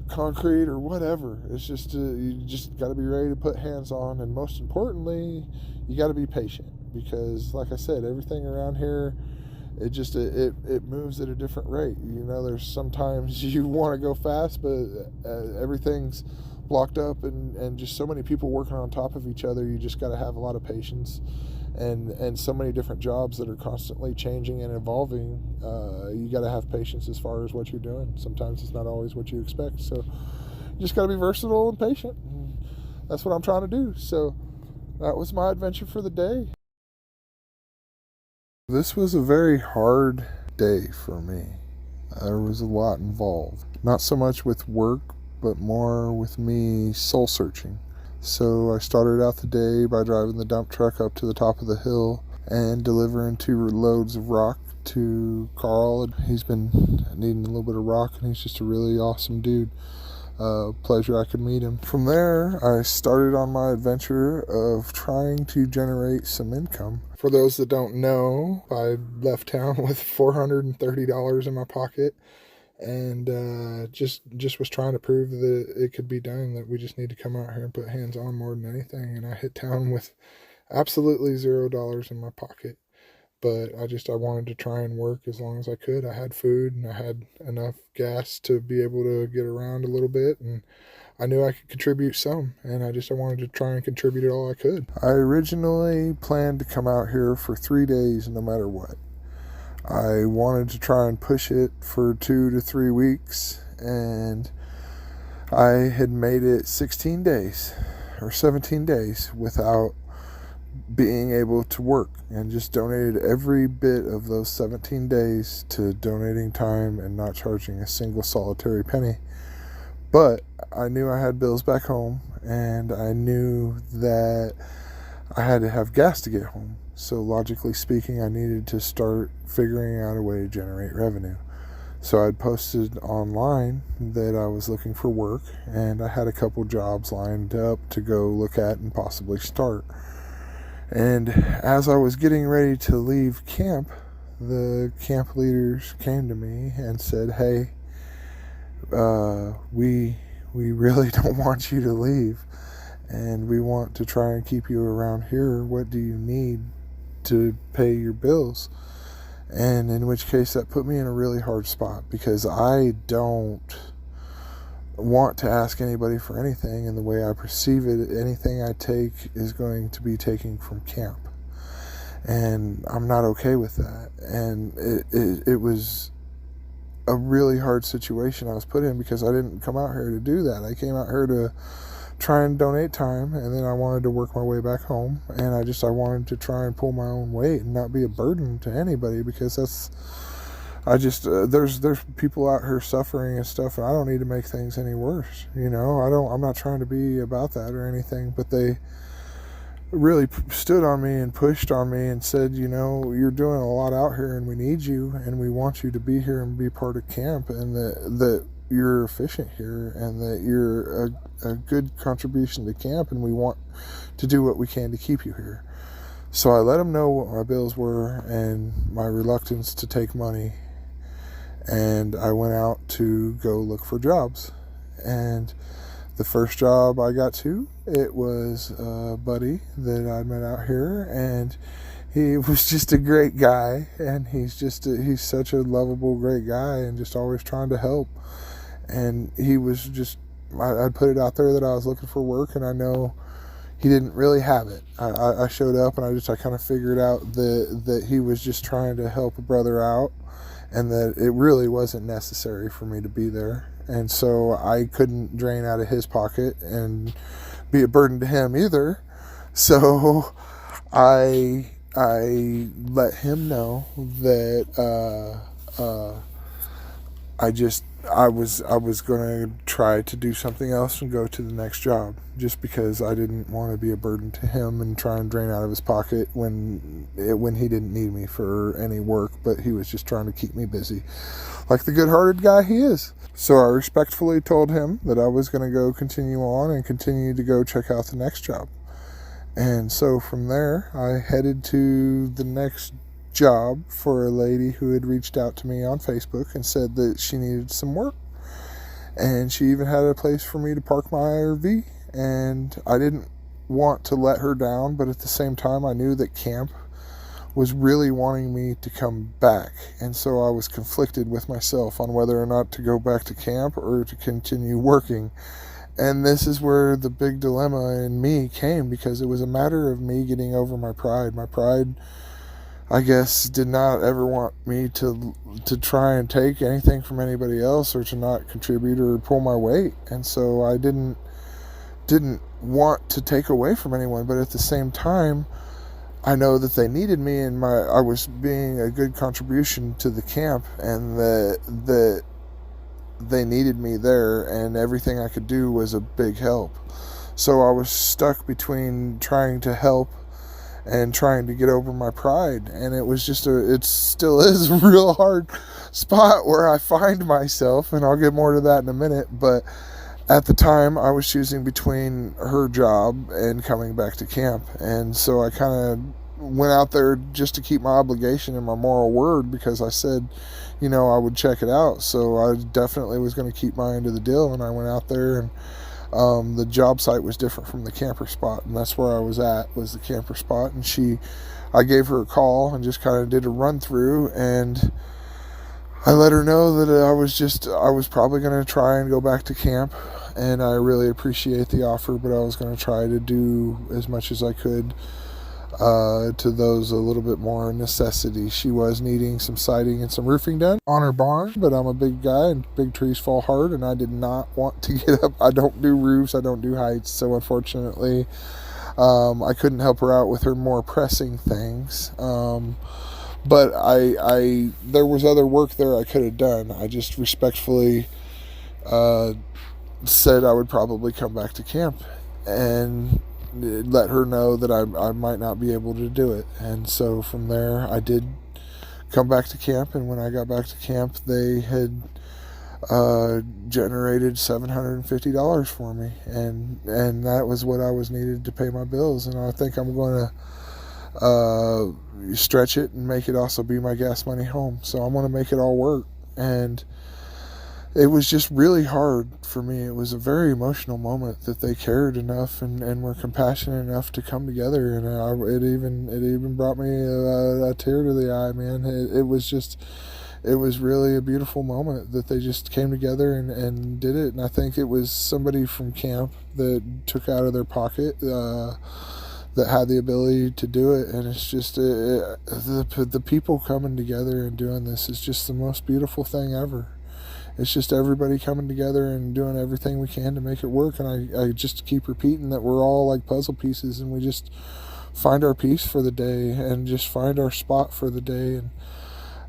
concrete or whatever. It's just you just got to be ready to put hands on, and most importantly, you got to be patient, because like I said, everything around here, it moves at a different rate. There's sometimes you want to go fast, but everything's blocked up, and just so many people working on top of each other. You just got to have a lot of patience, and so many different jobs that are constantly changing and evolving. You got to have patience as far as what you're doing. Sometimes it's not always what you expect, so you just got to be versatile and patient, and that's what I'm trying to do. So that was my adventure for the day. This was a very hard day for me. There was a lot involved. Not so much with work, but more with me soul searching. So I started out the day by driving the dump truck up to the top of the hill and delivering 2 loads of rock to Carl. He's been needing a little bit of rock, and he's just a really awesome dude. Pleasure I could meet him. From there, I started on my adventure of trying to generate some income. For those that don't know, I left town with $430 in my pocket, and just was trying to prove that it could be done, that we just need to come out here and put hands on more than anything. And I hit town with absolutely $0 in my pocket. But I wanted to try and work as long as I could. I had food and I had enough gas to be able to get around a little bit, and I knew I could contribute some, and I wanted to try and contribute it all I could. I originally planned to come out here for 3 days no matter what. I wanted to try and push it for 2 to 3 weeks, and I had made it 16 days or 17 days without being able to work, and just donated every bit of those 17 days to donating time and not charging a single solitary penny. But I knew I had bills back home, and I knew that I had to have gas to get home. So logically speaking, I needed to start figuring out a way to generate revenue. So I'd posted online that I was looking for work, and I had a couple jobs lined up to go look at and possibly start. And as I was getting ready to leave camp, the camp leaders came to me and said, "Hey, we really don't want you to leave, and we want to try and keep you around here. What do you need to pay your bills?" And in which case that put me in a really hard spot, because I don't want to ask anybody for anything, and the way I perceive it, anything I take is going to be taken from camp, and I'm not okay with that. And it was a really hard situation I was put in, because I didn't come out here to do that. I came out here to try and donate time, and then I wanted to work my way back home, and I wanted to try and pull my own weight and not be a burden to anybody, because there's people out here suffering and stuff, and I don't need to make things any worse. I'm not trying to be about that or anything, but they really stood on me and pushed on me and said, you're doing a lot out here, and we need you, and we want you to be here and be part of camp, and that you're efficient here, and that you're a good contribution to camp, and we want to do what we can to keep you here. So I let them know what my bills were and my reluctance to take money, and I went out to go look for jobs. And the first job I got to, it was a buddy that I met out here, and he was just a great guy, and he's such a lovable, great guy, and just always trying to help. And he was just, I'd put it out there that I was looking for work, and I know he didn't really have it. I showed up, and I kind of figured out that he was just trying to help a brother out, and that it really wasn't necessary for me to be there. And so I couldn't drain out of his pocket and be a burden to him either. So I let him know that I was going to try to do something else and go to the next job, just because I didn't want to be a burden to him and try and drain out of his pocket when he didn't need me for any work, but he was just trying to keep me busy, like the good-hearted guy he is. So I respectfully told him that I was going to go continue on and continue to go check out the next job. And so from there, I headed to the next job for a lady who had reached out to me on Facebook and said that she needed some work, and she even had a place for me to park my RV. And I didn't want to let her down, but at the same time I knew that camp was really wanting me to come back, and so I was conflicted with myself on whether or not to go back to camp or to continue working. And this is where the big dilemma in me came, because it was a matter of me getting over my pride. My pride, I guess, did not ever want me to try and take anything from anybody else, or to not contribute or pull my weight. And so I didn't want to take away from anyone, but at the same time, I know that they needed me, and I was being a good contribution to the camp, and that they needed me there, and everything I could do was a big help. So I was stuck between trying to help and trying to get over my pride, and it was just it still is a real hard spot where I find myself, and I'll get more to that in a minute. But at the time, I was choosing between her job and coming back to camp, and so I kind of went out there just to keep my obligation and my moral word, because I said, I would check it out. So I definitely was going to keep my end of the deal, and I went out there, and the job site was different from the camper spot, and that's where I was at, was the camper spot. And I gave her a call and just kind of did a run through, and I let her know that I was probably going to try and go back to camp, and I really appreciate the offer, but I was going to try to do as much as I could to those a little bit more necessity. She was needing some siding and some roofing done on her barn, but I'm a big guy and big trees fall hard, and I did not want to get up. I don't do roofs, I don't do heights, so unfortunately I couldn't help her out with her more pressing things. But there was other work there I could have done. I just respectfully said I would probably come back to camp and let her know that I might not be able to do it. And so from there, I did come back to camp. And when I got back to camp, they had generated $750 for me, and that was what I was needed to pay my bills. And I think I'm going to stretch it and make it also be my gas money home. So I'm going to make it all work. And it was just really hard for me. It was a very emotional moment that they cared enough and were compassionate enough to come together. And it even brought me a tear to the eye, man. It was really a beautiful moment that they just came together and did it. And I think it was somebody from camp that took out of their pocket that had the ability to do it. And it's just the people coming together and doing this is just the most beautiful thing ever. It's just everybody coming together and doing everything we can to make it work. And I just keep repeating that we're all like puzzle pieces, and we just find our piece for the day and just find our spot for the day.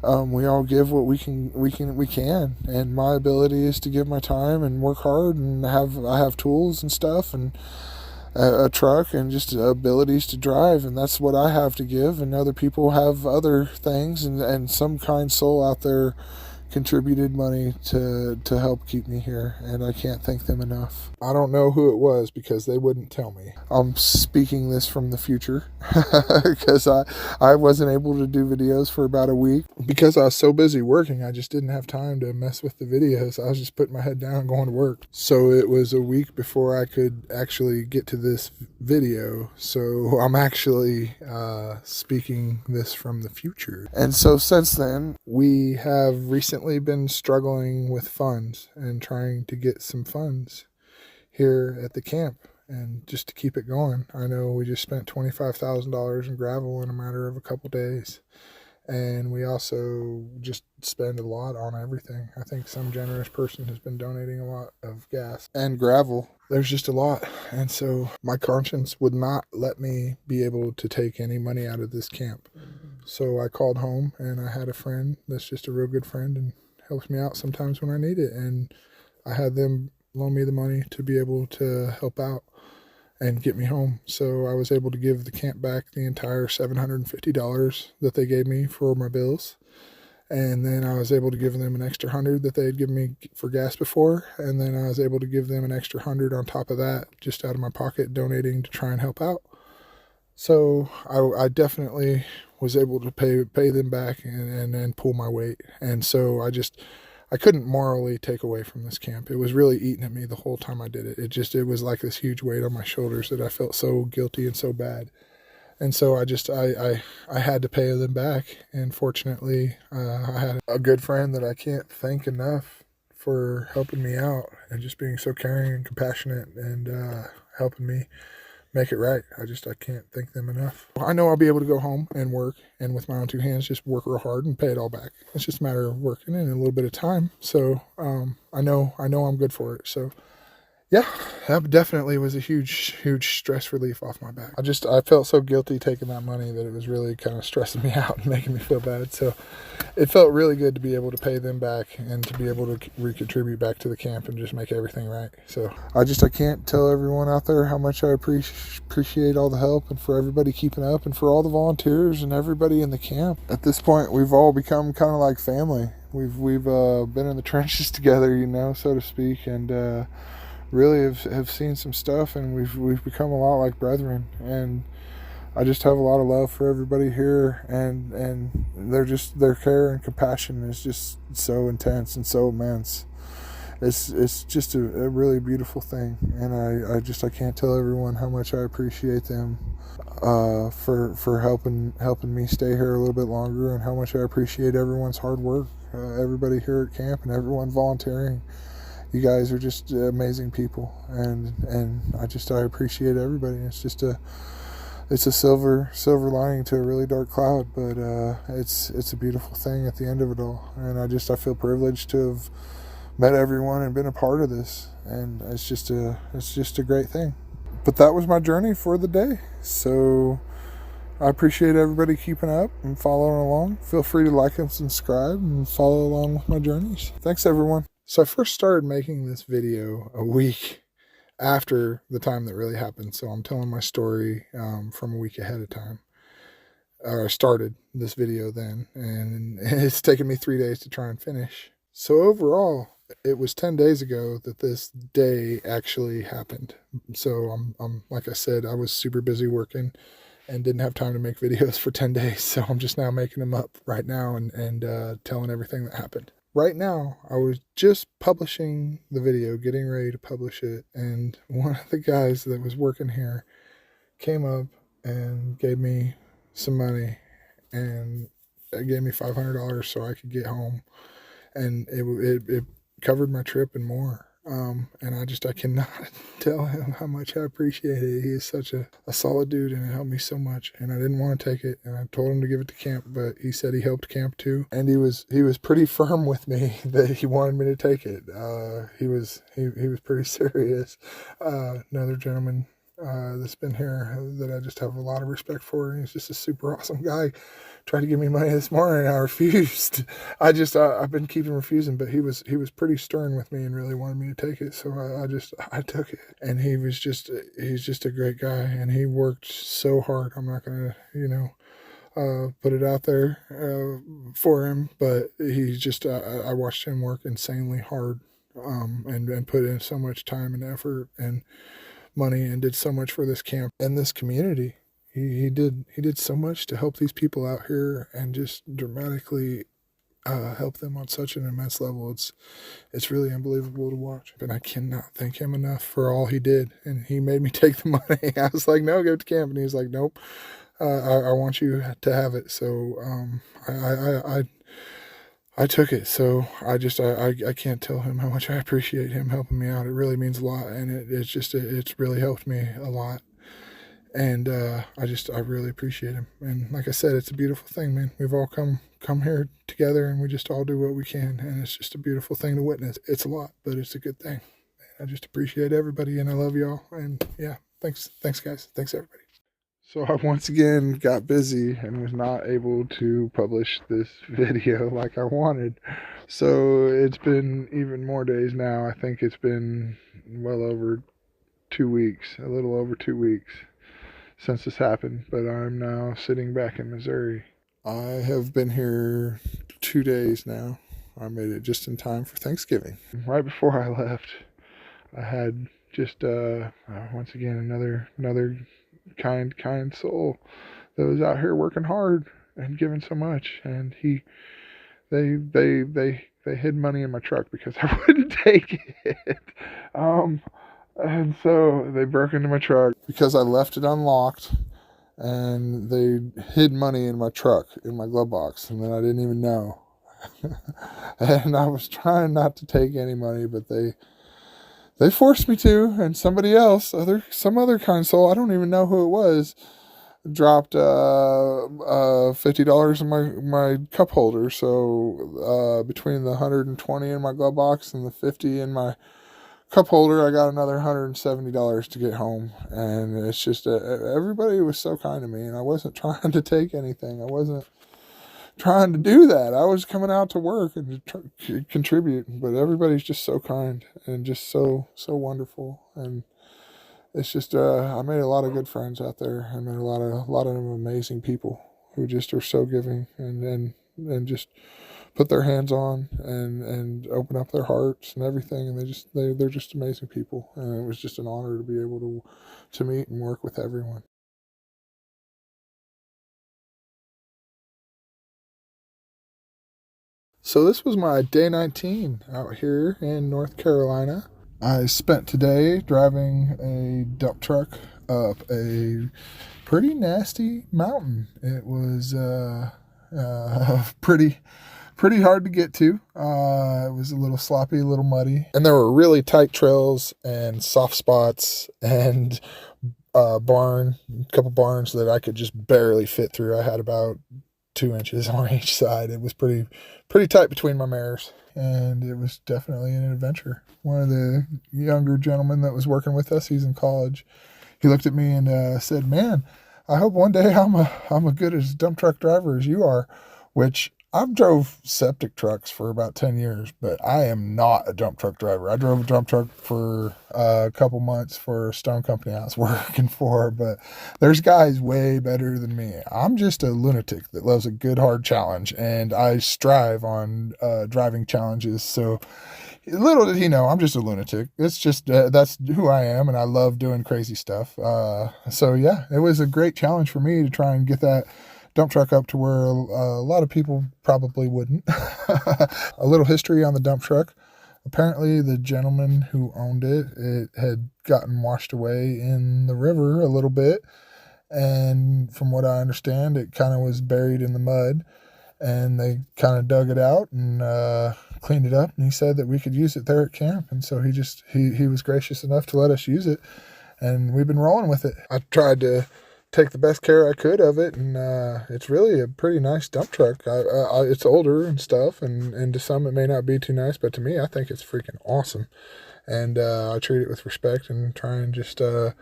And we all give what we can. And my ability is to give my time and work hard, and I have tools and stuff, and a truck, and just abilities to drive, and that's what I have to give. And other people have other things, and some kind soul out there contributed money to help keep me here, and I can't thank them enough. I don't know who it was because they wouldn't tell me. I'm speaking this from the future because I wasn't able to do videos for about a week because I was so busy working. I just didn't have time to mess with the videos. I was just putting my head down and going to work. So it was a week before I could actually get to this video. So I'm actually speaking this from the future. And so since then, we have recently been struggling with funds and trying to get some funds here at the camp, and just to keep it going. I know we just spent $25,000 in gravel in a matter of a couple days, and we also just spend a lot on everything. I think some generous person has been donating a lot of gas and gravel. There's just a lot, and so my conscience would not let me be able to take any money out of this camp. So I called home, and I had a friend that's just a real good friend and helps me out sometimes when I need it. And I had them loan me the money to be able to help out and get me home. So I was able to give the camp back the entire $750 that they gave me for my bills. And then I was able to give them an extra $100 that they had given me for gas before. And then I was able to give them an extra $100 on top of that, just out of my pocket, donating to try and help out. So I definitely was able to pay them back and pull my weight. And so I couldn't morally take away from this camp. It was really eating at me the whole time I did it. It was like this huge weight on my shoulders that I felt so guilty and so bad. And so I had to pay them back. And fortunately, I had a good friend that I can't thank enough for helping me out and just being so caring and compassionate and helping me make it right. I can't thank them enough. I know I'll be able to go home and work, and with my own two hands, just work real hard and pay it all back. It's just a matter of working in a little bit of time. So I know I'm good for it. So yeah, that definitely was a huge stress relief off my back. I felt so guilty taking that money that it was really kind of stressing me out and making me feel bad. So it felt really good to be able to pay them back and to be able to recontribute back to the camp and just make everything right. So I can't tell everyone out there how much I appreciate all the help, and for everybody keeping up, and for all the volunteers and everybody in the camp. At this point, we've all become kind of like family. We've been in the trenches together, so to speak, and really have seen some stuff, and we've become a lot like brethren. And I just have a lot of love for everybody here, and their care and compassion is just so intense and so immense. It's just a really beautiful thing, and I can't tell everyone how much I appreciate them for helping me stay here a little bit longer, and how much I appreciate everyone's hard work, everybody here at camp and everyone volunteering. You guys are just amazing people, and I appreciate everybody. It's a silver lining to a really dark cloud, but it's a beautiful thing at the end of it all. And I feel privileged to have met everyone and been a part of this, and it's just a great thing. But that was my journey for the day. So I appreciate everybody keeping up and following along. Feel free to like and subscribe and follow along with my journeys. Thanks, everyone. So I first started making this video a week after the time that really happened. So I'm telling my story from a week ahead of time. I started this video then, and it's taken me 3 days to try and finish. So overall, it was 10 days ago that this day actually happened. So I'm like I said, I was super busy working and didn't have time to make videos for 10 days. So I'm just now making them up right now and telling everything that happened. Right now, I was just publishing the video, getting ready to publish it, and one of the guys that was working here came up and gave me some money, and gave me $500 so I could get home, and it covered my trip and more. And I cannot tell him how much I appreciate it. He is such a solid dude, and it helped me so much. And I didn't want to take it, and I told him to give it to camp, but he said he helped camp too. And he was pretty firm with me that he wanted me to take it. He was pretty serious. Another gentleman that's been here that I just have a lot of respect for. He's just a super awesome guy. Tried to give me money this morning, and I refused. I've been keeping refusing, but he was pretty stern with me and really wanted me to take it, so I took it. And he's just a great guy, and he worked so hard. I'm not gonna put it out there for him, but he's just I watched him work insanely hard, and put in so much time and effort and money, and did so much for this camp and this community. He did so much to help these people out here, and just dramatically help them on such an immense level. It's really unbelievable to watch, and I cannot thank him enough for all he did. And he made me take the money. I was like, no, give it to camp, and he was like, nope, I want you to have it. So I took it. So I can't tell him how much I appreciate him helping me out. It really means a lot, and it's really helped me a lot. And I really appreciate him. And like I said, it's a beautiful thing, man. We've all come here together, and we just all do what we can, and it's just a beautiful thing to witness. It's a lot, but it's a good thing. I just appreciate everybody, and I love y'all. And yeah, thanks guys. Thanks everybody. So I once again got busy and was not able to publish this video like I wanted. So it's been even more days now. I think it's been well over 2 weeks, a little over 2 weeks since this happened, but I'm now sitting back in Missouri. I have been here 2 days now. I made it just in time for Thanksgiving. Right before I left, I had just once again another kind soul that was out here working hard and giving so much, and they hid money in my truck because I wouldn't take it. And so they broke into my truck because I left it unlocked, and they hid money in my truck, in my glove box, and then I didn't even know. And I was trying not to take any money, but they forced me to, and somebody else, some other kind soul, I don't even know who it was, dropped $50 in my cup holder. So between the 120 in my glove box and the 50 in my cup holder, I got another $170 to get home. And it's just, everybody was so kind to me, and I wasn't trying to take anything. I wasn't trying to do that. I was coming out to work and to contribute, but everybody's just so kind and just so wonderful. And it's just, I made a lot of good friends out there. I made a lot of amazing people who just are so giving and just put their hands on and open up their hearts and everything. And they're just amazing people. And it was just an honor to be able to meet and work with everyone. So this was my day 19 out here in North Carolina. I spent today driving a dump truck up a pretty nasty mountain. It was pretty hard to get to. It was a little sloppy, a little muddy. And there were really tight trails and soft spots and a couple barns that I could just barely fit through. I had about 2 inches on each side. It was pretty tight between my mares, and it was definitely an adventure. One of the younger gentlemen that was working with us, he's in college, he looked at me and said, "Man, I hope one day I'm a good as dump truck driver as you are," which I've drove septic trucks for about 10 years, but I am not a dump truck driver. I drove a dump truck for a couple months for a stone company I was working for, but there's guys way better than me. I'm just a lunatic that loves a good hard challenge, and I strive on driving challenges. So little did he know, I'm just a lunatic. It's just, that's who I am, and I love doing crazy stuff. So yeah, it was a great challenge for me to try and get that dump truck up to where a lot of people probably wouldn't. A little history on the dump truck. Apparently the gentleman who owned it had gotten washed away in the river a little bit, and from what I understand, it kind of was buried in the mud, and they kind of dug it out and cleaned it up, and he said that we could use it there at camp. And so he was gracious enough to let us use it, and we've been rolling with it. I tried to take the best care I could of it, and it's really a pretty nice dump truck. It's older and stuff, and to some it may not be too nice, but to me I think it's freaking awesome. And I treat it with respect and try and just drive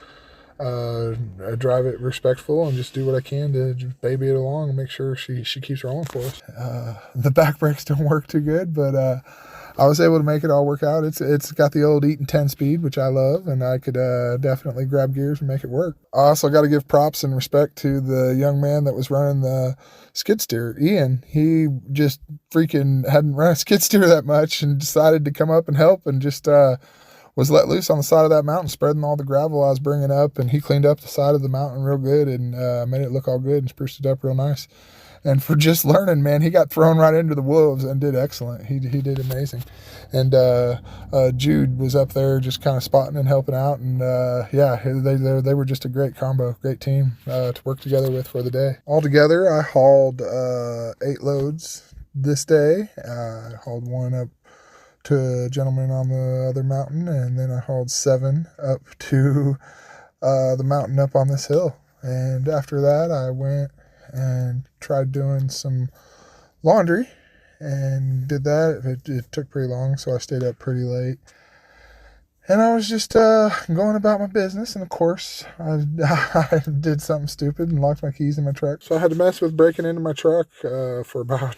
it respectful and just do what I can to just baby it along and make sure she keeps rolling for us. The back brakes don't work too good, but I was able to make it all work out. It's got the old Eaton 10 speed, which I love, and I could definitely grab gears and make it work. I also got to give props and respect to the young man that was running the skid steer, Ian. He just freaking hadn't run a skid steer that much and decided to come up and help, and just was let loose on the side of that mountain, spreading all the gravel I was bringing up, and he cleaned up the side of the mountain real good and made it look all good and spruced it up real nice. And for just learning, man, he got thrown right into the wolves and did excellent. He did amazing. And Jude was up there just kind of spotting and helping out. And yeah, they were just a great combo, great team to work together with for the day. Altogether, I hauled 8 loads this day. I hauled 1 up to a gentleman on the other mountain, and then I hauled 7 up to the mountain up on this hill. And after that, I went and tried doing some laundry and did that. It took pretty long, so I stayed up pretty late. And I was just going about my business, and of course, I did something stupid and locked my keys in my truck. So I had to mess with breaking into my truck for about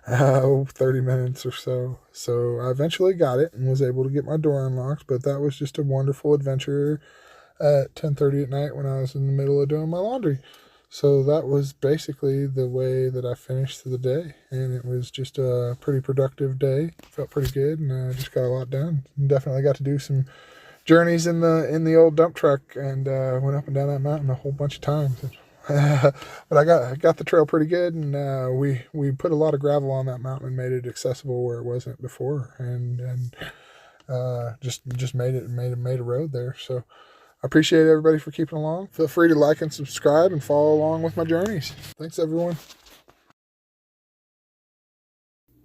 30 minutes or so. So I eventually got it and was able to get my door unlocked, but that was just a wonderful adventure at 10:30 at night when I was in the middle of doing my laundry. So that was basically the way that I finished the day, and it was just a pretty productive day. Felt pretty good, and I just got a lot done. Definitely got to do some journeys in the old dump truck, and went up and down that mountain a whole bunch of times. But I got the trail pretty good, and we put a lot of gravel on that mountain and made it accessible where it wasn't before, and just made a road there. So I appreciate everybody for keeping along. Feel free to like and subscribe and follow along with my journeys. Thanks, everyone.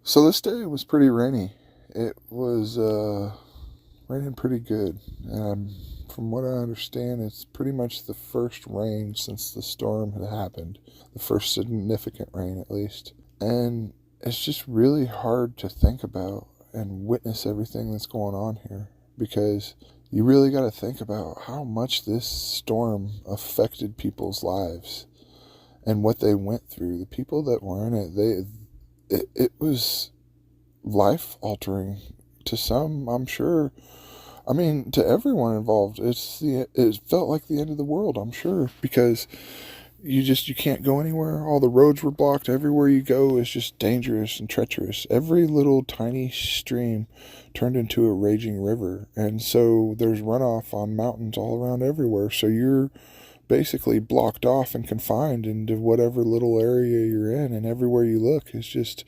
So this day was pretty rainy. It was raining pretty good. And from what I understand, it's pretty much the first rain since the storm had happened. The first significant rain, at least. And it's just really hard to think about and witness everything that's going on here. because you really got to think about how much this storm affected people's lives and what they went through. The people that were in it, it was life altering to some, I'm sure. I mean, to everyone involved, it felt like the end of the world, I'm sure, because you can't go anywhere. All the roads were blocked. Everywhere you go is just dangerous and treacherous. Every little tiny stream turned into a raging river. And so there's runoff on mountains all around everywhere. So you're basically blocked off and confined into whatever little area you're in. And everywhere you look is just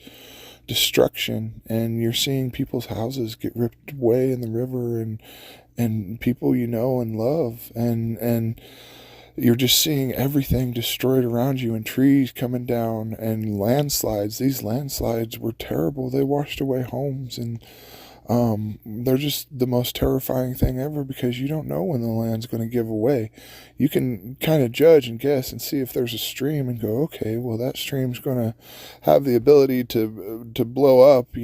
destruction. And you're seeing people's houses get ripped away in the river, and people you know and love. And you're just seeing everything destroyed around you, and trees coming down, and landslides. These landslides were terrible. They washed away homes, and they're just the most terrifying thing ever, because you don't know when the land's going to give away. You can kind of judge and guess and see if there's a stream and go, okay, well, that stream's going to have the ability to blow up,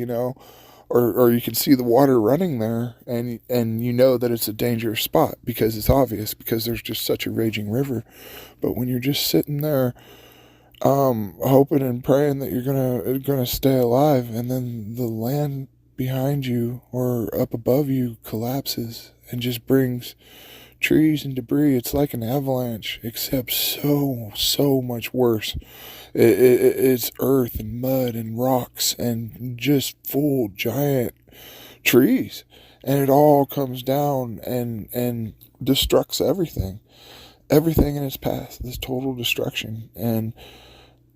or you can see the water running there, and you know that it's a dangerous spot because it's obvious, because there's just such a raging river. But when you're just sitting there hoping and praying that you're gonna stay alive, and then the land behind you or up above you collapses and just brings trees and debris, it's like an avalanche, except so much worse. It's earth and mud and rocks and just full giant trees, and it all comes down and destructs everything in its path. This total destruction, and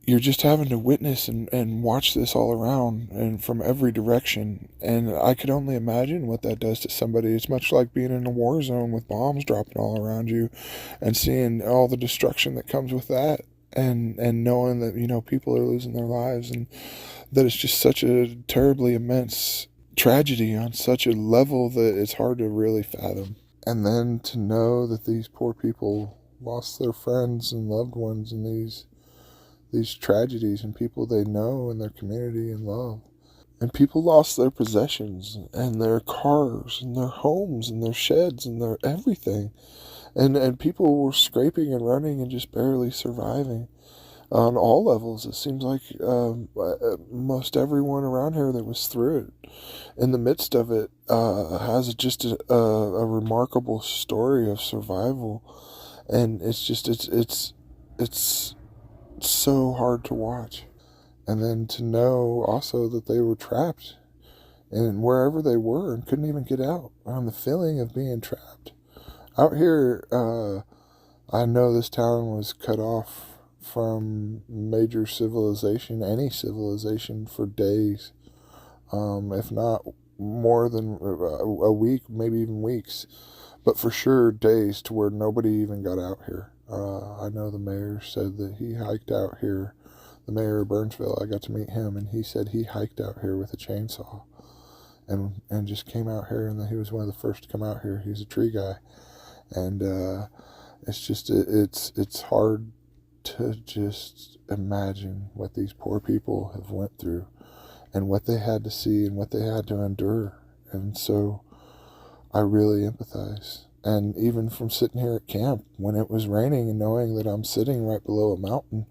you're just having to witness and watch this all around and from every direction. And I could only imagine what that does to somebody. It's much like being in a war zone with bombs dropping all around you and seeing all the destruction that comes with that, and knowing that, people are losing their lives, and that it's just such a terribly immense tragedy on such a level that it's hard to really fathom. And then to know that these poor people lost their friends and loved ones in these tragedies, and people they know in their community and love. And people lost their possessions and their cars and their homes and their sheds and their everything. And people were scraping and running and just barely surviving on all levels. It seems like most everyone around here that was through it, in the midst of it, has just a remarkable story of survival. And it's so hard to watch. And then to know also that they were trapped and wherever they were and couldn't even get out. The feeling of being trapped out here. I know this town was cut off from major civilization, any civilization, for days, if not more than a week, maybe even weeks, but for sure days, to where nobody even got out here. I know the mayor said that he hiked out here. The mayor of Burnsville, I got to meet him, and he said he hiked out here with a chainsaw and just came out here, and that he was one of the first to come out here. He's a tree guy. And it's just, it's hard to just imagine what these poor people have went through and what they had to see and what they had to endure. And so I really empathize. And even from sitting here at camp when it was raining and knowing that I'm sitting right below a mountain,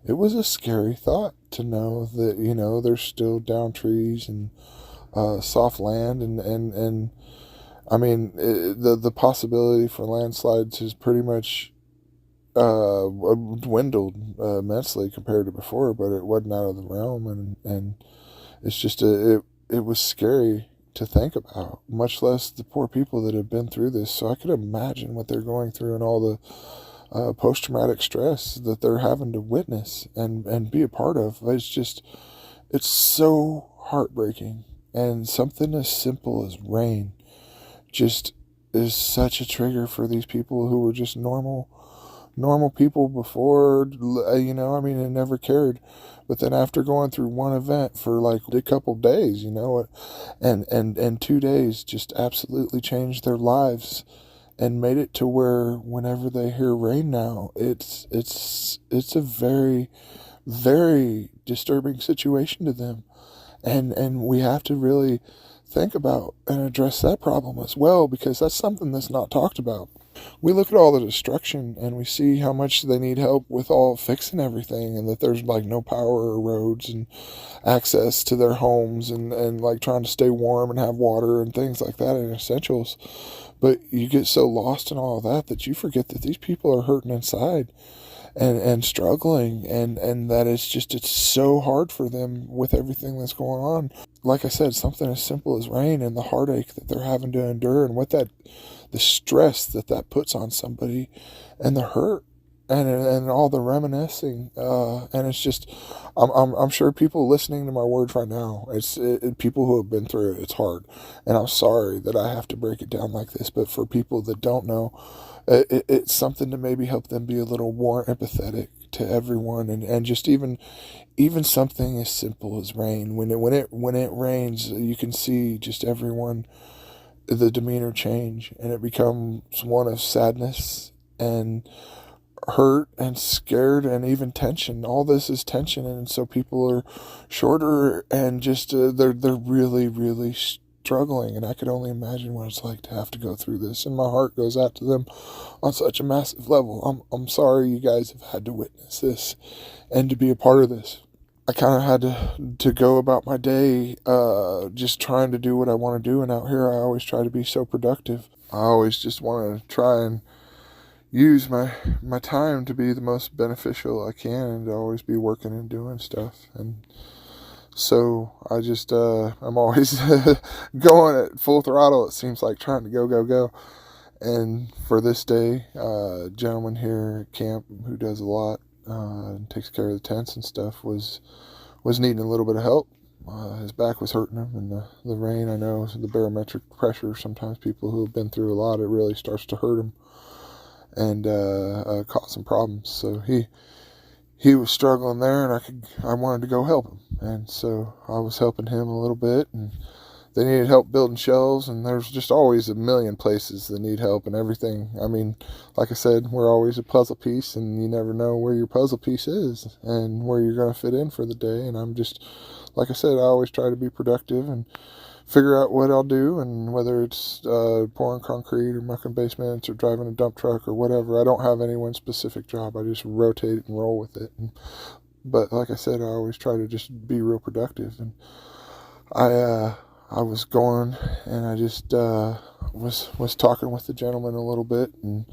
it was a scary thought to know that, there's still down trees and soft land, and I mean, the possibility for landslides has pretty much dwindled immensely compared to before, but it wasn't out of the realm, and it's just it was scary to think about, much less the poor people that have been through this. So I could imagine what they're going through and all the post-traumatic stress that they're having to witness and be a part of. It's so heartbreaking. And something as simple as rain just is such a trigger for these people who were just normal people before, and never cared. But then after going through one event for like a couple days, and 2 days just absolutely changed their lives and made it to where whenever they hear rain now, it's a very, very disturbing situation to them. And we have to really think about and address that problem as well, because that's something that's not talked about. We look at all the destruction and we see how much they need help with all fixing everything, and that there's like no power or roads and access to their homes, and like trying to stay warm and have water and things like that and essentials. But you get so lost in all of that you forget that these people are hurting inside and struggling, and that it's so hard for them with everything that's going on. Like I said, something as simple as rain and the heartache that they're having to endure, and the stress that puts on somebody, and the hurt, and all the reminiscing, and it's just, I'm sure people listening to my words right now, people who have been through it, it's hard, and I'm sorry that I have to break it down like this, but for people that don't know, it's something to maybe help them be a little more empathetic to everyone, and just even something as simple as rain. When it rains, you can see just everyone, the demeanor change, and it becomes one of sadness and hurt and scared and even tension. All this is tension, and so people are shorter and just they're really, really struggling, and I could only imagine what it's like to have to go through this, and my heart goes out to them on such a massive level. I'm sorry you guys have had to witness this and to be a part of this. I kind of had to go about my day just trying to do what I want to do, and out here I always try to be so productive. I always just want to try and use my time to be the most beneficial I can, and to always be working and doing stuff. And so I just, I'm always going at full throttle, it seems like, trying to go. And for this day, a gentleman here at camp who does a lot, and takes care of the tents and stuff, was needing a little bit of help. His back was hurting him, and the rain, I know, the barometric pressure, sometimes people who have been through a lot, it really starts to hurt him and cause some problems. So he was struggling there, and I wanted to go help him, and so I was helping him a little bit, and they needed help building shelves, and there's just always a million places that need help and everything. I mean, like I said, we're always a puzzle piece, and you never know where your puzzle piece is and where you're going to fit in for the day. And I'm just, like I said, I always try to be productive and figure out what I'll do, and whether it's pouring concrete or mucking basements or driving a dump truck or whatever. I don't have any one specific job. I just rotate and roll with it. But like I said, I always try to just be real productive. And I was going, and I just was talking with the gentleman a little bit, and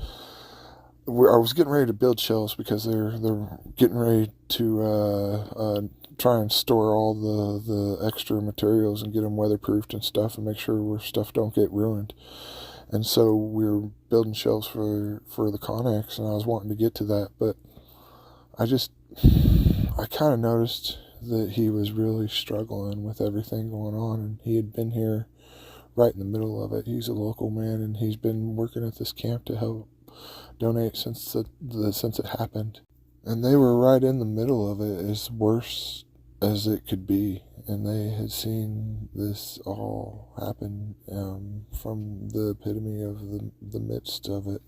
I was getting ready to build shelves because they're getting ready to try and store all the extra materials and get them weatherproofed and stuff, and make sure where stuff don't get ruined. And so we were building shelves for the Connex, and I was wanting to get to that, but I kind of noticed that he was really struggling with everything going on, and he had been here right in the middle of it. He's a local man, and he's been working at this camp to help donate since it happened. And they were right in the middle of it, as worse as it could be, and they had seen this all happen from the epitome of the midst of it.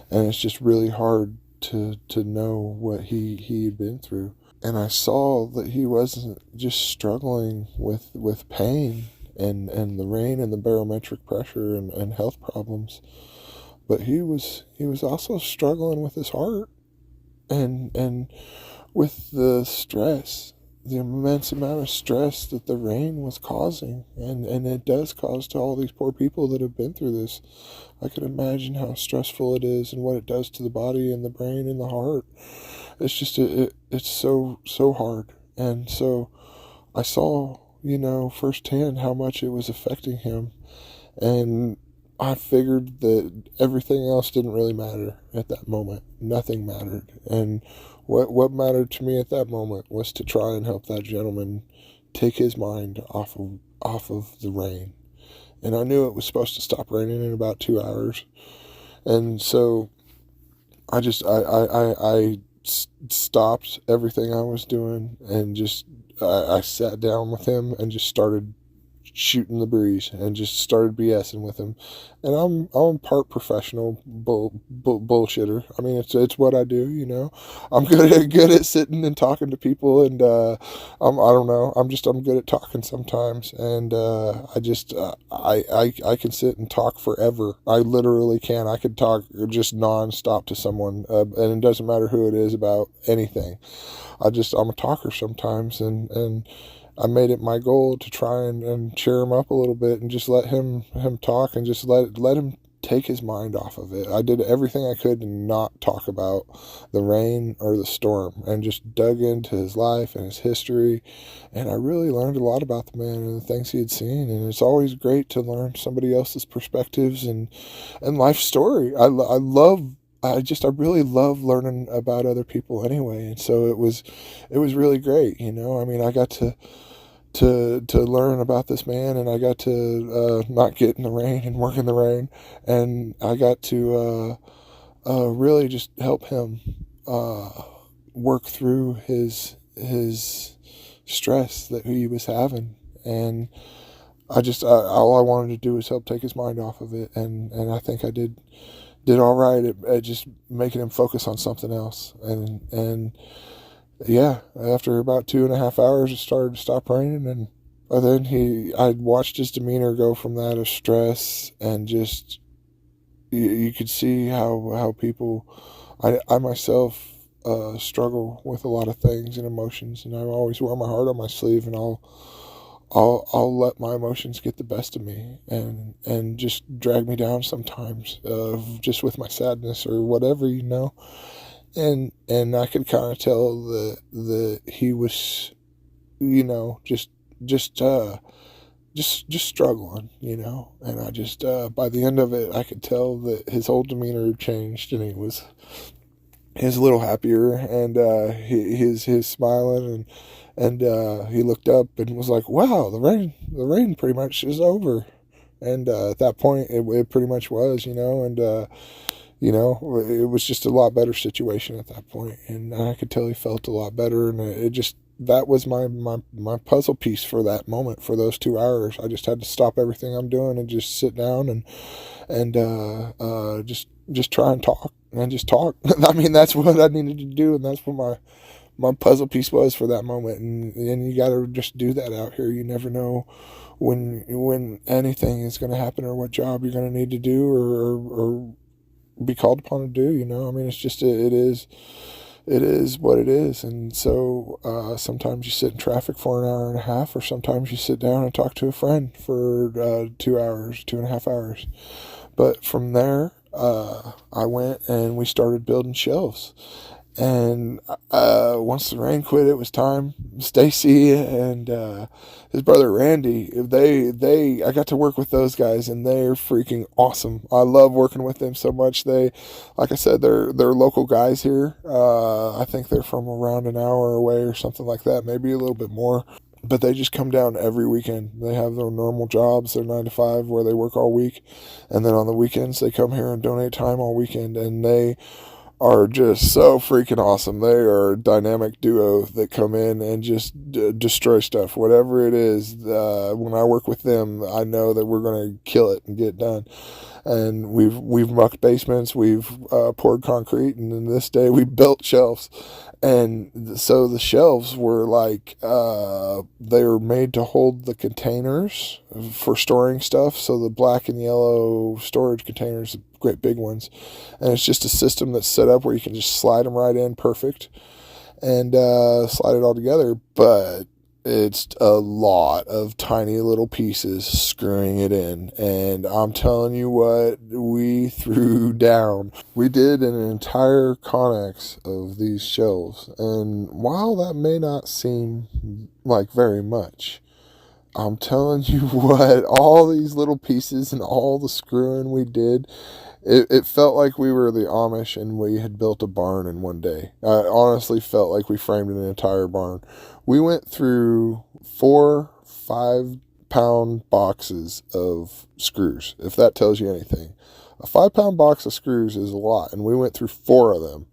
And it's just really hard to know what he had been through. And I saw that he wasn't just struggling with pain and the rain and the barometric pressure and health problems, but he was also struggling with his heart and with the stress, the immense amount of stress that the rain was causing, and it does cause to all these poor people that have been through this. I can imagine how stressful it is and what it does to the body and the brain and the heart. It's just it's so hard. And so I saw, firsthand how much it was affecting him, and I figured that everything else didn't really matter at that moment. Nothing mattered. And what mattered to me at that moment was to try and help that gentleman take his mind off of the rain. And I knew it was supposed to stop raining in about 2 hours. And so I stopped everything I was doing, and just I sat down with him and just started shooting the breeze and just started BSing with him. And I'm part professional bullshitter. I mean, it's what I do, you know. I'm good at sitting and talking to people, and I don't know. I'm good at talking sometimes, and I can sit and talk forever. I literally can. I could talk just nonstop to someone, and it doesn't matter who it is about anything. I'm a talker sometimes, and I made it my goal to try and cheer him up a little bit and just let him talk and just let him take his mind off of it. I did everything I could to not talk about the rain or the storm, and just dug into his life and his history, and I really learned a lot about the man and the things he had seen. And it's always great to learn somebody else's perspectives and life story. I really love learning about other people anyway, and so it was really great, you know. I mean, I got to learn about this man, and I got to not get in the rain and work in the rain, and I got to really just help him work through his stress that he was having. And all I wanted to do was help take his mind off of it, and I think I did all right at just making him focus on something else. And yeah, after about 2.5 hours, it started to stop raining, and then I watched his demeanor go from that of stress, and just you could see how people, I myself struggle with a lot of things and emotions, and I always wear my heart on my sleeve, and I'll let my emotions get the best of me and just drag me down sometimes, just with my sadness or whatever, you know. And I could kind of tell that he was, you know, just struggling, you know. And I just by the end of it, I could tell that his whole demeanor changed, and he was a little happier, and his smiling, and he looked up and was like, "Wow, the rain pretty much is over." And at that point, it pretty much was, you know. And you know, it was just a lot better situation at that point, and I could tell he felt a lot better. And that was my puzzle piece for that moment, for those 2 hours. I just had to stop everything I'm doing and just sit down and just try and talk and just talk. I mean, that's what I needed to do, and that's what my puzzle piece was for that moment. And you got to just do that out here. You never know when anything is going to happen, or what job you're going to need to do, or be called upon to do, you know. I mean, it's just it is what it is. And so sometimes you sit in traffic for an hour and a half, or sometimes you sit down and talk to a friend for 2 hours, 2.5 hours. But from there, I went and we started building shelves. And once the rain quit, it was time. Stacy and his brother Randy, I got to work with those guys, and they're freaking awesome. I love working with them so much. Like I said, they're local guys here. I think they're from around an hour away or something like that, maybe a little bit more. But they just come down every weekend. They have their normal jobs, their 9 to 5, where they work all week, and then on the weekends they come here and donate time all weekend, and they are just so freaking awesome. They are a dynamic duo that come in and just destroy stuff, whatever it is. When I work with them, I know that we're going to kill it and get it done. And we've mucked basements, we've poured concrete, and then this day we built shelves. And so the shelves were like, they were made to hold the containers for storing stuff. So the black and yellow storage containers, great big ones. And it's just a system that's set up where you can just slide them right in perfect and slide it all together. But it's a lot of tiny little pieces screwing it in. And I'm telling you what, we threw down. We did an entire Connex of these shelves. And while that may not seem like very much, I'm telling you what, all these little pieces and all the screwing we did, it felt like we were the Amish and we had built a barn in one day. I honestly felt like we framed an entire barn. We went through 4 5-pound boxes of screws, if that tells you anything. A 5-pound box of screws is a lot, and we went through 4 of them.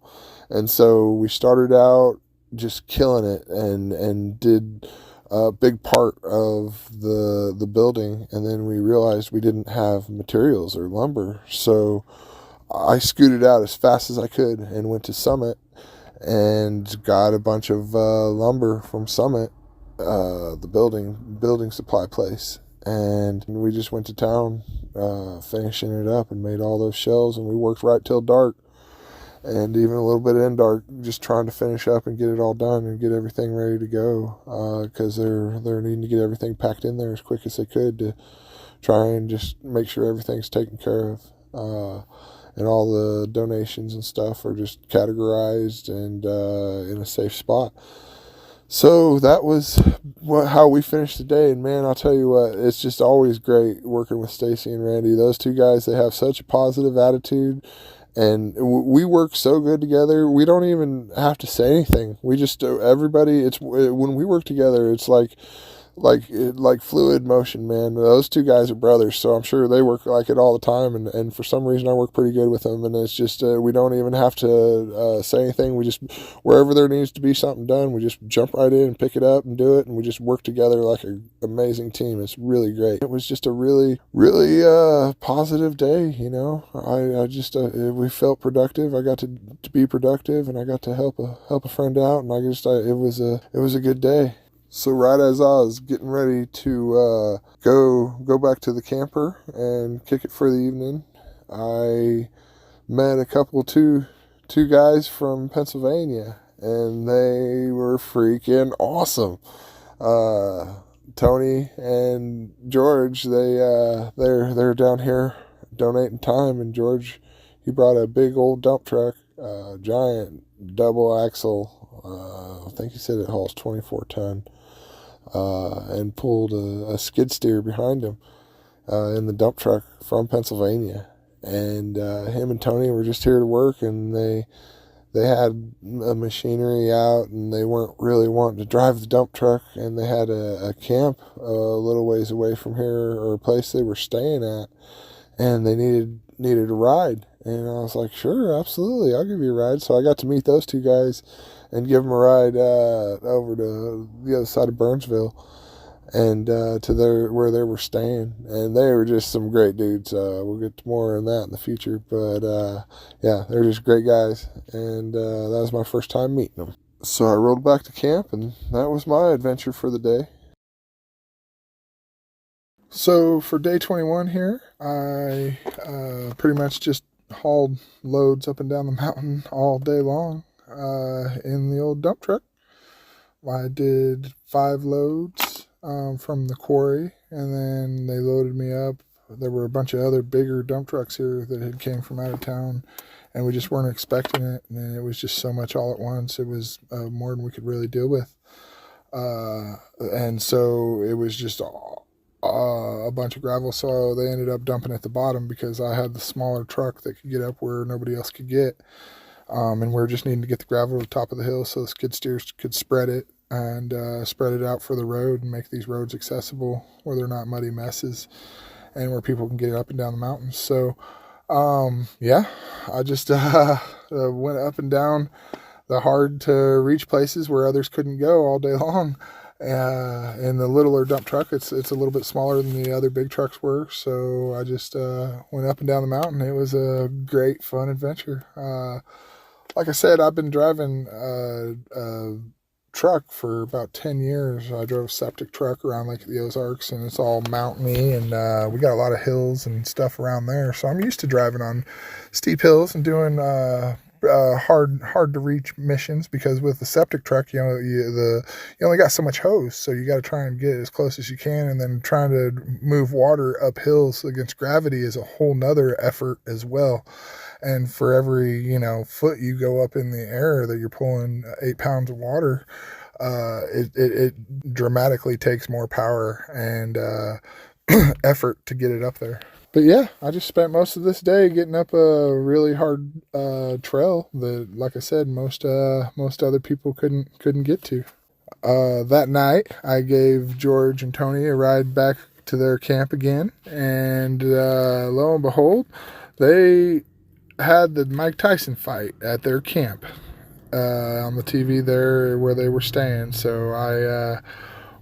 And so we started out just killing it and did a big part of the building, and then we realized we didn't have materials or lumber. So I scooted out as fast as I could and went to Summit and got a bunch of lumber from Summit, the building supply place, and we just went to town, finishing it up, and made all those shelves, and we worked right till dark, and even a little bit in dark, just trying to finish up and get it all done and get everything ready to go, because they're needing to get everything packed in there as quick as they could to try and just make sure everything's taken care of. And all the donations and stuff are just categorized and in a safe spot. So that was how we finished the day. And man, I'll tell you what, it's just always great working with Stacy and Randy. Those two guys, they have such a positive attitude, and we work so good together. We don't even have to say anything. We just, everybody, when we work together, it's like fluid motion, man. Those two guys are brothers, so I'm sure they work like it all the time, and for some reason I work pretty good with them, and it's just we don't even have to say anything. We just, wherever there needs to be something done, we just jump right in and pick it up and do it, and we just work together like an amazing team. It's really great. It was just a really positive day, you know. I just we felt productive. I got to be productive, and I got to help a friend out, and it was a good day. So right as I was getting ready to go back to the camper and kick it for the evening, I met two guys from Pennsylvania, and they were freaking awesome. Tony and George, they're down here donating time, and George, he brought a big old dump truck, giant double axle. I think he said it hauls 24 ton. And pulled a skid steer behind him in the dump truck from Pennsylvania. And him and Tony were just here to work, and they had a machinery out, and they weren't really wanting to drive the dump truck, and they had a camp a little ways away from here, or a place they were staying at, and they needed a ride. And I was like, sure, absolutely, I'll give you a ride. So I got to meet those two guys and give them a ride over to the other side of Burnsville and to where they were staying. And they were just some great dudes. We'll get to more on that in the future. But yeah, they're just great guys. And that was my first time meeting them. So I rolled back to camp, and that was my adventure for the day. So for day 21 here, I pretty much just hauled loads up and down the mountain all day long in the old dump truck. I did 5 loads from the quarry, and then they loaded me up. There were a bunch of other bigger dump trucks here that had came from out of town, and we just weren't expecting it, and it was just so much all at once. It was more than we could really deal with. And so it was just a bunch of gravel, so they ended up dumping at the bottom because I had the smaller truck that could get up where nobody else could get. And we're just needing to get the gravel to the top of the hill so the skid steers could spread it and spread it out for the road and make these roads accessible where they're not muddy messes and where people can get up and down the mountains. So, yeah, I just went up and down the hard to reach places where others couldn't go all day long. In the littler dump truck, it's a little bit smaller than the other big trucks were, so I just went up and down the mountain. It was a great, fun adventure. Like I said, I've been driving a truck for about 10 years. I drove a septic truck around Lake of the Ozarks, and it's all mountainy, and we got a lot of hills and stuff around there, so I'm used to driving on steep hills and doing hard to reach missions, because with the septic truck, you only got so much hose, so you got to try and get as close as you can, and then trying to move water up hills against gravity is a whole nother effort as well. And for every foot you go up in the air that you're pulling 8 pounds of water, it dramatically takes more power and effort to get it up there. But yeah, I just spent most of this day getting up a really hard trail that, like I said, most other people couldn't get to. That night, I gave George and Tony a ride back to their camp again, and lo and behold, they had the Mike Tyson fight at their camp on the TV there where they were staying. So I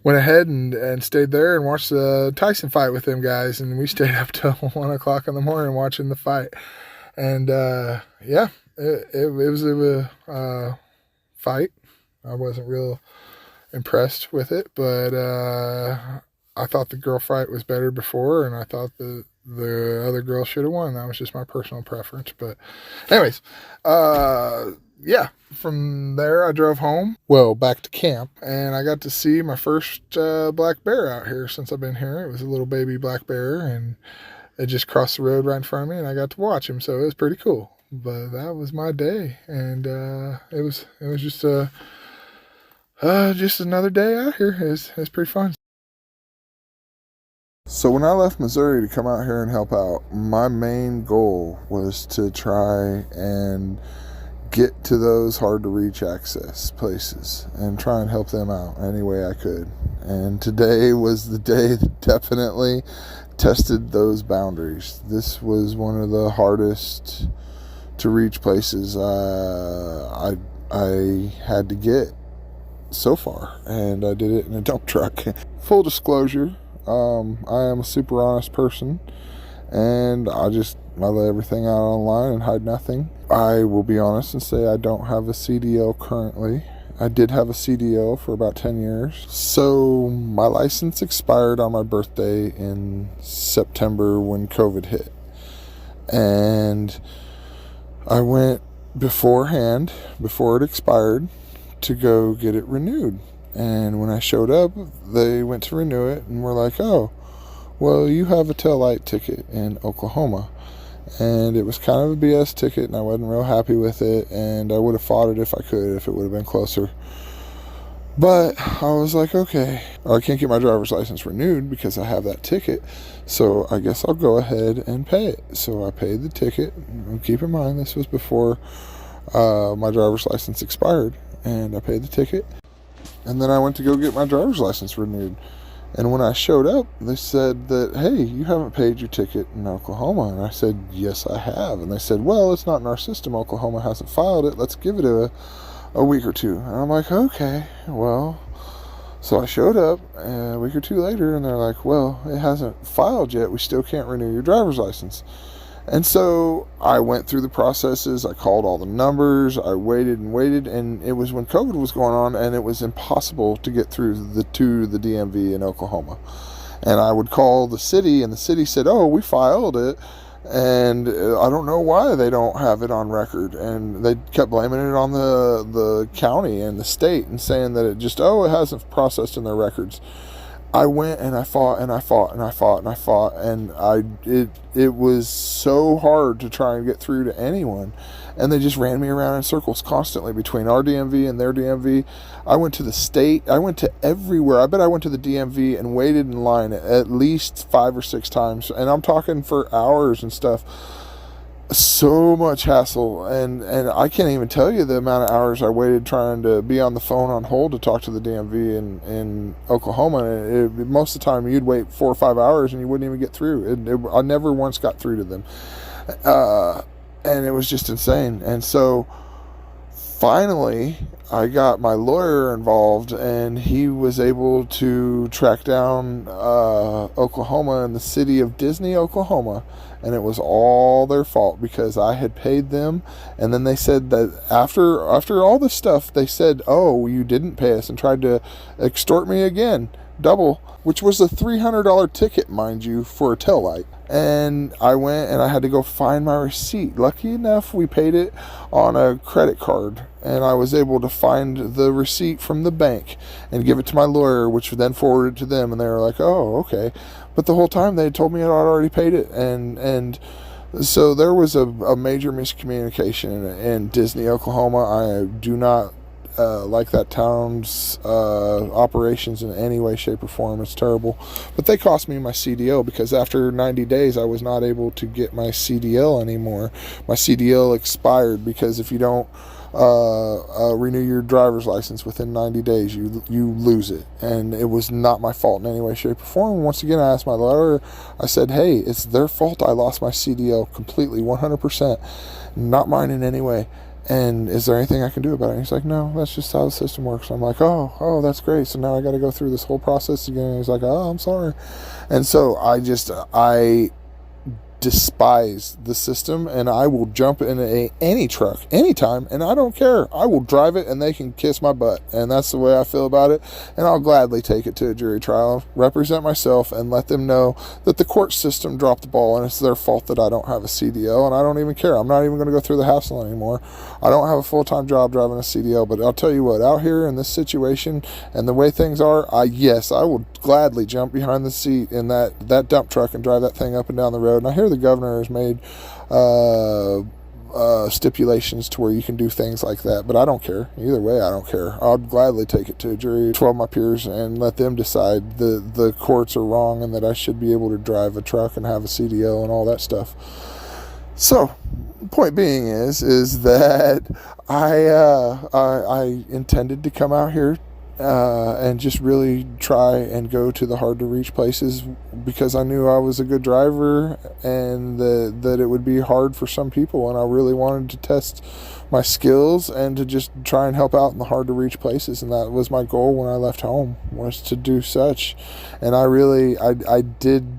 went ahead and stayed there and watched the Tyson fight with them guys. And we stayed up till 1 o'clock in the morning watching the fight. And yeah, it was a fight. I wasn't real impressed with it, but I thought the girl fight was better before, and I thought the other girl should have won. That was just my personal preference. But anyways, yeah, from there I drove home, back to camp, and I got to see my first black bear out here since I've been here. It was a little baby black bear, and it just crossed the road right in front of me, and I got to watch him, so it was pretty cool. But that was my day, and it was just another day out here. It was pretty fun. So when I left Missouri to come out here and help out, my main goal was to try and get to those hard to reach access places and try and help them out any way I could. And today was the day that definitely tested those boundaries. This was one of the hardest to reach places I had to get so far, and I did it in a dump truck. Full disclosure, I am a super honest person, and I let everything out online and hide nothing. I will be honest and say I don't have a CDL currently. I did have a CDL for about 10 years. So my license expired on my birthday in September when COVID hit. And I went beforehand, before it expired, to go get it renewed. And when I showed up, they went to renew it and were like, oh, well, you have a taillight ticket in Oklahoma. And it was kind of a BS ticket, and I wasn't real happy with it, and I would have fought it if I could, if it would have been closer. But I was like, okay, I can't get my driver's license renewed because I have that ticket, so I guess I'll go ahead and pay it. So I paid the ticket. And keep in mind, this was before my driver's license expired, and I paid the ticket. And then I went to go get my driver's license renewed. And when I showed up, they said that, hey, you haven't paid your ticket in Oklahoma. And I said, yes, I have. And they said, well, it's not in our system. Oklahoma hasn't filed it. Let's give it a week or two. And I'm like, okay, well. So I showed up a week or two later, and they're like, well, it hasn't filed yet. We still can't renew your driver's license. And so I went through the processes. I called all the numbers. I waited and waited. And it was when COVID was going on, and it was impossible to get through to the DMV in Oklahoma. And I would call the city, and the city said, oh, we filed it. And I don't know why they don't have it on record. And they kept blaming it on the county and the state and saying that it hasn't processed in their records. I went and I fought and I fought and I fought and I fought, and it was so hard to try and get through to anyone, and they just ran me around in circles constantly between our DMV and their DMV. I went to the state, I went to everywhere. I bet I went to the DMV and waited in line at least 5 or 6 times, and I'm talking for hours and stuff. So much hassle, and I can't even tell you the amount of hours I waited trying to be on the phone on hold to talk to the DMV in Oklahoma. Most of the time you'd wait 4 or 5 hours and you wouldn't even get through. I never once got through to them, and it was just insane. And so finally I got my lawyer involved, and he was able to track down Oklahoma and the city of Disney, Oklahoma. And it was all their fault because I had paid them. And then they said that after all this stuff, they said, oh, you didn't pay us, and tried to extort me again, double, which was a $300 ticket, mind you, for a taillight. And I went and I had to go find my receipt. Lucky enough, we paid it on a credit card, and I was able to find the receipt from the bank and give it to my lawyer, which then forwarded it to them, and they were like, oh, okay. But the whole time they had told me I'd already paid it, and so there was a major miscommunication in Disney, Oklahoma. I do not like that town's operations in any way, shape, or form. It's terrible. But they cost me my CDL because after 90 days I was not able to get my CDL anymore. My CDL expired because if you don't renew your driver's license within 90 days, you lose it. And it was not my fault in any way, shape, or form. Once again, I asked my lawyer, I said, hey, it's their fault I lost my CDL completely, 100%, not mine in any way. And is there anything I can do about it? And he's like, no, that's just how the system works. I'm like, oh, that's great. So now I got to go through this whole process again. And he's like, oh, I'm sorry. And so I despise the system, and I will jump in any truck anytime, and I don't care. I will drive it and they can kiss my butt, and that's the way I feel about it. And I'll gladly take it to a jury trial, represent myself, and let them know that the court system dropped the ball and it's their fault that I don't have a CDL, and I don't even care. I'm not even going to go through the hassle anymore. I don't have a full-time job driving a CDL, but I'll tell you what, out here in this situation and the way things are, I will gladly jump behind the seat in that dump truck and drive that thing up and down the road. And I hear the governor has made stipulations to where you can do things like that, but I don't care. Either way, I don't care. I'll gladly take it to a jury, 12 my peers, and let them decide the courts are wrong and that I should be able to drive a truck and have a CDL and all that stuff. So, point being is that I intended to come out here and just really try and go to the hard to reach places, because I knew I was a good driver and that it would be hard for some people, and I really wanted to test my skills and to just try and help out in the hard to reach places. And that was my goal when I left home, was to do such. And I did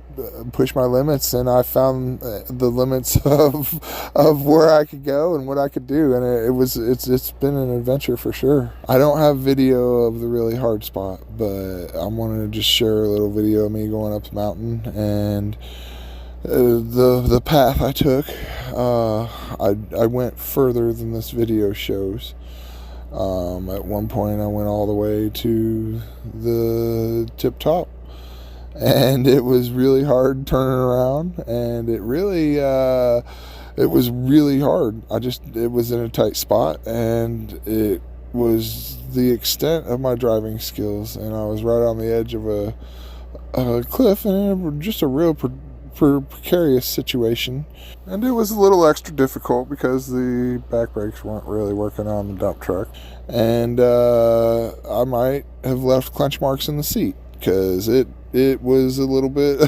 push my limits, and I found the limits of where I could go and what I could do, and it's been an adventure for sure. I don't have video of the really hard spot, but I wanted to just share a little video of me going up the mountain and the path I took. I went further than this video shows. At one point I went all the way to the tip top, and it was really hard turning around, and it was really hard. It was in a tight spot, and it was the extent of my driving skills, and I was right on the edge of a cliff, and just a real precarious situation. And it was a little extra difficult because the back brakes weren't really working on the dump truck, and I might have left clench marks in the seat, because it was a little bit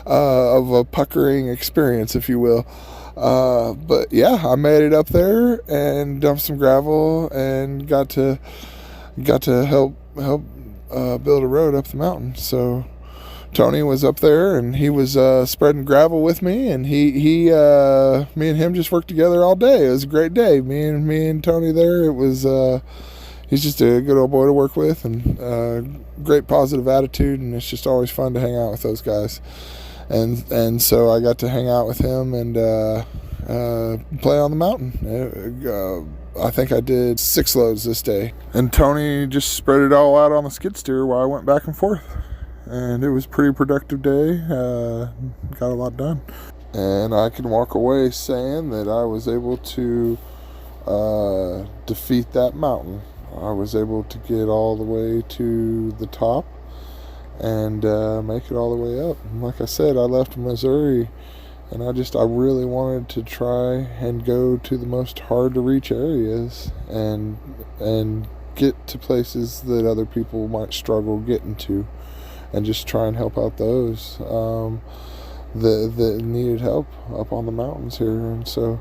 of a puckering experience, if you will. But yeah, I made it up there and dumped some gravel and got to help build a road up the mountain. So Tony was up there, and he was spreading gravel with me, and me and him just worked together all day. It was a great day. Me and Tony there. It was he's just a good old boy to work with, and great positive attitude, and it's just always fun to hang out with those guys. And so I got to hang out with him and play on the mountain. I think I did 6 loads this day, and Tony just spread it all out on the skid steer while I went back and forth. And it was a pretty productive day. Got a lot done. And I can walk away saying that I was able to defeat that mountain. I was able to get all the way to the top and make it all the way up. And like I said, I left Missouri, and I really wanted to try and go to the most hard to reach areas and get to places that other people might struggle getting to, and just try and help out those that needed help up on the mountains here. And so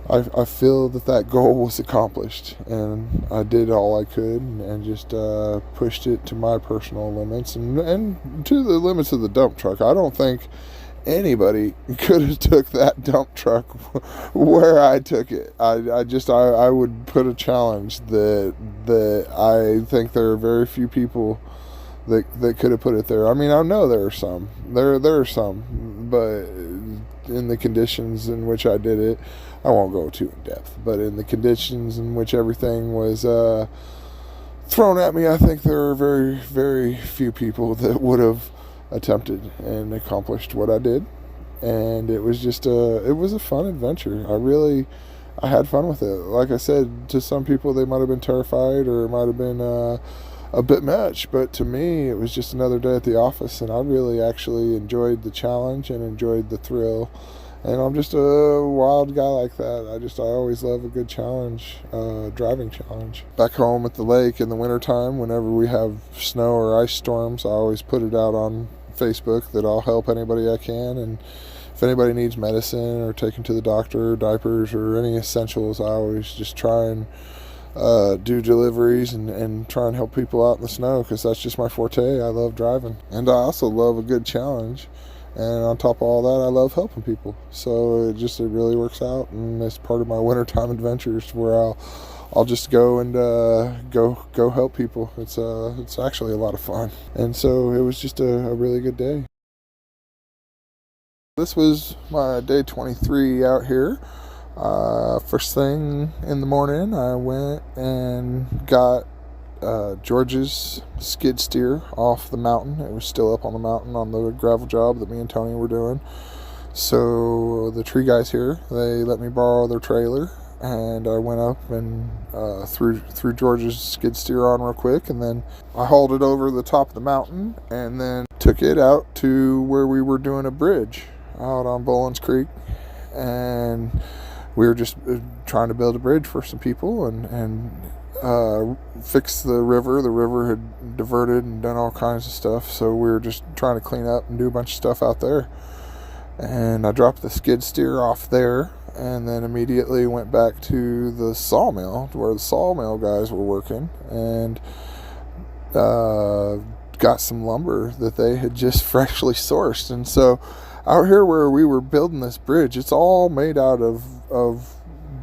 I feel that goal was accomplished, and I did all I could, and just pushed it to my personal limits and to the limits of the dump truck. I don't think anybody could have took that dump truck where I took it. I would put a challenge that I think there are very few people that could have put it there. I mean, I know there are some. There are some, but in the conditions in which I did it, I won't go too in depth, but in the conditions in which everything was thrown at me, I think there are very, very few people that would have attempted and accomplished what I did. And it was just it was a fun adventure. I had fun with it. Like I said, to some people they might have been terrified, or it might have been a bit much, but to me it was just another day at the office, and I really actually enjoyed the challenge and enjoyed the thrill. And I'm just a wild guy like that. I always love a good challenge, driving challenge. Back home at the lake in the wintertime, whenever we have snow or ice storms, I always put it out on Facebook that I'll help anybody I can. And if anybody needs medicine or taken to the doctor, or diapers, or any essentials, I always just try and do deliveries and try and help people out in the snow, because that's just my forte. I love driving, and I also love a good challenge, and on top of all that, I love helping people. So it really works out, and it's part of my wintertime adventures where I'll just go and go help people. It's actually a lot of fun, and so it was just a really good day. This was my day 23 out here. First thing in the morning, I went and got George's skid steer off the mountain. It was still up on the mountain on the gravel job that me and Tony were doing. So the tree guys here, they let me borrow their trailer, and I went up and threw George's skid steer on real quick, and then I hauled it over the top of the mountain and then took it out to where we were doing a bridge out on Bolins Creek, and we were just trying to build a bridge for some people and fix the river. The river had diverted and done all kinds of stuff, so we were just trying to clean up and do a bunch of stuff out there. And I dropped the skid steer off there, and then immediately went back to the sawmill where the sawmill guys were working, and got some lumber that they had just freshly sourced. And so out here where we were building this bridge, it's all made out of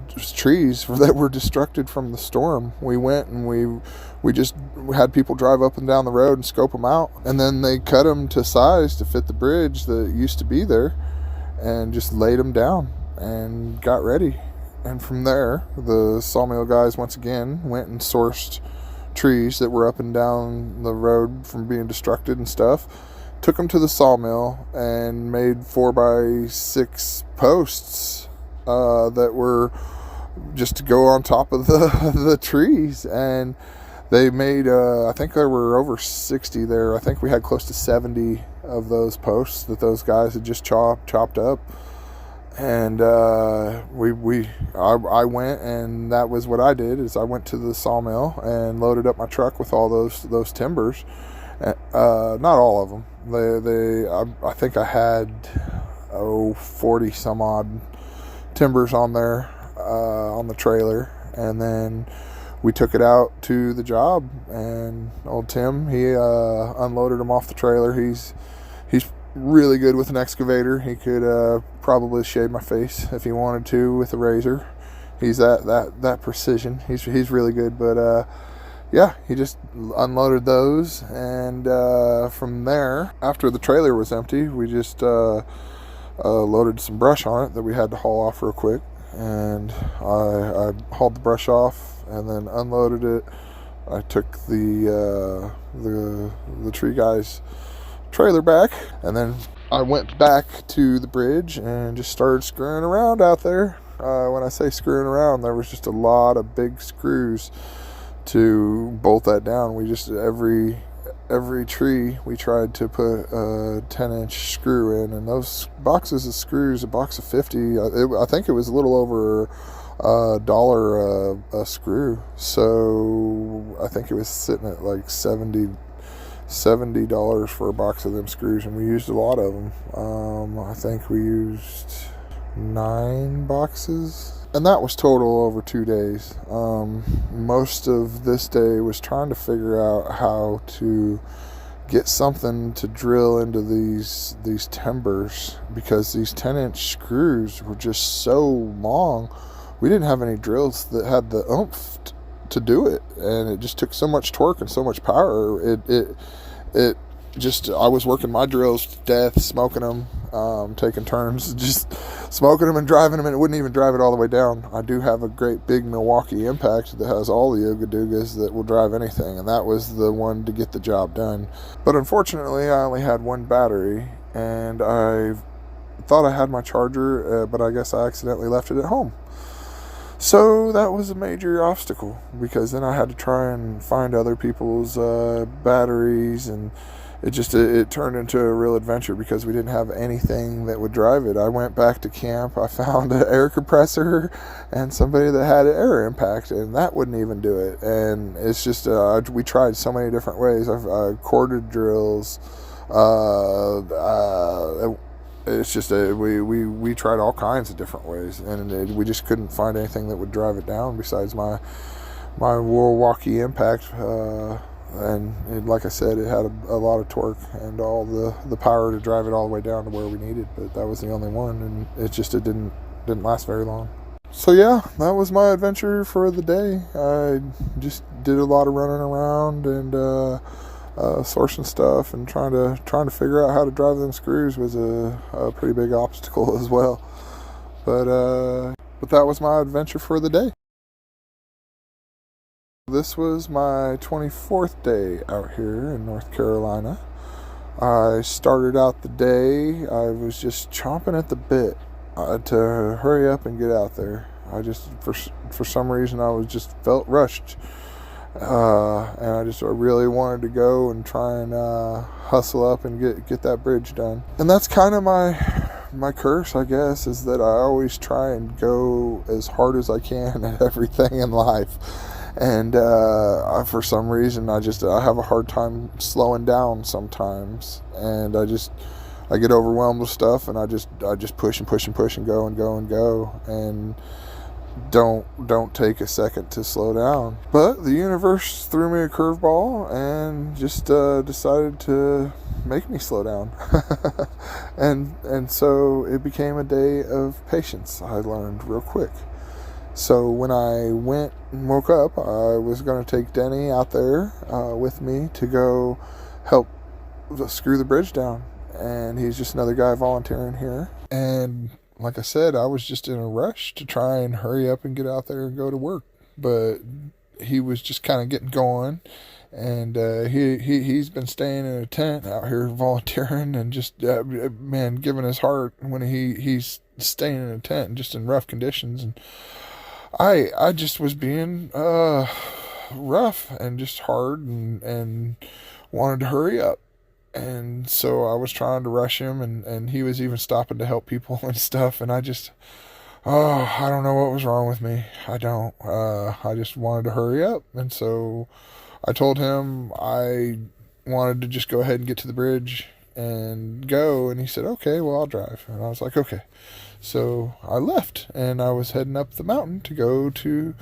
just trees that were destructed from the storm. We went and we just had people drive up and down the road and scope them out, and then they cut them to size to fit the bridge that used to be there, and just laid them down and got ready. And from there, the sawmill guys once again went and sourced trees that were up and down the road from being destructed and stuff, took them to the sawmill and made 4x6 posts that were just to go on top of the trees. And they made I think there were over 60 there. I think we had close to 70 of those posts that those guys had just chopped up. And I went, and that was what I did, is I went to the sawmill and loaded up my truck with all those timbers. Not all of them. I think I had 40 some odd timbers on there on the trailer, and then we took it out to the job, and old Tim, he unloaded them off the trailer. He's really good with an excavator. He could probably shave my face if he wanted to with a razor. He's that precision. He's really good. But yeah, he just unloaded those, and from there, after the trailer was empty, we just loaded some brush on it that we had to haul off real quick, and I hauled the brush off and then unloaded it. I took the tree guy's trailer back, and then I went back to the bridge and just started screwing around out there. When I say screwing around, there was just a lot of big screws to bolt that down. We just every tree we tried to put a 10-inch screw in, and those boxes of screws, a box of 50, I think it was a little over $1 a screw. So I think it was sitting at like $70 for a box of them screws, and we used a lot of them. I think we used 9 boxes, and that was total over 2 days. Most of this day was trying to figure out how to get something to drill into these timbers, because these 10-inch screws were just so long. We didn't have any drills that had the oomph to do it, and it just took so much torque and so much power. It just, I was working my drills to death, smoking them, taking turns, just smoking them and driving them, and it wouldn't even drive it all the way down. I do have a great big Milwaukee Impact that has all the Yogadugas that will drive anything, and that was the one to get the job done. But unfortunately, I only had one battery, and I thought I had my charger, but I guess I accidentally left it at home. So that was a major obstacle, because then I had to try and find other people's batteries, and it turned into a real adventure because we didn't have anything that would drive it. I went back to camp. I found an air compressor and somebody that had an air impact, and that wouldn't even do it. And it's just we tried so many different ways. I've corded drills. it's just we tried all kinds of different ways, and we just couldn't find anything that would drive it down besides my Milwaukee Impact. Like I said, it had a lot of torque and all the power to drive it all the way down to where we needed, but that was the only one, and it didn't last very long. So yeah, that was my adventure for the day. I just did a lot of running around and sourcing stuff, and trying to figure out how to drive them screws was a pretty big obstacle as well. But that was my adventure for the day. This was my 24th day out here in North Carolina. I started out the day, I was just chomping at the bit to hurry up and get out there. I just, for some reason, I felt rushed. And I really wanted to go and try and hustle up and get that bridge done. And that's kind of my curse, I guess, is that I always try and go as hard as I can at everything in life. And for some reason, I have a hard time slowing down sometimes, and I get overwhelmed with stuff, and I just push and push and push and go and go and go, and don't take a second to slow down. But the universe threw me a curveball and just decided to make me slow down. and so it became a day of patience. I learned real quick. So when I went and woke up, I was going to take Denny out there with me to go help screw the bridge down. And he's just another guy volunteering here. And like I said, I was just in a rush to try and hurry up and get out there and go to work. But he was just kind of getting going. And he's been staying in a tent out here volunteering and just, giving his heart when he's staying in a tent and just in rough conditions. And I just was being rough and just hard and wanted to hurry up. And so I was trying to rush him, and he was even stopping to help people and stuff. And I don't know what was wrong with me. I just wanted to hurry up. And so I told him I wanted to just go ahead and get to the bridge and go. And he said, okay, well, I'll drive. And I was like, okay. So I left, and I was heading up the mountain to go to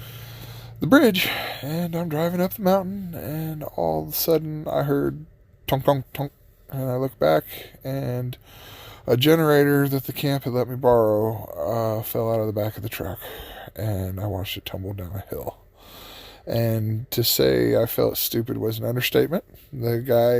the bridge. And I'm driving up the mountain, and all of a sudden I heard tonk, tonk, tonk. And I look back, and a generator that the camp had let me borrow fell out of the back of the truck, and I watched it tumble down a hill. And to say I felt stupid was an understatement. The guy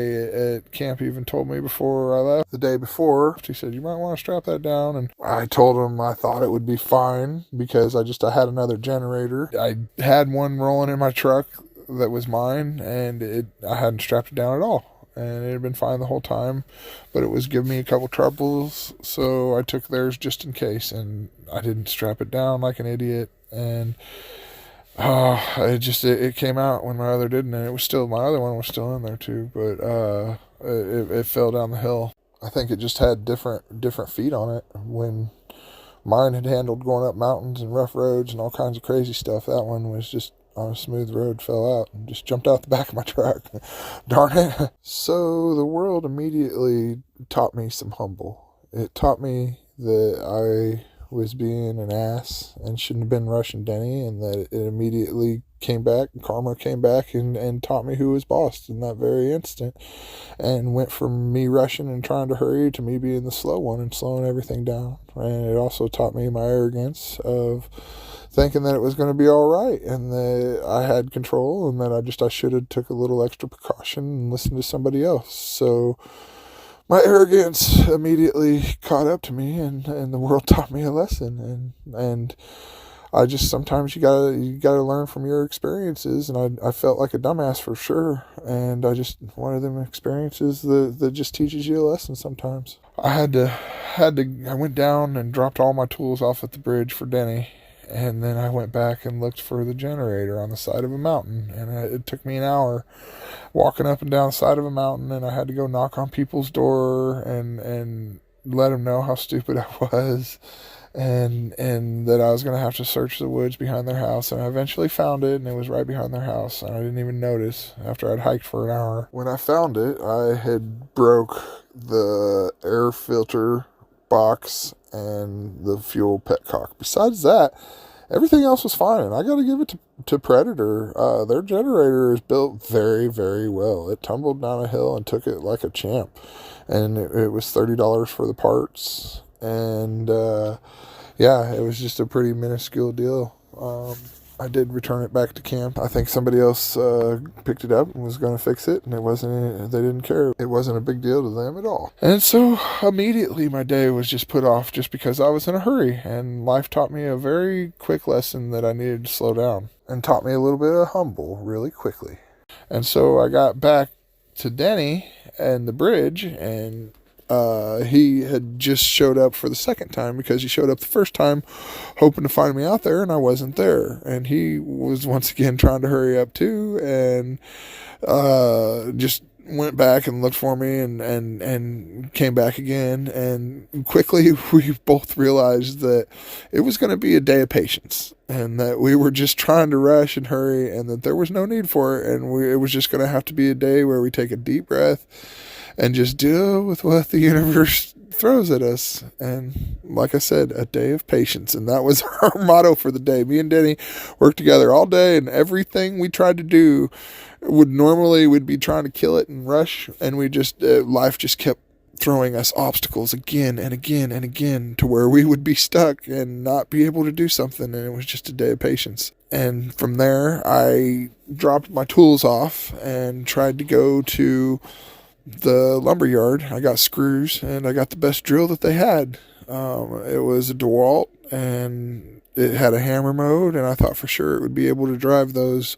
at camp even told me before I left, the day before, he said, you might want to strap that down. And I told him I thought it would be fine because I had another generator. I had one rolling in my truck that was mine, and I hadn't strapped it down at all. And it had been fine the whole time, but it was giving me a couple troubles, so I took theirs just in case, and I didn't strap it down like an idiot, and it came out when my other didn't, and my other one was still in there too, but it fell down the hill. I think it just had different feet on it. When mine had handled going up mountains and rough roads and all kinds of crazy stuff, that one was just on a smooth road, fell out and just jumped out the back of my truck. Darn it. So the world immediately taught me some humble. It taught me that I was being an ass and shouldn't have been rushing Denny, and that it immediately came back, karma came back and taught me who was boss in that very instant, and went from me rushing and trying to hurry to me being the slow one and slowing everything down. And it also taught me my arrogance of thinking that it was going to be all right and that I had control, and that I should have took a little extra precaution and listened to somebody else. So my arrogance immediately caught up to me, and the world taught me a lesson. And I just, sometimes you gotta learn from your experiences, and I felt like a dumbass for sure. And I just, one of them experiences that just teaches you a lesson sometimes. I went down and dropped all my tools off at the bridge for Denny. And then I went back and looked for the generator on the side of a mountain. And it took me an hour walking up and down the side of a mountain. And I had to go knock on people's door and let them know how stupid I was. And that I was going to have to search the woods behind their house. And I eventually found it, and it was right behind their house. And I didn't even notice after I'd hiked for an hour. When I found it, I had broke the air filter box and the fuel petcock. Besides that, everything else was fine. And I got to give it to Predator. Their generator is built very, very well. It tumbled down a hill and took it like a champ. And it was $30 for the parts. And yeah, it was just a pretty minuscule deal. I did return it back to camp. I think somebody else picked it up and was going to fix it, and they didn't care. It wasn't a big deal to them at all. And so immediately my day was just put off just because I was in a hurry, and life taught me a very quick lesson that I needed to slow down, and taught me a little bit of humble really quickly. And so I got back to Denny and the bridge, and he had just showed up for the second time because he showed up the first time hoping to find me out there, and I wasn't there. And he was once again trying to hurry up too, and just went back and looked for me and came back again. And quickly we both realized that it was going to be a day of patience, and that we were just trying to rush and hurry, and that there was no need for it. And it was just going to have to be a day where we take a deep breath and just deal with what the universe throws at us. And like I said, a day of patience. And that was our motto for the day. Me and Denny worked together all day, and everything we tried to do we'd be trying to kill it and rush. And we just, life just kept throwing us obstacles again and again and again to where we would be stuck and not be able to do something. And it was just a day of patience. And from there, I dropped my tools off and tried to go to the lumber yard. I got screws, and I got the best drill that they had. It was a DeWalt, and it had a hammer mode, and I thought for sure it would be able to drive those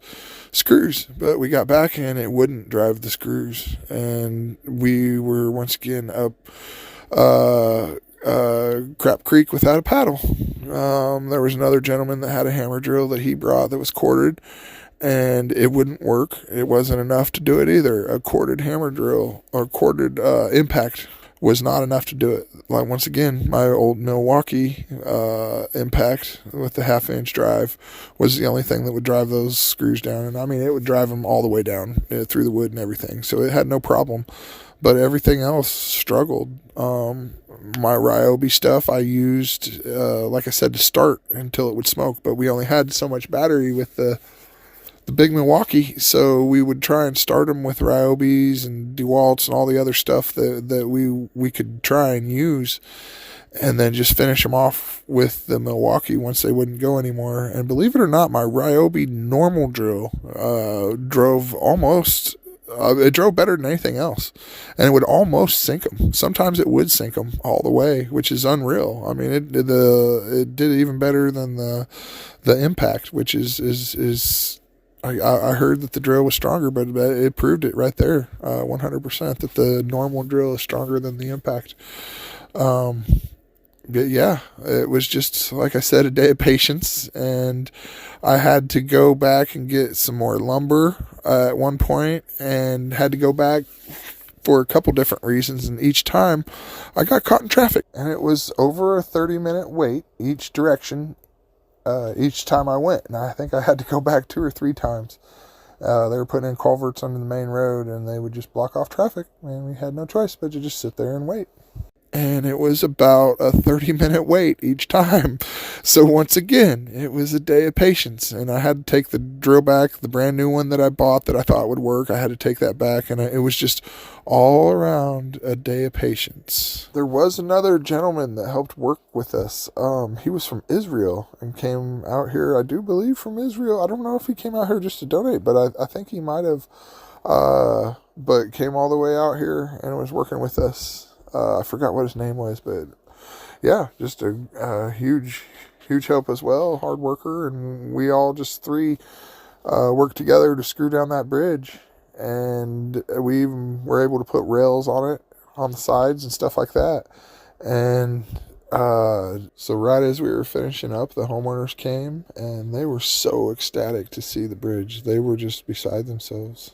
screws. But we got back, and it wouldn't drive the screws. And we were once again up Crap Creek without a paddle. There was another gentleman that had a hammer drill that he brought that was corded, and it wouldn't work. It wasn't enough to do it either. A corded hammer drill or corded impact was not enough to do it. Like, once again, my old Milwaukee impact with the 1/2-inch drive was the only thing that would drive those screws down. And I mean, it would drive them all the way down through the wood and everything. So it had no problem. But everything else struggled. My Ryobi stuff I used, like I said, to start until it would smoke. But we only had so much battery with the big Milwaukee, so we would try and start them with Ryobis and DeWalts and all the other stuff that we could try and use, and then just finish them off with the Milwaukee once they wouldn't go anymore. And believe it or not, my Ryobi normal drill drove almost... it drove better than anything else, and it would almost sink them. Sometimes it would sink them all the way, which is unreal. I mean, it did even better than the impact, which is I heard that the drill was stronger, but it proved it right there, 100%, that the normal drill is stronger than the impact. But yeah, it was just, like I said, a day of patience, and I had to go back and get some more lumber at one point, and had to go back for a couple different reasons, and each time I got caught in traffic, and it was over a 30-minute wait each direction each time I went, and I think I had to go back 2 or 3 times. They were putting in culverts under the main road, and they would just block off traffic, and we had no choice but to just sit there and wait. And it was about a 30-minute wait each time. So once again, it was a day of patience. And I had to take the drill back, the brand new one that I bought that I thought would work. I had to take that back. And it was just all around a day of patience. There was another gentleman that helped work with us. He was from Israel and came out here, I do believe, from Israel. I don't know if he came out here just to donate, but I think he might have. But came all the way out here and was working with us. I forgot what his name was, but yeah, just a huge help as well. Hard worker, and we all just 3 worked together to screw down that bridge, and we even were able to put rails on it, on the sides and stuff like that. And so right as we were finishing up, the homeowners came, and they were so ecstatic to see the bridge. They were just beside themselves.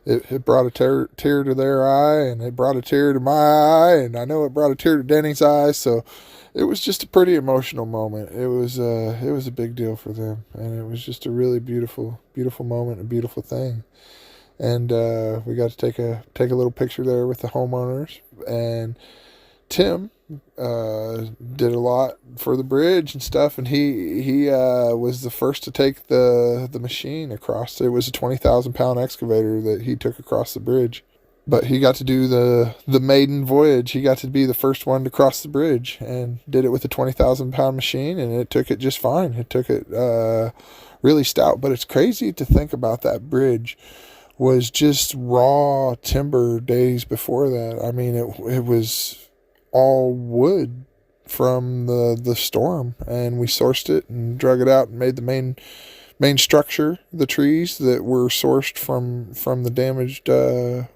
It brought a tear to their eye, and it brought a tear to my eye, and I know it brought a tear to Denny's eye. So it was just a pretty emotional moment. It was a big deal for them, and it was just a really beautiful moment, a beautiful thing. And we got to take a little picture there with the homeowners, and Tim did a lot for the bridge and stuff, and he was the first to take the machine across. It was a 20,000-pound excavator that he took across the bridge. But he got to do the maiden voyage. He got to be the first one to cross the bridge and did it with a 20,000-pound machine, and it took it just fine. It took it really stout. But it's crazy to think about that bridge was just raw timber days before that. I mean, it was all wood from the storm, and we sourced it and drug it out and made the main structure, the trees that were sourced from the damaged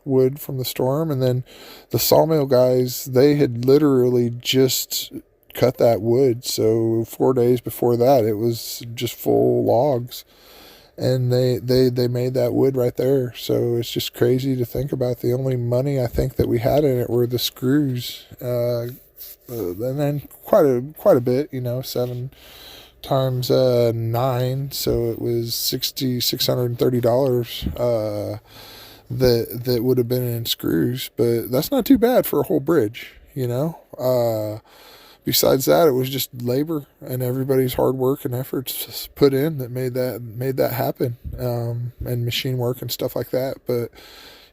wood from the storm. And then the sawmill guys, they had literally just cut that wood, so 4 days before that it was just full logs, and they made that wood right there. So it's just crazy to think about. The only money I think that we had in it were the screws, and then quite a bit, 7 times 9, so it was $630 that would have been in screws. But that's not too bad for a whole bridge. Besides that, it was just labor and everybody's hard work and efforts put in that made that happen, and machine work and stuff like that. But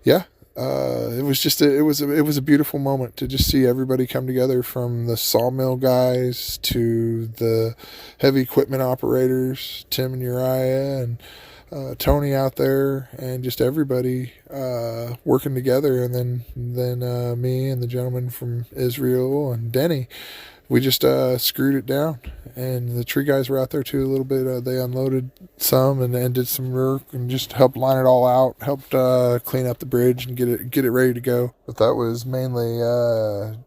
yeah, it was just it was a beautiful moment to just see everybody come together, from the sawmill guys to the heavy equipment operators, Tim and Uriah and Tony out there, and just everybody working together. And then me and the gentleman from Israel and Denny, we just screwed it down. And the tree guys were out there too a little bit. They unloaded some and did some work and just helped line it all out, helped clean up the bridge and get it ready to go. But that was mainly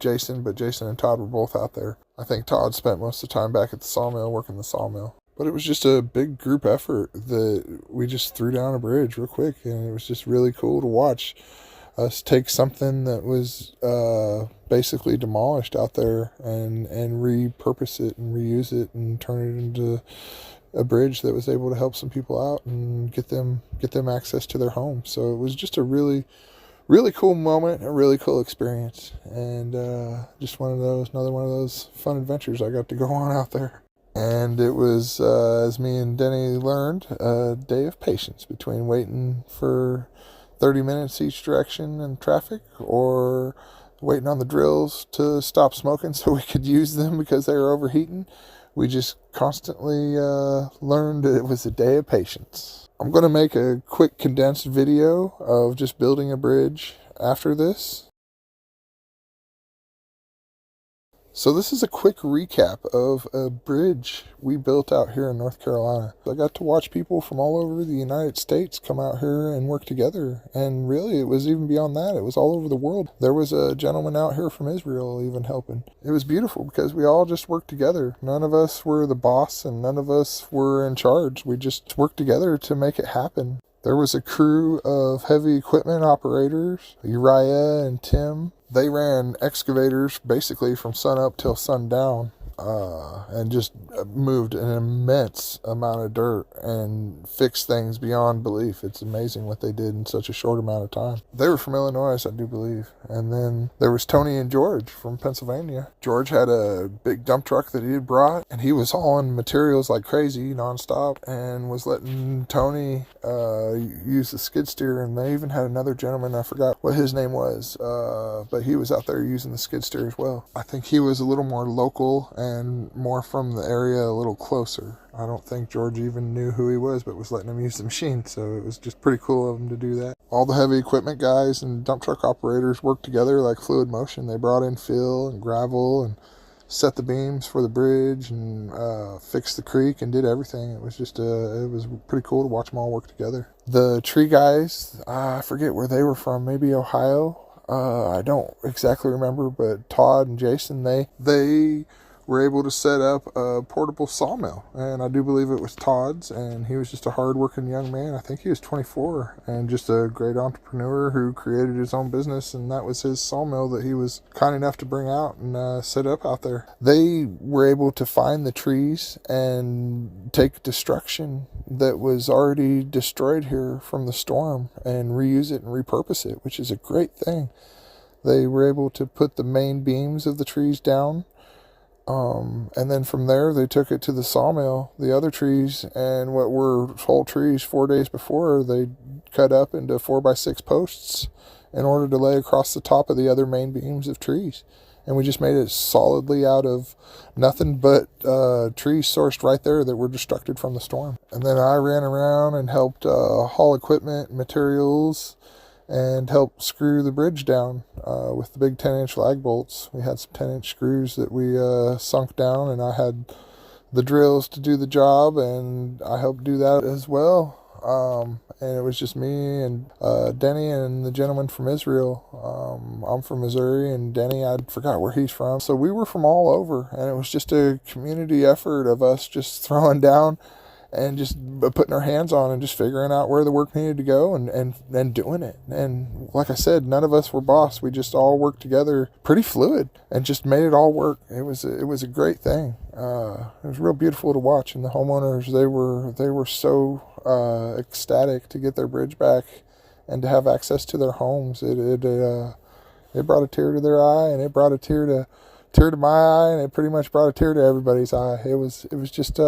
Jason, but Jason and Todd were both out there. I think Todd spent most of the time back at the sawmill working the sawmill. But it was just a big group effort that we just threw down a bridge real quick, and it was just really cool to watch us take something that was basically demolished out there and repurpose it and reuse it and turn it into a bridge that was able to help some people out and get them access to their home. So it was just a really, really cool moment, a really cool experience, and just another one of those fun adventures I got to go on out there. And it was, as me and Denny learned, a day of patience between waiting for 30 minutes each direction in traffic, or waiting on the drills to stop smoking so we could use them because they were overheating. We just constantly learned that it was a day of patience. I'm going to make a quick condensed video of just building a bridge after this. So this is a quick recap of a bridge we built out here in North Carolina. I got to watch people from all over the United States come out here and work together. And really, it was even beyond that. It was all over the world. There was a gentleman out here from Israel even helping. It was beautiful because we all just worked together. None of us were the boss and none of us were in charge. We just worked together to make it happen. There was a crew of heavy equipment operators, Uriah and Tim. They ran excavators basically from sun up till sundown, and just moved an immense amount of dirt and fixed things beyond belief. It's amazing what they did in such a short amount of time. They were from Illinois, I do believe. And then there was Tony and George from Pennsylvania. George had a big dump truck that he had brought, and he was hauling materials like crazy nonstop, and was letting Tony use the skid steer. And they even had another gentleman, I forgot what his name was, but he was out there using the skid steer as well. I think he was a little more local and more from the area, a little closer. I don't think George even knew who he was, but was letting him use the machine, so it was just pretty cool of him to do that. All the heavy equipment guys and dump truck operators worked together like fluid motion. They brought in fill and gravel and set the beams for the bridge and fixed the creek and did everything. It was just it was pretty cool to watch them all work together. The tree guys, I forget where they were from, maybe Ohio. I don't exactly remember, but Todd and Jason, they were able to set up a portable sawmill, and I do believe it was Todd's, and he was just a hard-working young man. I think he was 24, and just a great entrepreneur who created his own business, and that was his sawmill that he was kind enough to bring out and set up out there. They were able to find the trees and take destruction that was already destroyed here from the storm and reuse it and repurpose it, which is a great thing. They were able to put the main beams of the trees down. And then from there, they took it to the sawmill, the other trees, and what were whole trees 4 days before, they cut up into 4x6 posts in order to lay across the top of the other main beams of trees. And we just made it solidly out of nothing but trees sourced right there that were destructed from the storm. And then I ran around and helped haul equipment, materials, and help screw the bridge down with the big 10-inch lag bolts. We had some 10-inch screws that we sunk down, and I had the drills to do the job, and I helped do that as well. And it was just me and Denny and the gentleman from Israel. I'm from Missouri, and Denny, I forgot where he's from. So we were from all over, and it was just a community effort of us just throwing down and just putting our hands on and just figuring out where the work needed to go and doing it. And like I said, none of us were boss. We just all worked together pretty fluid and just made it all work. It was a great thing. It was real beautiful to watch. And the homeowners, they were so ecstatic to get their bridge back and to have access to their homes. It brought a tear to their eye, and it brought a tear to my eye, and it pretty much brought a tear to everybody's eye. It was just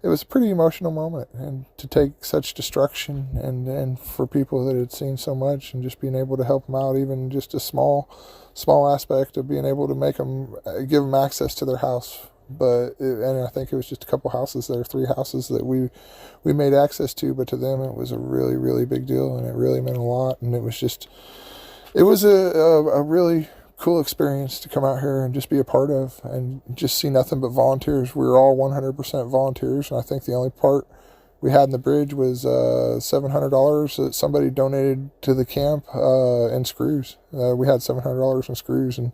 it was a pretty emotional moment, and to take such destruction and for people that had seen so much, and just being able to help them out, even just a small aspect of being able to give them access to their house. And I think it was just a couple houses there, 3 houses that we made access to, but to them it was a really, really big deal, and it really meant a lot. And it was a really cool experience to come out here and just be a part of, and just see nothing but volunteers. We were all 100% volunteers, and I think the only part we had in the bridge was $700 that somebody donated to the camp in screws. We had $700 in screws, and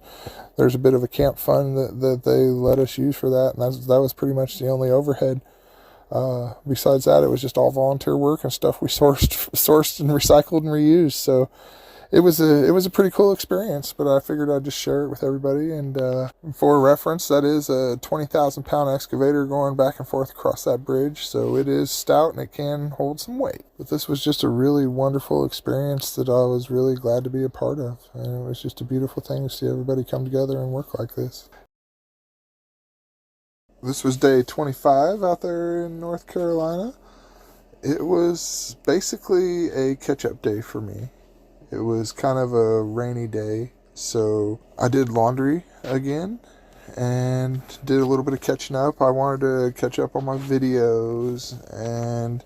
there's a bit of a camp fund that they let us use for that, and that was pretty much the only overhead. Besides that, it was just all volunteer work and stuff we sourced and recycled and reused. So it was a pretty cool experience, but I figured I'd just share it with everybody. And for reference, that is a 20,000-pound excavator going back and forth across that bridge, so it is stout and it can hold some weight. But this was just a really wonderful experience that I was really glad to be a part of, and it was just a beautiful thing to see everybody come together and work like this. This was day 25 out there in North Carolina. It was basically a catch-up day for me. It was kind of a rainy day, so I did laundry again and did a little bit of catching up. I wanted to catch up on my videos and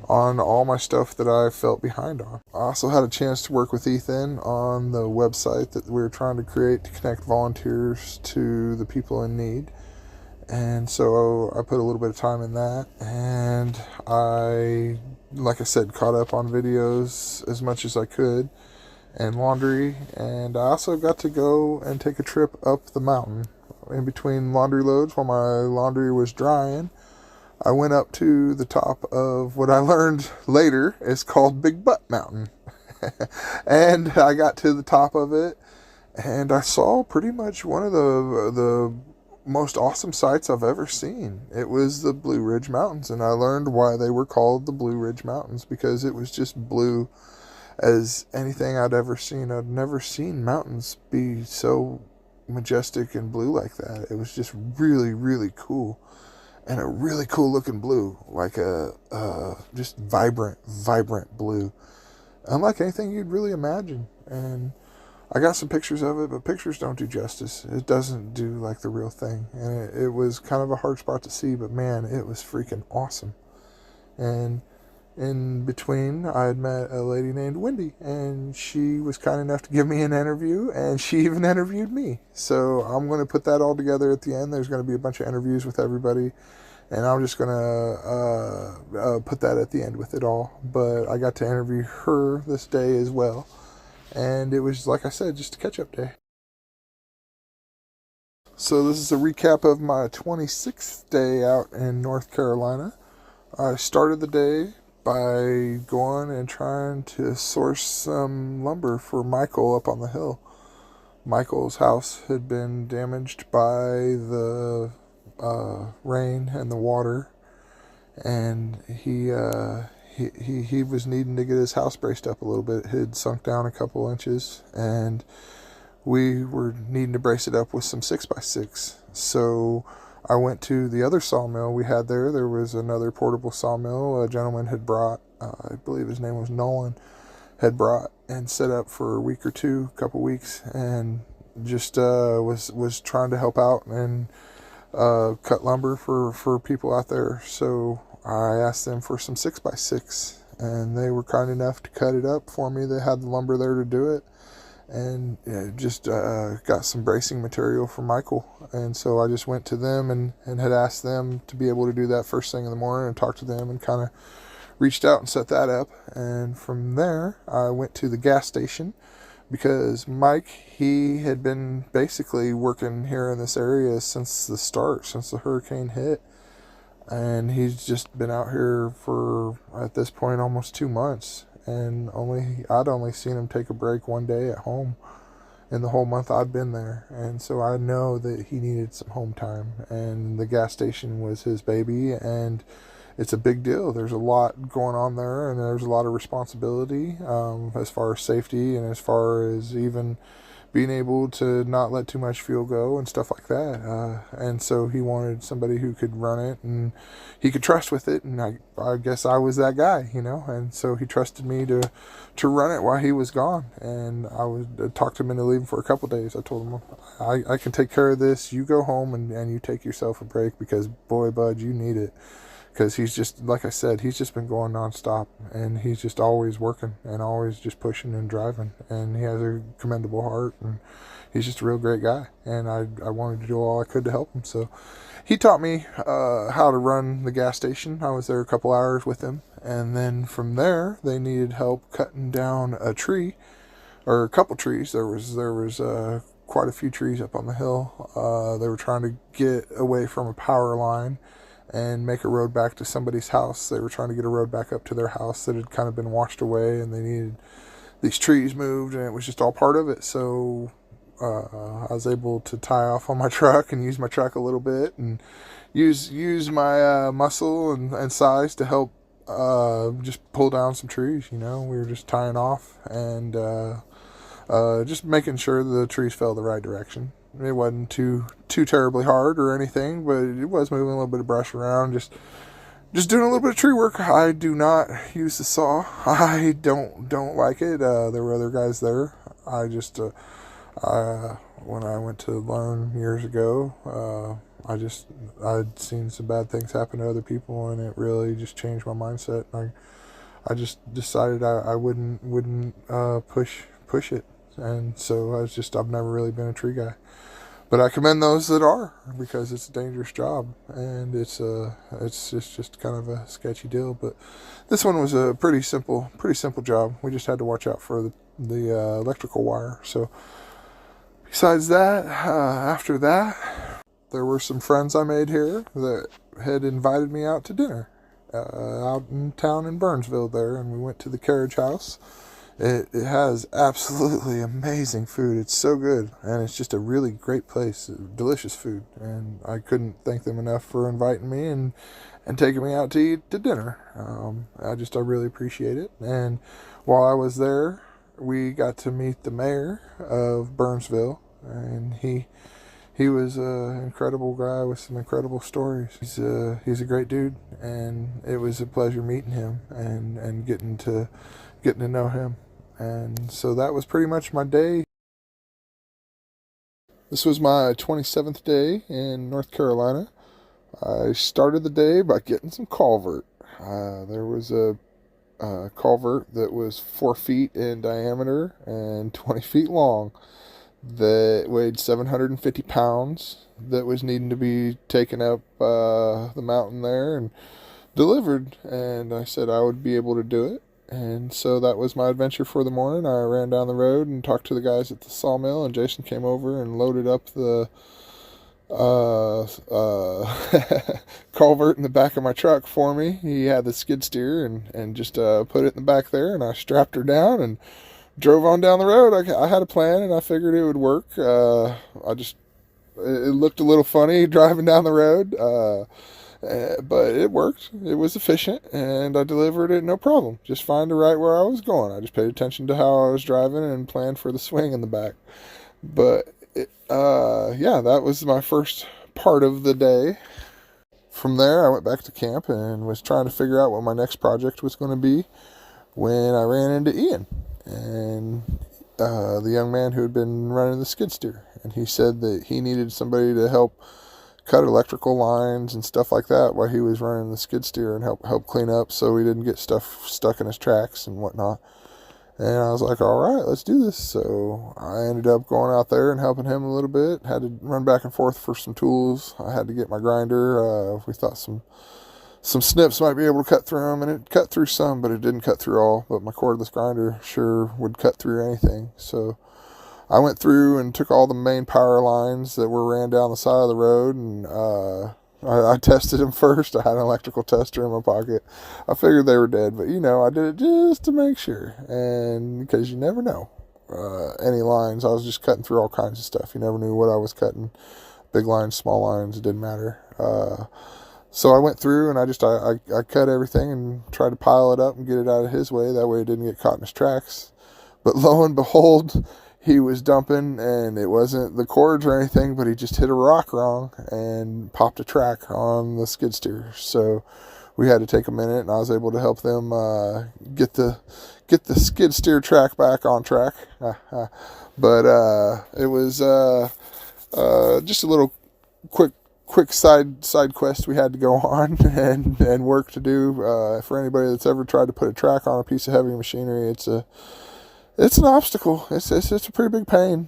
on all my stuff that I felt behind on. I also had a chance to work with Ethan on the website that we were trying to create to connect volunteers to the people in need. And so I put a little bit of time in that, and I, like I said, caught up on videos as much as I could, and laundry. And I also got to go and take a trip up the mountain. In between laundry loads, while my laundry was drying, I went up to the top of what I learned later is called Big Butt Mountain. And I got to the top of it, and I saw pretty much one of the most awesome sights I've ever seen. It was the Blue Ridge Mountains, and I learned why they were called the Blue Ridge Mountains, because it was just blue as anything I'd ever seen. I'd never seen mountains be so majestic and blue like that. It was just really, really cool, and a really cool looking blue, like a just vibrant blue, unlike anything you'd really imagine. And I got some pictures of it, but pictures don't do justice. It doesn't do like the real thing. And it was kind of a hard spot to see, but man, it was freaking awesome. And in between, I had met a lady named Wendy, and she was kind enough to give me an interview, and she even interviewed me. So I'm going to put that all together at the end. There's going to be a bunch of interviews with everybody, and I'm just going to put that at the end with it all. But I got to interview her this day as well. And it was, like I said, just a catch-up day. So this is a recap of my 26th day out in North Carolina. I started the day by going and trying to source some lumber for Michael up on the hill. Michael's house had been damaged by the rain and the water, and he was needing to get his house braced up a little bit. It had sunk down a couple inches, and we were needing to brace it up with some 6x6. So I went to the other sawmill we had there. There was another portable sawmill a gentleman had brought, I believe his name was Nolan, had brought and set up for a week or two, couple weeks, and just was trying to help out and cut lumber for people out there. So I asked them for some 6x6, and they were kind enough to cut it up for me. They had the lumber there to do it, and just got some bracing material for Michael. And so I just went to them and had asked them to be able to do that first thing in the morning and talk to them, and kind of reached out and set that up. And from there I went to the gas station, because Mike, he had been basically working here in this area since the start, since the hurricane hit. And he's just been out here for, at this point, almost 2 months. And I'd only seen him take a break one day at home in the whole month I'd been there. And so I know that he needed some home time. And the gas station was his baby, and it's a big deal. There's a lot going on there, and there's a lot of responsibility as far as safety, and as far as even being able to not let too much fuel go and stuff like that. And so he wanted somebody who could run it and he could trust with it. And I guess I was that guy, and so he trusted me to run it while he was gone. And I would talk him into leaving for a couple days. I told him, I can take care of this. You go home and you take yourself a break, because boy, bud, you need it. Because he's just, like I said, he's just been going nonstop, and he's just always working and always just pushing and driving, and he has a commendable heart, and he's just a real great guy, and I wanted to do all I could to help him. So he taught me how to run the gas station. I was there a couple hours with him, and then from there they needed help cutting down a tree, or a couple trees. There was quite a few trees up on the hill. They were trying to get away from a power line and make a road back to somebody's house. They were trying to get a road back up to their house that had kind of been washed away, and they needed these trees moved, and it was just all part of it. So I was able to tie off on my truck and use my truck a little bit, and use my muscle and size to help just pull down some trees. We were just tying off and just making sure the trees fell the right direction. It wasn't too terribly hard or anything, but it was moving a little bit of brush around, just doing a little bit of tree work. I do not use the saw. I don't like it. There were other guys there. I just when I went to learn years ago, I'd seen some bad things happen to other people, and it really just changed my mindset. I just decided I wouldn't push it, and so I've never really been a tree guy. But I commend those that are, because it's a dangerous job, and it's just kind of a sketchy deal. But this one was a pretty simple job. We just had to watch out for the electrical wire. So besides that, after that, there were some friends I made here that had invited me out to dinner out in town in Burnsville there, and we went to the Carriage House. It has absolutely amazing food. It's so good, and it's just a really great place. Delicious food, and I couldn't thank them enough for inviting me and taking me out to dinner. I really appreciate it. And while I was there, we got to meet the mayor of Burnsville, and he was an incredible guy with some incredible stories. He's a great dude, and it was a pleasure meeting him and getting to know him. And so that was pretty much my day. This was my 27th day in North Carolina. I started the day by getting some culvert. There was a culvert that was 4 feet in diameter and 20 feet long that weighed 750 pounds that was needing to be taken up the mountain there and delivered. And I said I would be able to do it. And so that was my adventure for the morning. I ran down the road and talked to the guys at the sawmill, and Jason came over and loaded up the culvert in the back of my truck for me. He had the skid steer and just put it in the back there, and I strapped her down and drove on down the road. I had a plan, and I figured it would work. It looked a little funny driving down the road, but it worked. It was efficient, and I delivered it no problem. Just fine to right where I was going. I just paid attention to how I was driving and planned for the swing in the back. But yeah, that was my first part of the day. From there, I went back to camp and was trying to figure out what my next project was going to be when I ran into Ian, and the young man who had been running the skid steer. And he said that he needed somebody to help cut electrical lines and stuff like that while he was running the skid steer and help clean up so he didn't get stuff stuck in his tracks and whatnot. And I was like, all right, let's do this. So I ended up going out there and helping him a little bit. Had to run back and forth for some tools. I had to get my grinder. We thought some snips might be able to cut through them, and it cut through some, but it didn't cut through all. But my cordless grinder sure would cut through anything. So I went through and took all the main power lines that were ran down the side of the road, and I tested them first. I had an electrical tester in my pocket. I figured they were dead, but I did it just to make sure, and because you never know any lines. I was just cutting through all kinds of stuff. You never knew what I was cutting. Big lines, small lines, it didn't matter. So I went through and I cut everything and tried to pile it up and get it out of his way. That way it didn't get caught in his tracks. But lo and behold, he was dumping, and it wasn't the cords or anything, but he just hit a rock wrong and popped a track on the skid steer. So we had to take a minute, and I was able to help them get the skid steer track back on track. But it was just a little quick side quest we had to go on and work to do. For anybody that's ever tried to put a track on a piece of heavy machinery, it's an obstacle. It's a pretty big pain.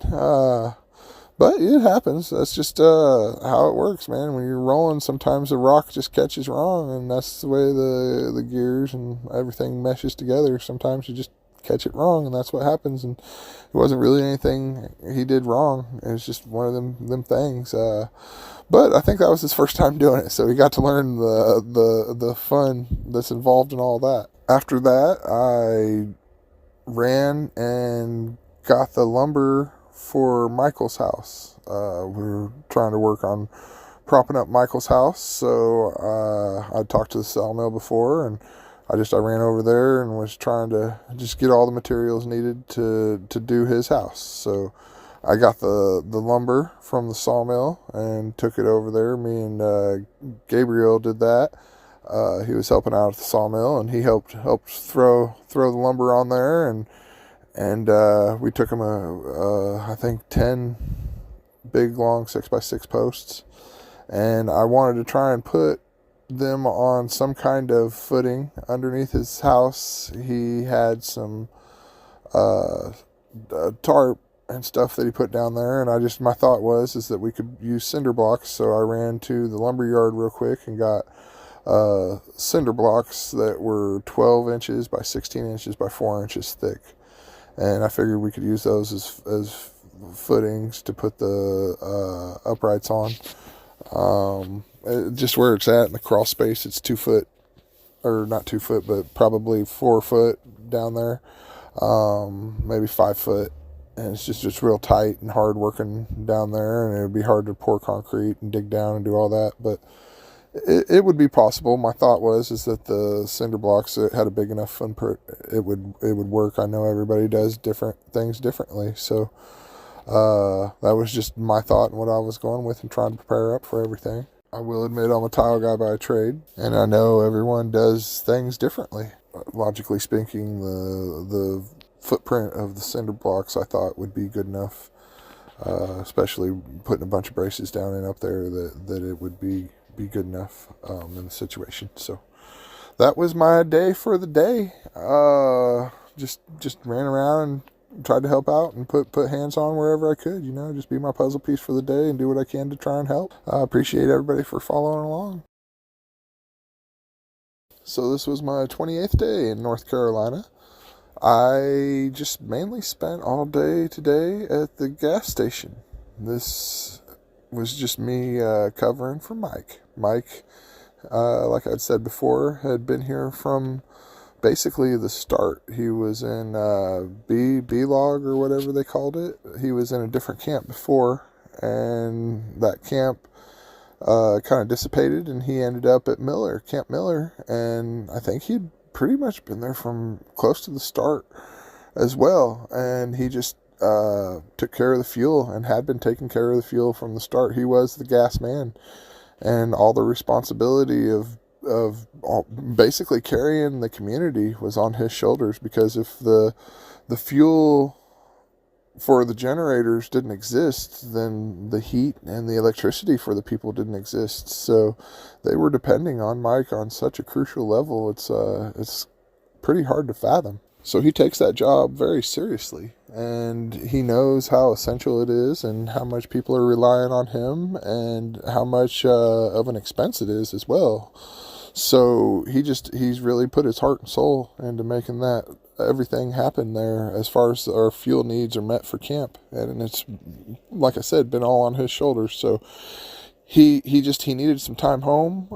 But it happens. That's just how it works, man. When you're rolling, sometimes the rock just catches wrong, and that's the way the gears and everything meshes together. Sometimes you just catch it wrong, and that's what happens. And it wasn't really anything he did wrong. It was just one of them things. But I think that was his first time doing it, so he got to learn the fun that's involved in all that. After that, I ran and got the lumber for Michael's house. We were trying to work on propping up Michael's house, so I talked to the sawmill before, and I ran over there and was trying to just get all the materials needed to do his house. So I got the lumber from the sawmill and took it over there. Me and Gabriel did that. He was helping out at the sawmill, and he helped throw the lumber on there, and we took him I think 10 big long 6x6 posts, and I wanted to try and put them on some kind of footing underneath his house. He had some tarp and stuff that he put down there, and my thought was that we could use cinder blocks. So I ran to the lumber yard real quick and got cinder blocks that were 12 inches by 16 inches by 4 inches thick, and I figured we could use those as footings to put the uprights on. Just where it's at in the crawl space, it's 2 foot, or not 2 foot, but probably 4 foot down there, maybe 5 foot, and it's just real tight and hard working down there, and it would be hard to pour concrete and dig down and do all that, but it would be possible. My thought was that the cinder blocks, it had a big enough footprint, it would work. I know everybody does different things differently, so that was just my thought and what I was going with and trying to prepare up for everything. I will admit I'm a tile guy by trade, and I know everyone does things differently. Logically speaking, the footprint of the cinder blocks I thought would be good enough, especially putting a bunch of braces down and up there, that it would be good enough in the situation. So that was my day for the day. Just ran around and tried to help out and put hands on wherever I could, just be my puzzle piece for the day and do what I can to try and help. I appreciate everybody for following along. So this was my 28th day in North Carolina. I just mainly spent all day today at the gas station. This was just me covering for Mike. Mike, like I'd said before, had been here from basically the start. He was in B-log or whatever they called it. He was in a different camp before, and that camp kind of dissipated, and he ended up at Camp Miller, and I think he'd pretty much been there from close to the start as well, and he just took care of the fuel and had been taking care of the fuel from the start. He was the gas man, and all the responsibility of basically carrying the community was on his shoulders, because if the fuel for the generators didn't exist, then the heat and the electricity for the people didn't exist. So they were depending on Mike on such a crucial level. It's pretty hard to fathom. So he takes that job very seriously, and he knows how essential it is and how much people are relying on him and how much of an expense it is as well. So he's really put his heart and soul into making that everything happen there as far as our fuel needs are met for camp. And it's, like I said, been all on his shoulders. So he needed some time home.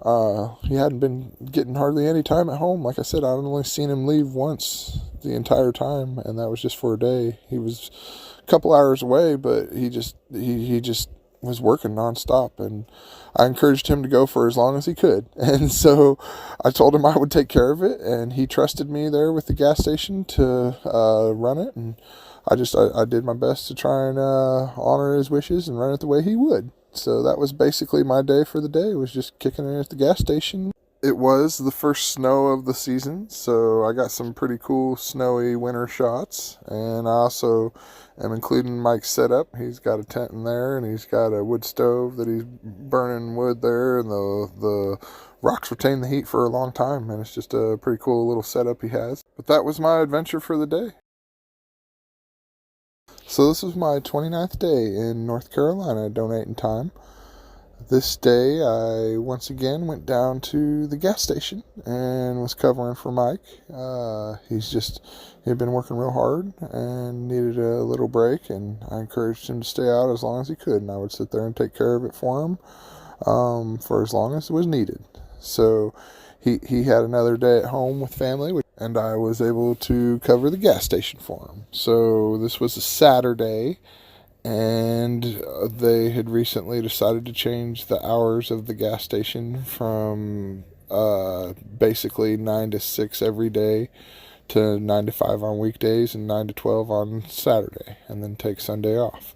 He hadn't been getting hardly any time at home. Like I said, I've only seen him leave once the entire time, and that was just for a day. He was a couple hours away, but he just was working nonstop, and I encouraged him to go for as long as he could. And so I told him I would take care of it, and he trusted me there with the gas station to run it. And I did my best to try and honor his wishes and run it the way he would. So that was basically my day for the day. It was just kicking it at the gas station. It was the first snow of the season, so I got some pretty cool snowy winter shots. And I also am including Mike's setup. He's got a tent in there, and he's got a wood stove that he's burning wood there, and the rocks retain the heat for a long time, and it's just a pretty cool little setup he has. But that was my adventure for the day. So this was my 29th day in North Carolina donating time. This day I once again went down to the gas station and was covering for Mike. He'd been working real hard and needed a little break, and I encouraged him to stay out as long as he could, and I would sit there and take care of it for him for as long as it was needed. So he had another day at home with family, and I was able to cover the gas station for him. So this was a Saturday, and they had recently decided to change the hours of the gas station from basically 9 to 6 every day to 9 to 5 on weekdays and 9 to 12 on Saturday, and then take Sunday off.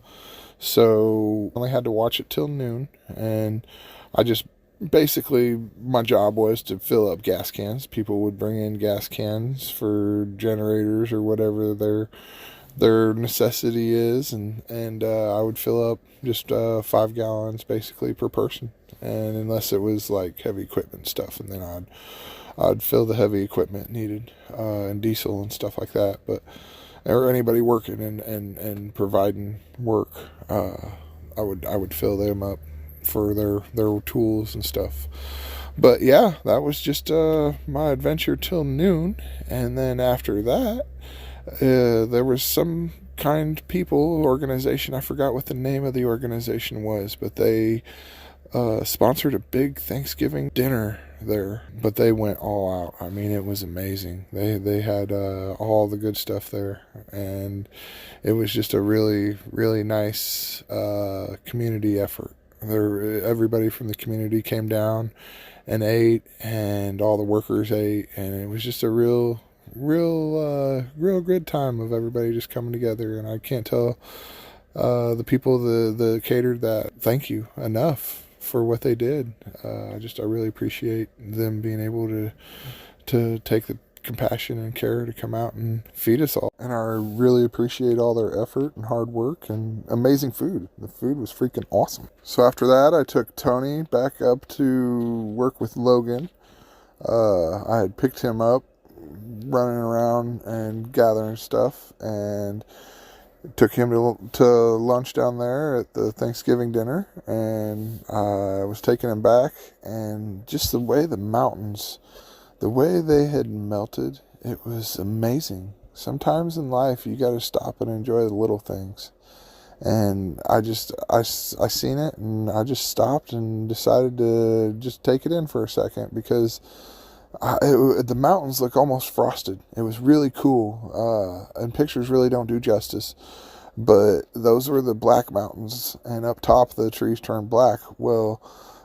So I only had to watch it till noon, and basically my job was to fill up gas cans. People would bring in gas cans for generators or whatever their necessity is, and I would fill up just 5 gallons basically per person, and unless it was like heavy equipment stuff, and then I'd fill the heavy equipment needed, and diesel and stuff like that. But or anybody working and providing work, I would fill them up for their tools and stuff. But yeah, that was just my adventure till noon, and then after that there was some kind people organization. I forgot what the name of the organization was, but they sponsored a big Thanksgiving dinner there. But they went all out. I mean, it was amazing. They had all the good stuff there, and it was just a really, really nice community effort. Everybody from the community came down and ate, and all the workers ate, and it was just a real good time of everybody just coming together. And I can't tell the people that catered that thank you enough for what they did. I really appreciate them being able to take the compassion and care to come out and feed us all. And I really appreciate all their effort and hard work and amazing food. The food was freaking awesome. So after that, I took Tony back up to work with Logan. I had picked him up running around and gathering stuff, and took him to lunch down there at the Thanksgiving dinner, and I was taking him back, and just the way the mountains, the way they had melted, it was amazing. Sometimes in life you got to stop and enjoy the little things, and I seen it, and I just stopped and decided to just take it in for a second, because the mountains look almost frosted. It was really cool, and pictures really don't do justice, but those were the black mountains, and up top the trees turned black. Well,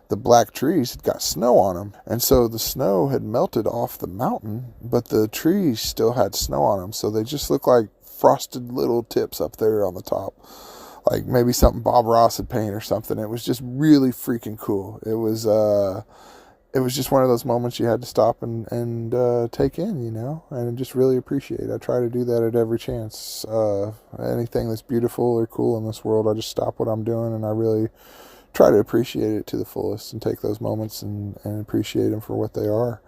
the black trees had got snow on them, and so the snow had melted off the mountain, but the trees still had snow on them, so they just looked like frosted little tips up there on the top, like maybe something Bob Ross had painted or something. It was just really freaking cool. It was just one of those moments you had to stop and take in, and just really appreciate. I try to do that at every chance. Anything that's beautiful or cool in this world, I just stop what I'm doing and I really try to appreciate it to the fullest and take those moments and appreciate them for what they are.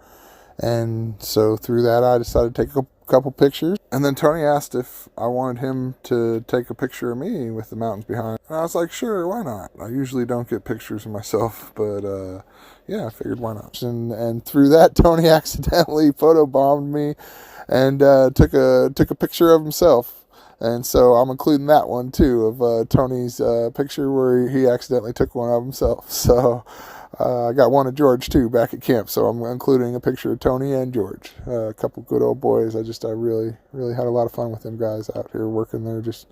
And so through that, I decided to take a couple pictures. And then Tony asked if I wanted him to take a picture of me with the mountains behind. And I was like, sure, why not? I usually don't get pictures of myself, but yeah, I figured why not. And through that, Tony accidentally photobombed me and took a picture of himself. And so I'm including that one too, of Tony's picture where he accidentally took one of himself. So I got one of George too back at camp. So I'm including a picture of Tony and George, a couple good old boys. I really had a lot of fun with them guys out here working there. Just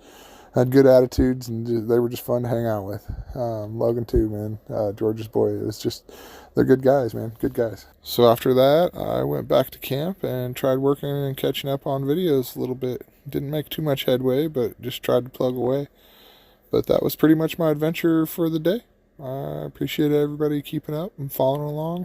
had good attitudes and they were just fun to hang out with. Logan too, man. George's boy. It was just, they're good guys, man. Good guys. So after that, I went back to camp and tried working and catching up on videos a little bit. Didn't make too much headway, but just tried to plug away. But that was pretty much my adventure for the day. I appreciate everybody keeping up and following along.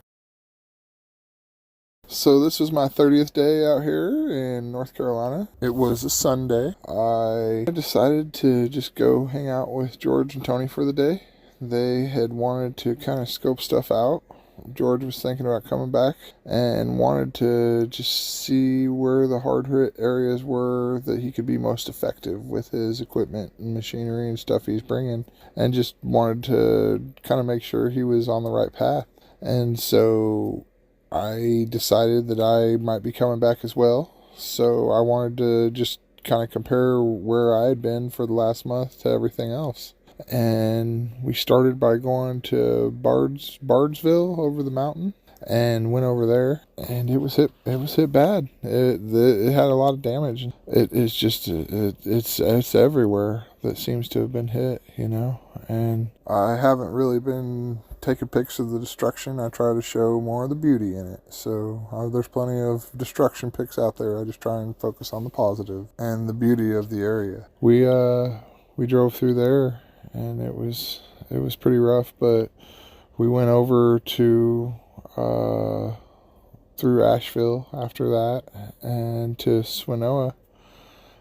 So this was my 30th day out here in North Carolina. It was a Sunday. I decided to just go hang out with George and Tony for the day. They had wanted to kind of scope stuff out. George was thinking about coming back and wanted to just see where the hard hit areas were that he could be most effective with his equipment and machinery and stuff he's bringing, and just wanted to kind of make sure he was on the right path. And so I decided that I might be coming back as well. So I wanted to just kind of compare where I had been for the last month to everything else. And we started by going to Bardsville over the mountain and went over there, and it was hit bad. It had a lot of damage. It's just it's everywhere that seems to have been hit, and I haven't really been taking pics of the destruction. I try to show more of the beauty in it. So there's plenty of destruction pics out there. I just try and focus on the positive and the beauty of the area. We drove through there, and it was pretty rough, but we went over to through Asheville after that and to Swinoa.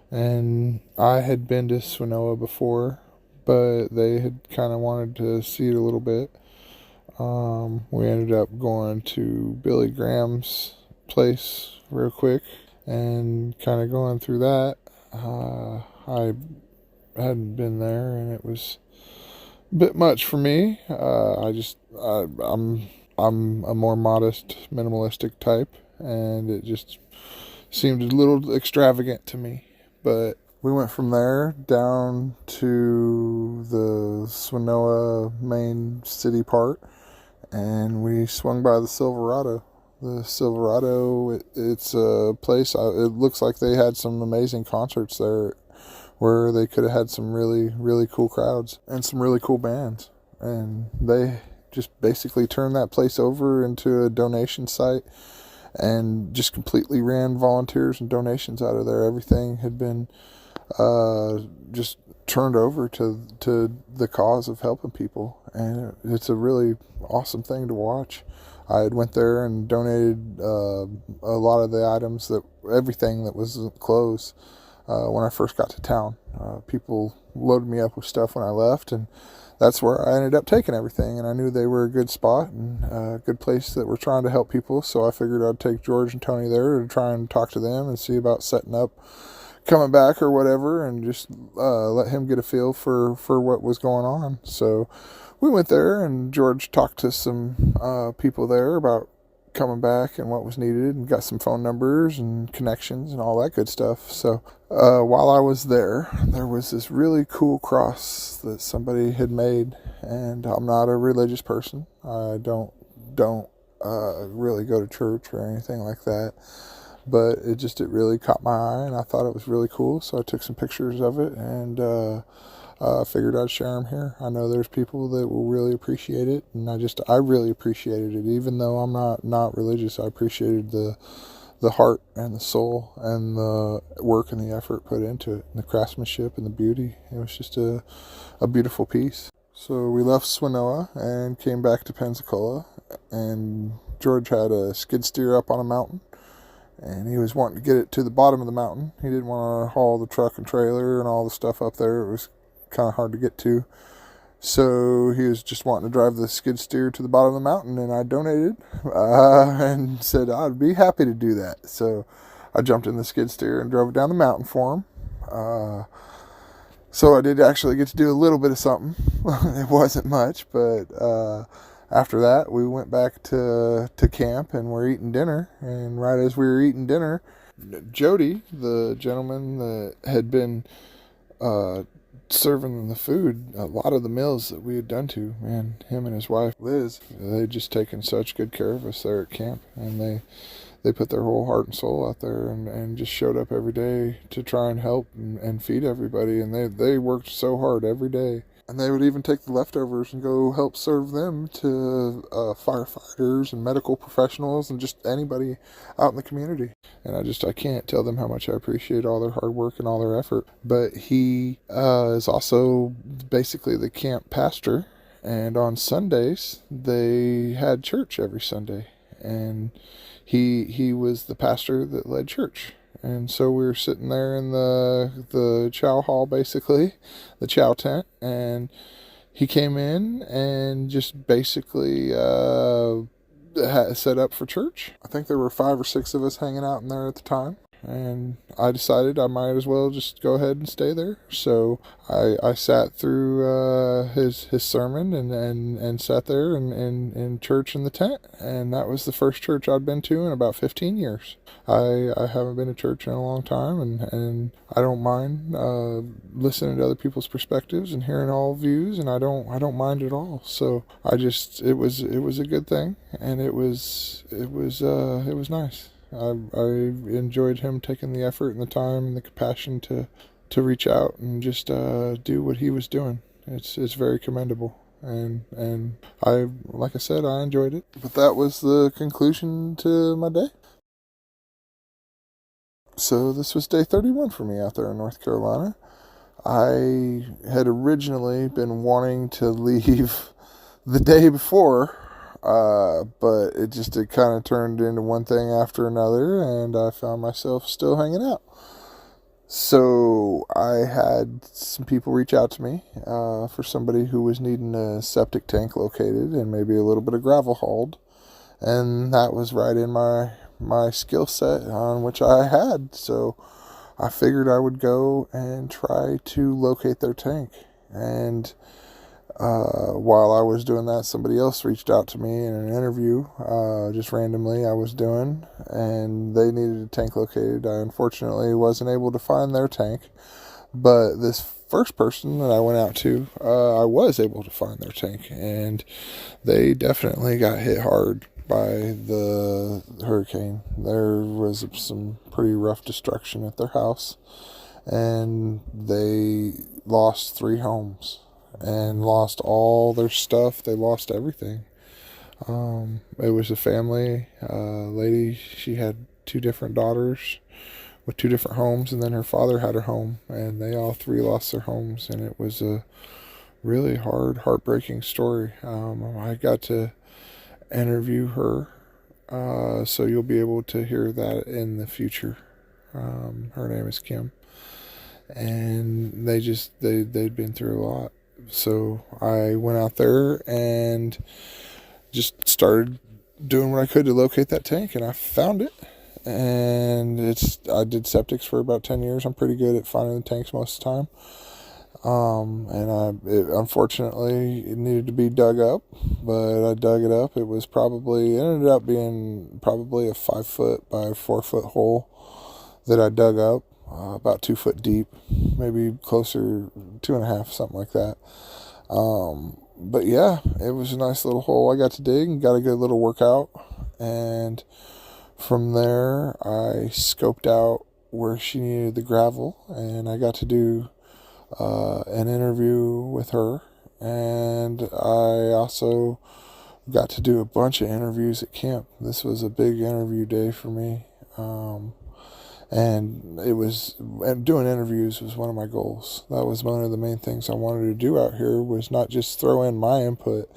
And I had been to Swinoa before, but they had kind of wanted to see it a little bit. We ended up going to Billy Graham's place real quick and kind of going through that. I hadn't been there, and it was a bit much for me. I'm a more modest, minimalistic type, and it just seemed a little extravagant to me. But we went from there down to the Swinoa main city part, and we swung by the Silverado. The Silverado, it's a place, it looks like they had some amazing concerts there where they could have had some really, really cool crowds and some really cool bands. And they just basically turned that place over into a donation site and just completely ran volunteers and donations out of there. Everything had been just turned over to the cause of helping people. And it's a really awesome thing to watch. I had went there and donated a lot of the items, everything that was clothes. When I first got to town, people loaded me up with stuff when I left, and that's where I ended up taking everything. And I knew they were a good spot and a good place that were trying to help people, so I figured I'd take George and Tony there to try and talk to them and see about setting up coming back or whatever, and just let him get a feel for what was going on. So we went there, and George talked to some people there about coming back and what was needed, and got some phone numbers and connections and all that good stuff. So while I was there was this really cool cross that somebody had made, and I'm not a religious person. I don't really go to church or anything like that, but it really caught my eye, and I thought it was really cool. So I took some pictures of it, and figured I'd share them here. I know there's people that will really appreciate it, and I really appreciated it. Even though I'm not religious, I appreciated the the heart and the soul and the work and the effort put into it, and the craftsmanship and the beauty. It was just a beautiful piece. So we left Swanoa and came back to Pensacola, and George had a skid steer up on a mountain, and he was wanting to get it to the bottom of the mountain. He didn't want to haul the truck and trailer and all the stuff up there. It was kind of hard to get to. So he was just wanting to drive the skid steer to the bottom of the mountain, and I donated and said I'd be happy to do that. So I jumped in the skid steer and drove it down the mountain for him. So I did actually get to do a little bit of something. It wasn't much, but after that we went back to camp and we're eating dinner. And right as we were eating dinner, Jody, the gentleman that had been serving the food, a lot of the meals that we had done to, man, him and his wife Liz, they'd just taken such good care of us there at camp, and they put their whole heart and soul out there and just showed up every day to try and help and feed everybody. And they worked so hard every day, and they would even take the leftovers and go help serve them to firefighters and medical professionals and just anybody out in the community. And I can't tell them how much I appreciate all their hard work and all their effort. But he is also basically the camp pastor, and on Sundays they had church every Sunday, and he was the pastor that led church. And so we were sitting there in the chow hall, basically, the chow tent, and he came in and just basically set up for church. I think there were 5 or 6 of us hanging out in there at the time, and I decided I might as well just go ahead and stay there. So I sat through his sermon and sat there in church in the tent, and that was the first church I'd been to in about 15 years. I haven't been to church in a long time, and I don't mind listening to other people's perspectives and hearing all views, and I don't mind at all. So it was a good thing, and it was nice. I enjoyed him taking the effort and the time and the compassion to reach out and just do what he was doing. It's very commendable, and like I said, I enjoyed it. But that was the conclusion to my day. So this was day 31 for me out there in North Carolina. I had originally been wanting to leave the day before, but it kind of turned into one thing after another, and I found myself still hanging out. So I had some people reach out to me for somebody who was needing a septic tank located and maybe a little bit of gravel hauled, and that was right in my skill set on which I had. So I figured I would go and try to locate their tank. And while I was doing that, somebody else reached out to me in an interview, just randomly I was doing, and they needed a tank located. I unfortunately wasn't able to find their tank, but this first person that I went out to, I was able to find their tank, and they definitely got hit hard by the hurricane. There was some pretty rough destruction at their house, and they lost 3 homes and lost all their stuff. They lost everything. It was a family lady. She had 2 different daughters with 2 different homes, and then her father had a home, and they all 3 lost their homes, and it was a really heartbreaking story. I got to interview her, so you'll be able to hear that in the future. Her name is Kim, and they'd been through a lot. So I went out there and just started doing what I could to locate that tank, and I found it. And I did septics for about 10 years. I'm pretty good at finding the tanks most of the time. Unfortunately, it needed to be dug up, but I dug it up. It ended up being probably a 5-foot by 4-foot hole that I dug up, about 2 foot deep, maybe closer 2.5, something like that. But yeah, it was a nice little hole I got to dig and got a good little workout. And from there, I scoped out where she needed the gravel, and I got to do an interview with her, and I also got to do a bunch of interviews at camp. This was a big interview day for me. And doing interviews was one of my goals. That was one of the main things I wanted to do out here, was not just throw in my input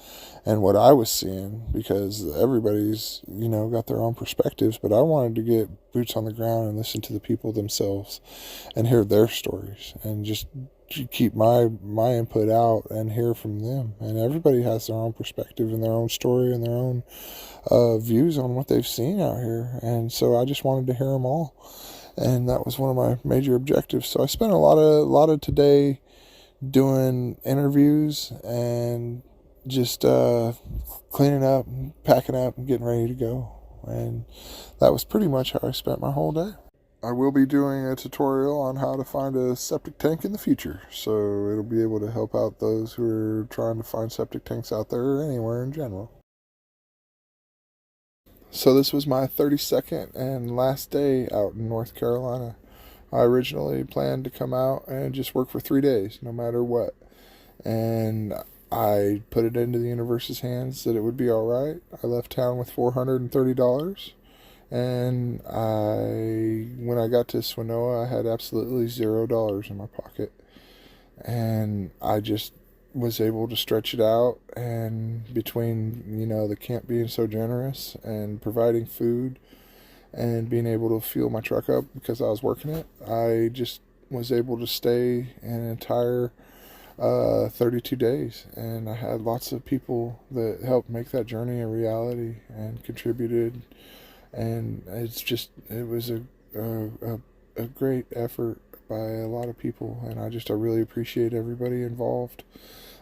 and what I was seeing, because everybody's, got their own perspectives, but I wanted to get boots on the ground and listen to the people themselves and hear their stories, and just keep my input out and hear from them. And everybody has their own perspective and their own story and their own views on what they've seen out here. And so I just wanted to hear them all. And that was one of my major objectives. So I spent a lot of today doing interviews and just cleaning up, packing up, and getting ready to go. And that was pretty much how I spent my whole day. I will be doing a tutorial on how to find a septic tank in the future. So it'll be able to help out those who are trying to find septic tanks out there or anywhere in general. So this was my 32nd and last day out in North Carolina. I originally planned to come out and just work for 3 days, no matter what. And I put it into the universe's hands that it would be all right. I left town with $430. And when I got to Swanoa, I had absolutely $0 in my pocket. And I just was able to stretch it out, and between the camp being so generous and providing food and being able to fuel my truck up because I was working it, I just was able to stay an entire 32 days. And I had lots of people that helped make that journey a reality and contributed, and it was a great effort by a lot of people, and I really appreciate everybody involved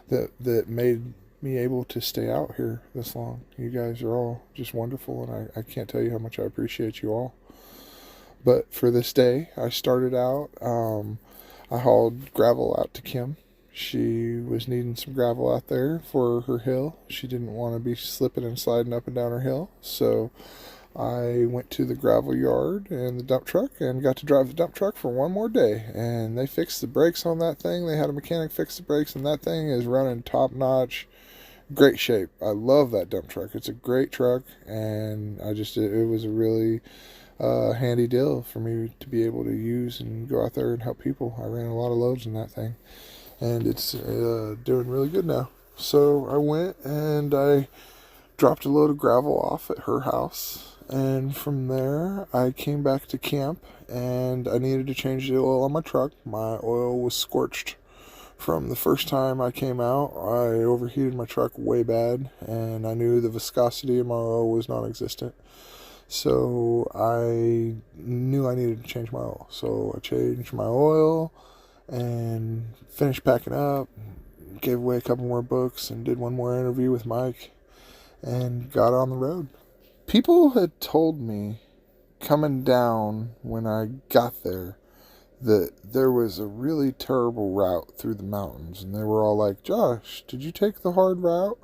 that made me able to stay out here this long. You guys are all just wonderful, and I can't tell you how much I appreciate you all. But for this day, I started out, I hauled gravel out to Kim. She was needing some gravel out there for her hill. She didn't want to be slipping and sliding up and down her hill, so I went to the gravel yard and the dump truck and got to drive the dump truck for one more day. And they fixed the brakes on that thing. They had a mechanic fix the brakes, and that thing is running top notch. Great shape. I love that dump truck. It's a great truck, and it was a really handy deal for me to be able to use and go out there and help people. I ran a lot of loads in that thing, and it's doing really good now. So I went and I dropped a load of gravel off at her house. And from there, I came back to camp, and I needed to change the oil on my truck. My oil was scorched from the first time I came out. I overheated my truck way bad, and I knew the viscosity of my oil was non-existent. So I knew I needed to change my oil. So I changed my oil and finished packing up, gave away a couple more books, and did one more interview with Mike, and got on the road. People had told me coming down when I got there that there was a really terrible route through the mountains, and they were all like, "Josh, did you take the hard route?"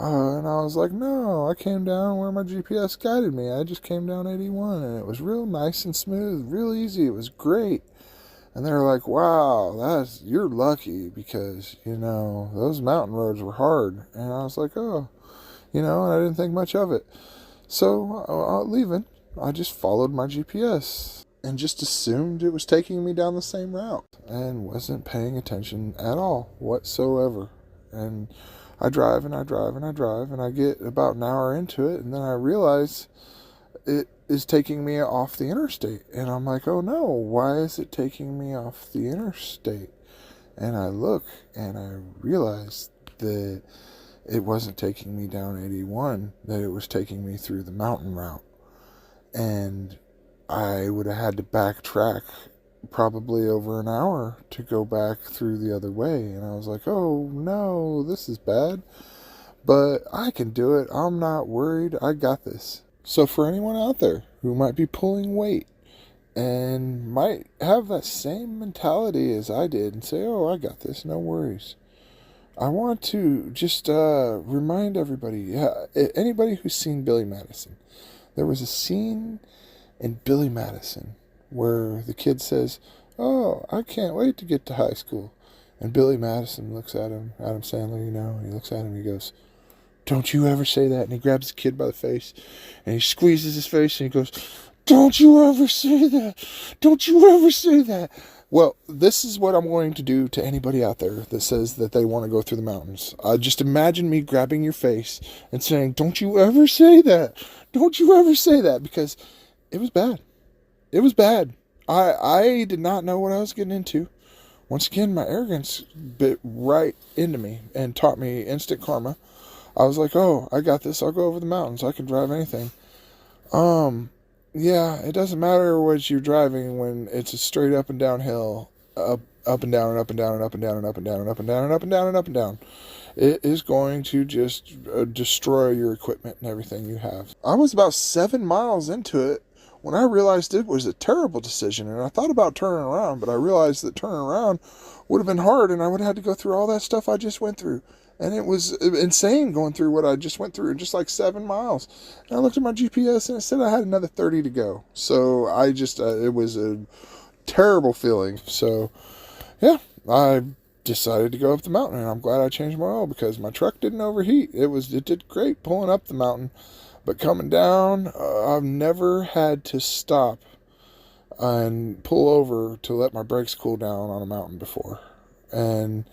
And I was like, "No, I came down where my GPS guided me. I just came down 81, and it was real nice and smooth, real easy. It was great." And they were like, "Wow, you're lucky, because those mountain roads were hard." And I was like, "Oh, and I didn't think much of it." So, leaving, I just followed my GPS and just assumed it was taking me down the same route, and wasn't paying attention at all whatsoever. And I drive and I drive and I drive, and I get about an hour into it, and then I realize it is taking me off the interstate. And I'm like, "Oh no, why is it taking me off the interstate?" And I look and I realize that it wasn't taking me down 81, that it was taking me through the mountain route. And I would have had to backtrack probably over an hour to go back through the other way. And I was like, "Oh no, this is bad. But I can do it. I'm not worried. I got this." So for anyone out there who might be pulling weight and might have that same mentality as I did and say, "Oh, I got this, no worries," I want to just remind everybody, anybody who's seen Billy Madison, there was a scene in Billy Madison where the kid says, "Oh, I can't wait to get to high school." And Billy Madison looks at him, Adam Sandler, he looks at him and he goes, "Don't you ever say that." And he grabs the kid by the face and he squeezes his face and he goes, Don't you ever say that. Don't you ever say that. Well, this is what I'm going to do to anybody out there that says that they want to go through the mountains. Just imagine me grabbing your face and saying, don't you ever say that. Don't you ever say that, because it was bad. It was bad. I did not know what I was getting into. Once again, my arrogance bit right into me and taught me instant karma. I was like, oh, I got this. I'll go over the mountains. I can drive anything. Yeah, it doesn't matter what you're driving when it's a straight up and down hill, up and down and up and down and up and down and up and down and up and down and up and down and up and down. It is going to just destroy your equipment and everything you have. I was about 7 miles into it when I realized it was a terrible decision, and I thought about turning around, but I realized that turning around would have been hard, and I would have had to go through all that stuff I just went through. And it was insane going through what I just went through in just like 7 miles. And I looked at my GPS and it said I had another 30 to go. So I just, it was a terrible feeling. So yeah, I decided to go up the mountain, and I'm glad I changed my oil because my truck didn't overheat. It did great pulling up the mountain, but coming down, I've never had to stop and pull over to let my brakes cool down on a mountain before. And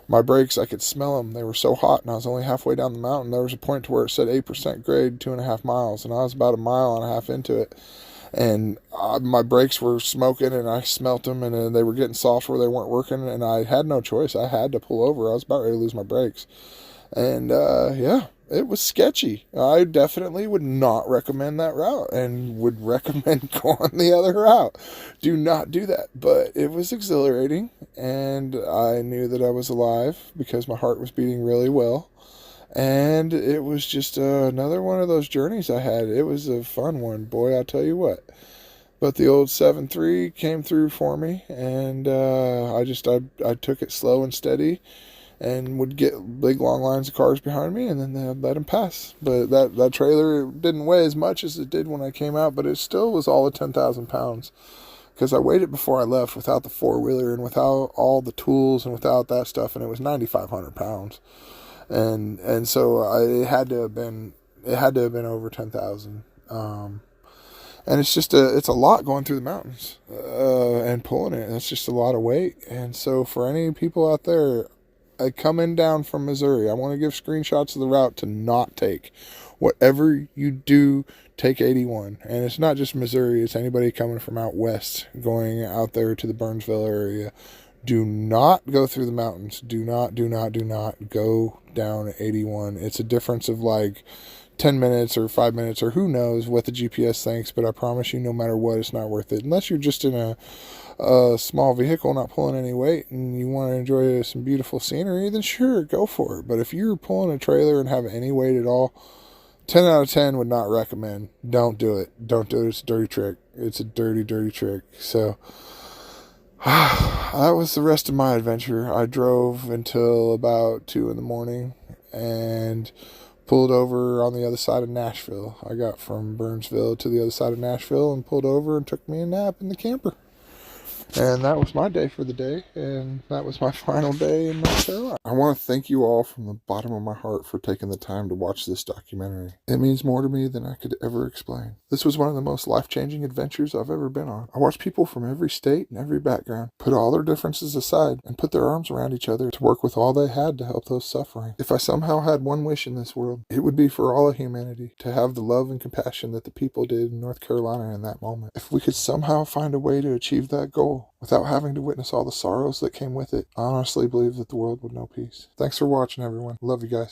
my brakes, I could smell them. They were so hot, and I was only halfway down the mountain. There was a point to where it said 8% grade, 2.5 miles, and I was about 1.5 miles into it. And my brakes were smoking, and I smelt them, and they were getting soft where they weren't working, and I had no choice. I had to pull over. I was about ready to lose my brakes. And yeah, it was sketchy. I definitely would not recommend that route, and would recommend going the other route. Do not do that. But it was exhilarating, and I knew that I was alive because my heart was beating really well. And it was just another one of those journeys I had. It was a fun one, boy, I'll tell you what. But the old 7.3 came through for me, and I took it slow and steady, and would get big long lines of cars behind me, and then they'd let them pass. But that trailer didn't weigh as much as it did when I came out, but it still was all of 10,000 pounds. Because I weighed it before I left without the four-wheeler and without all the tools and without that stuff, and it was 9,500 pounds. And so it had to have been over 10,000. And it's just it's a lot going through the mountains and pulling it. That's just a lot of weight. And so for any people out there coming down from Missouri, I want to give screenshots of the route to not take. Whatever you do, take 81. And it's not just Missouri, it's anybody coming from out west going out there to the Burnsville area. Do not go through the mountains. Do not go down 81. It's a difference of like 10 minutes or 5 minutes, or who knows what the GPS thinks, but I promise you, no matter what, it's not worth it. Unless you're just in a small vehicle, not pulling any weight, and you want to enjoy some beautiful scenery, then sure, go for it. But if you're pulling a trailer and have any weight at all, 10 out of 10 would not recommend. Don't do it. Don't do it. It's a dirty trick. It's a dirty, dirty trick. So that was the rest of my adventure. I drove until about 2 in the morning and pulled over on the other side of Nashville. I got from Burnsville to the other side of Nashville and pulled over and took me a nap in the camper. And that was my day for the day, and that was my final day in North Carolina. I want to thank you all from the bottom of my heart for taking the time to watch this documentary. It means more to me than I could ever explain. This was one of the most life-changing adventures I've ever been on. I watched people from every state and every background put all their differences aside and put their arms around each other to work with all they had to help those suffering. If I somehow had one wish in this world, it would be for all of humanity to have the love and compassion that the people did in North Carolina in that moment. If we could somehow find a way to achieve that goal without having to witness all the sorrows that came with it, I honestly believe that the world would know peace. Thanks for watching, everyone. Love you guys.